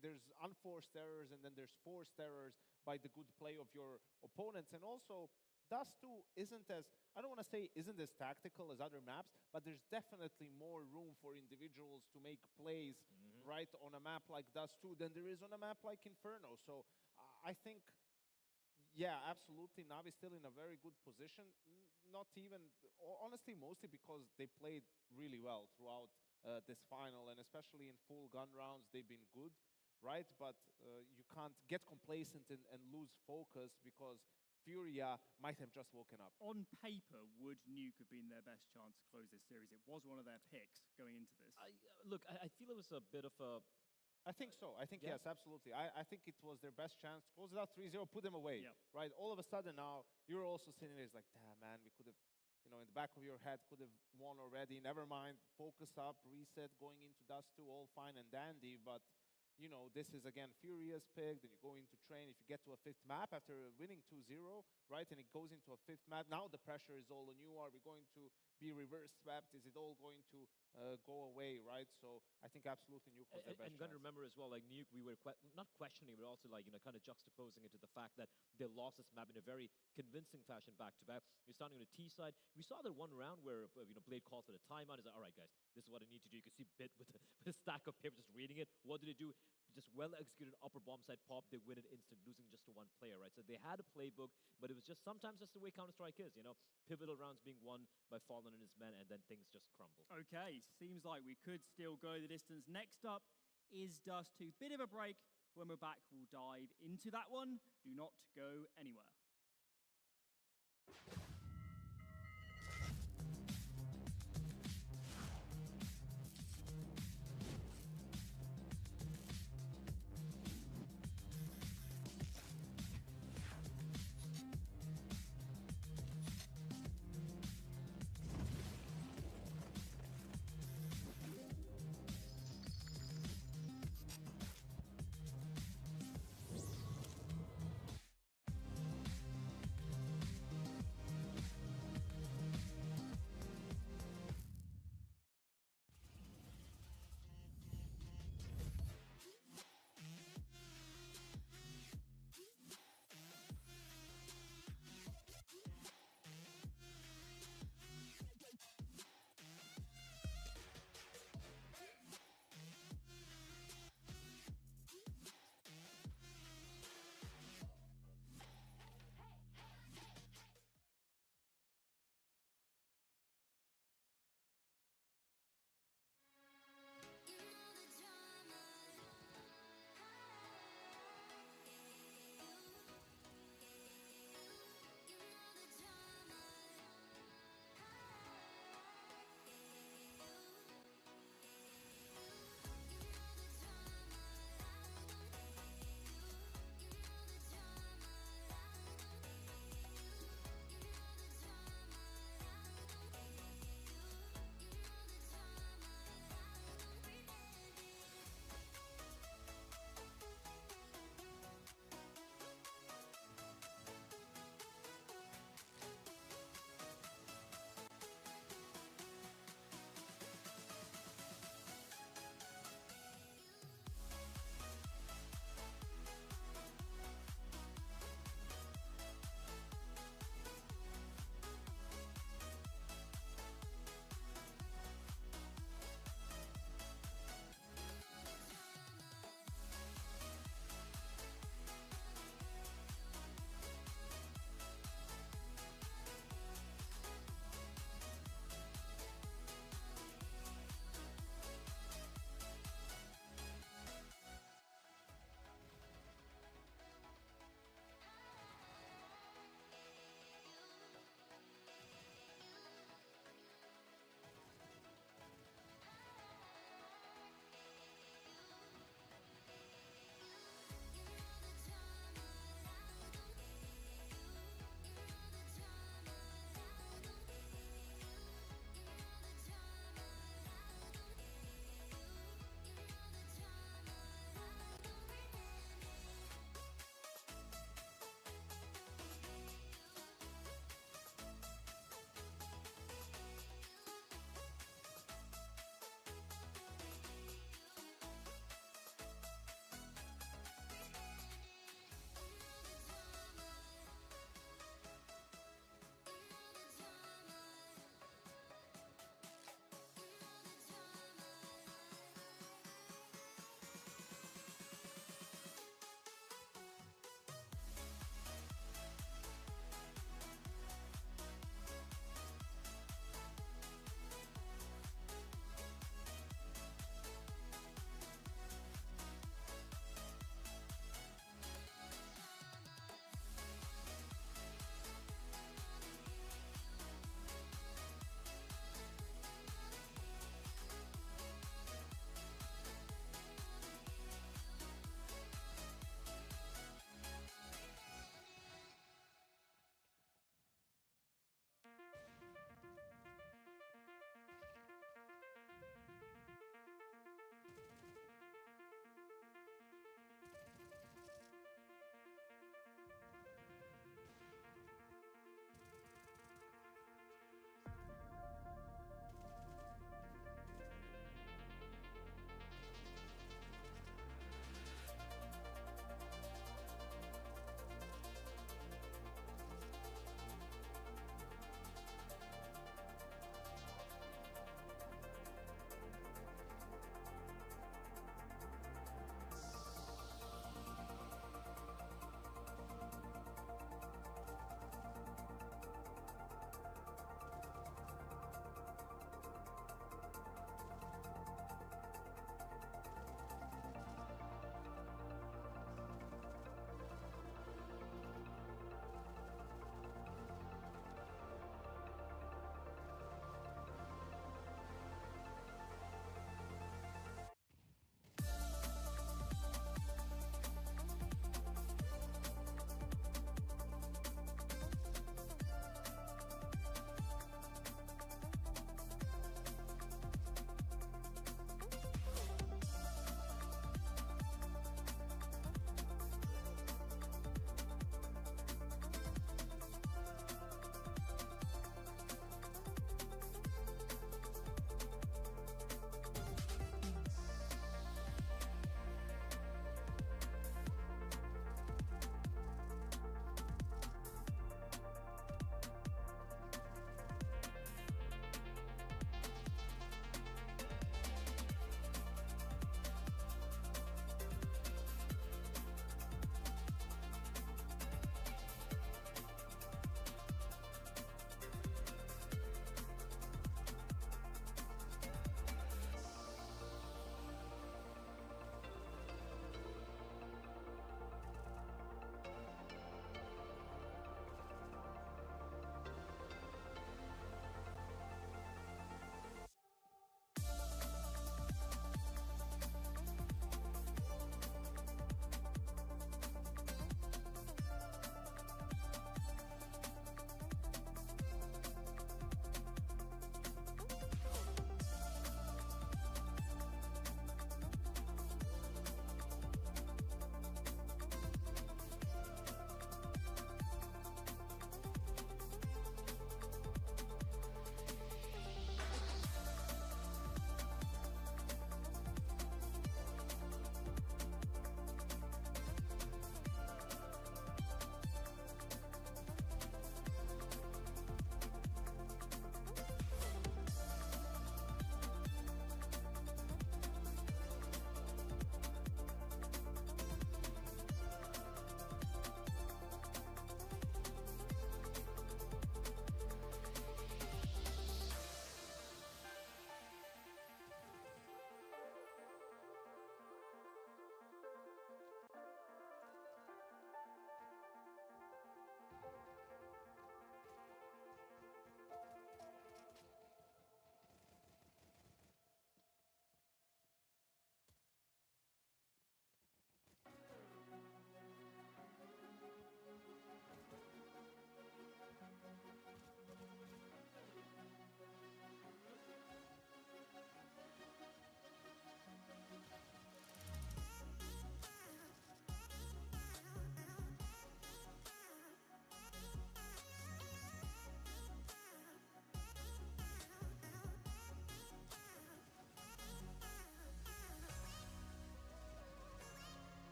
S7: there's unforced errors, and then there's forced errors by the good play of your opponents. And also, Dust 2 isn't as, I don't want to say isn't as tactical as other maps, but there's definitely more room for individuals to make plays, right, on a map like Dust 2 than there is on a map like Inferno. So I think, yeah, absolutely, Na'Vi's still in a very good position. Not even, honestly, mostly because they played really well throughout this final, and especially in full gun rounds, they've been good, right? But you can't get complacent and lose focus because Furia might have just woken up.
S4: On paper, would Nuke have been their best chance to close this series? It was one of their picks going into this.
S6: Look, I feel it was a bit of a...
S7: I think so. I think, yes, absolutely. I think it was their best chance to close it out 3-0, put them away, right? All of a sudden now, you're also sitting there, it's like, damn, man, we could have, in the back of your head, could have won already. Never mind, focus up, reset, going into Dust 2, all fine and dandy. But, this is, again, Furious pick, then you go into Train. If you get to a 5th map after winning 2-0, right, and it goes into a 5th map, now the pressure is all on you. Are we going to be reverse swept? Is it all going to go away, right? So I think absolutely Nuke was their best
S6: chance. And got to remember as well, like Nuke, we were not questioning, but also like, kind of juxtaposing it to the fact that they lost this map in a very convincing fashion back-to-back. You're starting on the T side. We saw that one round where, Blade called for the timeout. He's like, all right, guys, this is what I need to do. You can see Bit with a stack of paper just reading it. What did he do? Just well-executed upper bomb side pop. They win it instant, losing just to 1 player, right? So they had a playbook, but it was just sometimes that's the way Counter-Strike is, Pivotal rounds being won by Fallen and his men, and then things just crumble.
S4: Okay, seems like we could still go the distance. Next up is Dust 2. Bit of a break. When we're back, we'll dive into that one. Do not go anywhere.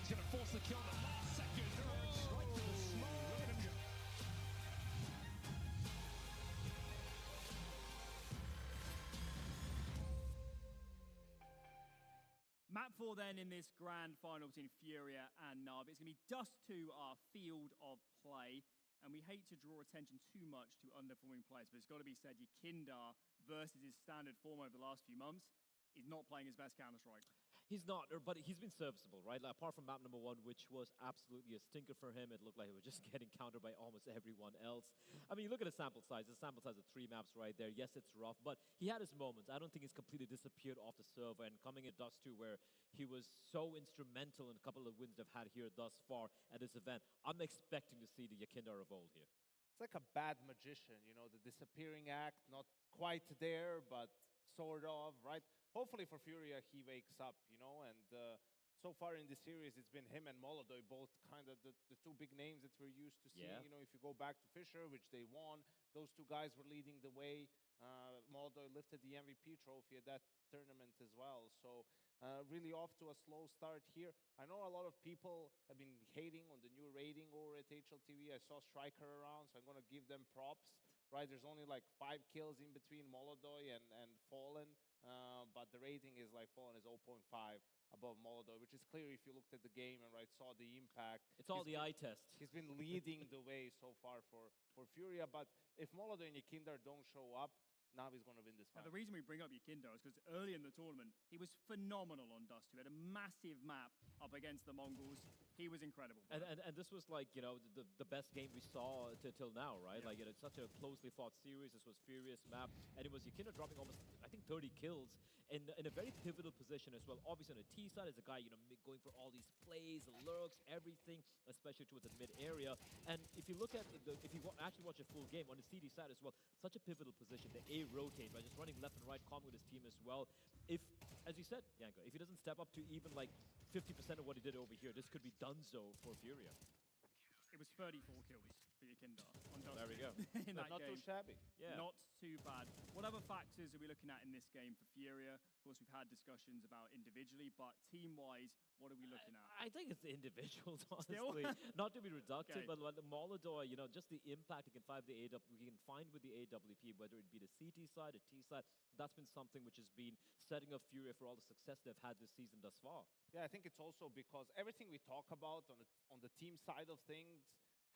S12: He's going to force the kill in the last second. Straight to the smoke. Look at him go.
S4: Map 4 then in this grand final between Furia and Na'Vi. It's going to be Dust 2, our field of play. And we hate to draw attention too much to underperforming players, but it's got to be said, Yakindar versus his standard form over the last few months is not playing his best Counter-Strike.
S6: He's not, but he's been serviceable, right? Like, apart from map number 1, which was absolutely a stinker for him. It looked like he was just getting countered by almost everyone else. I mean, you look at his sample size. The sample size of 3 maps right there. Yes, it's rough, but he had his moments. I don't think he's completely disappeared off the server. And coming at Dust 2, where he was so instrumental in a couple of wins they've had here thus far at this event, I'm expecting to see the Yakindar of old here.
S7: It's like a bad magician, you know, the disappearing act, not quite there, but sort of, right? Hopefully for Furia, he wakes up, you know, and so far in the series, it's been him and Molodoy, both kind of the two big names that we're used to seeing.
S6: Yeah.
S7: You know, if you go back to Fisher, which they won, those two guys were leading the way. Molodoy lifted the MVP trophy at that tournament as well. So really off to a slow start here. I know a lot of people have been hating on the new rating over at HLTV. I saw Striker around, so I'm going to give them props. Right, there's only like 5 kills in between Molodoy and Fallen, but the rating is like Fallen is 0.5 above Molodoy, which is clear if you looked at the game and saw the impact.
S6: It's all the eye test.
S7: He's been leading the way so far for Furia, but if Molodoy and Yakindar don't show up, Navi's going to win this fight.
S4: Now, the reason we bring up Yakindar is because early in the tournament, he was phenomenal on Dust 2. He had a massive map up against the Mongols. He was incredible.
S6: And this was like, you know, the best game we saw till now, right?
S4: Yeah.
S6: Like, it's such a closely fought series. This was furious map. And it was Yakindar dropping almost, I think, 30 kills in a very pivotal position as well. Obviously, on the T side is a guy, you know, going for all these plays, lurks, everything, especially towards the mid area. And if you look at, if you actually watch a full game on the CD side as well, such a pivotal position. The A rotate, by just running left and right, calm with his team as well. If, as you said, Yanko, if he doesn't step up to even like 50% of what he did over here, this could be donezo for Furia.
S4: It was 34 kills for Yakindar on Dust 2.
S6: There we go.
S4: In that
S7: Not
S4: game.
S7: too shabby.
S6: Yeah.
S4: Not too bad. What other factors are we looking at in this game for Furia? Of course, we've had discussions about individually, but team-wise, what are we looking at?
S6: I think it's the individuals,
S4: Still?
S6: honestly. Not to be reductive,
S4: Okay.
S6: but the Molodoy, you know, just the impact he can find with the AWP, whether it be the CT side, the T side, that's been something which has been setting up Furia for all the success they've had this season thus far.
S7: Yeah, I think it's also because everything we talk about on the team side of things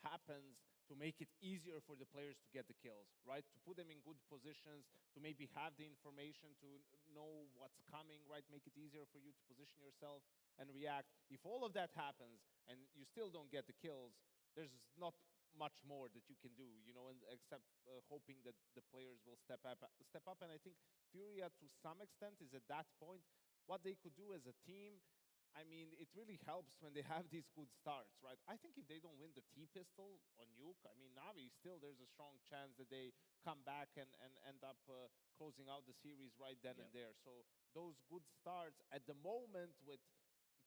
S7: happens to make it easier for the players to get the kills, right? To put them in good positions, to maybe have the information to know what's coming, right? Make it easier for you to position yourself and react. If all of that happens and you still don't get the kills, there's not much more that you can do, you know, except hoping that the players will step up. And I think Furia, to some extent, is at that point. What they could do as a team, I mean, it really helps when they have these good starts, right? I think if they don't win the T-pistol on Nuke, I mean, Navi, still there's a strong chance that they come back and end up closing out the series right then and there. So those good starts at the moment with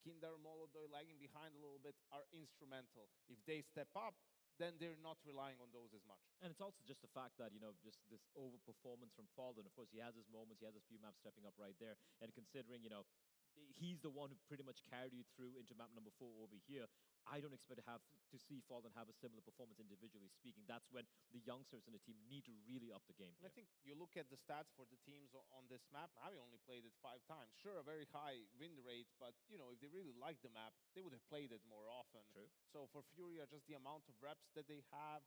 S7: Yakindar, Molodoy lagging behind a little bit are instrumental. If they step up, then they're not relying on those as much.
S6: And it's also just the fact that, you know, just this overperformance from Fallen. Of course, he has his moments, he has his few maps stepping up right there. And considering, you know, he's the one who pretty much carried you through into map number 4 over here. I don't expect to see Fallen have a similar performance individually speaking. That's when the youngsters in the team need to really up the game.
S7: And I think you look at the stats for the teams on this map. Navi only played it 5 times. Sure, a very high win rate, but you know, if they really liked the map, they would have played it more often.
S6: True.
S7: So for Furia, just the amount of reps that they have,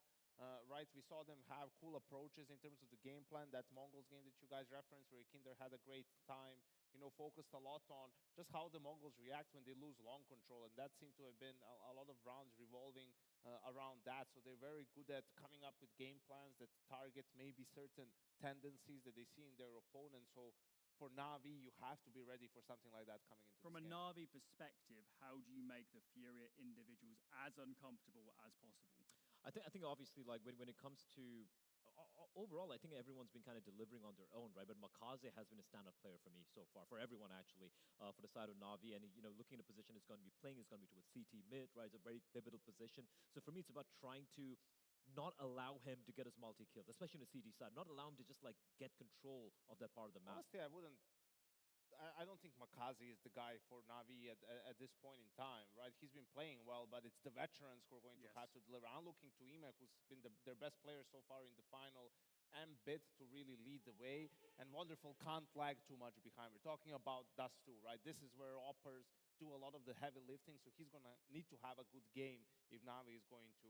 S7: right? We saw them have cool approaches in terms of the game plan. That Mongols game that you guys referenced, where Kinder had a great time, you know, focused a lot on just how the Mongols react when they lose long control. And that seemed to have been a lot of rounds revolving around that. So they're very good at coming up with game plans that target maybe certain tendencies that they see in their opponents. So for Na'Vi, you have to be ready for something like that coming into
S4: From a
S7: this game.
S4: Na'Vi perspective, how do you make the Furia individuals as uncomfortable as possible?
S6: I think obviously, like when it comes to overall, I think everyone's been kind of delivering on their own, right? But Makaze has been a stand-up player for me so far, for everyone actually, for the side of Na'Vi. And, you know, looking at the position it's going to be playing is going to be towards CT mid, right? It's a very pivotal position. So for me, it's about trying to not allow him to get his multi-kills, especially on the CT side. Not allow him to just, like, get control of that part of the map.
S7: Honestly, I wouldn't I don't think Makazi is the guy for Na'Vi at this point in time, right? He's been playing well, but it's the veterans who are going to have to deliver. I'm looking to Ime, who's been their best player so far in the final, and Bit to really lead the way. And Wonderful can't lag too much behind. We're talking about Dust 2, right? This is where Oppers do a lot of the heavy lifting, so he's going to need to have a good game if Na'Vi is going to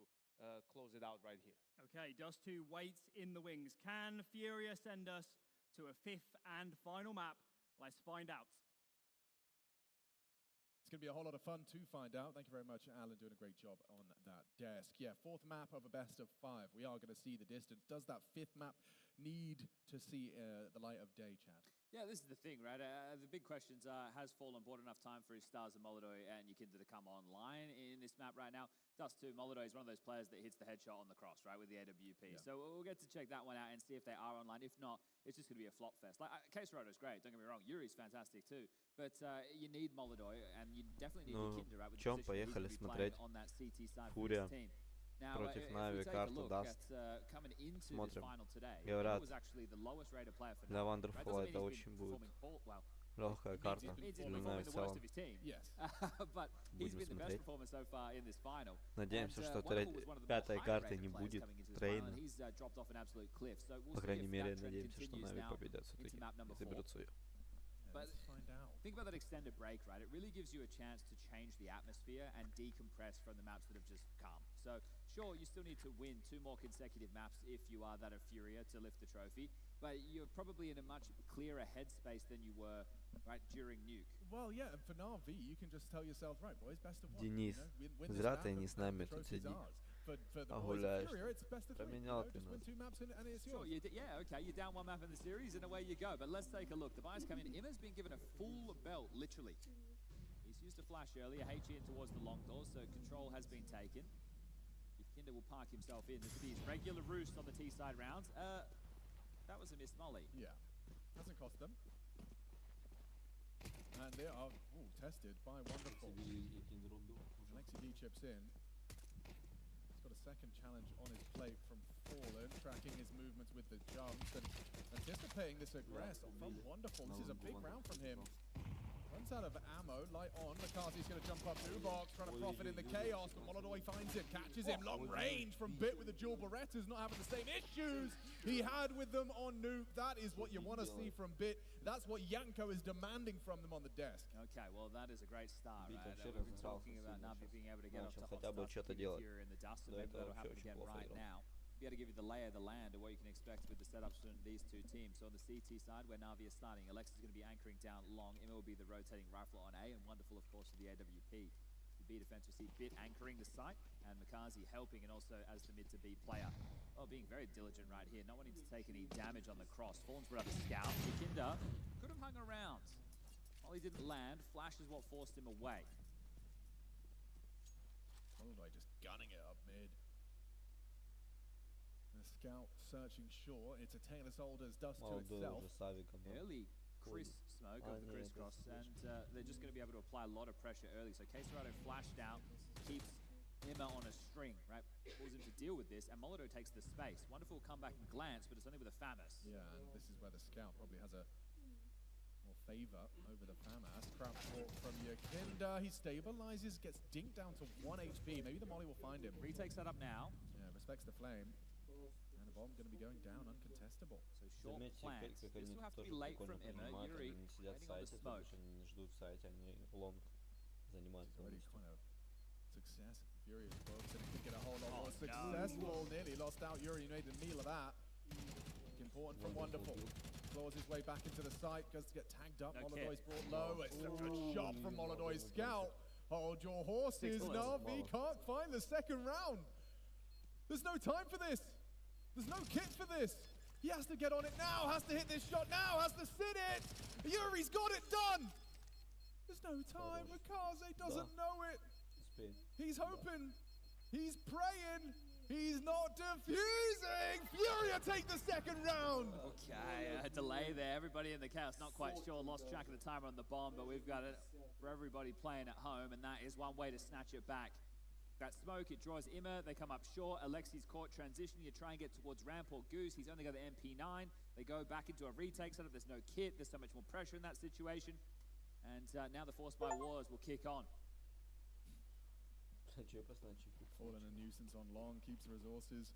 S7: close it out right here.
S4: Okay, Dust 2 waits in the wings. Can Furia send us to a fifth and final map? Let's find out.
S3: It's going to be a whole lot of fun to find out. Thank you very much, Alan, doing a great job on that desk. Yeah, fourth map of a best of 5. We are going to see the distance. Does that fifth map need to see the light of day, Chad?
S14: Yeah, this is the thing, right? The big questions are, has Fallen bought enough time for his Stars and Molodoy and Yakinda to come online in this map right now? Dust 2, Molodoy is one of those players that hits the headshot on the cross, right, with the AWP. Yeah. So we'll get to check that one out and see if they are online. If not, it's just going to be a flop fest. Like, Case Roto's great, don't get me wrong. Yuri's fantastic too. But you need Molodoy, and you definitely need Yakinda, right, with the position he's going to be playing on that CT side for his team. Now,
S2: против Нави карту даст. Смотрим. Говорят, для Wonderful это очень будет легкая карта. Для Нави в целом. Будем смотреть. Надеемся, что пятой карты не будет трейна. По крайней мере, надеемся, что Нави победят все-таки и заберут свою.
S14: But think about that extended break, right? It really gives you a chance to change the atmosphere and decompress from the maps that have just come. So, sure, you still need to win 2 more consecutive maps if you are that of Furia to lift the trophy, but you're probably in a much clearer headspace than you were, right, during Nuke.
S3: Well, yeah, and for Na'Vi, you can just tell yourself, right, boys, best of 1.
S2: Денис, зря ты не с нами тут сидишь. А гуляешь. Поменял ты нас.
S14: Sure, yeah, okay, you're down 1 map in the series and away you go. But let's take a look. The buyers come in. Imma's been given a full belt, literally. He's used a flash earlier, HE in towards the long doors, so control has been taken. Yakinda will park himself in. This will be his regular roost on the T-side rounds. That was a missed molly.
S3: Yeah, hasn't cost them. And they are tested by Wonderful. Alexi D chips in. Got a second challenge on his plate from Fallen, tracking his movements with the jumps and anticipating this aggress from Wonderful. This is a big round from him. Runs out of ammo, light on. Makazi's going to jump up new box, trying to profit in the chaos, but Molodoy finds him, catches him. Long range from Bit with the dual Berettas, not having the same issues he had with them on Nuke. That is what you want to see from Bit. That's what Yanko is demanding from them on the desk.
S14: Okay, well, that is a great start, right? We've been talking about Na'Vi being able to get off to hot start here in the dust, and maybe that'll happen again right now. Be able to give you the lay of the land of what you can expect with the setups from these 2 teams. So on the CT side, where Na'Vi is starting, Alexis is going to be anchoring down long. Imma will be the rotating rifle on A, and Wonderful, of course, for the AWP. The B defense will see Bit anchoring the site, and Makazi helping, and also as the mid to B player. Oh, being very diligent right here, not wanting to take any damage on the cross. Fallen's brought up a scout. Yakinda could have hung around. While he didn't land, flash is what forced him away.
S3: Molodoy just gunning it up mid. Scout searching short. It's a tail as old as dust to itself.
S14: Early Chris smoke of the crisscross, and they're just going to be able to apply a lot of pressure early. So Caserado flashed out, keeps Imma on a string, right? Pulls him to deal with this, and Molodoy takes the space. Wonderful comeback and glance, but it's only with a FAMAS.
S3: Yeah, and this is where the scout probably has a more favor over the FAMAS. Crap walk from Yakinda. He stabilizes, gets dinked down to 1 HP. Maybe the molly will find him.
S14: Retakes that up now.
S3: Yeah, respects the flame. Bomb going to be going down uncontestable.
S14: So short plans. This will have to be late from Imma. Yuri waiting on the smoke.
S2: Они ждут в сайте, они лонг занимают.
S3: Already kind of success. Furious both and could get a whole lot more successful. Nearly lost out. Yuri made a meal of that. Important from Wonderful. Claws his way back into the site. Goes to get tagged up. Molodoy's brought low. It's a good shot from Molodoy's scout. Hold your horses. Na'Vi can't find the second round. There's no time for this. There's no kit for this. He has to get on it now, has to hit this shot now, has to sit it. Yuri's got it done. There's no time. Makaze doesn't know it. He's hoping. He's praying. He's not defusing. Furia take the second round.
S14: Okay, a delay there. Everybody in the chaos not quite sure. Lost track of the timer on the bomb, but we've got it for everybody playing at home, and that is one way to snatch it back. That smoke, it draws Immer, they come up short, Alexi's caught transitioning to try and get towards Ramp or Goose, he's only got the MP9, they go back into a retake setup, there's no kit, there's so much more pressure in that situation, and now the Force by Wars will kick on.
S3: Fallen a nuisance on long, keeps the resources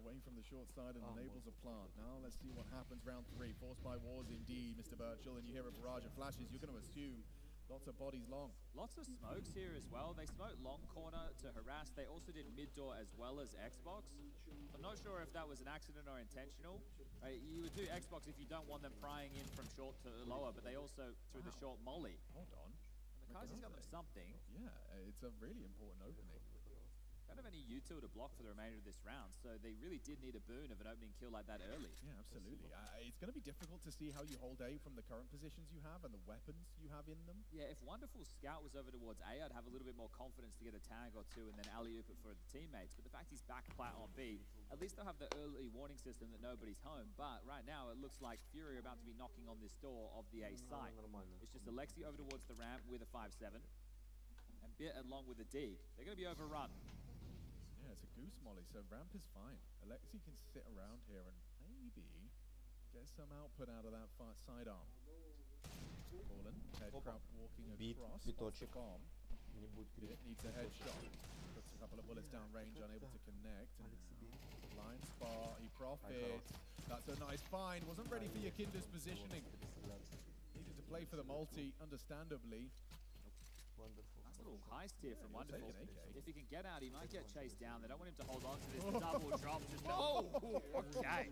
S3: away from the short side and enables a plant. Now let's see what happens round 3. Forced by Wars indeed, Mr. Birchall, and you hear a barrage of flashes, you're going to assume lots of bodies long.
S14: Lots of smokes here as well. They smoked long corner to harass. They also did mid door as well as Xbox. I'm not sure if that was an accident or intentional. You would do Xbox if you don't want them prying in from short to lower, but they also threw the short molly.
S3: Hold on.
S14: And the Kaiser's got them something.
S3: Yeah, it's a really important opening.
S14: Don't have any util to block for the remainder of this round, so they really did need a boon of an opening kill like that early.
S3: Yeah, absolutely. It's going to be difficult to see how you hold A from the current positions you have and the weapons you have in them.
S14: Yeah, if Wonderful Scout was over towards A, I'd have a little bit more confidence to get a tag or two and then alley-oop it for the teammates. But the fact he's back plat on B, at least they'll have the early warning system that nobody's home. But right now, it looks like Fury are about to be knocking on this door of the A site. It's just Alexi over towards the ramp with a 5-7. And Bit along with a D. They're going to be overrun.
S3: Yeah, it's a goose molly, so ramp is fine. Alexi can sit around here and maybe get some output out of that sidearm. Fallen, head crab walking across.
S2: Биточек.
S3: Bit needs a headshot. Puts a couple of bullets down range, unable to connect. And blind spot, he profits. That's a nice find. Wasn't ready for Yakinda's positioning. Needed to play for the multi, understandably.
S14: Nice little heist here from Wonderful. If he can get out, he might get chased down. They don't want him to hold on to this double drop. Okay.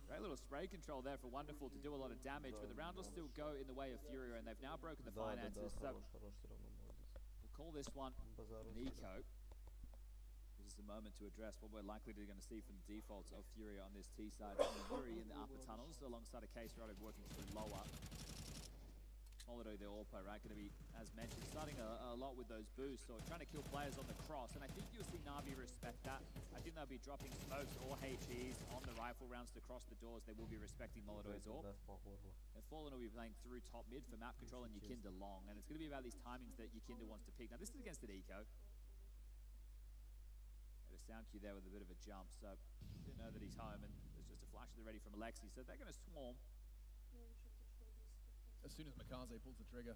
S14: Great little spray control there for Wonderful to do a lot of damage, but the round will still go in the way of Fury, and they've now broken the finances. So we'll call this one Nico. This is the moment to address what we're likely to going to see from the defaults of Fury on this T side. Fury in the upper tunnels alongside a case Rado working through lower. Molido, the AWPer, right, going to be, as mentioned, starting a lot with those boosts, or trying to kill players on the cross, and I think you'll see Na'Vi respect that. I think they'll be dropping smokes or HEs on the rifle rounds to cross the doors. They will be respecting Molido's AWP. And Fallen will be playing through top mid for map control and Yakinda long, and it's going to be about these timings that Yakinda wants to pick. Now, this is against an eco. Had a sound cue there with a bit of a jump, so didn't know that he's home, and there's just a flash of the ready from Alexi, so they're going to swarm.
S3: As soon as Makaze pulls the trigger.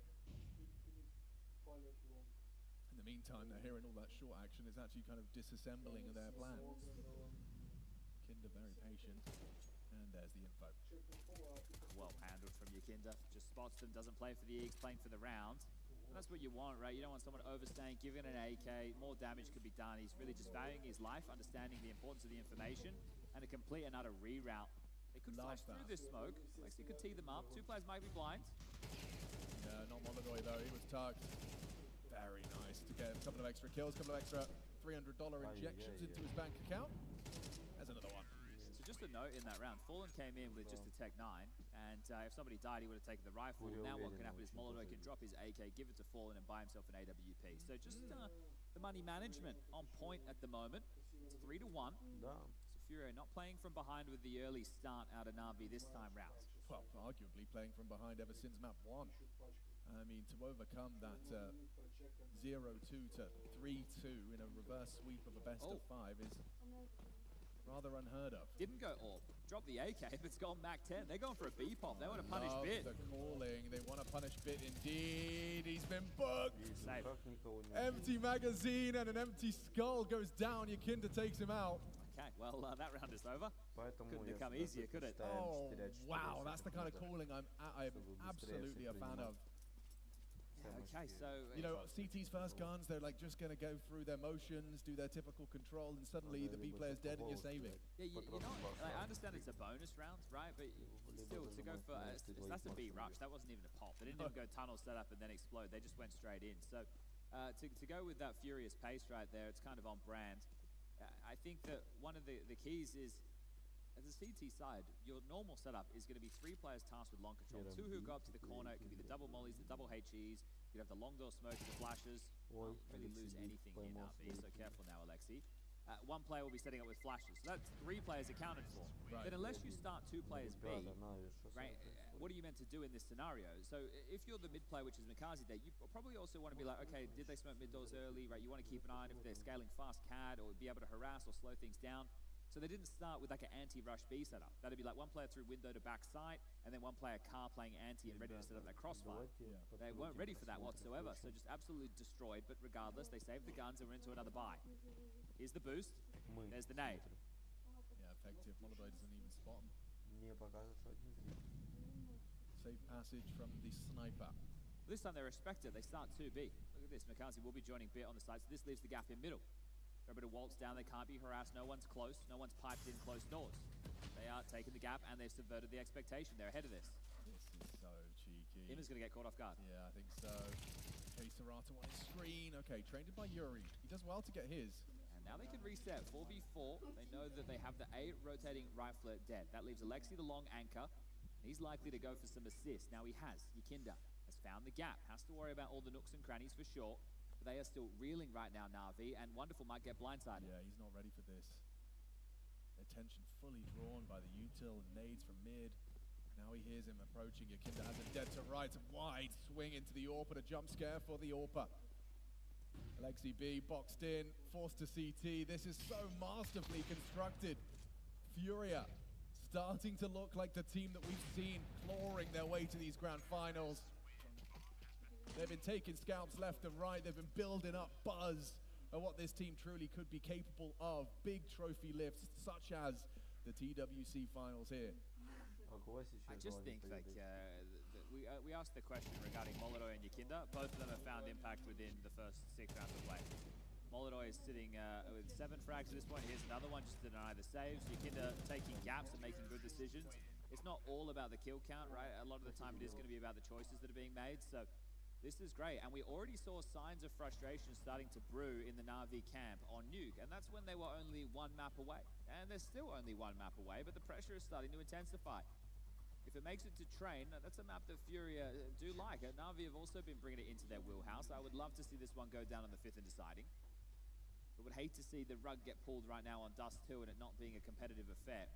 S3: In the meantime, they're hearing all that short action. It's actually kind of disassembling their plans. Yakinda very patient. And there's the info.
S14: Well handled from Yakinda. Just spots them, doesn't play for the Eagles, playing for the round. And that's what you want, right? You don't want someone overstaying, giving an AK. More damage could be done. He's really just valuing his life, understanding the importance of the information, and a complete and utter reroute. They could flash through this smoke. Lexi could tee them up. Two players might be blind.
S3: Yeah, not Molidoy though. He was tucked. Very nice to get a couple of extra kills, a couple of extra $300 injections into his bank account. There's another one.
S14: So just a note in that round, Fallen came in with just a Tech 9, and if somebody died, he would have taken the rifle. Now what can happen is Molidoy can drop his AK, give it to Fallen, and buy himself an AWP. So just the money management on point at the moment. It's 3-1. Furio not playing from behind with the early start out of Na'Vi this time round.
S3: Well, arguably playing from behind ever since map 1. I mean, to overcome that 0-2 to 3-2 in a reverse sweep of a best of 5 is rather unheard of.
S14: Didn't go AWP. Drop the AK, but it's gone Mac 10. They're going for a B-pop. They want to punish
S3: Love
S14: Bit.
S3: the calling. They want to punish Bit indeed. He's been booked. Empty magazine and an empty skull goes down. Yakinda takes him out.
S14: Okay, well, that round is over. Couldn't have come easier, could it?
S3: Oh, wow. That's the kind of calling I'm absolutely a fan of.
S14: Yeah, okay, so...
S3: You know, CT's first guns, they're like just going to go through their motions, do their typical control, and suddenly the B player's dead and you're saving.
S14: Yeah, you know, like, I understand it's a bonus round, right? But still, to go for... that's a B rush. That wasn't even a pop. They didn't even go tunnel setup and then explode. They just went straight in. So to go with that furious pace right there, it's kind of on brand. I think that one of the keys is, as a CT side, your normal setup is going to be 3 players tasked with long control. 2 who go up to the corner. It can be the double mollies, the double HEs. You could have the long door smoke, the flashes. Won't really lose anything here now, B, so careful now, Alexi. one player will be setting up with flashes. So that's 3 players accounted for.
S3: Right.
S14: Then unless you start 2 players B, right, what are you meant to do in this scenario? So if you're the mid player, which is Mikaze there, you probably also want to be like, okay, did they smoke mid doors early, right? You want to keep an eye on if they're scaling fast CAD or be able to harass or slow things down. So they didn't start with like an anti-rush B setup. That'd be like 1 player through window to backside, and then 1 player car playing anti and ready to set up that crossfire. They weren't ready for that whatsoever, so just absolutely destroyed. But regardless, they saved the guns and we're into another buy. Here's the boost. There's the nade.
S3: Yeah, effective. Molodoi doesn't even spot him. Safe passage from the sniper.
S14: This time they respect it. They start 2B. Look at this. Mikaze will be joining Bit on the side, so this leaves the gap in middle. They're able to waltz down. They can't be harassed. No one's close. No one's piped in close doors. They are taking the gap, and they've subverted the expectation. They're ahead of this.
S3: This is so cheeky.
S14: Him is going to get caught off guard.
S3: Yeah, I think so. Serata on his screen. Okay, trained by Yuri. He does well to get his.
S14: And now they can reset 4v4. They know that they have the A rotating rifler dead. That leaves Alexi the long anchor. He's likely to go for some assists. Now he has. Yakinda has found the gap. Has to worry about all the nooks and crannies for sure. But they are still reeling right now, Na'Vi, and Wonderful might get blindsided.
S3: Yeah, he's not ready for this. Attention fully drawn by the util and nades from mid. Now he hears him approaching. Yakinda has a dead to right. Wide swing into the AWP, a jump scare for the AWPer. Alexi B boxed in, forced to CT. This is so masterfully constructed. Furia starting to look like the team that we've seen clawing their way to these grand finals. They've been taking scalps left and right. They've been building up buzz of what this team truly could be capable of. Big trophy lifts, such as the TWC finals here.
S14: I just think like we asked the question regarding Molodoi and Yakinda. Both of them have found impact within the first 6 rounds of play. Molodoi is sitting with 7 frags at this point. Here's another one just to deny the saves. Yakinda taking gaps and making good decisions. It's not all about the kill count, right? A lot of the time it is going to be about the choices that are being made. So this is great, and we already saw signs of frustration starting to brew in the Na'Vi camp on Nuke, and that's when they were only 1 map away. And they're still only 1 map away, but the pressure is starting to intensify. If it makes it to Train, that's a map that Furia do like. Na'Vi have also been bringing it into their wheelhouse. I would love to see this one go down on the 5th and deciding. But would hate to see the rug get pulled right now on Dust 2 and it not being a competitive affair.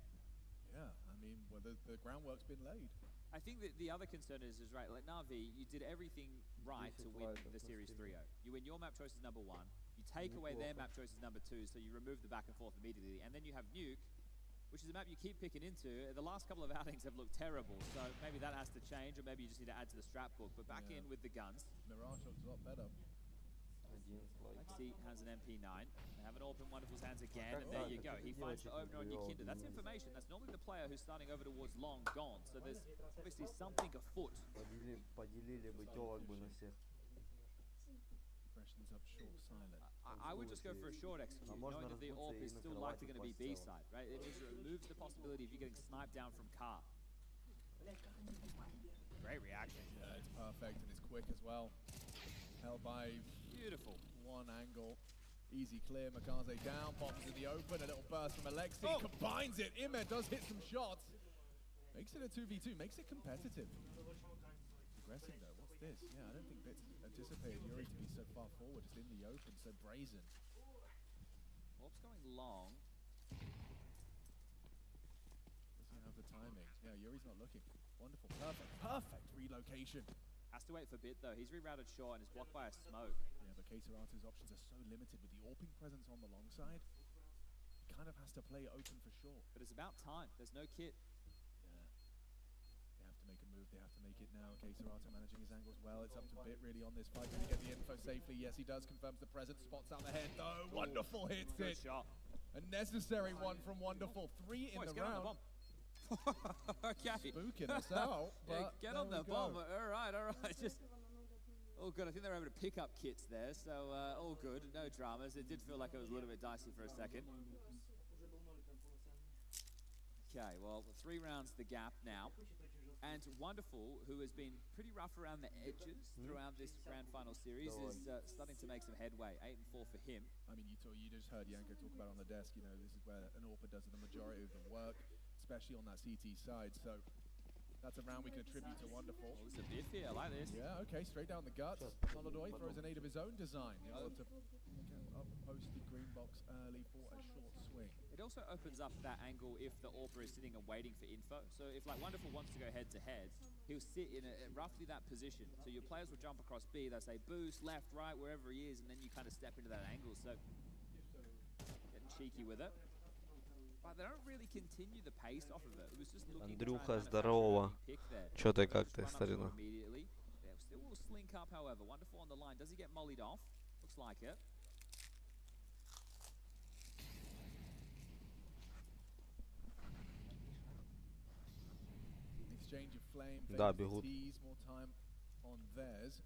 S3: Yeah, I mean, well, the groundwork's been laid.
S14: I think that the other concern is right, like Na'Vi, you did everything right to win the Series 3-0. You win your map choices #1, you take away their map choices #2, so you remove the back and forth immediately, and then you have Nuke, which is a map you keep picking into. The last couple of outings have looked terrible, so maybe that has to change, or maybe you just need to add to the strat book, but back in with the guns.
S3: Mirage looks a lot better.
S14: Lexi has an MP9. They have an AWP in Wonderful's hands again, and there you go. He finds the opener on Yakinda. That's information. That's normally the player who's starting over towards long gone. So there's obviously something afoot.
S3: Freshens up short silent.
S14: I would just go for a short execute, knowing that the AWP is still likely going to be B-side, right? It removes the possibility of you getting sniped down from car. Great reaction.
S3: Yeah, it's perfect and it's quick as well. Held by
S14: beautiful
S3: 1 angle. Easy clear, Mikaze down, bombs in the open, a little burst from Alexi, combines it, Ime does hit some shots. Makes it a 2v2, makes it competitive. Aggressive though, what's this? Yeah, I don't think Bits anticipated Yuri to be so far forward, just in the open, so brazen.
S14: AWP's going long.
S3: Doesn't have the timing. Yeah, Yuri's not looking. Wonderful, perfect relocation.
S14: Has to wait for Bit though. He's rerouted short and is blocked by a smoke.
S3: Yeah, but K-Serato's options are so limited with the AWPing presence on the long side. He kind of has to play open for short.
S14: But it's about time. There's no kit.
S3: Yeah. They have to make a move. They have to make it now. K-Serato managing his angles well. It's up to Bit really on this fight. Can he get the info safely? Yes, he does. Confirms the presence. Spots out the head though. Wonderful hits it.
S14: Shot.
S3: A necessary one from Wonderful. 3 in the round.
S14: Okay.
S3: Spooking us out. But
S14: get on the bomb. All right. Just. Oh, good. I think they were able to pick up kits there, so all good. No dramas. It did feel like it was a little bit dicey for a second. Okay, well, 3 rounds the gap now. And Wonderful, who has been pretty rough around the edges throughout this grand final series, is starting to make some headway. 8-4 for him.
S3: I mean, you just heard Yanko talk about on the desk, you know, this is where an AWPer does the majority of the work, especially on that CT side. So that's a round we can attribute to Wonderful.
S14: Oh, it's a biff here. I like this.
S3: Yeah, okay, straight down the guts. Molodoi throws a nade of his own design. Able to get up posted green box looks early for a short swing.
S14: It also opens up that angle if the AWPer is sitting and waiting for info. So if like Wonderful wants to go head to head, he'll sit in roughly that position. So your players will jump across B, they'll say boost, left, right, wherever he is, and then you kind of step into that angle. So getting cheeky with it. But they don't really continue the pace off of it. It was just looking
S2: Андрюха, здорово. Чё ты, как ты, старина?
S14: Still will slink up, however. Wonderful on the line. Does he get mollied off? Looks like it.
S3: Exchange of flame.
S2: Да, бегут.
S3: More time on theirs.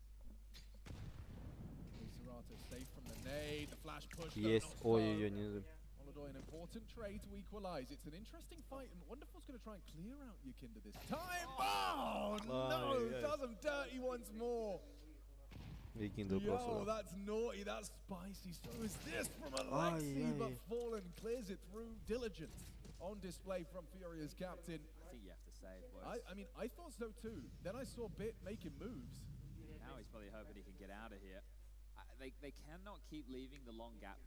S3: Serato safe from the nade. The flash push.
S2: Есть. Ой-ой-ой, не...
S3: An important trade to equalize. It's an interesting fight, and Wonderful's going to try and clear out Yakinda this time. Oh, no! Does him dirty once more. Yo, that's naughty, that's spicy. So is this from Alexi, but Fallen clears it through diligence. On display from Furia's captain.
S14: I think you have to save, boys.
S3: I mean, I thought so too. Then I saw Bit making moves.
S14: Now he's probably hoping he can get out of here. They cannot keep leaving the long gap.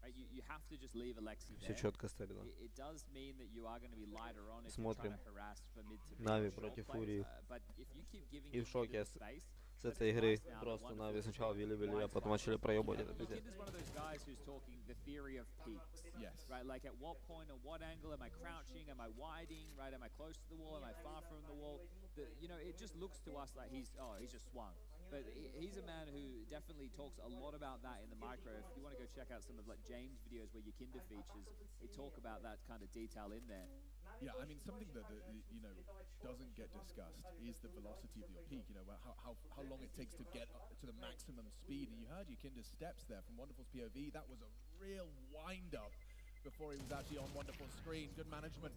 S14: Right, you have to just leave Alexi there.
S2: Все четко, старина.
S14: It does mean that you are going to be lighter on if
S2: Смотрим.
S14: you're trying to harass for mid to
S2: Нави против Фурии.
S14: But if you keep giving
S2: И в шоке с этой игры. Просто Нави сначала вели, а потом начали проебывать это пиздец.
S14: Yakinda's one of those guys who's talking the theory of peaks.
S3: Yes.
S14: Right, like at what point and what angle am I crouching? Am I widing? Right, am I close to the wall? Am I far from the wall? You know, it just looks to us like he's just swung. But he's a man who definitely talks a lot about that in the micro. If you want to go check out some of like James' videos where Yakinda features, they talk about that kind of detail in there.
S3: Yeah, I mean, something that you know doesn't get discussed is the velocity of your peak. You know, how long it takes to get up to the maximum speed. And you heard Yakinda's steps there from Wonderful's POV. That was a real wind up before he was actually on Wonderful's screen. Good management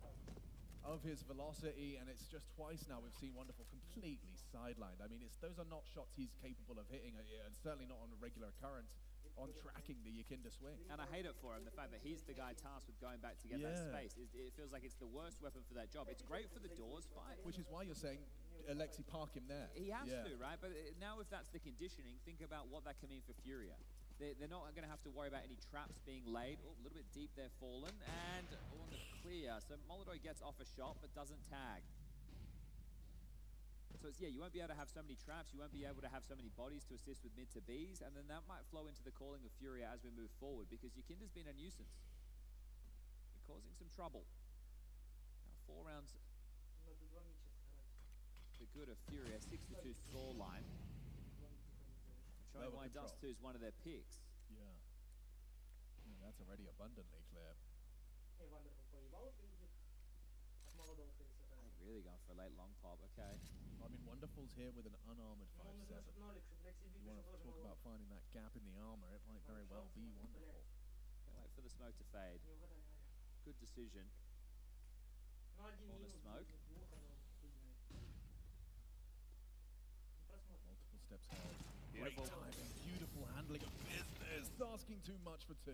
S3: of his velocity, and it's just twice now we've seen Wonderful completely sidelined. I mean, those are not shots he's capable of hitting, and certainly not on a regular occurrence on tracking the Yakinda swing.
S14: And I hate it for him, the fact that he's the guy tasked with going back to get that space. It feels like it's the worst weapon for that job. It's great for the doors fight.
S3: Which is why you're saying Alexi park him there.
S14: He has to, right? But now if that's the conditioning, think about what that can mean for Furia. They're not going to have to worry about any traps being laid. Oh, a little bit deep there, Fallen. And on the clear. So Molodoi gets off a shot, but doesn't tag. So it's, you won't be able to have so many traps. You won't be able to have so many bodies to assist with mid to Bs. And then that might flow into the calling of Furia as we move forward, because Yakinda's been a nuisance. Been causing some trouble. Now 4 rounds. The good of Furia, 6-2 scoreline. Showing why Dust 2 is one of their picks.
S3: Yeah. That's already abundantly clear.
S14: They've really gone for a late long pop, okay.
S3: I mean, Wonderful's here with an unarmored 5-7. You want to talk about finding that gap in the armor, it might very well be Wonderful.
S14: Can't wait for the smoke to fade. Good decision. Corner smoke.
S3: Multiple steps held. Great timing, beautiful handling of business. Asking too much for 2.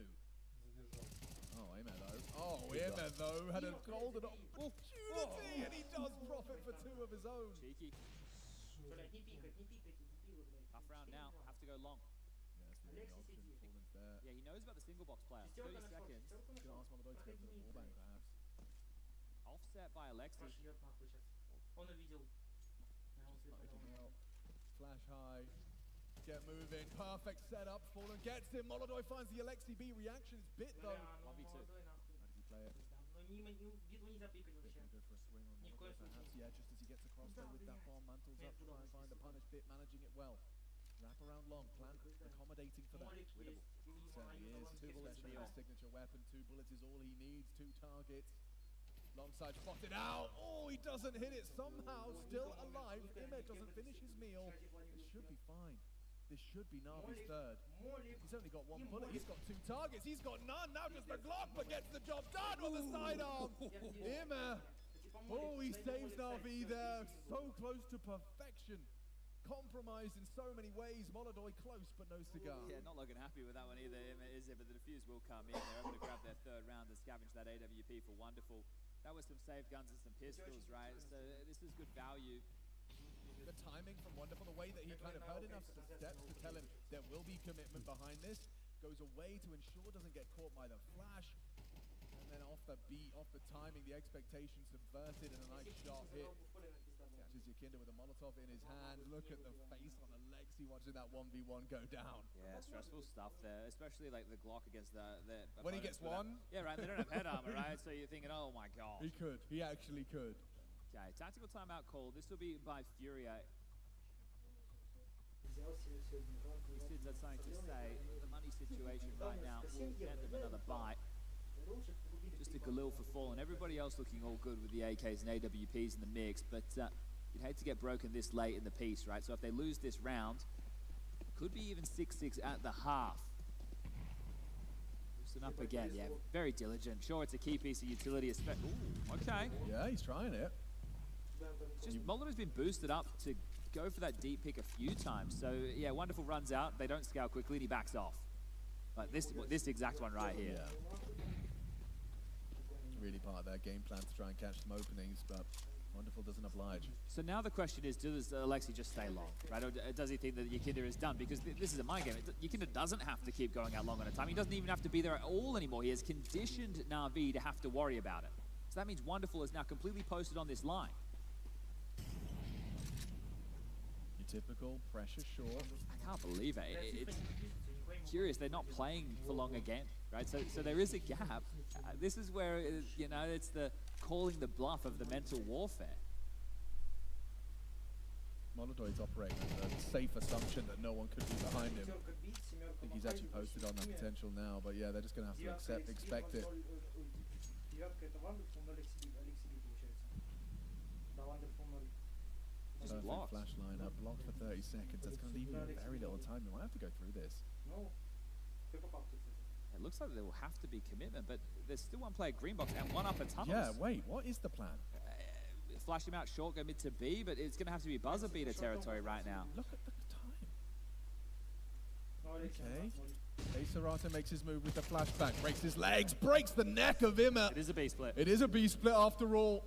S3: Oh, Amer though. Oh, Amer though had a golden opportunity, and he does profit for 2 of his own.
S14: Cheeky. Tough round now. Have to go long.
S3: Yes, the option. Fallen's there.
S14: Yeah, he knows about the single box player. 30 seconds.
S3: Can ask Molodoi to go for the wallbang, perhaps.
S14: Offset by Alexi.
S3: Flash high. Get moving. Perfect setup. Fallen gets him. Molodoi finds the Alexi B reaction. It's Bit though.
S14: 1v2.
S3: How does he play it? Bit gonna go for a swing on Molodoi, perhaps. Yeah, just as he gets across there with that bomb, mantles up to try and find the punish. Bit managing it well. Wrap around long. Plan accommodating for that. Winnable. Certainly is. 2 bullets from his signature weapon. 2 bullets is all he needs. 2 targets. Long side spotted out. Oh, he doesn't hit it somehow. Still alive. Imer doesn't finish his meal. It should be fine. This should be Navi's 3rd. He's only got 1 bullet. He's got 2 targets. He's got none. Now just the Glock, but gets the job done with the sidearm. Imer. Oh, he saves Navi there. So close to perfection. Compromised in so many ways. Molodoi close, but no cigar.
S14: Yeah, not looking happy with that one either, is it? But the defuse will come in. They're able to grab their 3rd round and scavenge that AWP for Wonderful. That was some saved guns and some pistols, right? So this is good value.
S3: The timing from Wonderful, the way that he kind of heard enough steps to tell him there will be commitment behind this.
S18: goes away to ensure doesn't get caught by the flash. And then off the beat, off the timing, the expectation subverted, and a nice shot hit. Catches Yakinda with a Molotov in his hand. Look at the face on Alexi watching that 1v1 go down.
S14: Yeah, stressful stuff there, especially like the Glock against the
S18: when he gets one?
S14: Yeah, right, they don't have head armor, right? So you're thinking, oh my god.
S18: He could. He actually could.
S14: Okay, tactical timeout call. This will be by Furia. Sids had something to say. The money situation right now will get them another bite. Just a Galil for Fallen. Everybody else looking all good with the AKs and AWPs in the mix, but you'd hate to get broken this late in the piece, right? So if they lose this round, could be even 6-6 at the half. Loosen up again, yeah, very diligent. Sure, it's a key piece of utility. Ooh, okay.
S18: Yeah, he's trying it.
S14: Just Molotov has been boosted up to go for that deep pick a few times. So yeah, Wonderful runs out. They don't scale quickly, and he backs off. Like this exact one right here.
S18: Yeah. Really part of their game plan to try and catch some openings, but Wonderful doesn't oblige.
S14: So now the question is, does Alexi just stay long, right? Or does he think that Yakinda is done? Because this is a mind game. Yakinda doesn't have to keep going out long at a time. He doesn't even have to be there at all anymore. He has conditioned Na'Vi to have to worry about it. So that means Wonderful is now completely posted on this line.
S18: Your typical pressure short.
S14: I can't believe it. It's curious. They're not playing for long again, right? So there is a gap. This is where, you know, it's the calling the bluff of the mental warfare.
S18: Molotov is operating with a safe assumption that no one could be behind him. I think he's actually posted on that potential now, but yeah, they're just going to have to expect it.
S14: Just blocked.
S18: Flash lineup, blocked for 30 seconds. That's going to leave you very little time. You might have to go through this.
S14: It looks like there will have to be commitment, but there's still one player green box and one up at tunnels.
S18: Yeah, wait, what is the plan?
S14: Flash him out short, go mid to B, but it's going to have to be buzzer beater territory right now.
S18: Look at the time. Okay. Serato makes his move with the flashback, breaks his legs, breaks the neck of Imma.
S14: It is a B split.
S18: It is a B split after all.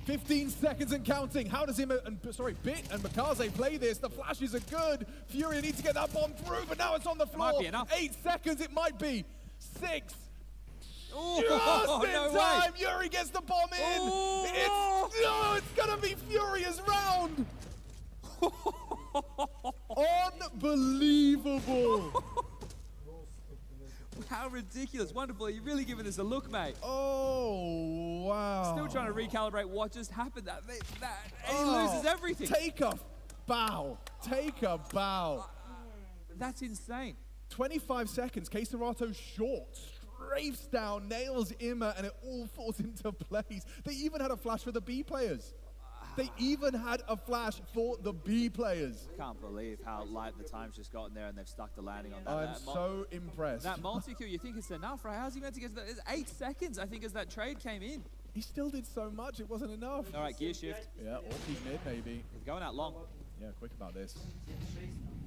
S18: 15 seconds and counting. How does Bit and Makaze play this? The flashes are good. Fury needs to get that bomb through, but now it's on the floor.
S14: Might be enough.
S18: 8 seconds, it might be. 6.
S14: Ooh,
S18: just in
S14: no
S18: time.
S14: way.
S18: Yuri gets the bomb in.
S14: Ooh.
S18: It's gonna be Furious round. Unbelievable.
S14: How ridiculous. Wonderful. Are you really giving this a look, mate?
S18: Oh, wow.
S14: Still trying to recalibrate what just happened. And he loses everything.
S18: Take a bow. Take a bow.
S14: That's insane.
S18: 25 seconds. Serato short. Strafes down, nails Imma, and it all falls into place. They even had a flash for the B players. They even had a flash for the B players.
S14: Can't believe how light the time's just gotten there and they've stuck the landing on that.
S18: I'm so impressed.
S14: That multi-kill, you think it's enough, right? How's he meant to get to that? It's 8 seconds, I think, as that trade came in.
S18: He still did so much, it wasn't enough.
S14: All right, gear shift.
S18: Yeah, or keep mid, maybe.
S14: He's going out long.
S18: Yeah, quick about this.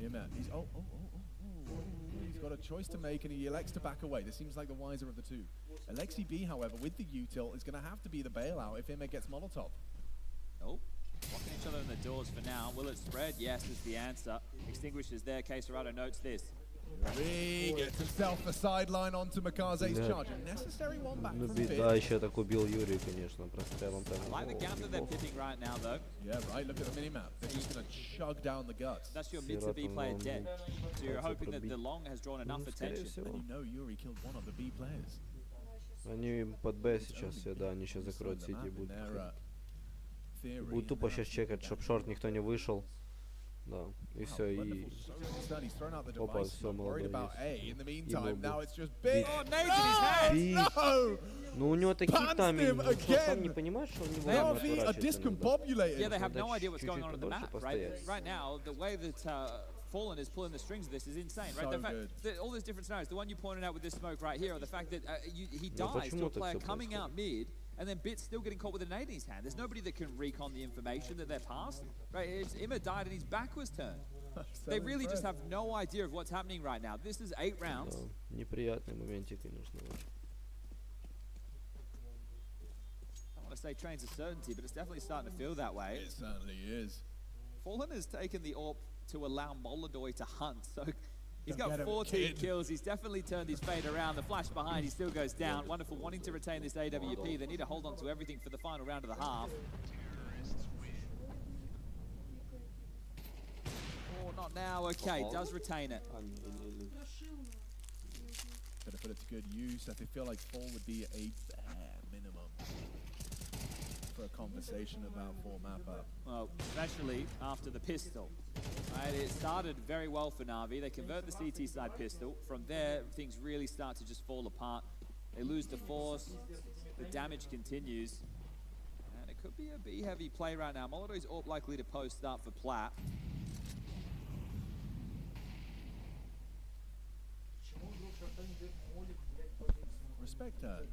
S18: Imma, he's, he's got a choice to make and he elects to back away. This seems like the wiser of the two. Alexi B, however, with the util, is going to have to be the bailout if Imma gets Molotov.
S14: Oh, blocking each other in the doors for now. Will it spread? Yes, is the answer. Extinguishes there. Serato notes this.
S18: Yuri gets himself the sideline onto Makaze's charge. A necessary one back from Fit.
S2: Да, еще так убил Юрий, конечно, прострелом там.
S14: I like the gap that they're pitting right now, though.
S18: Yeah, right. Look at the minimap. They're just going to chug down the guts.
S14: That's your mid to B player dead. So you're hoping that the long has drawn enough attention.
S18: And you know Yuri killed one of the B players.
S2: Они под Б сейчас все, да, они сейчас закроют сити и будут. Будут тупо сейчас чекать, чтоб шорт никто не вышел. Да, и все, и... Опа, все, молодой есть. Ну у него такие тайминги, он что, сам не понимает, что он не вовремя отворачивается?
S14: Yeah, they have no idea what's going on the map, right? Right now, the way that Fallen is pulling the strings of this is insane, right?
S18: So
S14: the fact that all these different scenarios, the one you pointed out with this smoke right here, or the fact that he dies to a player coming out mid, and then Bit's still getting caught with a nade in his hand. There's nobody that can recon the information that they're passed, right? Imma died and his back was turned. They really just have no idea of what's happening right now. This is 8 rounds.
S2: Неприятный моментик, конечно.
S14: I don't want to say trains of certainty, but it's definitely starting to feel that way.
S18: It certainly is.
S14: Fallen has taken the AWP to allow Molodoi to hunt, so He's
S18: Don't
S14: got
S18: get him,
S14: 14
S18: kid.
S14: kills. He's definitely turned his fade around. The flash behind, he still goes down. Wonderful, wanting to retain this AWP. They need to hold on to everything for the final round of the half. Oh, not now. Okay, does retain it.
S3: Better put it to good use. I feel like 4 would be a bare minimum for a conversation about 4 map up.
S14: Well, especially after the pistol. Right, it started very well for Na'Vi. They convert the CT side pistol. From there, things really start to just fall apart. They lose the force. The damage continues. And it could be a B-heavy play right now. Molodoy's all likely to post up for Plat.
S3: Respect that.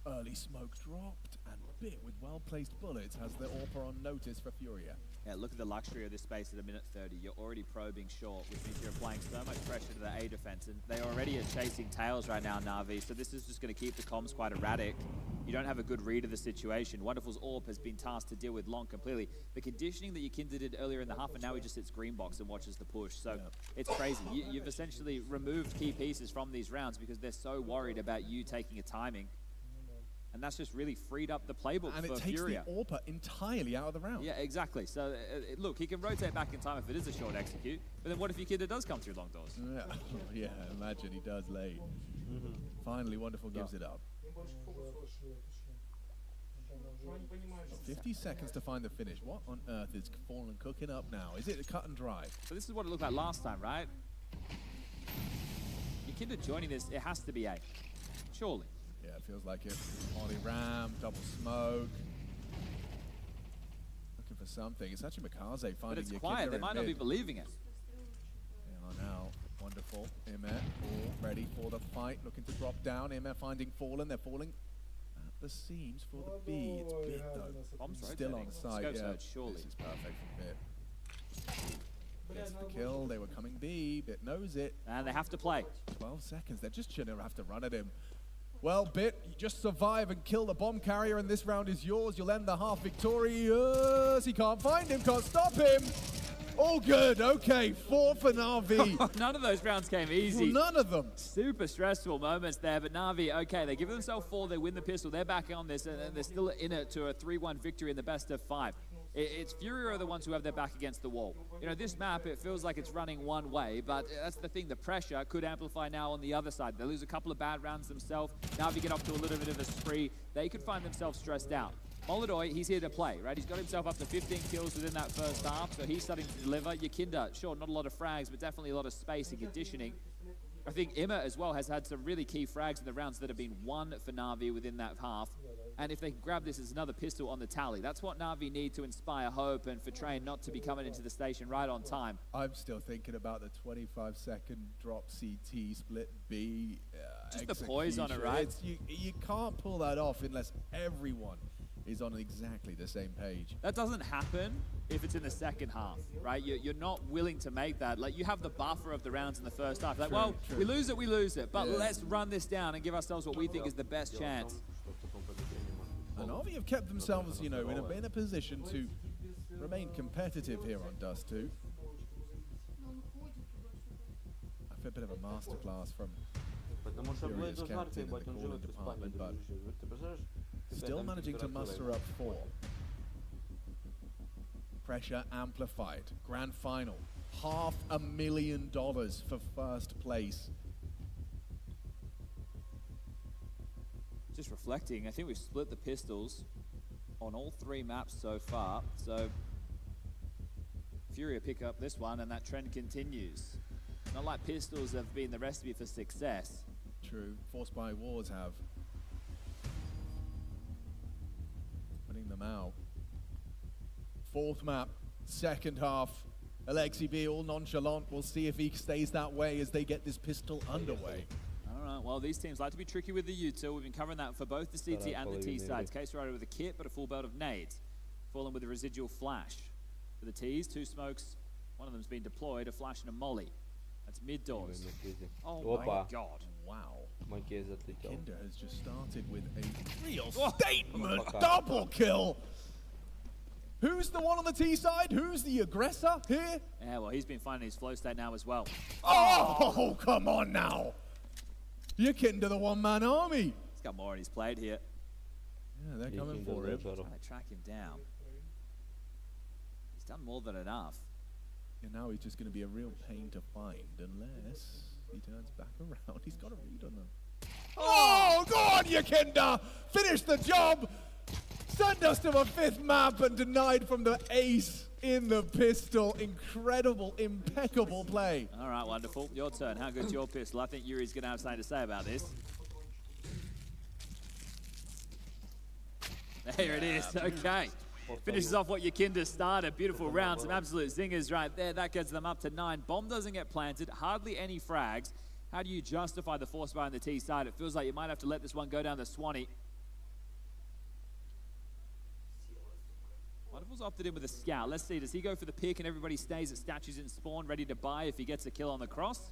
S3: Early smoke dropped, and Bit with well-placed bullets has the AWPer on notice for Furia.
S14: Yeah, look at the luxury of this space at a minute 30. You're already probing short, which means you're applying so much pressure to the A defense, and they already are chasing tails right now, Na'Vi, so this is just going to keep the comms quite erratic. You don't have a good read of the situation. Wonderful's AWP has been tasked to deal with long completely. The conditioning that Yakinda did earlier in the half, and now he just sits green box and watches the push, so it's crazy. You've essentially removed key pieces from these rounds because they're so worried about you taking a timing. And that's just really freed up the playbook for Furia.
S3: And it takes the AWPer entirely out of the round.
S14: Yeah, exactly. So, look, he can rotate back in time if it is a short execute. But then what if Yakinda does come through long doors?
S3: Yeah, yeah, imagine he does late. Finally, Wonderful gives it up. 50 seconds to find the finish. What on earth is Fallen cooking up now? Is it a cut and dry?
S14: So this is what it looked like last time, right? Yakinda joining this, it has to be A. Surely.
S3: Yeah, it feels like it. Molly Ram, double smoke. Looking for something. It's actually Mikaze finding
S14: But it's
S3: Yakinda
S14: quiet. They
S3: in
S14: might not be
S3: mid.
S14: believing it.
S3: They are now. Wonderful. Imet all ready for the fight. Looking to drop down. Imet finding Fallen. They're falling at the seams for the B. It's Bit though. Still on site.
S14: Scope
S3: Yeah,
S14: search, surely.
S3: this is perfect for Bit. Gets the kill. They were coming B. Bit knows it.
S14: And they have to play.
S3: 12 seconds. They're just gonna have to run at him. Well, Bit, you just survive and kill the bomb carrier, and this round is yours. You'll end the half victorious. He can't find him, can't stop him. All good, okay, 4 for Na'Vi.
S14: None of those rounds came easy.
S3: Well, none of them.
S14: Super stressful moments there, but Na'Vi, okay, they give themselves 4, they win the pistol, they're back on this, and they're still in it to a 3-1 victory in the best of 5. It's Furia are the ones who have their back against the wall. You know, this map, it feels like it's running one way, but that's the thing, the pressure could amplify now on the other side. They lose a couple of bad rounds themselves. Now if you get off to a little bit of a spree, they could find themselves stressed out. Molodoy, he's here to play, right? He's got himself up to 15 kills within that first half, so he's starting to deliver. Yakinda, sure, not a lot of frags, but definitely a lot of space and conditioning. I think Emma as well has had some really key frags in the rounds that have been won for Na'Vi within that half. And if they can grab this as another pistol on the tally, that's what Na'Vi need to inspire hope and for Train not to be coming into the station right on time.
S3: I'm still thinking about the 25-second drop CT split B
S14: Just the poise on it, right?
S3: You can't pull that off unless everyone is on exactly the same page.
S14: That doesn't happen if it's in the second half, right? You're not willing to make that. Like, you have the buffer of the rounds in the first half. Like, well, we lose it, but let's run this down and give ourselves what we think is the best chance.
S3: And Na'Vi have kept themselves, you know, in a position to remain competitive here on Dust 2. I feel a bit of a masterclass from Furious captain in the calling department, but still managing to muster up 4. Pressure amplified. Grand final. $500,000 for first place.
S14: Just reflecting, I think we've split the pistols on all 3 maps so far. So Furia pick up this one and that trend continues. Not like pistols have been the recipe for success.
S3: True. Forced by Wars have. Winning them out. 4th map, second half. Alexi B all nonchalant. We'll see if he stays that way as they get this pistol underway.
S14: All right, well, these teams like to be tricky with the U2. We've been covering that for both the CT and the T sides. Case Rider with a kit, but a full belt of nades. Fallen with a residual flash. For the Ts, 2 smokes. One of them's been deployed, a flash and a molly. That's mid doors. Oh my god.
S3: Wow.
S2: Kinder
S3: Kinder has just started with a real statement double kill. Who's the one on the T side? Who's the aggressor here?
S14: Yeah, well, he's been finding his flow state now as well.
S3: Oh, come on now. You're getting to the one-man army.
S14: He's got more on his plate here.
S3: Yeah, they're coming for him.
S14: Trying to track him down. He's done more than enough.
S3: And now he's just going to be a real pain to find unless he turns back around. He's got a read on them. Oh, go on, Yakinda! Finish the job! Send us to a 5th map and denied from the ace in the pistol. Incredible, impeccable play.
S14: All right, wonderful. Your turn. How good's your pistol? I think Yuri's going to have something to say about this. There it is. Okay. Finishes off what Yakinda started. Beautiful round. Some absolute zingers right there. That gets them up to 9. Bomb doesn't get planted. Hardly any frags. How do you justify the force fire on the T side? It feels like you might have to let this one go down the Swanee. Wonderful's opted in with a scout. Let's see, does he go for the pick and everybody stays at statues in spawn, ready to buy if he gets a kill on the cross?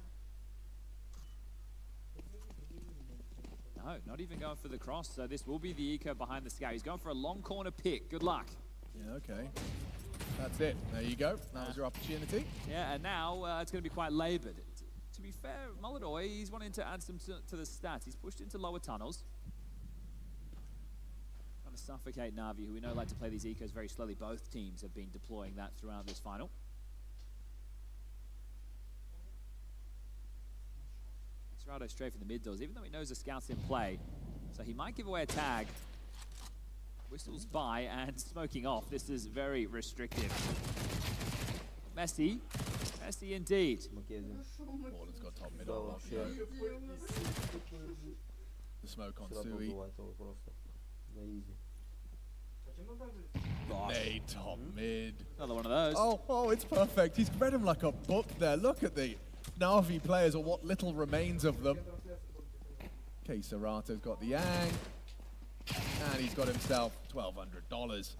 S14: No, not even going for the cross, so this will be the eco behind the scout. He's going for a long corner pick. Good luck.
S3: Yeah, okay. That's it. There you go. That was your opportunity.
S14: Yeah, and now it's going to be quite labored. To be fair, Molodoi, he's wanting to add some to the stats. He's pushed into lower tunnels. Trying to suffocate Na'Vi, who we know like to play these ecos very slowly. Both teams have been deploying that throughout this final. Serrato straight from the mid doors, even though he knows the scout's in play. So he might give away a tag. Whistles by and smoking off. This is very restrictive. Messy. Messy indeed.
S3: Borland's got top mid on. The smoke on Sui. Made top mid.
S14: Another one of those.
S3: Oh, it's perfect. He's read him like a book there. Look at the Na'Vi players, or what little remains of them. Okay, Serrato's got the Yang. And he's got himself $1,200.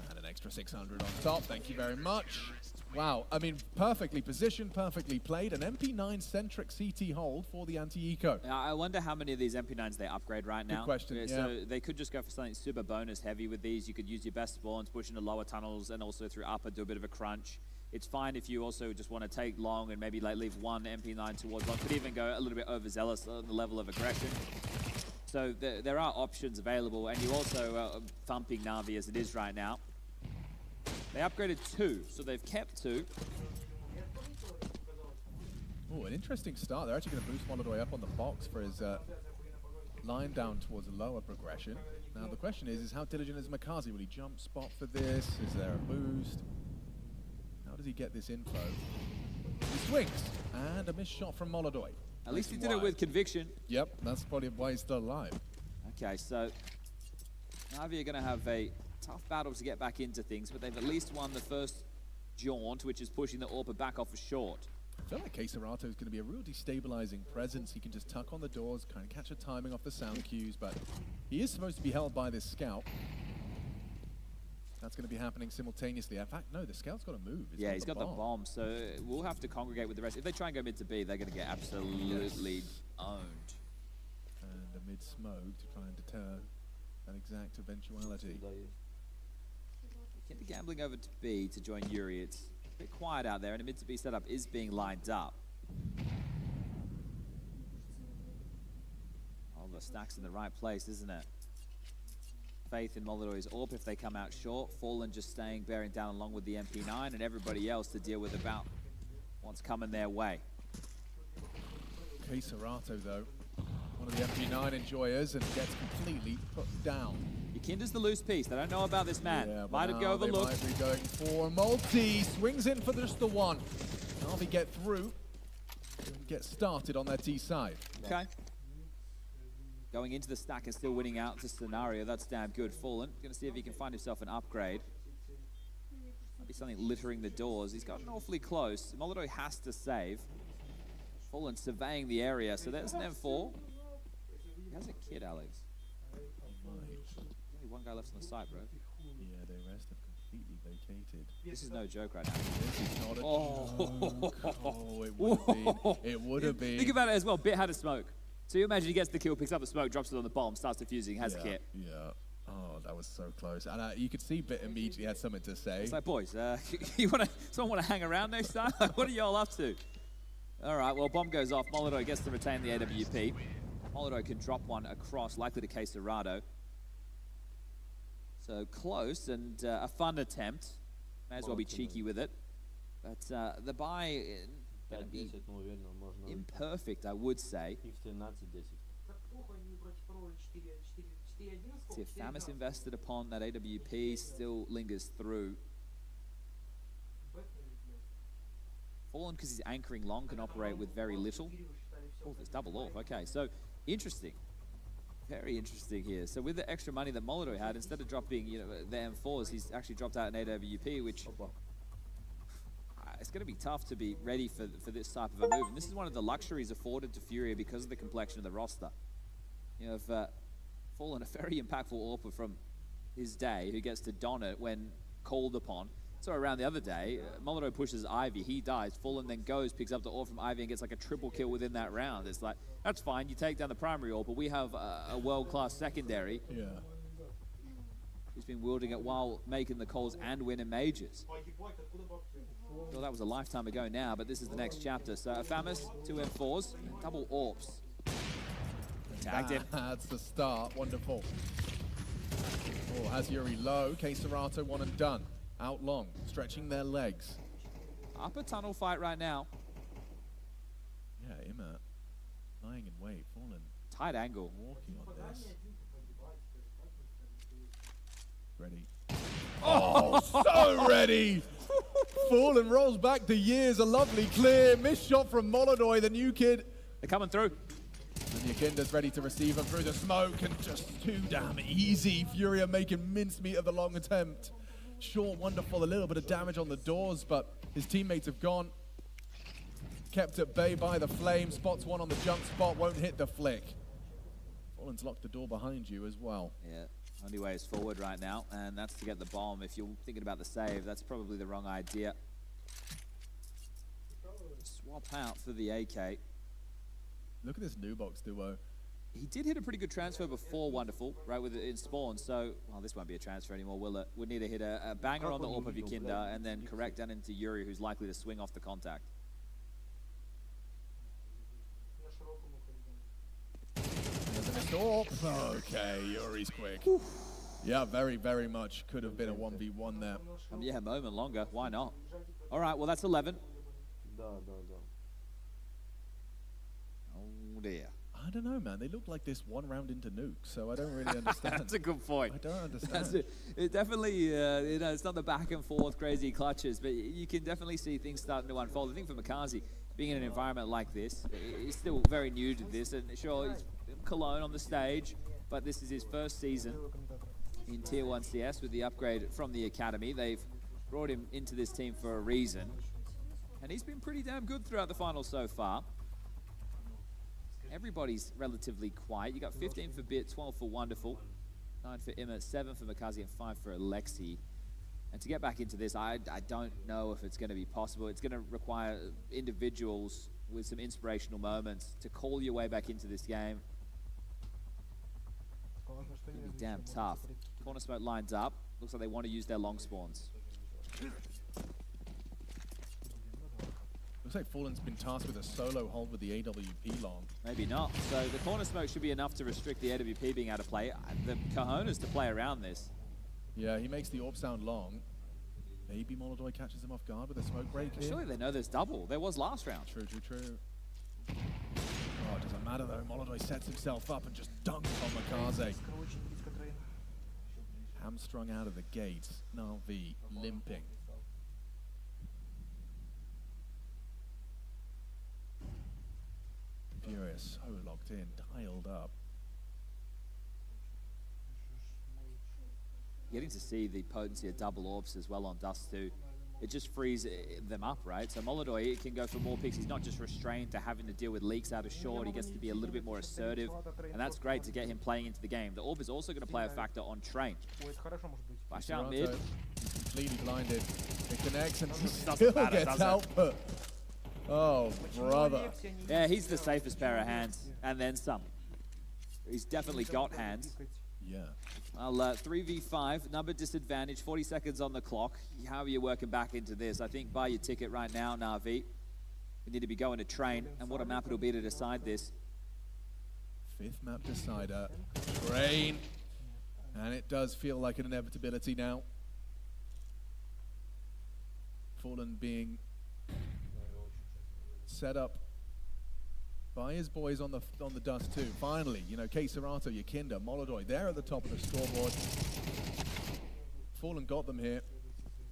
S3: And an extra 600 on top. Thank you very much. Wow, I mean, perfectly positioned, perfectly played. An MP9-centric CT hold for the anti-eco.
S14: I wonder how many of these MP9s they upgrade right now.
S3: Good question, yeah.
S14: So they could just go for something super bonus heavy with these. You could use your best spawns, push into lower tunnels, and also through upper do a bit of a crunch. It's fine if you also just want to take long and maybe like leave one MP9 towards one. Could even go a little bit overzealous on the level of aggression. So there are options available, and you also thumping Na'Vi as it is right now. They upgraded 2, so they've kept 2.
S3: Oh, an interesting start. They're actually going to boost Molodoi up on the box for his line down towards a lower progression. Now the question is how diligent is Makazi? Will he jump spot for this? Is there a boost? How does he get this info? He swings, and a missed shot from Molodoi.
S14: At least he did it with conviction.
S3: Yep, that's probably why he's still alive.
S14: Okay, so Na'Vi are going to have a tough battle to get back into things, but they've at least won the first jaunt, which is pushing the AWPer back off a short.
S3: I feel like K-Serrato is going to be a real destabilizing presence. He can just tuck on the doors, kind of catch a timing off the sound cues, but he is supposed to be held by this scout. That's going to be happening simultaneously. In fact, no, the scout's got to move.
S14: Yeah, he's got the bomb, so we'll have to congregate with the rest. If they try and go mid to B, they're going to get absolutely owned.
S3: And a mid smoke to try and deter an exact eventuality.
S14: Get the gambling over to B to join Yuri. It's a bit quiet out there, and a mid to B setup is being lined up. Oh, the stack's in the right place, isn't it? Faith in Molodoi's AWP if they come out short. Fallen just staying, bearing down along with the MP9, and everybody else to deal with about what's coming their way.
S3: K-Serrato, though, one of the MP9 enjoyers, and gets completely put down.
S14: Yakinda's the loose piece. They don't know about this man.
S3: Yeah,
S14: might have go overlooked.
S3: They might be going for multi. Swings in for just the one. Na'Vi get through and get started on their T side.
S14: Okay. Going into the stack and still winning out this scenario. That's damn good. Fallen. Going to see if he can find himself an upgrade. Might be something littering the doors. He's gotten awfully close. Molodoi has to save. Fallen surveying the area. So there's an M4. He has a kid, Alex. Only one guy left on the site, bro.
S3: Yeah, the rest have completely vacated.
S14: This is no joke right now.
S3: This is not a joke. Oh, it would have been. It would have been.
S14: Think about it as well. Bit had a smoke. So you imagine he gets the kill, picks up the smoke, drops it on the bomb, starts defusing, has a kit.
S3: Yeah. Oh, that was so close. And you could see Bit immediately had something to say.
S14: It's like, boys, someone want to hang around next time? What are y'all up to? All right, well, bomb goes off. Molotov gets to retain the AWP. Molotov can drop one across, likely to Quesarado. So close and a fun attempt. May as well be cheeky with it. But the buy going to be imperfect, I would say. See if Famis invested upon that AWP, still lingers through. Fallen, because he's anchoring long, can operate with very little. Oh, there's double off. Okay, so interesting. Very interesting here. So with the extra money that Molotov had, instead of dropping, the M4s, he's actually dropped out an AWP, which it's going to be tough to be ready for this type of a move. And this is one of the luxuries afforded to Furia because of the complexion of the roster. You have Fallen, a very impactful AWPer from his day, who gets to don it when called upon. So around the other day, Molotov pushes Ivy, he dies. Fallen then goes, picks up the AWP from Ivy and gets like a triple kill within that round. It's like, that's fine, you take down the primary AWP, but we have a world-class secondary.
S3: Yeah.
S14: Who's been wielding it while making the calls and winning majors. Well, that was a lifetime ago now, but this is the next chapter. So Famis, 2 M4s, double AWPs. Tagged him.
S3: That's the start. Wonderful. Oh, has Yuri low. Quesarado 1 and done. Out long, stretching their legs.
S14: Upper tunnel fight right now.
S3: Yeah, Immer lying in wait. Fallen.
S14: Tight angle.
S3: Walking on this. Ready. Oh, so ready. Fallen rolls back the years. A lovely clear. Missed shot from Molotov, the new kid.
S14: They're coming through.
S3: And Yakinda's ready to receive him through the smoke, and just too damn easy. Furia making mincemeat of the long attempt. Short, wonderful, a little bit of damage on the doors, but his teammates have gone. Kept at bay by the flame. Spots one on the jump spot, won't hit the flick. Fallen's locked the door behind you as well.
S14: Yeah, only way is forward right now, and that's to get the bomb. If you're thinking about the save, that's probably the wrong idea. Swap out for the AK.
S3: Look at this new box duo.
S14: He did hit a pretty good transfer before, wonderful, right, with it in spawn. So, well, this won't be a transfer anymore, will it? We'll need to hit a banger on the AWP of Yakinda and then correct down into Yuri, who's likely to swing off the contact.
S3: Okay, Yuri's quick. Whew. Yeah, very, very much could have been a 1v1 there.
S14: Yeah, a moment longer. Why not? All right, well, that's 11. Oh, dear.
S3: I don't know, man. They look like this one round into nukes, so I don't really understand.
S14: That's a good point.
S3: I don't understand.
S14: It definitely, it's not the back and forth crazy clutches, but you can definitely see things starting to unfold. I think for Makazi, being in an environment like this, he's still very new to this, and sure, he's Cologne on the stage, but this is his first season in Tier 1 CS with the upgrade from the Academy. They've brought him into this team for a reason, and he's been pretty damn good throughout the finals so far. Everybody's relatively quiet. You got 15 for Bit, 12 for Wonderful, 9 for Immer, 7 for Makazi, and 5 for Alexi. And to get back into this, I don't know if it's going to be possible. It's going to require individuals with some inspirational moments to call your way back into this game. It's going to be damn tough. Corner smoke lines up. Looks like they want to use their long spawns.
S3: Looks like Fallen's been tasked with a solo hold with the AWP long.
S14: Maybe not. So the corner smoke should be enough to restrict the AWP being able to play. The cojones to play around this.
S3: Yeah, he makes the AWP sound long. Maybe Molotov catches him off guard with a smoke break.
S14: Surely they know there's double. There was last round.
S3: True. Oh, it doesn't matter though. Molotov sets himself up and just dunks on Makaze. Hamstrung out of the gate. Na'Vi limping. Furious, so locked in, dialed up.
S14: Getting to see the potency of double AWPs as well on Dust 2. It just frees them up, right? So Molotov can go for more picks. He's not just restrained to having to deal with leaks out of short. He gets to be a little bit more assertive, and that's great to get him playing into the game. The AWP is also going to play a factor on Train. Flash out mid.
S3: Completely blinded. It connects and he still gets output. Oh, brother.
S14: Yeah, he's the safest pair of hands, and then some. He's definitely got hands.
S3: Yeah.
S14: Well, 3v5, number disadvantage, 40 seconds on the clock. How are you working back into this? I think buy your ticket right now, Na'Vi. We need to be going to train, and what a map it'll be to decide this.
S3: 5th map decider, train. And it does feel like an inevitability now. Fallen being set up by his boys on the dust too. Finally, you know, Serato, Yakinda, Molodoy, they're at the top of the scoreboard. Fallen got them here,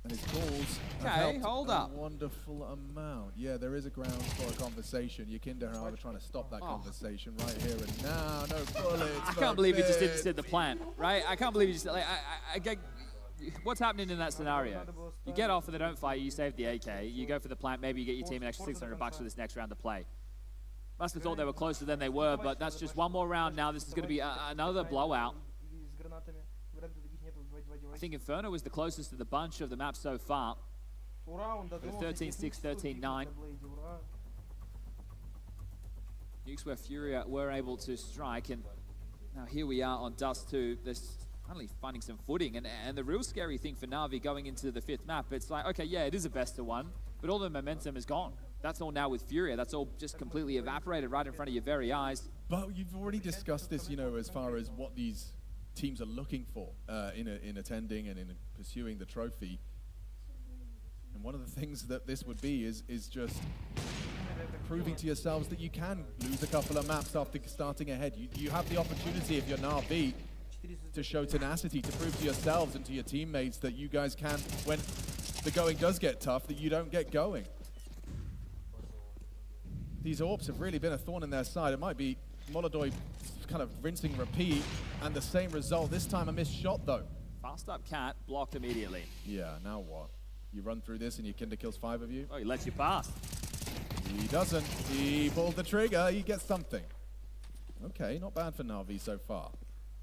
S3: and his calls have helped a wonderful amount. Yeah, there is a ground for a conversation. Yakinda, however, trying to stop that conversation right here and now. No bullets.
S14: I can't believe he just didn't sit the plant, right? I can't believe he just, like, I get, what's happening in that scenario? You get off and they don't fight you, save the AK, you go for the plant, maybe you get your team an extra $600 for this next round to play. Must have thought they were closer than they were, but that's just one more round now. This is going to be another blowout. I think Inferno was the closest to the bunch of the map so far. 13-6, 13-9. Nukes where Furia were able to strike, and now here we are on Dust 2. They're finally finding some footing, and the real scary thing for Na'Vi going into the 5th map, it's like, okay, yeah, it is a best of 1, but all the momentum is gone. That's all now with Furia. That's all just completely evaporated right in front of your very eyes.
S3: But you've already discussed this, you know, as far as what these teams are looking for in attending and in pursuing the trophy. And one of the things that this would be is just proving to yourselves that you can lose a couple of maps after starting ahead. You have the opportunity, if you're Na'Vi, to show tenacity, to prove to yourselves and to your teammates that you guys can, when the going does get tough, that you don't get going. These AWPs have really been a thorn in their side. It might be Molodoy kind of rinsing repeat, and the same result. This time a missed shot, though.
S14: Fast up Cat, blocked immediately.
S3: Yeah, now what? You run through this and Yakinda kills 5 of you?
S14: Oh, he lets you pass.
S3: He doesn't. He pulled the trigger. He gets something. Okay, not bad for Na'Vi so far.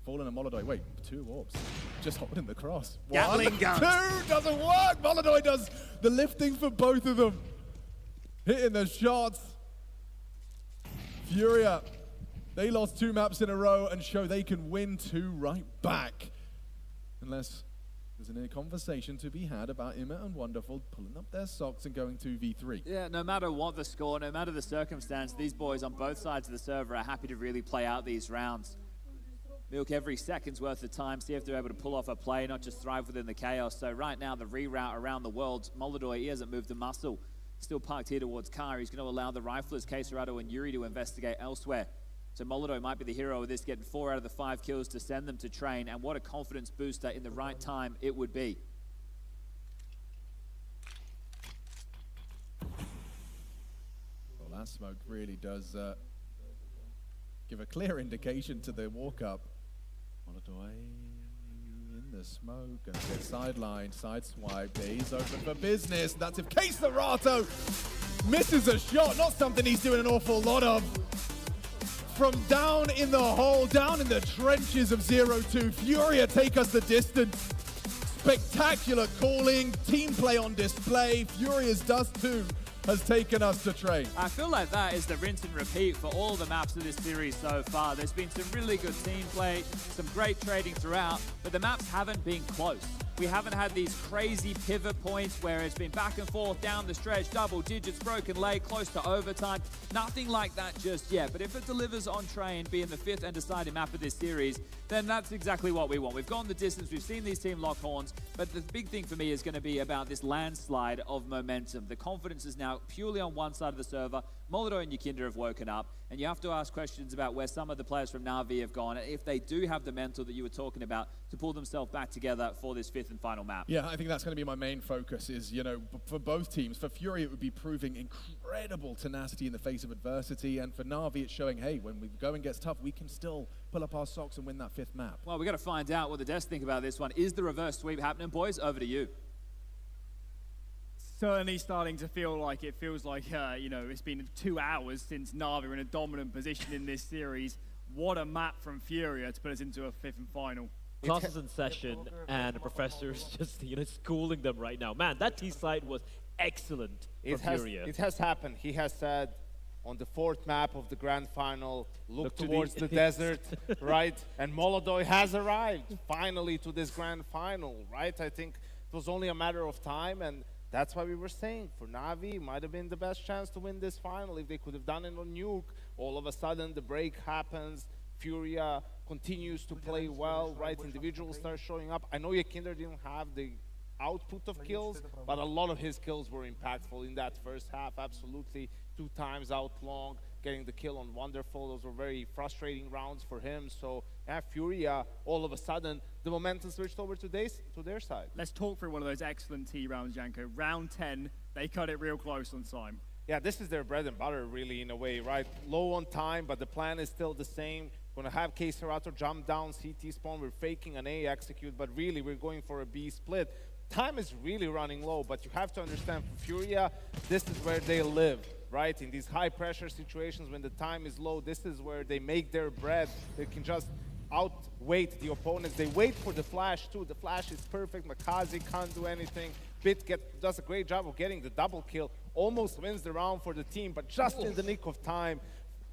S3: Fallen and Molodoy. Wait, 2 AWPs. Just holding the cross.
S14: Gatling gun.
S3: 2 doesn't work. Molodoy does the lifting for both of them. Hitting the shots. Furia, they lost 2 maps in a row and show they can win 2 right back. Unless there's a conversation to be had about Immer and Wonderful pulling up their socks and going 2v3.
S14: Yeah, no matter what the score, no matter the circumstance, these boys on both sides of the server are happy to really play out these rounds. Milk every second's worth of time, see if they're able to pull off a play, not just thrive within the chaos. So right now, the reroute around the world, Molodoy, he hasn't moved a muscle. Still parked here towards Car. He's going to allow the riflers, Serato and Yuri, to investigate elsewhere. So Molodoy might be the hero of this, getting 4 out of the 5 kills to send them to train. And what a confidence booster in the right time it would be.
S3: Well, that smoke really does give a clear indication to the walk-up. Molodoy in the smoke and gets sidelined, sideswiped. He's open for business. That's if Serato misses a shot, not something he's doing an awful lot of. From down in the hole, down in the trenches of 0-2, Furia take us the distance. Spectacular calling, team play on display. Furia's Dust 2 has taken us to train.
S14: I feel like that is the rinse and repeat for all the maps of this series so far. There's been some really good team play, some great trading throughout, but the maps haven't been close. We haven't had these crazy pivot points where it's been back and forth, down the stretch, double digits, broken leg, close to overtime. Nothing like that just yet. But if it delivers on train, being the 5th and deciding map of this series, then that's exactly what we want. We've gone the distance, we've seen these team lock horns, but the big thing for me is going to be about this landslide of momentum. The confidence is now purely on one side of the server. Molodoy and Yakinda have woken up, and you have to ask questions about where some of the players from Na'Vi have gone, if they do have the mental that you were talking about to pull themselves back together for this 5th and final map.
S3: Yeah, I think that's going to be my main focus is, you know, for both teams. For Fury, it would be proving incredible tenacity in the face of adversity, and for Na'Vi, it's showing, hey, when the going gets tough, we can still pull up our socks and win that 5th map.
S14: Well, we've got to find out what the devs think about this one. Is the reverse sweep happening, boys? Over to you.
S4: Certainly starting to feel like it feels like, you know, it's been 2 hours since Na'Vi were in a dominant position in this series. What a map from Furia to put us into a 5th and final.
S6: Classes in session, and the professor's just, you know, schooling them right now. Man, that T-side was excellent for Furia.
S7: It has happened. He has said, on the fourth map of the grand final, look towards the desert, right? And Molodoi has arrived finally to this grand final, right? I think it was only a matter of time, and that's why we were saying for Na'Vi, might have been the best chance to win this final if they could have done it on Nuke. All of a sudden, the break happens. Furia continues to play well, right? Individuals start showing up. I know Yakinder didn't have the output of kills, but a lot of his kills were impactful in that first half, absolutely. 2 times out long, getting the kill on Wonderful. Those were very frustrating rounds for him. So, yeah, Furia, all of a sudden, the momentum switched over to their side.
S4: Let's talk through one of those excellent T rounds, Janko. Round 10, they cut it real close on time.
S7: Yeah, this is their bread and butter, really, in a way, right? Low on time, but the plan is still the same. Going to have K-Serato jump down, CT spawn. We're faking an A execute, but really, we're going for a B split. Time is really running low, but you have to understand, for Furia, this is where they live, right? In these high-pressure situations, when the time is low, this is where they make their bread. They can just outweight the opponents. They wait for the flash, too. The flash is perfect. Makazi can't do anything. Bit does a great job of getting the double kill. Almost wins the round for the team, but just in the nick of time,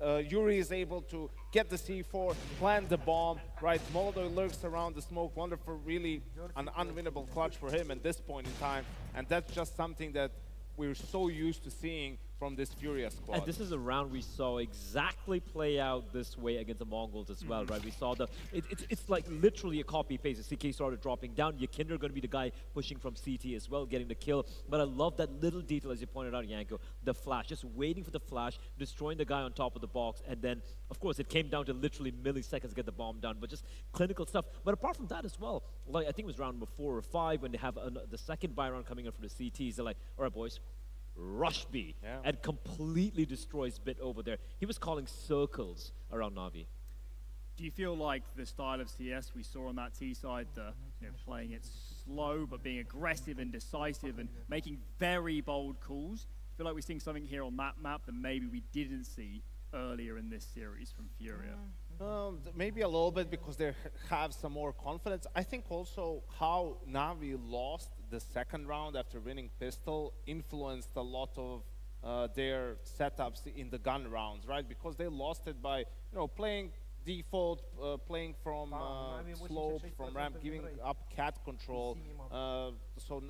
S7: Yuri is able to get the C4, plant the bomb, right? Molodoi lurks around the smoke. Wonderful, really an unwinnable clutch for him at this point in time. And that's just something that we're so used to seeing from this Furia squad.
S6: And this is a round we saw exactly play out this way against the Mongols as well, right? We saw it's like literally a copy-paste. CK started dropping down. Yakinder going to be the guy pushing from CT as well, getting the kill. But I love that little detail, as you pointed out, Yanko, the flash. Just waiting for the flash, destroying the guy on top of the box, and then, of course, it came down to literally milliseconds to get the bomb down, but just clinical stuff. But apart from that as well, like I think it was round number 4 or 5 when they have the second buy round coming in for the CTs. They're like, all right, boys, rush B, and completely destroys Bit over there. He was calling circles around Na'Vi.
S4: Do you feel like the style of CS we saw on that T side, playing it slow but being aggressive and decisive and making very bold calls? I feel like we're seeing something here on that map that maybe we didn't see earlier in this series from Furia.
S7: Maybe a little bit because they have some more confidence. I think also how Na'Vi lost the second round after winning pistol influenced a lot of their setups in the gun rounds, right? Because they lost it by playing default, playing from slope, from ramp, giving up cat control. So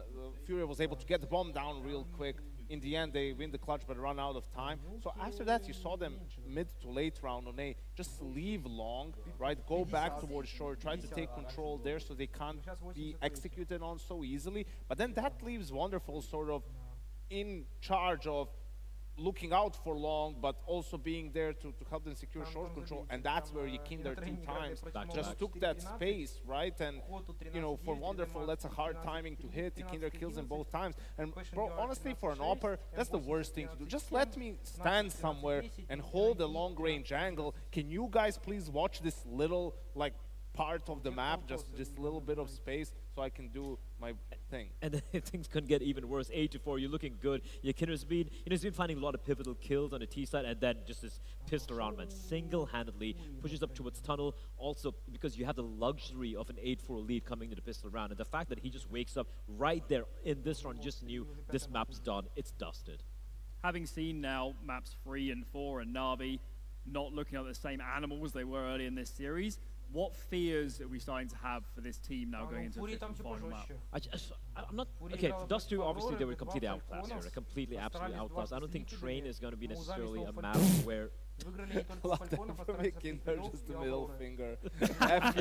S7: Furia was able to get the bomb down real quick. In the end, they win the clutch but run out of time. So after that, you saw them mid to late round on A just leave long, right? Go back towards short, try to take control there so they can't be executed on so easily. But then that leaves Wonderful sort of in charge of looking out for long, but also being there to help them secure short control. And that's where Yakinder 2 times just took that space, right? And, for Wonderful, that's a hard timing to hit. Yakinder kills him both times. And, bro, honestly, for an Opper, that's the worst thing to do. Just let me stand somewhere and hold a long-range angle. Can you guys please watch this little, part of the map, just a little bit of space, so I can do my thing.
S6: And then things couldn't get even worse. 8-4, you're looking good. Yakinder's been, he's been finding a lot of pivotal kills on the T side, and then just this pistol round, man, single-handedly pushes up towards tunnel. Also, because you have the luxury of an 8-4 lead coming into the pistol round, and the fact that he just wakes up right there in this round, just knew this map's done. It's dusted.
S4: Having seen now maps 3 and 4 and Na'Vi not looking like the same animals they were early in this series, what fears are we starting to have for this team now going into the final map?
S6: I'm not okay. For Dust 2, obviously they were completely outclassed here, completely, absolutely outclassed. I don't think Train is going to be necessarily a map where.
S7: Making just the middle finger. F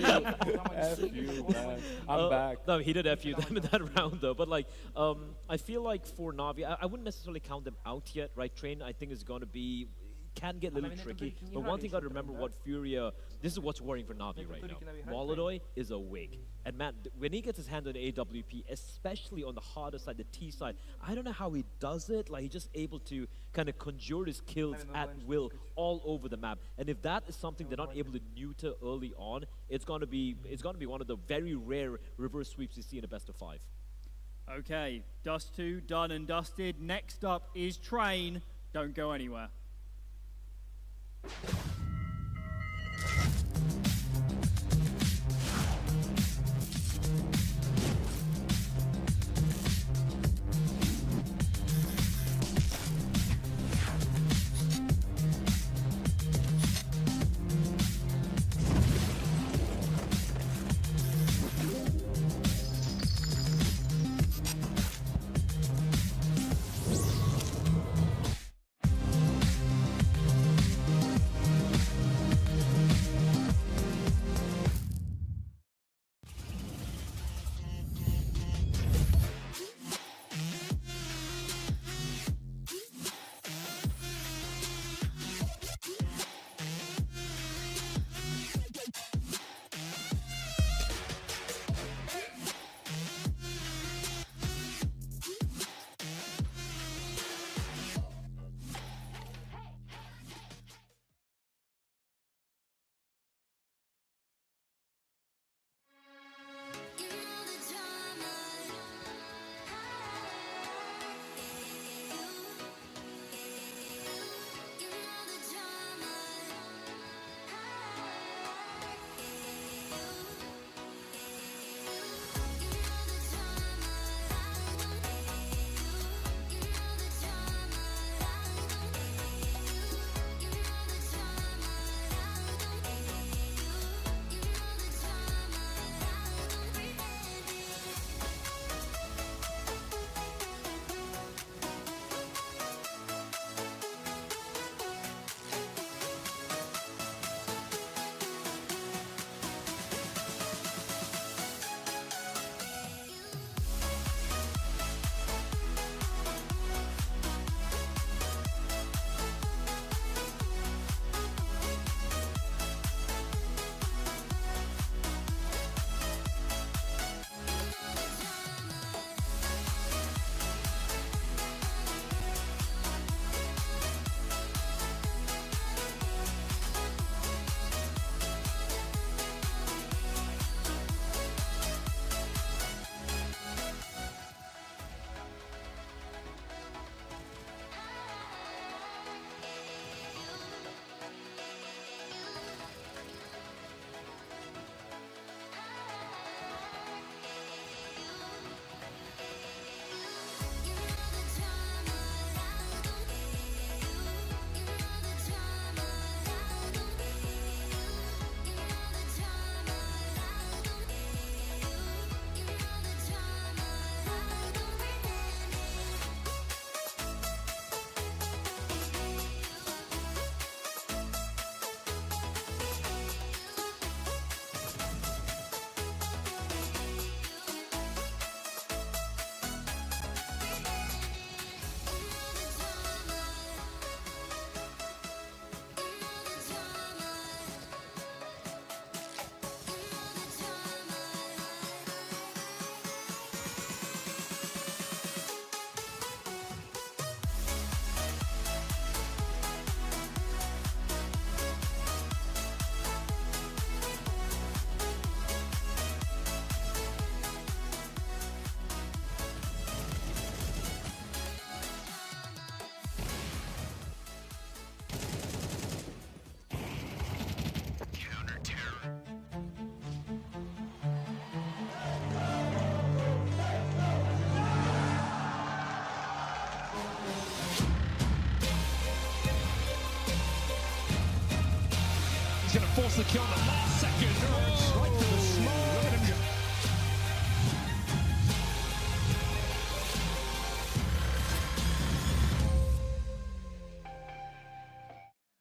S7: you, man. I'm back.
S6: No, he did F you in that round though. But I feel like for Na'Vi, I wouldn't necessarily count them out yet, right? Train, I think, is going to be. Can get a little tricky, but one thing I got to remember what Furia, this is what's worrying for Na'Vi right now. Molodoi is awake. And man, when he gets his hand on the AWP, especially on the harder side, the T side, I don't know how he does it. He's just able to kind of conjure his kills at will all over the map. And if that is something they're not able to neuter early on, it's gonna be one of the very rare reverse sweeps you see in a best of 5.
S4: Okay, Dust 2 done and dusted. Next up is Train. Don't go anywhere.
S12: the kill in the last second. Oh, right to the smoke. Look at him go.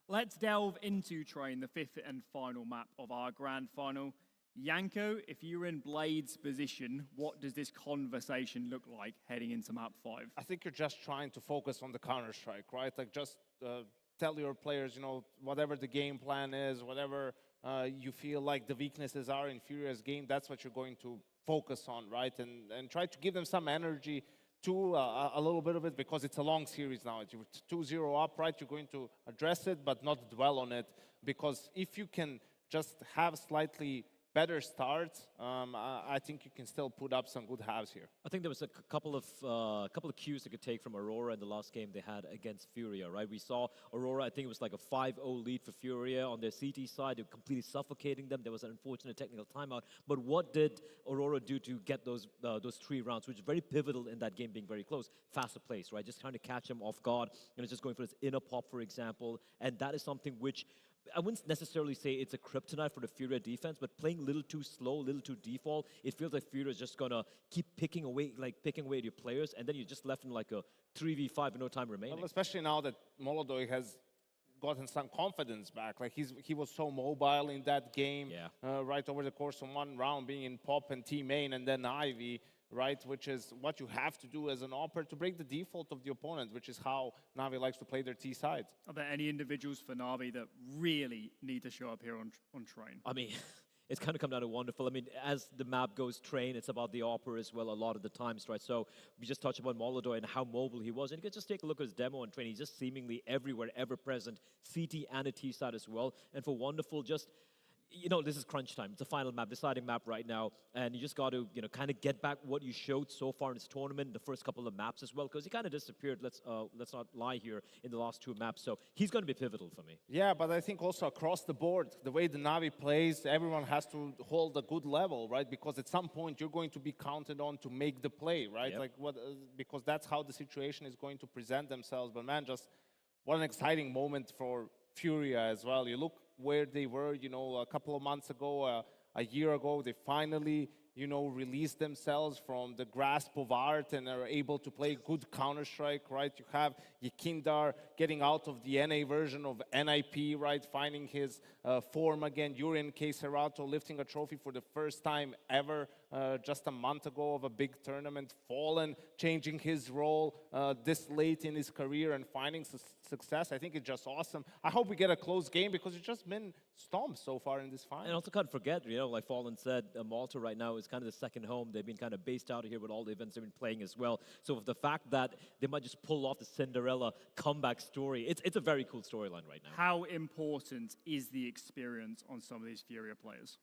S4: Let's delve into Train, the fifth and final map of our grand final. Yanko, if you're in Blade's position, what does this conversation look like heading into map 5?
S7: I think you're just trying to focus on the Counter-Strike, right? Like just tell your players, you know, whatever the game plan is, whatever you feel like the weaknesses are in Furia's game, that's what you're going to focus on, right? And try to give them some energy to a little bit of it, because it's a long series now. You're 2-0 up, right? You're going to address it, but not dwell on it, because if you can just have slightly better starts, I think you can still put up some good halves here.
S6: I think there was a couple of cues they could take from Aurora in the last game they had against Furia, right? We saw Aurora, I think it was like a 5-0 lead for Furia on their CT side. They were completely suffocating them. There was an unfortunate technical timeout. But what did Aurora do to get those 3 rounds, which is very pivotal in that game being very close? Faster pace, right? Just trying to catch them off guard. You know, just going for this inner pop, for example. And that is something which I wouldn't necessarily say it's a kryptonite for the Furia defense, but playing a little too slow, a little too default, it feels like Furia is just gonna keep picking away at your players, and then you're just left in like a 3v5 with no time remaining.
S7: Well, especially now that Molodoi has gotten some confidence back. Like he was so mobile in that game, right over the course of 1 round, being in pop and T main and then Ivy, right, which is what you have to do as an operator to break the default of the opponent, which is how Na'Vi likes to play their T side.
S4: Are there any individuals for Na'Vi that really need to show up here on Train?
S6: I mean, it's kind of come down to wonderful. I mean, as the map goes Train, it's about the Opera as well a lot of the times, right? So we just touched upon Molodoi and how mobile he was. And you can just take a look at his demo on Train. He's just seemingly everywhere, ever present, CT and a T side as well. And for Wonderful, just, you know, this is crunch time. It's a final map, deciding map right now. And you just got to, you know, kind of get back what you showed so far in this tournament, the first couple of maps as well, because he kind of disappeared, let's not lie here, in the last 2 maps. So he's going to be pivotal for me.
S7: Yeah, but I think also across the board, the way the Na'Vi plays, everyone has to hold a good level, right? Because at some point, you're going to be counted on to make the play, right?
S6: Yep.
S7: Like because that's how the situation is going to present themselves. But man, just what an exciting moment for Furia as well. You look where they were, you know, a couple of months ago, a year ago, they finally, you know, released themselves from the grasp of art and are able to play good Counter-Strike, right? You have Yekindar getting out of the NA version of NIP, right? Finding his form again. Yurin Keiserato lifting a trophy for the first time ever just a month ago of a big tournament. Fallen changing his role this late in his career and finding success. I think it's just awesome. I hope we get a close game because it's just been stomped so far in this final.
S6: And also can't forget, you know, like Fallen said, Malta right now is kind of the second home. They've been kind of based out of here with all the events they've been playing as well. So with the fact that they might just pull off the Cinderella comeback story, it's a very cool storyline right now.
S4: How important is the experience on some of these Furia players?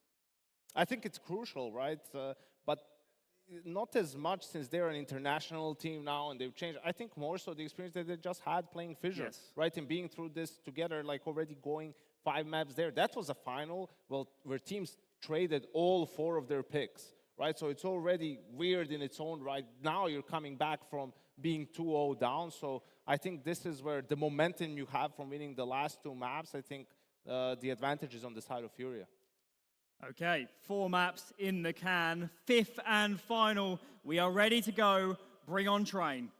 S7: I think it's crucial, right? But not as much since they're an international team now and they've changed. I think more so the experience that they just had playing Fissure, right? And being through this together, like already going 5 maps there. That was a final where teams traded all 4 of their picks, right? So it's already weird in its own right. Now you're coming back from being 2-0 down. So I think this is where the momentum you have from winning the last 2 maps, I think the advantage is on the side of Furia.
S4: Okay, 4 maps in the can, 5th and final. We are ready to go. Bring on Train.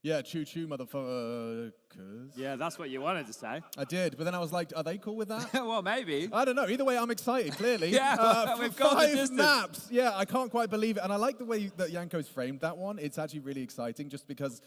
S3: Yeah, choo-choo, motherfuckers.
S14: Yeah, that's what you wanted to say.
S3: I did, but then I was like, are they cool with that?
S14: Well, maybe.
S3: I don't know. Either way, I'm excited, clearly.
S14: Yeah, we've got the
S3: 5
S14: distance.
S3: maps. Yeah, I can't quite believe it. And I like the way that Yanko's framed that one. It's actually really exciting just because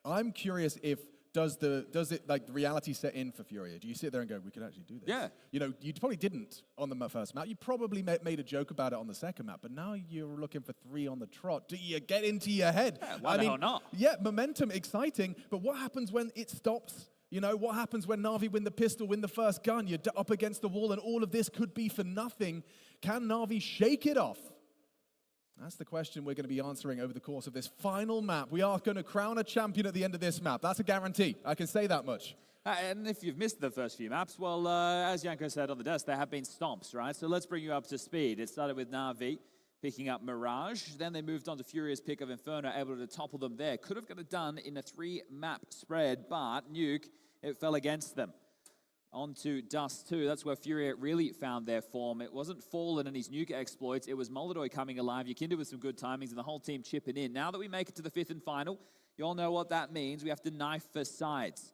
S3: I'm curious if does it like the reality set in for Furia? Do you sit there and go, we could actually do this?
S14: Yeah.
S3: You know, you probably didn't on the first map. You probably made a joke about it on the second map, but now you're looking for 3 on the trot. Do you get into your head?
S14: Yeah, why the hell not?
S3: Yeah, momentum, exciting, but what happens when it stops? You know, what happens when Na'Vi win the pistol, win the first gun? You're up against the wall, and all of this could be for nothing. Can Na'Vi shake it off? That's the question we're going to be answering over the course of this final map. We are going to crown a champion at the end of this map. That's a guarantee. I can say that much.
S14: And if you've missed the first few maps, well, as Yanko said on the desk, there have been stomps, right? So let's bring you up to speed. It started with Na'Vi picking up Mirage. Then they moved on to Furia's pick of Inferno, able to topple them there. Could have got it done in a 3-map spread, but Nuke, it fell against them. On to Dust 2. That's where Furia really found their form. It wasn't Fallen and his nuke exploits. It was Molodoy coming alive. Yakinda with some good timings and the whole team chipping in. Now that we make it to the 5th and final, you all know what that means. We have to knife for sides.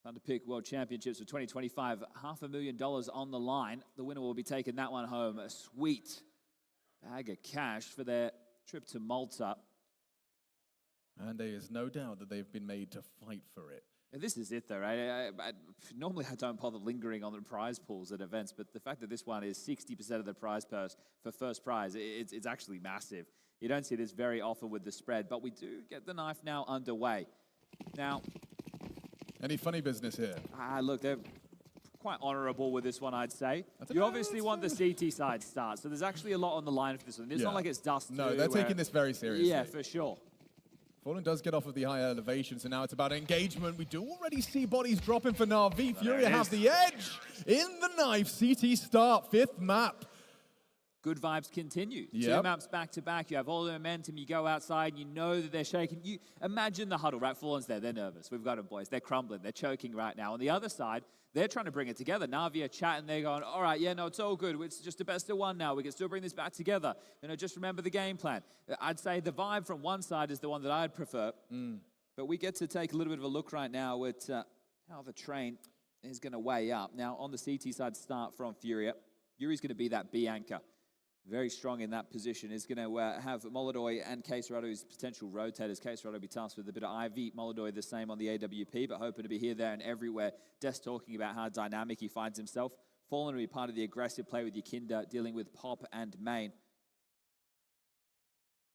S14: Thunderpic World Championships for 2025. $500,000 on the line. The winner will be taking that one home. A sweet bag of cash for their trip to Malta.
S3: And there is no doubt that they've been made to fight for it.
S14: And this is it, though, right? Normally, I don't bother lingering on the prize pools at events, but the fact that this one is 60% of the prize purse for first prize, it's actually massive. You don't see this very often with the spread, but we do get the knife now underway. Now,
S3: any funny business here?
S14: Look, they're quite honourable with this one, I'd say. You obviously want the CT side start, so there's actually a lot on the line for this one. It's not like it's Dust.
S3: No, they're taking this very seriously.
S14: Yeah, for sure.
S3: Fallen does get off of the higher elevation, so now it's about engagement. We do already see bodies dropping for Na'Vi. Furia has the edge in the knife. CT start, 5th map.
S14: Good vibes continue.
S3: Yep.
S14: 2 maps back to back. You have all the momentum. You go outside. You know that they're shaking. You imagine the huddle, right? Fallen's there. They're nervous. We've got them, boys. They're crumbling. They're choking right now. On the other side, they're trying to bring it together. Na'Vi are chatting. They're going, all right, yeah, no, it's all good. It's just a best of one now. We can still bring this back together. You know, just remember the game plan. I'd say the vibe from one side is the one that I'd prefer. But we get to take a little bit of a look right now at how the train is going to weigh up. Now, on the CT side start from Furia, Yuri's going to be that B anchor. Very strong in that position. Is going to have Molodoy and Caserado as potential rotators. Caserado will be tasked with a bit of IV. Molodoy the same on the AWP, but hoping to be here, there, and everywhere. Des talking about how dynamic he finds himself. Fallen to be part of the aggressive play with Yakinda, dealing with Pop and Main.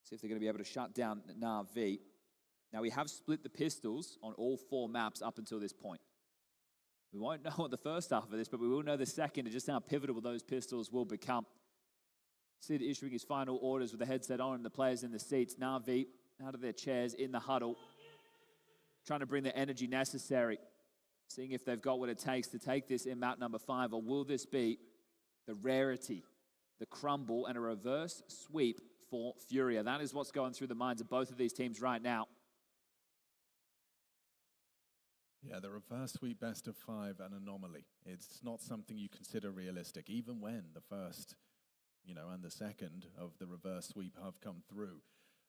S14: See if they're going to be able to shut down Na'Vi. Now, we have split the pistols on all 4 maps up until this point. We won't know what the first half of this, but we will know the second and just how pivotal those pistols will become. Sid issuing his final orders with the headset on and the players in the seats. Na'Vi out of their chairs in the huddle, trying to bring the energy necessary, seeing if they've got what it takes to take this in map number 5, or will this be the rarity, the crumble, and a reverse sweep for Furia? That is what's going through the minds of both of these teams right now.
S3: Yeah, the reverse sweep best of 5, an anomaly. It's not something you consider realistic, even when the first, and the second of the reverse sweep have come through.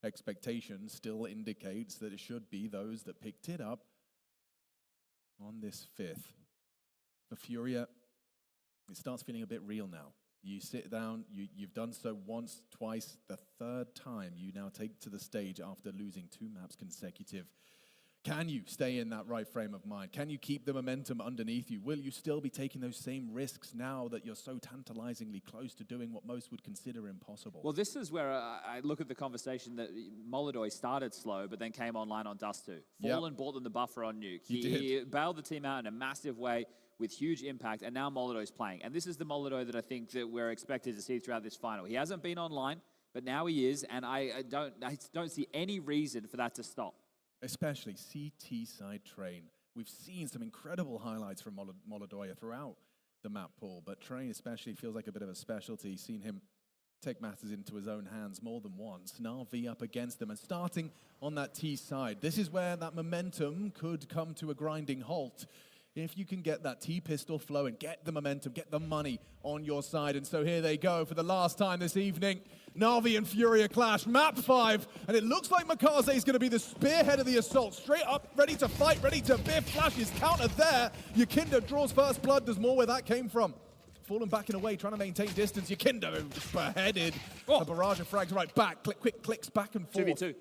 S3: Expectation still indicates that it should be those that picked it up on this 5th. For Furia, it starts feeling a bit real now. You sit down, you've done so once, twice, the 3rd time you now take to the stage after losing 2 maps consecutive. Can you stay in that right frame of mind? Can you keep the momentum underneath you? Will you still be taking those same risks now that you're so tantalizingly close to doing what most would consider impossible?
S14: Well, this is where I look at the conversation that Molodoy started slow, but then came online on Dust 2. Fallen bought them the buffer on Nuke. He bailed the team out in a massive way with huge impact, and now Molodoy's playing. And this is the Molodoy that I think that we're expected to see throughout this final. He hasn't been online, but now he is, and I don't see any reason for that to stop.
S3: Especially CT side train. We've seen some incredible highlights from Molodoy throughout the map pool, but train especially feels like a bit of a specialty. Seen him take matters into his own hands more than once. Na'Vi up against them and starting on that T side. This is where that momentum could come to a grinding halt. If you can get that T-pistol flowing, get the momentum, get the money on your side. And so here they go for the last time this evening. Na'Vi and Furia clash, map 5, and it looks like Makaze is going to be the spearhead of the assault. Straight up, ready to fight, ready to biff, flashes, counter there. Yakinda draws first blood, there's more where that came from. Fallen backing away, trying to maintain distance. Yakinda spearheaded. A barrage of frags right back, quick clicks back and forth.
S14: 2v2.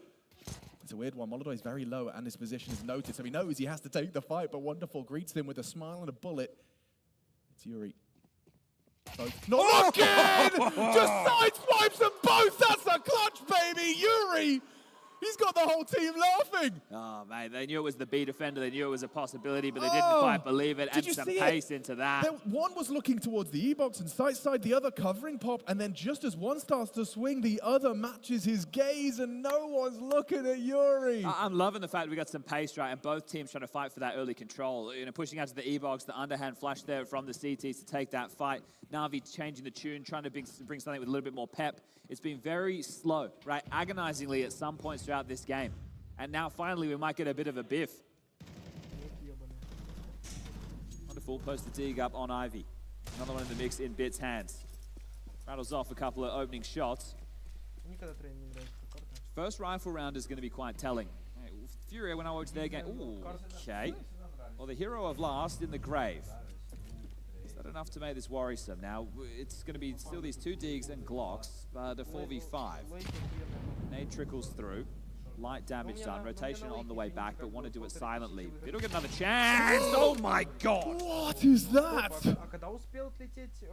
S3: It's a weird one. Molodoy is very low and his position is noted, so he knows he has to take the fight, but Wonderful greets him with a smile and a bullet. It's Yuri. Both not looking! Just sideswipes them both! That's a clutch, baby! Yuri! He's got the whole team laughing!
S14: Oh, mate, they knew it was the B defender. They knew it was a possibility, but they didn't quite believe it. And some pace into that.
S3: One was looking towards the E-box and side, the other covering Pop, and then just as one starts to swing, the other matches his gaze, and no one's looking at Yuri.
S14: I'm loving the fact we got some pace, right, and both teams trying to fight for that early control. Pushing out to the E-box, the underhand flash there from the CTs to take that fight. Na'Vi changing the tune, trying to bring something with a little bit more pep. It's been very slow, right, agonizingly at some points throughout this game. And now finally we might get a bit of a biff. Beautiful. Post the dig up on Ivy. Another one in the mix in Bit's hands. Rattles off a couple of opening shots. First rifle round is going to be quite telling. Furia, when I watch their game... Ooh, okay. Well, the hero of last in the grave. Is that enough to make this worrisome? Now, it's going to be still these 2 digs and Glocks, but a 4v5. Nade trickles through. Light damage done. Rotation on the way back, but want to do it silently. It'll get another chance. Oh my god!
S3: What is that?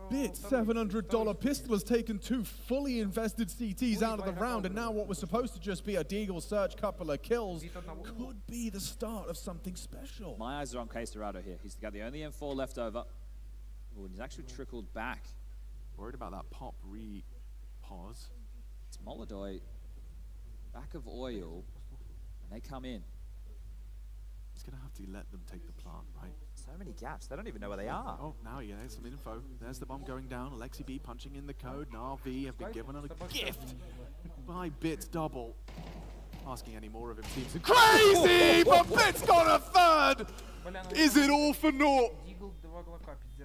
S3: Bit's $700 pistol has taken 2 fully invested CTs out of the round, and now what was supposed to just be a deagle search, couple of kills, could be the start of something special.
S14: My eyes are on Questerado here. He's got the only M4 left over. Oh, and he's actually trickled back.
S3: Worried about that pop pause.
S14: It's Molodoy. Back of oil, and they come in.
S3: He's going to have to let them take the plant, right?
S14: So many gaps, they don't even know where they are.
S3: Oh, now yeah, there's some info. There's the bomb going down. Alexi B punching in the code. Na'Vi have been given a gift by Bit's double. Asking any more of him seems crazy, but Bit's got a third! Is it all for naught?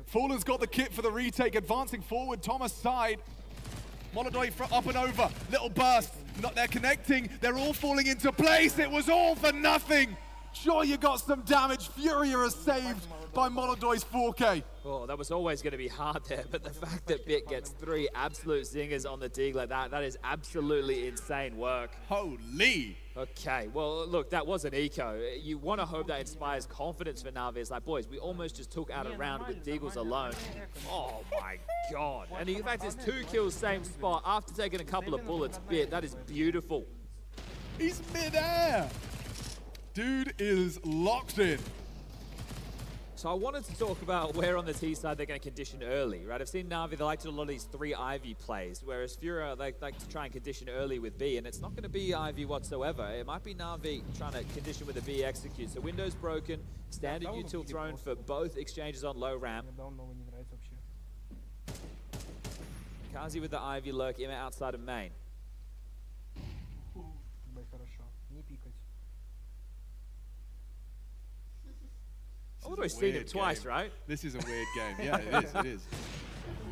S3: Fallen's got the kit for the retake, advancing forward, Thomas side. Molodoy up and over, little burst. They're connecting, they're all falling into place. It was all for nothing. Sure, you got some damage. Furia is saved by Molodoy's 4K.
S16: Oh, that was always going to be hard there, but the fact that Bit gets 3 absolute zingers on the dig like that, that is absolutely insane work.
S3: Holy!
S16: Okay, well, look, that was an eco. You want to hope that inspires confidence for Na'Vi. It's like, boys, we almost just took out a round with Deagles alone. Oh, my God. And in fact, it's 2 kills, same spot, after taking a couple of bullets. Bit, that is beautiful.
S3: He's mid-air. Dude is locked in.
S16: So I wanted to talk about where on the T side they're going to condition early, right? I've seen Na'Vi, they like to do a lot of these 3 Ivy plays, whereas Furia, they like to try and condition early with B, and it's not going to be Ivy whatsoever. It might be Na'Vi trying to condition with a B execute. So window's broken, standard util thrown for both exchanges on low ramp. Kazi with the Ivy lurk, Ima outside of main. I've always seen him twice, right?
S3: This is a weird game. Yeah, it is.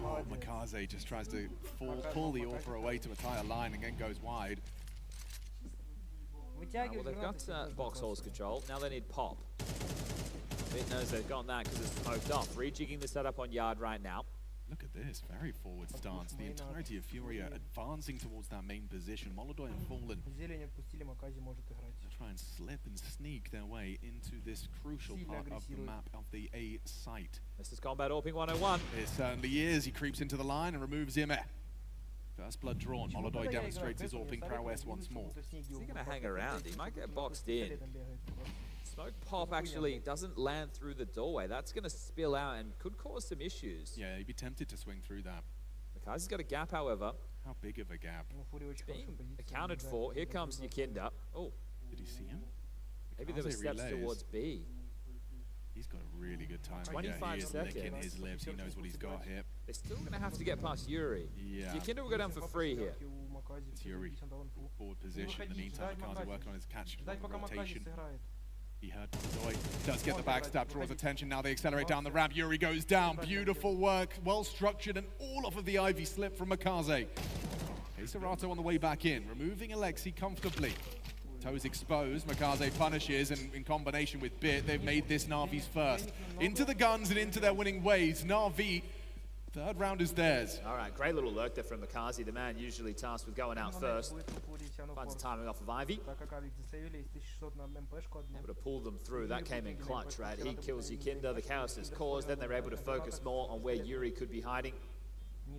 S3: Oh, Makaze just tries to pull the author away to a tighter line and then goes wide.
S16: Well, they've got box holes control. Now they need pop. Bit knows they've got that because it's smoked off. Rejigging the setup on yard right now.
S3: Look at this, very forward stance. The entirety of Furia advancing towards that main position. Molodoy and Fallen try and slip and sneak their way into this crucial part of the map of the A site.
S16: This is Combat Orping 101.
S3: It certainly is. He creeps into the line and removes Ime. First blood drawn. Molodoy demonstrates his Orping prowess once more.
S16: Is he going to hang around? He might get boxed in. Smoke pop actually doesn't land through the doorway. That's going to spill out and could cause some issues.
S3: Yeah, he'd be tempted to swing through that.
S16: Makazi's got a gap, however.
S3: How big of a gap?
S16: Being accounted for. Here comes Yakinda. Oh.
S3: Did he see him?
S16: Maybe there were steps towards B.
S3: He's got a really good time.
S16: 25
S3: he is
S16: seconds.
S3: licking his lips. He knows what he's got here.
S16: They're still going to have to get past Yuri.
S3: Yeah.
S16: Yakinda will go down for free here.
S3: It's Yuri. Forward position. In the meantime, Makazi working on his catch rotation. He heard Molodoy, does get the backstab, draws attention. Now they accelerate down the ramp. Yuri goes down. Beautiful work, well structured, and all off of the Ivy slip from Makaze. Serato on the way back in, removing Alexi comfortably. Toes exposed, Makaze punishes, and in combination with Bit, they've made this Na'Vi's first. Into the guns and into their winning ways. Na'Vi, third round is theirs.
S16: All right, great little lurk there from Makaze, the man usually tasked with going out first. Finds the timing off of Ivy. Able to pull them through, that came in clutch, right? He kills Yakinda, the chaos is caused, then they're able to focus more on where Yuri could be hiding.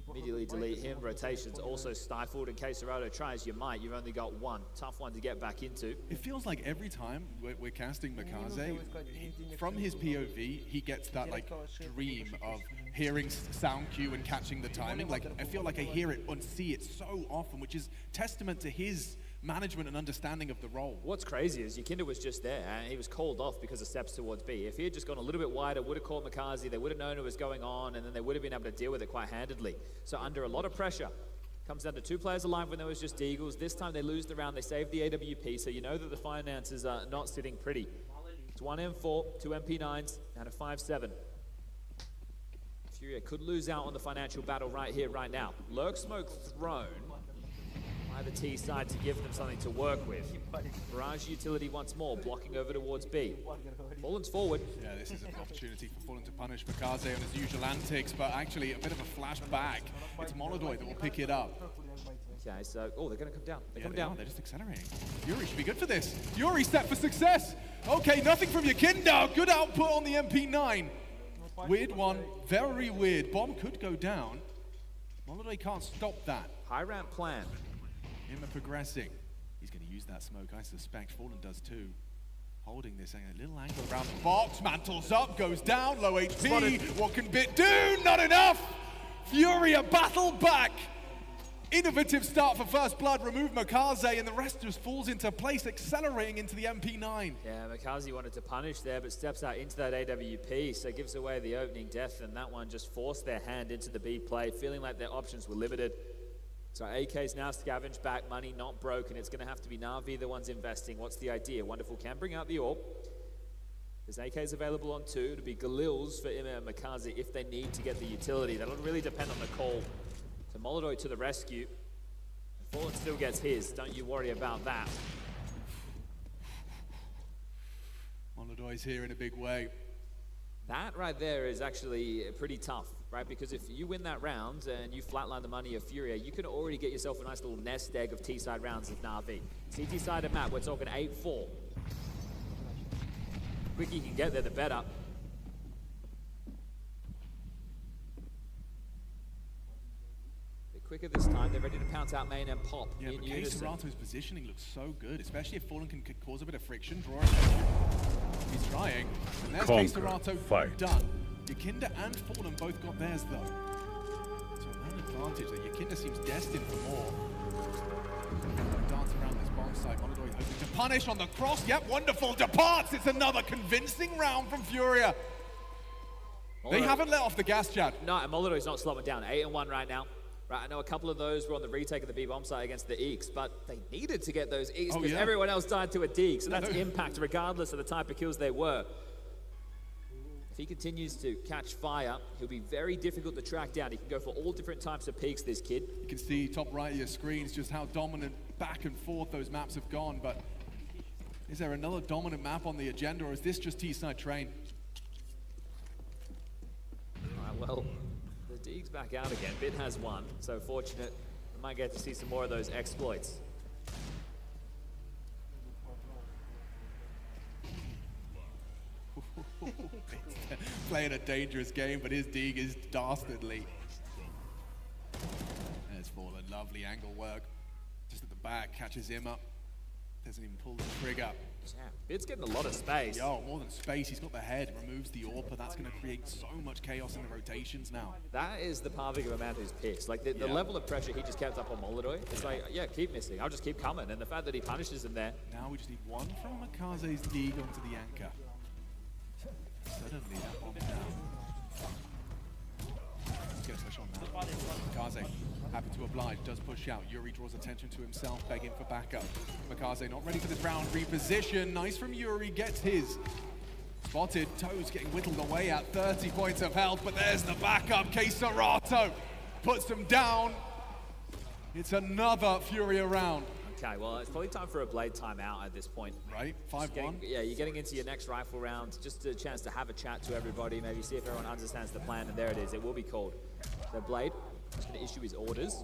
S16: Immediately delete him, rotations also stifled. In case Serato tries, you might, you've only got one. Tough one to get back into.
S3: It feels like every time we're casting Makaze, from his POV, he gets that like dream of hearing sound cue and catching the timing. Like, I feel like I hear it and see it so often, which is testament to his management and understanding of the role.
S16: What's crazy is Yakinda was just there and he was called off because of steps towards B. If he had just gone a little bit wider, would have caught Makaze, they would have known what was going on, and then they would have been able to deal with it quite handedly. So under a lot of pressure, comes down to 2 players alive when there was just Deagles. This time they lose the round, they save the AWP, so you know that the finances are not sitting pretty. It's 1 M4, 2 MP9s, and a 5-7. Furia could lose out on the financial battle right here, right now. Lurk smoke thrown by the T side to give them something to work with. Barrage utility once more, blocking over towards B. Fallen's forward.
S18: Yeah, this is an opportunity for Fallen to punish Makaze on his usual antics, but actually a bit of a flashback. It's Molodoy that will pick it up.
S16: Okay, so, oh, they're going to come down. They're coming down.
S18: They're just accelerating. Fury should be good for this. Fury set for success. Okay, nothing from Yakinda. Good output on the MP9. Weird one, very weird. Bomb could go down. Molodoy can't stop that.
S16: High ramp plan.
S18: Him progressing. He's going to use that smoke, I suspect. Fallen does too. Holding this a little angle around the box. Mantles up, goes down, low HP.
S16: Spotted.
S18: What can Bit do? Not enough! Furia battle back! Innovative start for First Blood, remove Makaze, and the rest just falls into place, accelerating into the MP9.
S16: Yeah, Makaze wanted to punish there, but steps out into that AWP, so gives away the opening death, and that one just forced their hand into the B play, feeling like their options were limited. So AK's now scavenged back, money not broken. It's going to have to be Na'Vi the ones investing. What's the idea? Wonderful can bring out the AWP. There's AK's available on 2 to be Galil's for Ima and Makaze if they need to get the utility. That'll really depend on the call. So Molodoy to the rescue. Fallen still gets his. Don't you worry about that.
S18: Molodoy's here in a big way.
S16: That right there is actually pretty tough, right? Because if you win that round and you flatline the money of Furia, you can already get yourself a nice little nest egg of T-side rounds of Na'Vi. CT side of map, we're talking 8-4. The quicker you can get there, the better. Quicker this time, they're ready to pounce out main and pop in unison.
S18: Serato's positioning looks so good, especially if Fallen can cause a bit of friction, draw attention. He's trying, and there's Serato done. Yakinda and Fallen both got theirs though. So an advantage that Yakinda seems destined for more. Dance around this bomb site, Molodoy hoping to punish on the cross. Yep, wonderful, departs! It's another convincing round from Furia. They haven't let off the gas, Chad.
S16: No, and Molodoy's not slowing down. 8-1 right now. Right, I know a couple of those were on the retake of the B bomb site against the Eeks, but they needed to get those Eeks because everyone else died to a Deeg, so that's impact regardless of the type of kills they were. If he continues to catch fire, he'll be very difficult to track down. He can go for all different types of peaks, this kid.
S18: You can see top right of your screens just how dominant back and forth those maps have gone, but is there another dominant map on the agenda, or is this just T-side train?
S16: All right, well, the Deeg's back out again. Bit has one, so fortunate we might get to see some more of those exploits.
S18: Playing a dangerous game, but his Deeg is dastardly. There's Fallen, lovely angle work. Just at the back, catches him up. Doesn't even pull the trigger.
S16: Yeah, Bit's getting a lot of space.
S18: Yo, more than space, he's got the head, removes the AWP, that's going to create so much chaos in the rotations now.
S16: That is the Parvig of a man who's pissed. Like, the level of pressure he just kept up on Molodoy, it's like, yeah, keep missing, I'll just keep coming. And the fact that he punishes him there.
S18: Now we just need one from Makaze's Deeg onto the anchor. Suddenly, that bomb down. Let's get a push on that. Makaze, happy to oblige, does push out. Yuri draws attention to himself, begging for backup. Makaze not ready for this round. Reposition, nice from Yuri, gets his. Spotted, Toes getting whittled away at 30 points of health, but there's the backup. Serato puts him down. It's another Furia round.
S16: Okay, well, it's probably time for a Blade timeout at this point.
S18: Right, 5-1.
S16: Yeah, you're getting into your next rifle round. Just a chance to have a chat to everybody, maybe see if everyone understands the plan, and there it is. It will be called. So Blade is going to issue his orders.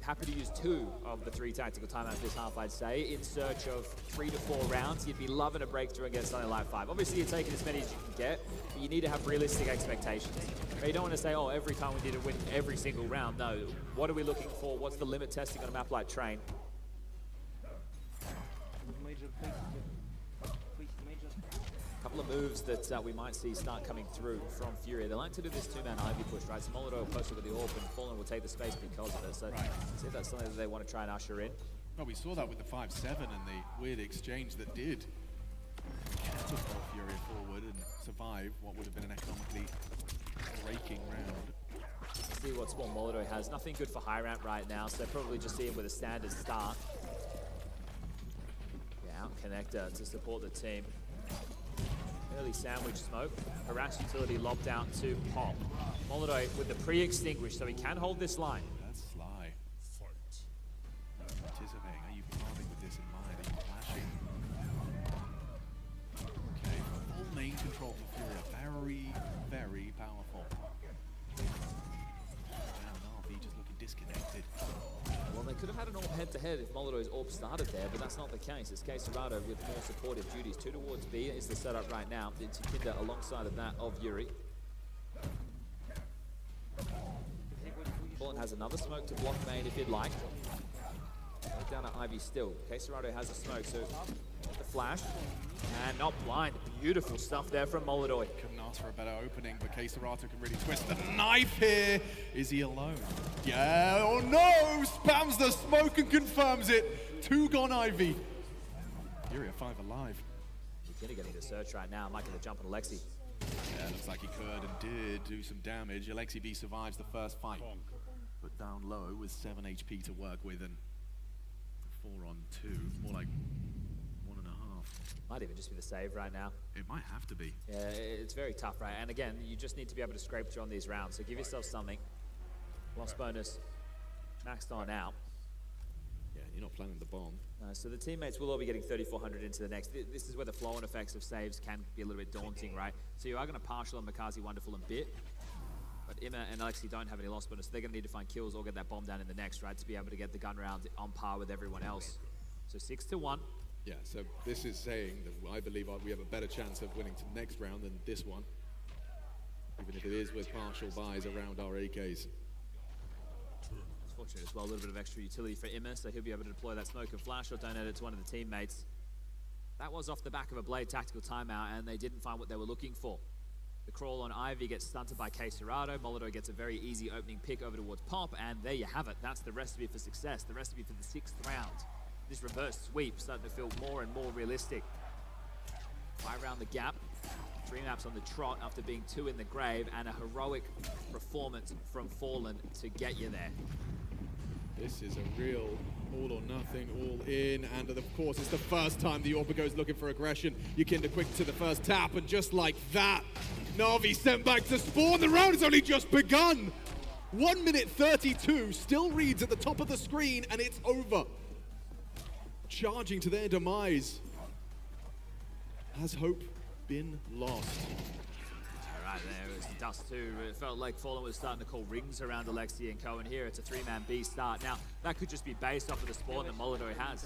S16: Happy to use 2 of the 3 tactical timeouts this half, I'd say, in search of 3 to 4 rounds. You'd be loving a breakthrough and get something like 5. Obviously, you're taking as many as you can get, but you need to have realistic expectations. You don't want to say, oh, every time we need to win every single round. No, what are we looking for? What's the limit testing on a map like Train? Couple of moves that we might see start coming through from Furia. They like to do this 2-man Ivy push, right? So Molodoy will post it with the AWP and Fallen will take the space because of it. So see if that's something that they want to try and usher in.
S18: Well, we saw that with the 5-7 and the weird exchange that did catapult Furia forward and survive what would have been an economically breaking round.
S16: See what Spawn Molodoy has. Nothing good for high ramp right now, so probably just see him with a standard start. Yeah, out connector to support the team. early sandwich smoke. Harass utility lobbed out to Pop. Molotov with the pre-extinguish, so he can hold this line.
S18: That's sly. Anticipating, are you parting with this in mind? Are you flashing? Okay, full main control for Furia. Very, very powerful. Now Na'Vi just looking disconnected.
S16: Well, they could have had an AWP head-to-head if Molotov's AWP started there, but that's not the case. It's Quesarado with more supportive duties. 2 towards B is the setup right now. It's Kinder alongside of that of Yuri. Fallen has another smoke to block main if you'd like. Right down at Ivy still. Quesarado has a smoke, so the flash. And not blind. Beautiful stuff there from Molotov.
S18: Couldn't ask for a better opening, but Quesarado can really twist the knife here. Is he alone? Yeah, oh no! Spams the smoke and confirms it. 2 gone Ivy. Yuri at 5 alive.
S16: He's getting the search right now. Might get a jump on Alexi.
S18: Yeah, looks like he could and did do some damage. Alexi B survives the first fight. But down low with 7 HP to work with and 4 on 2. More like 1.5.
S16: Might even just be the save right now.
S18: It might have to be.
S16: Yeah, it's very tough, right? And again, you just need to be able to scrape through on these rounds. So give yourself something. Lost bonus maxed on out.
S18: Yeah, you're not planning the bomb.
S16: So the teammates will all be getting 3,400 into the next. This is where the flow-on effects of saves can be a little bit daunting, right? So you are going to partial on Makazi, Wonderful, and Bit. But Emma and Alexi don't have any loss bonus, so they're going to need to find kills or get that bomb down in the next, right? To be able to get the gun round on par with everyone else. So 6-1.
S18: Yeah, so this is saying that I believe we have a better chance of winning to the next round than this one. Even if it is with partial buys around our AKs.
S16: It's fortunate as well, a little bit of extra utility for Emma, so he'll be able to deploy that smoke and flash or donate it to one of the teammates. That was off the back of a Blade tactical timeout, and they didn't find what they were looking for. The crawl on Ivy gets stunted by Quesarado. Molotov gets a very easy opening pick over towards Pop, and there you have it. That's the recipe for success, the recipe for the 6th round. This reverse sweep starting to feel more and more realistic. 5 round the gap. 3 maps on the trot after being 2 in the grave, and a heroic performance from Fallen to get you there.
S18: This is a real all or nothing, all in, and of course it's the first time the Orpa goes looking for aggression. Yukinda quick to the first tap, and just like that, Na'Vi sent back to spawn. The round has only just begun. 1 minute 32 still reads at the top of the screen, and it's over. Charging to their demise. Has hope been lost?
S16: Right there, it was Dust too. It felt like Fallen was starting to call rings around Alexi and Cohen here. It's a 3-man B start. Now, that could just be based off of the spawn that Molotov has.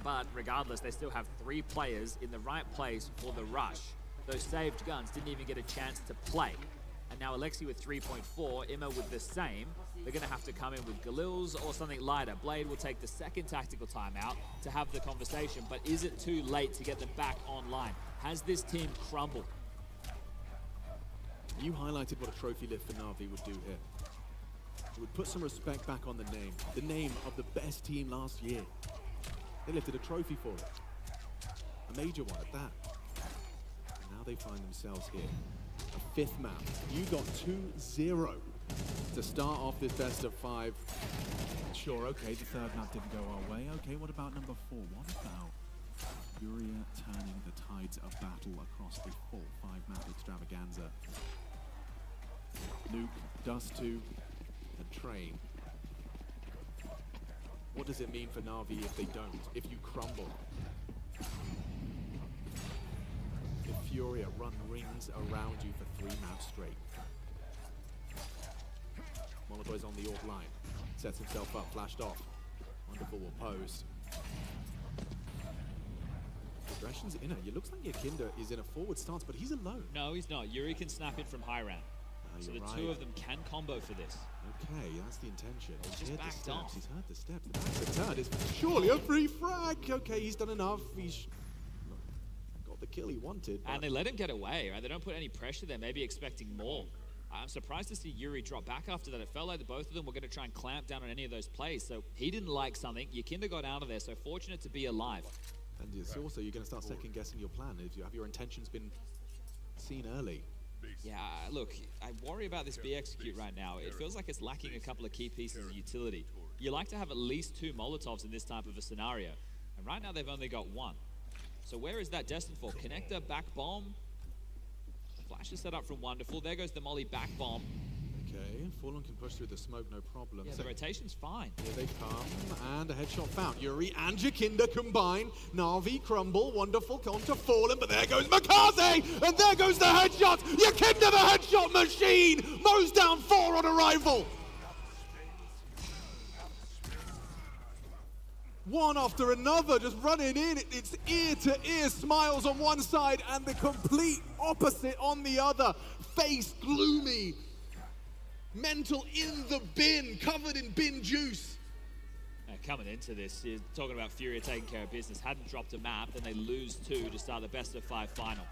S16: But regardless, they still have 3 players in the right place for the rush. Those saved guns didn't even get a chance to play. And now Alexi with 3.4, Emma with the same. They're going to have to come in with Galils or something lighter. Blade will take the second tactical timeout to have the conversation. But is it too late to get them back online? Has this team crumbled?
S18: You highlighted what a trophy lift for Na'Vi would do here. It would put some respect back on the name of the best team last year. They lifted a trophy for it. A major one at that. And now they find themselves here. A 5th map. You got 2-0 to start off this best of 5.
S3: Sure, okay, the 3rd map didn't go our way. Okay, what about number 4? What about Furia turning the tides of battle across a full 5-map extravaganza?
S18: Nuke, Dust 2, and Train. What does it mean for Na'Vi if they don't? If you crumble? If Furia run rings around you for 3 maps straight? Molotov's on the AWP line. Sets himself up, flashed off. Wonderful will pose. Aggression's in her. It looks like Yukinda is in a forward stance, but he's alone.
S16: No, he's not. Yuri can snap it from high round. So the 2 of them can combo for this.
S18: Okay, that's the intention.
S16: He's just backed off.
S18: He's heard the steps. The back to turn is surely a free frag. Okay, he's done enough. He's got the kill he wanted.
S16: And they let him get away, right? They don't put any pressure there, maybe expecting more. I'm surprised to see Yuri drop back after that. It felt like both of them were going to try and clamp down on any of those plays. So he didn't like something. Yukinda got out of there, so fortunate to be alive.
S18: And it's also, you're going to start second-guessing your plan. If you have your intentions been seen early.
S16: Yeah, look, I worry about this B execute right now. It feels like it's lacking a couple of key pieces of utility. You like to have at least 2 Molotovs in this type of a scenario. And right now they've only got 1. So where is that destined for? Connector, back bomb? Flash is set up from Wonderful. There goes the Molly back bomb.
S3: Okay, Fallen can push through the smoke, no problem.
S16: Yeah, the rotation's fine.
S3: Here they come, and a headshot found. Yuri and Jakinda combine. Na'Vi crumble, Wonderful onto Fallen, but there goes Makaze, and there goes the headshot! Jakinda, the headshot machine, mows down 4 on arrival. One after another, just running in. It's ear to ear, smiles on one side, and the complete opposite on the other. Face gloomy. Mental in the bin, covered in bin juice.
S16: Coming into this, you're talking about Furia taking care of business. Hadn't dropped a map, then they lose 2 to start the best of 5 final.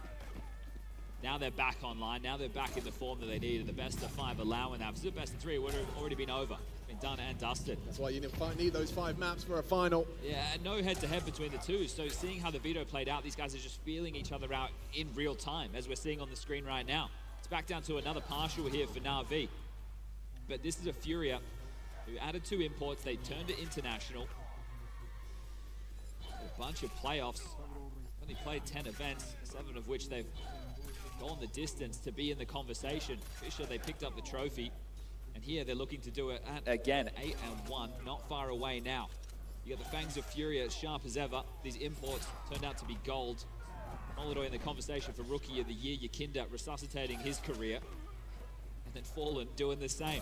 S16: Now they're back online. Now they're back in the form that they need, and the best of 5 allowing that. If it's the best of 3, it would have already been over. Been done and dusted.
S3: That's why you need those 5 maps for a final.
S16: Yeah, and no head-to-head between the two. So seeing how the veto played out, these guys are just feeling each other out in real time, as we're seeing on the screen right now. It's back down to another partial here for Na'Vi. But this is a Furia who added 2 imports. They turned it international. A bunch of playoffs. Only played 10 events, 7 of which they've gone the distance to be in the conversation. Fisher, they picked up the trophy. And here they're looking to do it again. 8-1, not far away now. You got the Fangs of Furia as sharp as ever. These imports turned out to be gold. Molidoy in the conversation for Rookie of the Year. Jakinda resuscitating his career. And then Fallen doing the same.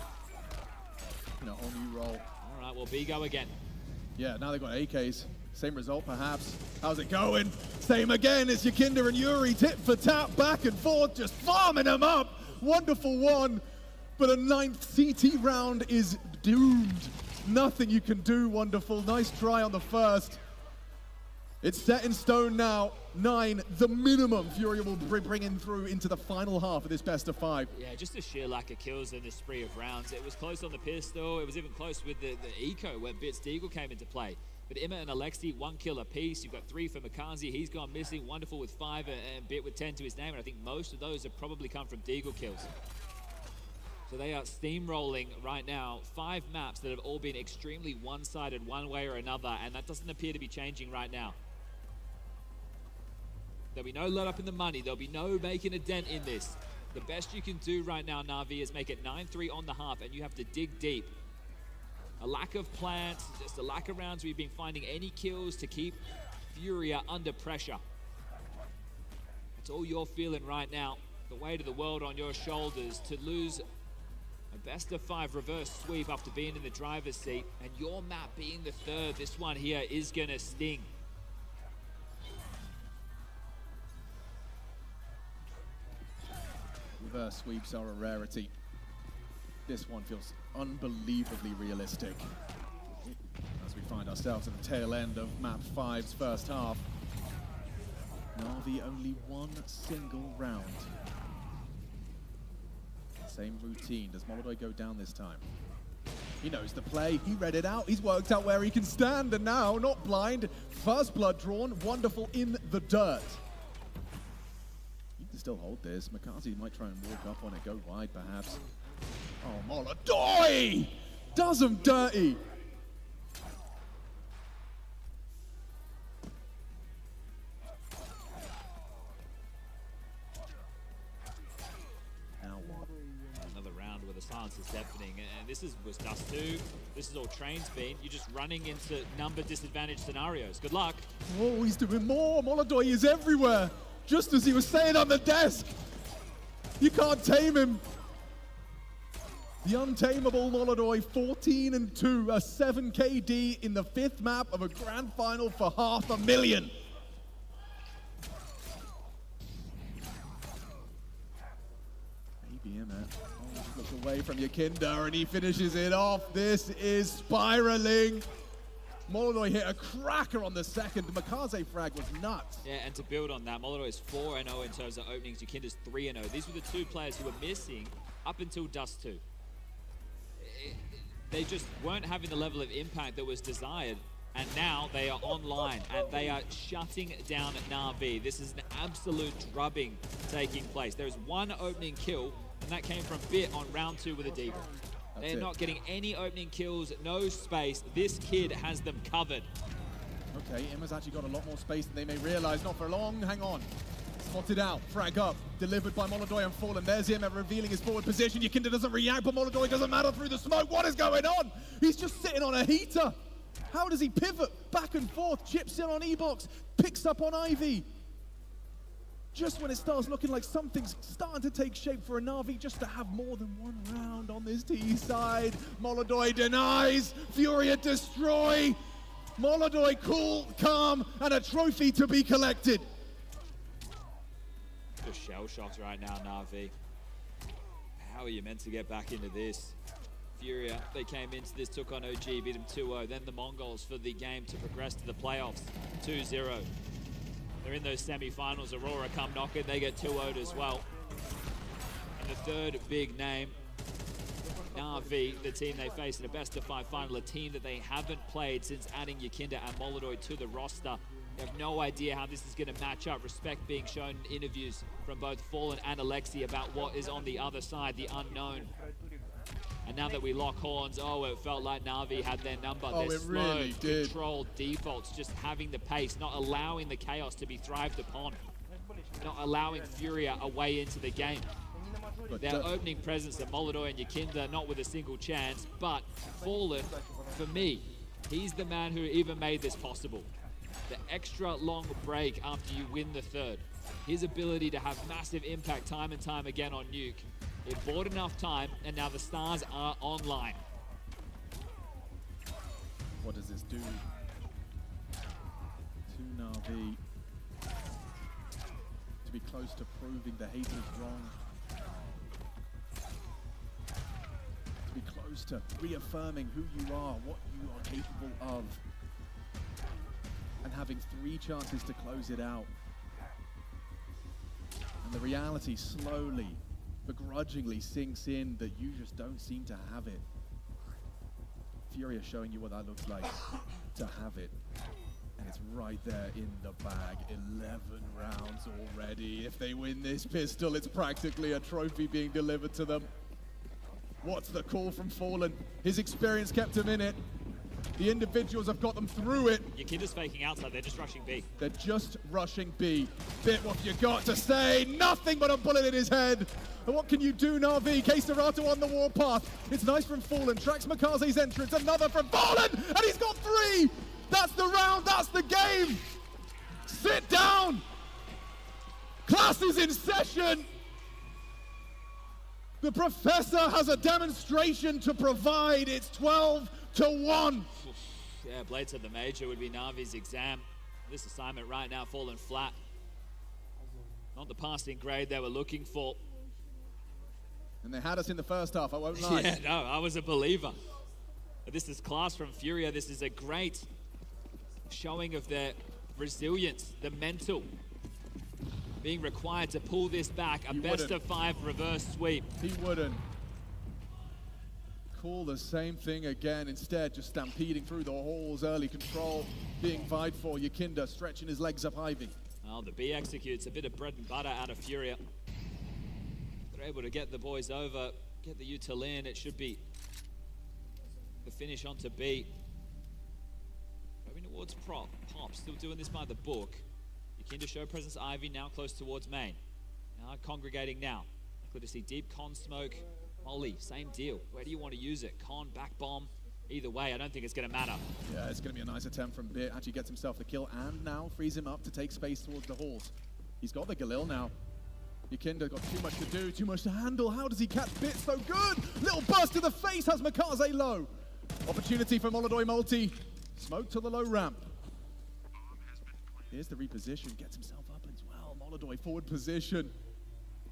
S3: A whole new role.
S16: All right, well, B go again.
S3: Yeah, now they've got AKs. Same result, perhaps. How's it going? Same again as Jakinda and Yuri, tit for tat, back and forth, just farming them up. Wonderful one, but a 9th CT round is doomed. Nothing you can do, Wonderful. Nice try on the first. It's set in stone now. 9, the minimum Furia will bring in through into the final half of this best of 5.
S16: Yeah, just a sheer lack of kills in this spree of rounds. It was close on the pistol. It was even close with the eco when Bits Deagle came into play. But Emma and Alexi, 1 kill apiece. You've got 3 for Makazi. He's gone missing. Wonderful with 5 and Bit with 10 to his name. And I think most of those have probably come from Deagle kills. So they are steamrolling right now 5 maps that have all been extremely one-sided one way or another. And that doesn't appear to be changing right now. There'll be no let up in the money. There'll be no making a dent in this. The best you can do right now, Na'Vi, is make it 9-3 on the half, and you have to dig deep. A lack of plants, just a lack of rounds. We've been finding any kills to keep Furia under pressure. That's all you're feeling right now. The weight of the world on your shoulders to lose a best of 5 reverse sweep after being in the driver's seat, and your map being the 3rd. This one here is gonna sting.
S3: Reverse sweeps are a rarity. This one feels unbelievably realistic. As we find ourselves at the tail end of map 5's first half. Na'Vi only 1 single round. Same routine. Does Molidoy go down this time? He knows the play. He read it out. He's worked out where he can stand. And now, not blind, first blood drawn. Wonderful in the dirt. Still hold this. Makazi might try and walk up on it, go wide perhaps. Oh, Molidoy! Does him dirty! Now what?
S16: Another round where the silence is deafening. And this was Dust 2. This is all train speed. You're just running into number disadvantaged scenarios. Good luck.
S3: Oh, he's doing more. Molidoy is everywhere. Just as he was saying on the desk. You can't tame him. The untamable Molidoy, 14-2, a 7 KD in the 5th map of a grand final for $500,000. Maybe, man. Oh, look away from Jakinda and he finishes it off. This is spiraling. Molidoy hit a cracker on the second. The Makaze frag was nuts.
S16: Yeah, and to build on that, Molidoy is 4-0 in terms of openings. Jakinda's 3-0. These were the 2 players who were missing up until Dust 2. They just weren't having the level of impact that was desired. And now they are online and they are shutting down Na'Vi. This is an absolute drubbing taking place. There is 1 opening kill, and that came from Bit on round 2 with a Deagle. They're not getting any opening kills, no space. This kid has them covered.
S3: Okay, Emma's actually got a lot more space than they may realize. Not for long, hang on.
S18: Spotted out, frag up, delivered by Molodoi and Fallen. There's him revealing his forward position. Yakinda doesn't react, but Molodoi doesn't matter through the smoke. What is going on? He's just sitting on a heater. How does he pivot back and forth? Chips in on E-Box, picks up on Ivy. Just when it starts looking like something's starting to take shape for a Na'Vi, just to have more than one round on this T side. Molodoi denies, Furia destroy. Molodoi cool, calm, and a trophy to be collected.
S16: Just shell-shocked right now, Na'Vi. How are you meant to get back into this? Furia, they came into this, took on OG, beat them 2-0. Then the Mongols for the game to progress to the playoffs, 2-0. They're in those semi-finals. Aurora come knocking, they get 2-0'd as well. And the third big name, Na'Vi, the team they faced in a best-of-5 final, a team that they haven't played since adding Yakinda and Molodoi to the roster. They have no idea how this is going to match up. Respect being shown in interviews from both Fallen and Alexi about what is on the other side, the unknown. And now that we lock horns, it felt like Na'Vi had their number.
S18: Oh,
S16: Their
S18: it
S16: slow,
S18: really did.
S16: controlled defaults, just having the pace, not allowing the chaos to be thrived upon, not allowing Furia a way into the game.
S18: But
S16: Their opening presence of Molodoi and Yakinda, not with a single chance, but Fallen, for me, he's the man who even made this possible. The extra long break after you win the third. His ability to have massive impact time and time again on Nuke. It bought enough time, and now the stars are online.
S18: What does this do to Na'Vi? To be close to proving the haters wrong. To be close to reaffirming who you are, what you are capable of. And having 3 chances to close it out. And the reality slowly, begrudgingly sinks in that you just don't seem to have it. Furia showing you what that looks like to have it. And it's right there in the bag. 11 rounds already. If they win this pistol, it's practically a trophy being delivered to them. What's the call from Fallen? His experience kept him in it. The individuals have got them through it.
S16: Yakinda's faking outside, they're just rushing B.
S18: They're just rushing B. Bit, what have you got to say? Nothing but a bullet in his head. And what can you do, Na'Vi? K-Serato on the warpath. It's nice from Fallen. Tracks Makaze's entrance. Another from Fallen! And he's got 3! That's the round, that's the game! Sit down! Class is in session! The professor has a demonstration to provide. It's 12-1.
S16: Yeah, Blades at the major would be Na'Vi's exam. This assignment right now falling flat. Not the passing grade they were looking for.
S18: And they had us in the first half, I won't lie.
S16: Yeah, no, I was a believer. But this is class from Furia. This is a great showing of their resilience, the mental. Being required to pull this back, a best-of-5 reverse sweep.
S18: He wouldn't. Call the same thing again. Instead, just stampeding through the halls, early control being vied for. Yakinda stretching his legs up Ivy.
S16: Well, the B executes a bit of bread and butter out of Furia. They're able to get the boys over, get the util in. It should be the finish onto B. Going towards Pop, still doing this by the book. Yakinda show presence Ivy now close towards main. Now congregating now. Likely to see deep con smoke. Molly, same deal. Where do you want to use it? Con, back bomb. Either way, I don't think it's going to matter.
S18: Yeah, it's going to be a nice attempt from Bit. Actually gets himself the kill and now frees him up to take space towards the halls. He's got the Galil now. Yakinda got too much to do, too much to handle. How does he catch Bit so good? Little burst to the face has Makaze low. Opportunity for Molodoi multi. Smoke to the low ramp. Here's the reposition, gets himself up as well. Molodoi forward position.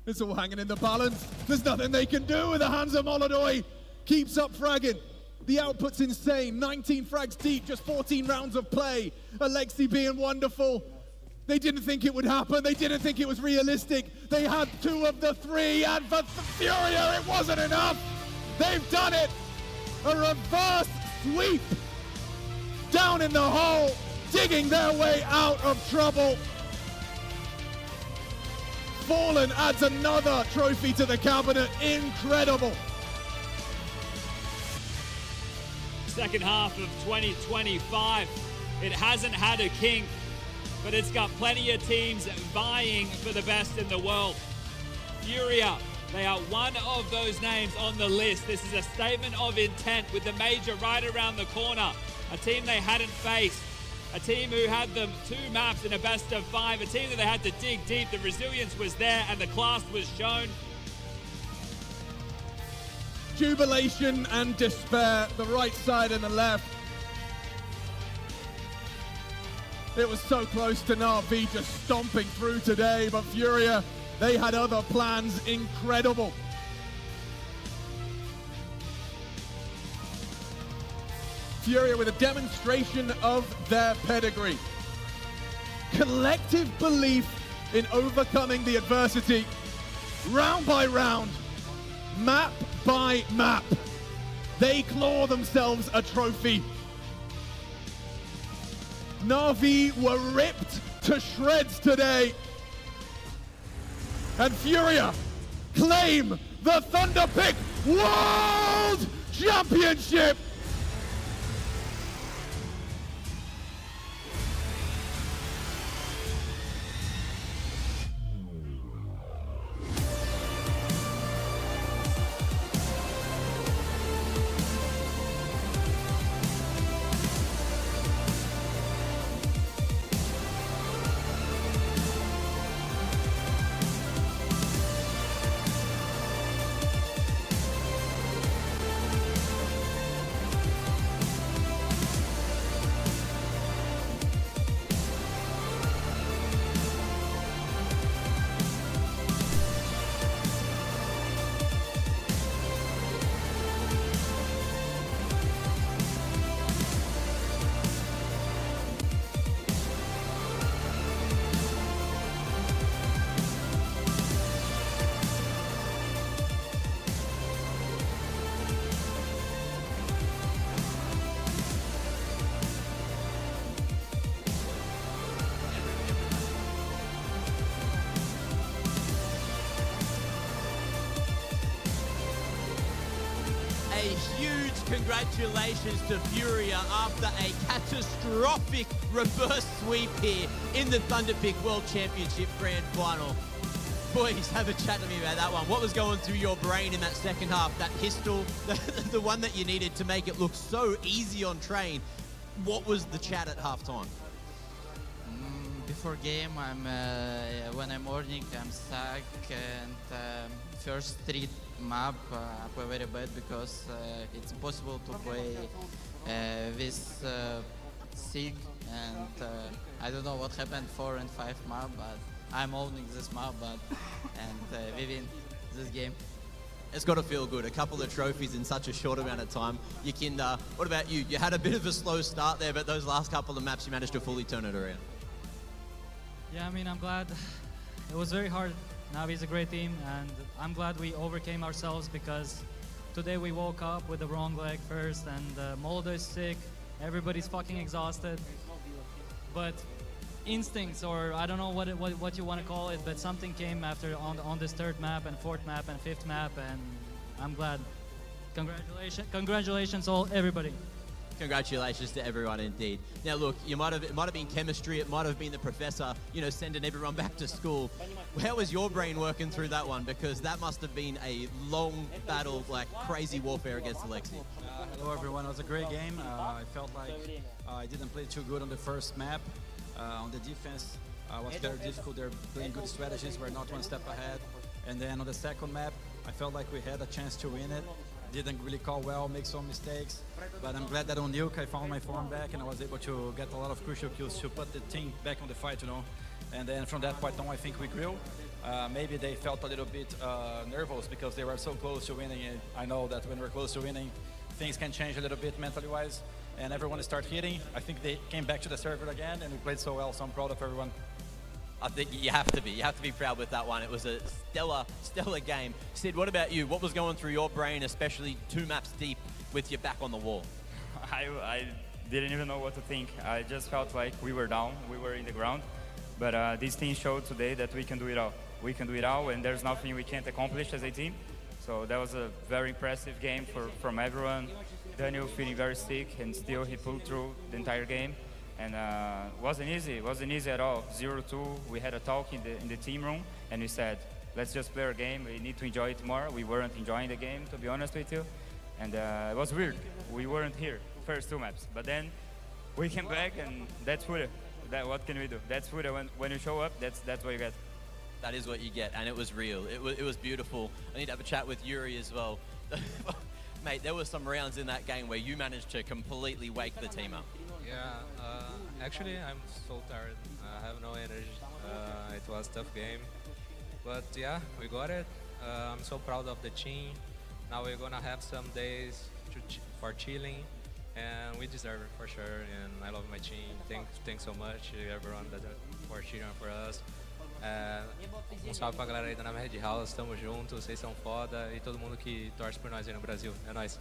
S18: It's all hanging in the balance. There's nothing they can do with the hands of Molodoi. Keeps up fragging. The output's insane. 19 frags deep, just 14 rounds of play. Alexi being wonderful. They didn't think it would happen. They didn't think it was realistic. They had 2 of the 3, and for Furia, it wasn't enough. They've done it. A reverse sweep. Down in the hole, digging their way out of trouble. Fallen adds another trophy to the cabinet. Incredible.
S16: Second half of 2025. It hasn't had a king.
S5: but it's got plenty of teams vying for the best in the world. Furia, they are one of those names on the list. This is a statement of intent with the major right around the corner. A team they hadn't faced. A team who had them 2 maps in a best of 5. A team that they had to dig deep. The resilience was there and the class was shown.
S3: Jubilation and despair, the right side and the left. It was so close to Na'Vi just stomping through today, but Furia, they had other plans. Incredible. Furia with a demonstration of their pedigree. Collective belief in overcoming the adversity, round by round, map by map. They claw themselves a trophy. Na'Vi were ripped to shreds today. And Furia claim the Thunderpic World Championship!
S8: Huge congratulations to Furia after a catastrophic reverse sweep here in the Thunderpic World Championship Grand Final. Boys, have a chat to me about that one. What was going through your brain in that second half? That pistol, the one that you needed to make it look so easy on train. What was the chat at halftime?
S15: Before game, when I'm morning, I'm stuck, and first 3 map I play very bad because it's impossible to play with Sig, and I don't know what happened 4 and 5 map, but I'm owning this map, and we win this game.
S8: It's got to feel good. A couple of trophies in such a short amount of time. Yakinda, what about you? You had a bit of a slow start there, but those last couple of maps you managed to fully turn it around.
S23: Yeah, I mean, I'm glad. It was very hard. Navi is a great team, and I'm glad we overcame ourselves because today we woke up with the wrong leg first, and Moldo is sick. Everybody's fucking exhausted. But instincts, or I don't know what you want to call it, but something came after on this 3rd map and 4th map and 5th map, and I'm glad. Congratulations, everybody.
S8: Congratulations to everyone indeed. Now look, it might have been chemistry, it might have been the professor, sending everyone back to school. How was your brain working through that one? Because that must have been a long battle, like crazy warfare against Alexi.
S24: Hello everyone, it was a great game. I felt like I didn't play too good on the first map. On the defense, was very difficult. They're playing good strategies, we're not one step ahead. And then on the second map, I felt like we had a chance to win it. Didn't really call well, make some mistakes, but I'm glad that on Nuke I found my form back and I was able to get a lot of crucial kills to put the team back on the fight, And then from that point on, I think we grew. Maybe they felt a little bit nervous because they were so close to winning. And I know that when we're close to winning, things can change a little bit mentally-wise. And everyone started hitting. I think they came back to the server again, and we played so well. So I'm proud of everyone.
S8: I think you have to be proud with that one. It was a stellar game. Sid, what about you? What was going through your brain, especially 2 maps deep with your back on the wall?
S25: I didn't even know what to think. I just felt like we were down, we were in the ground. But this team showed today that we can do it all. We can do it all, and there's nothing we can't accomplish as a team. So that was a very impressive game from everyone. Daniel feeling very sick, and still he pulled through the entire game. And wasn't easy at all. 0-2, we had a talk in the team room, and we said, let's just play our game. We need to enjoy it more. We weren't enjoying the game, to be honest with you. And it was weird. We weren't here, first 2 maps. But then we came back, and that's Furia. What can we do? That's Furia. When you show up, that's what you get.
S8: That is what you get, and it was real. It was beautiful. I need to have a chat with Yuri as well. Mate, there were some rounds in that game where you managed to completely wake the team up.
S1: Yeah, actually I'm so tired. I have no energy. It was a tough game. But yeah, we got it. I'm so proud of the team. Now we're gonna have some days for chilling, and we deserve it for sure. And I love my team. Thanks so much everyone for cheering for us. Salve pra galera aí da Red House, tamo junto, vocês são foda e todo mundo que torce por nós aí no Brasil. É nóis.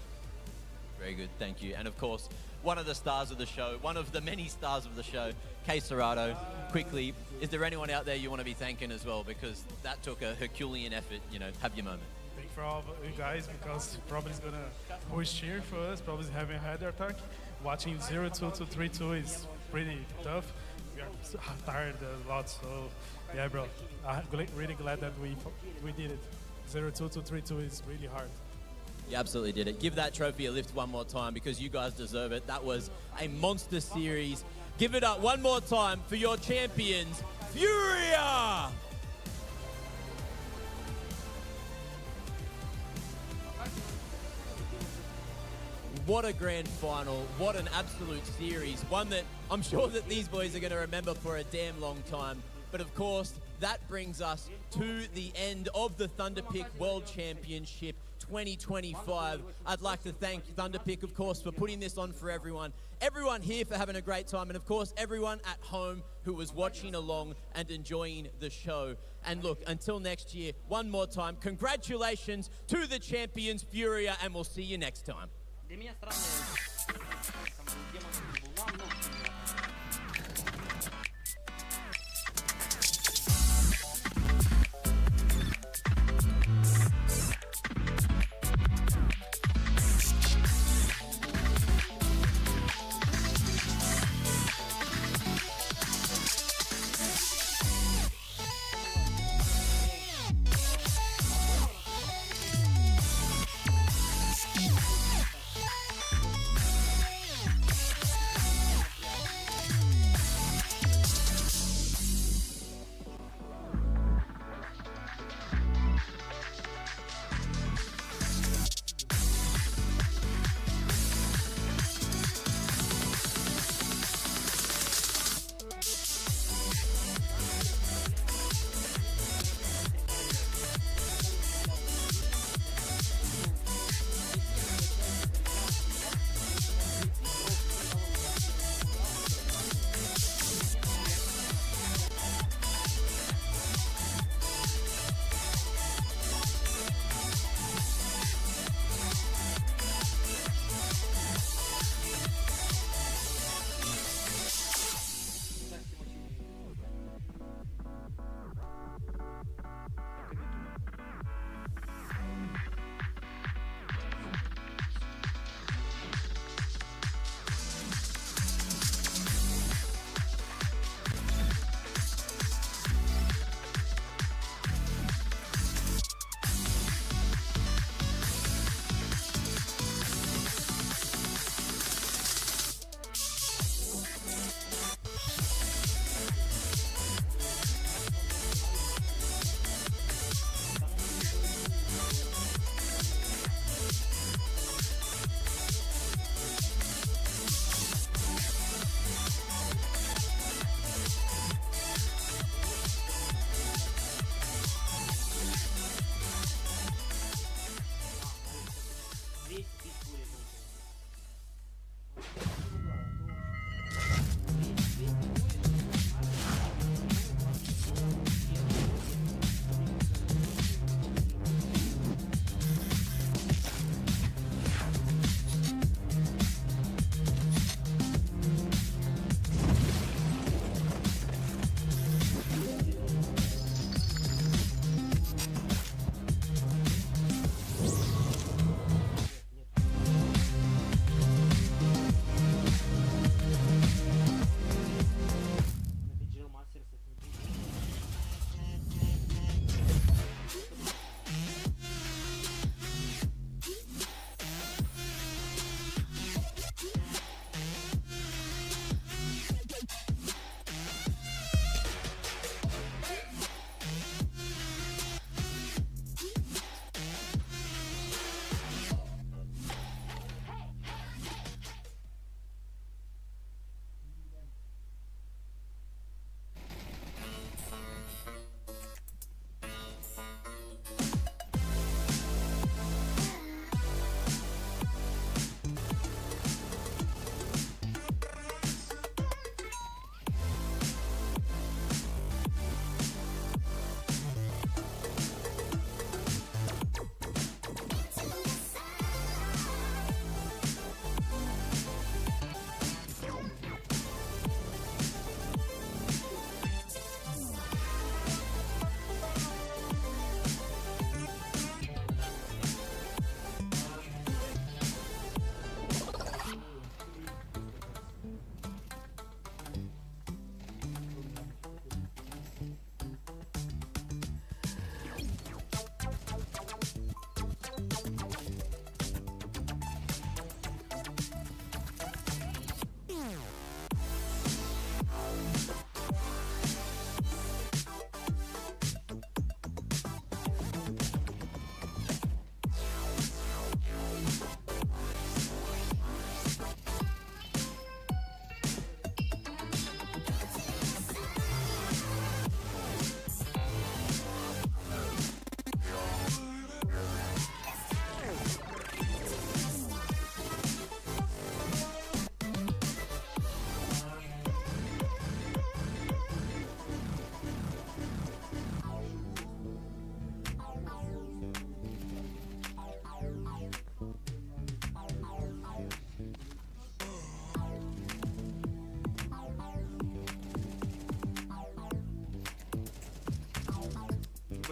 S8: Very good, thank you. And of course, one of the stars of the show, one of the many stars of the show, K Serrato. Quickly, is there anyone out there you want to be thanking as well? Because that took a Herculean effort, you know, have your moment.
S9: Thank for all of you guys, because probably is gonna push cheer for us, probably having a header attack. Watching 0-2 to 3-2 is pretty tough. We are tired a lot, so yeah, bro. I'm really glad that we did it. 0-2 to 3-2 is really hard.
S8: You absolutely did it. Give that trophy a lift one more time because you guys deserve it. That was a monster series. Give it up one more time for your champions, Furia! What a grand final, what an absolute series. One that I'm sure that these boys are going to remember for a damn long time. But of course, that brings us to the end of the Thunderpic World Championship 2025. I'd like to thank Thunderpic, of course, for putting this on for everyone. Everyone here for having a great time, and of course, everyone at home who was watching along and enjoying the show. And look, until next year, one more time, congratulations to the champions, Furia, and we'll see you next time.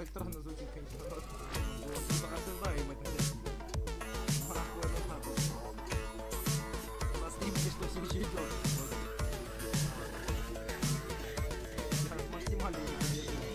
S17: такой странно звучит, конечно, народ. Вот, осуждаем это. Нахуй не надо. На стрим пришлось еще идет. Максимально не поддерживаю.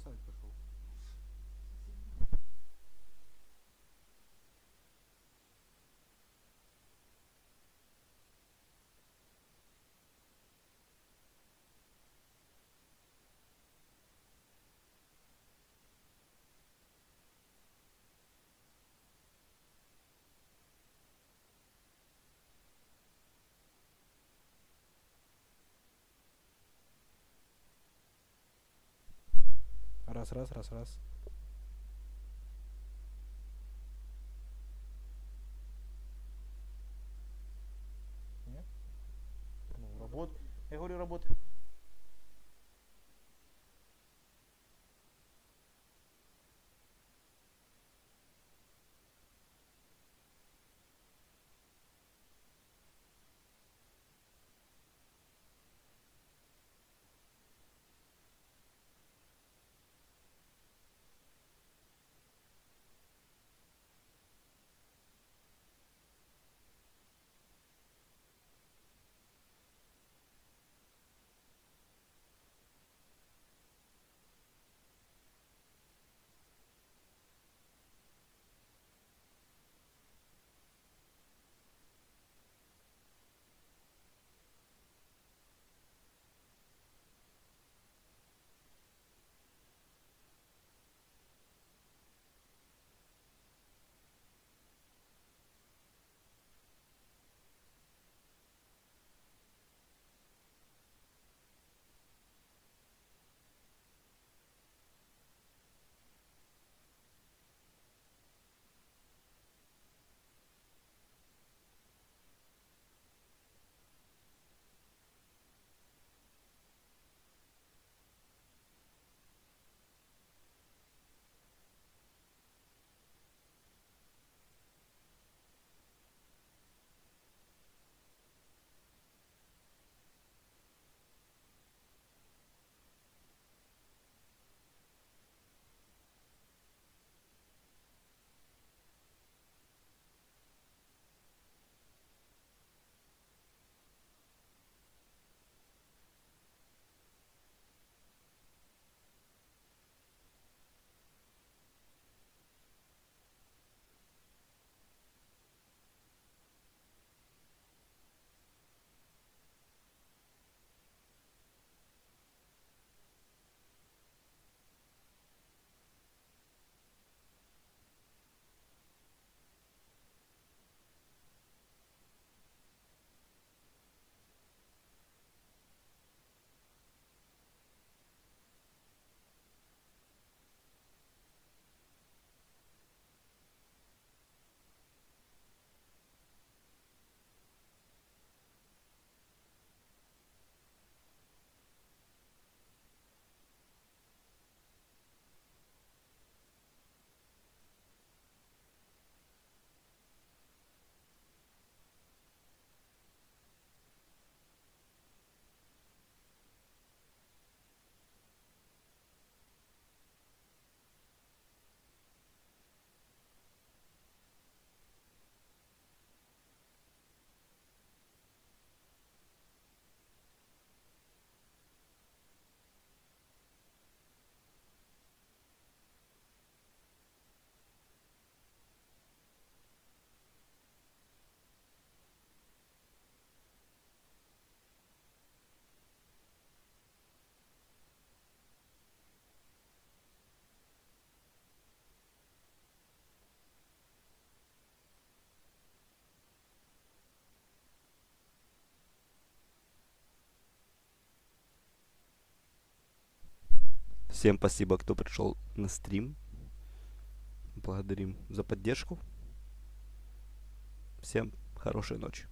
S17: Сайт пошел. Раз. Нет? Ну, работает. Я говорю, работает.
S2: Всем спасибо, кто пришел на стрим. Благодарим за поддержку. Всем хорошей ночи.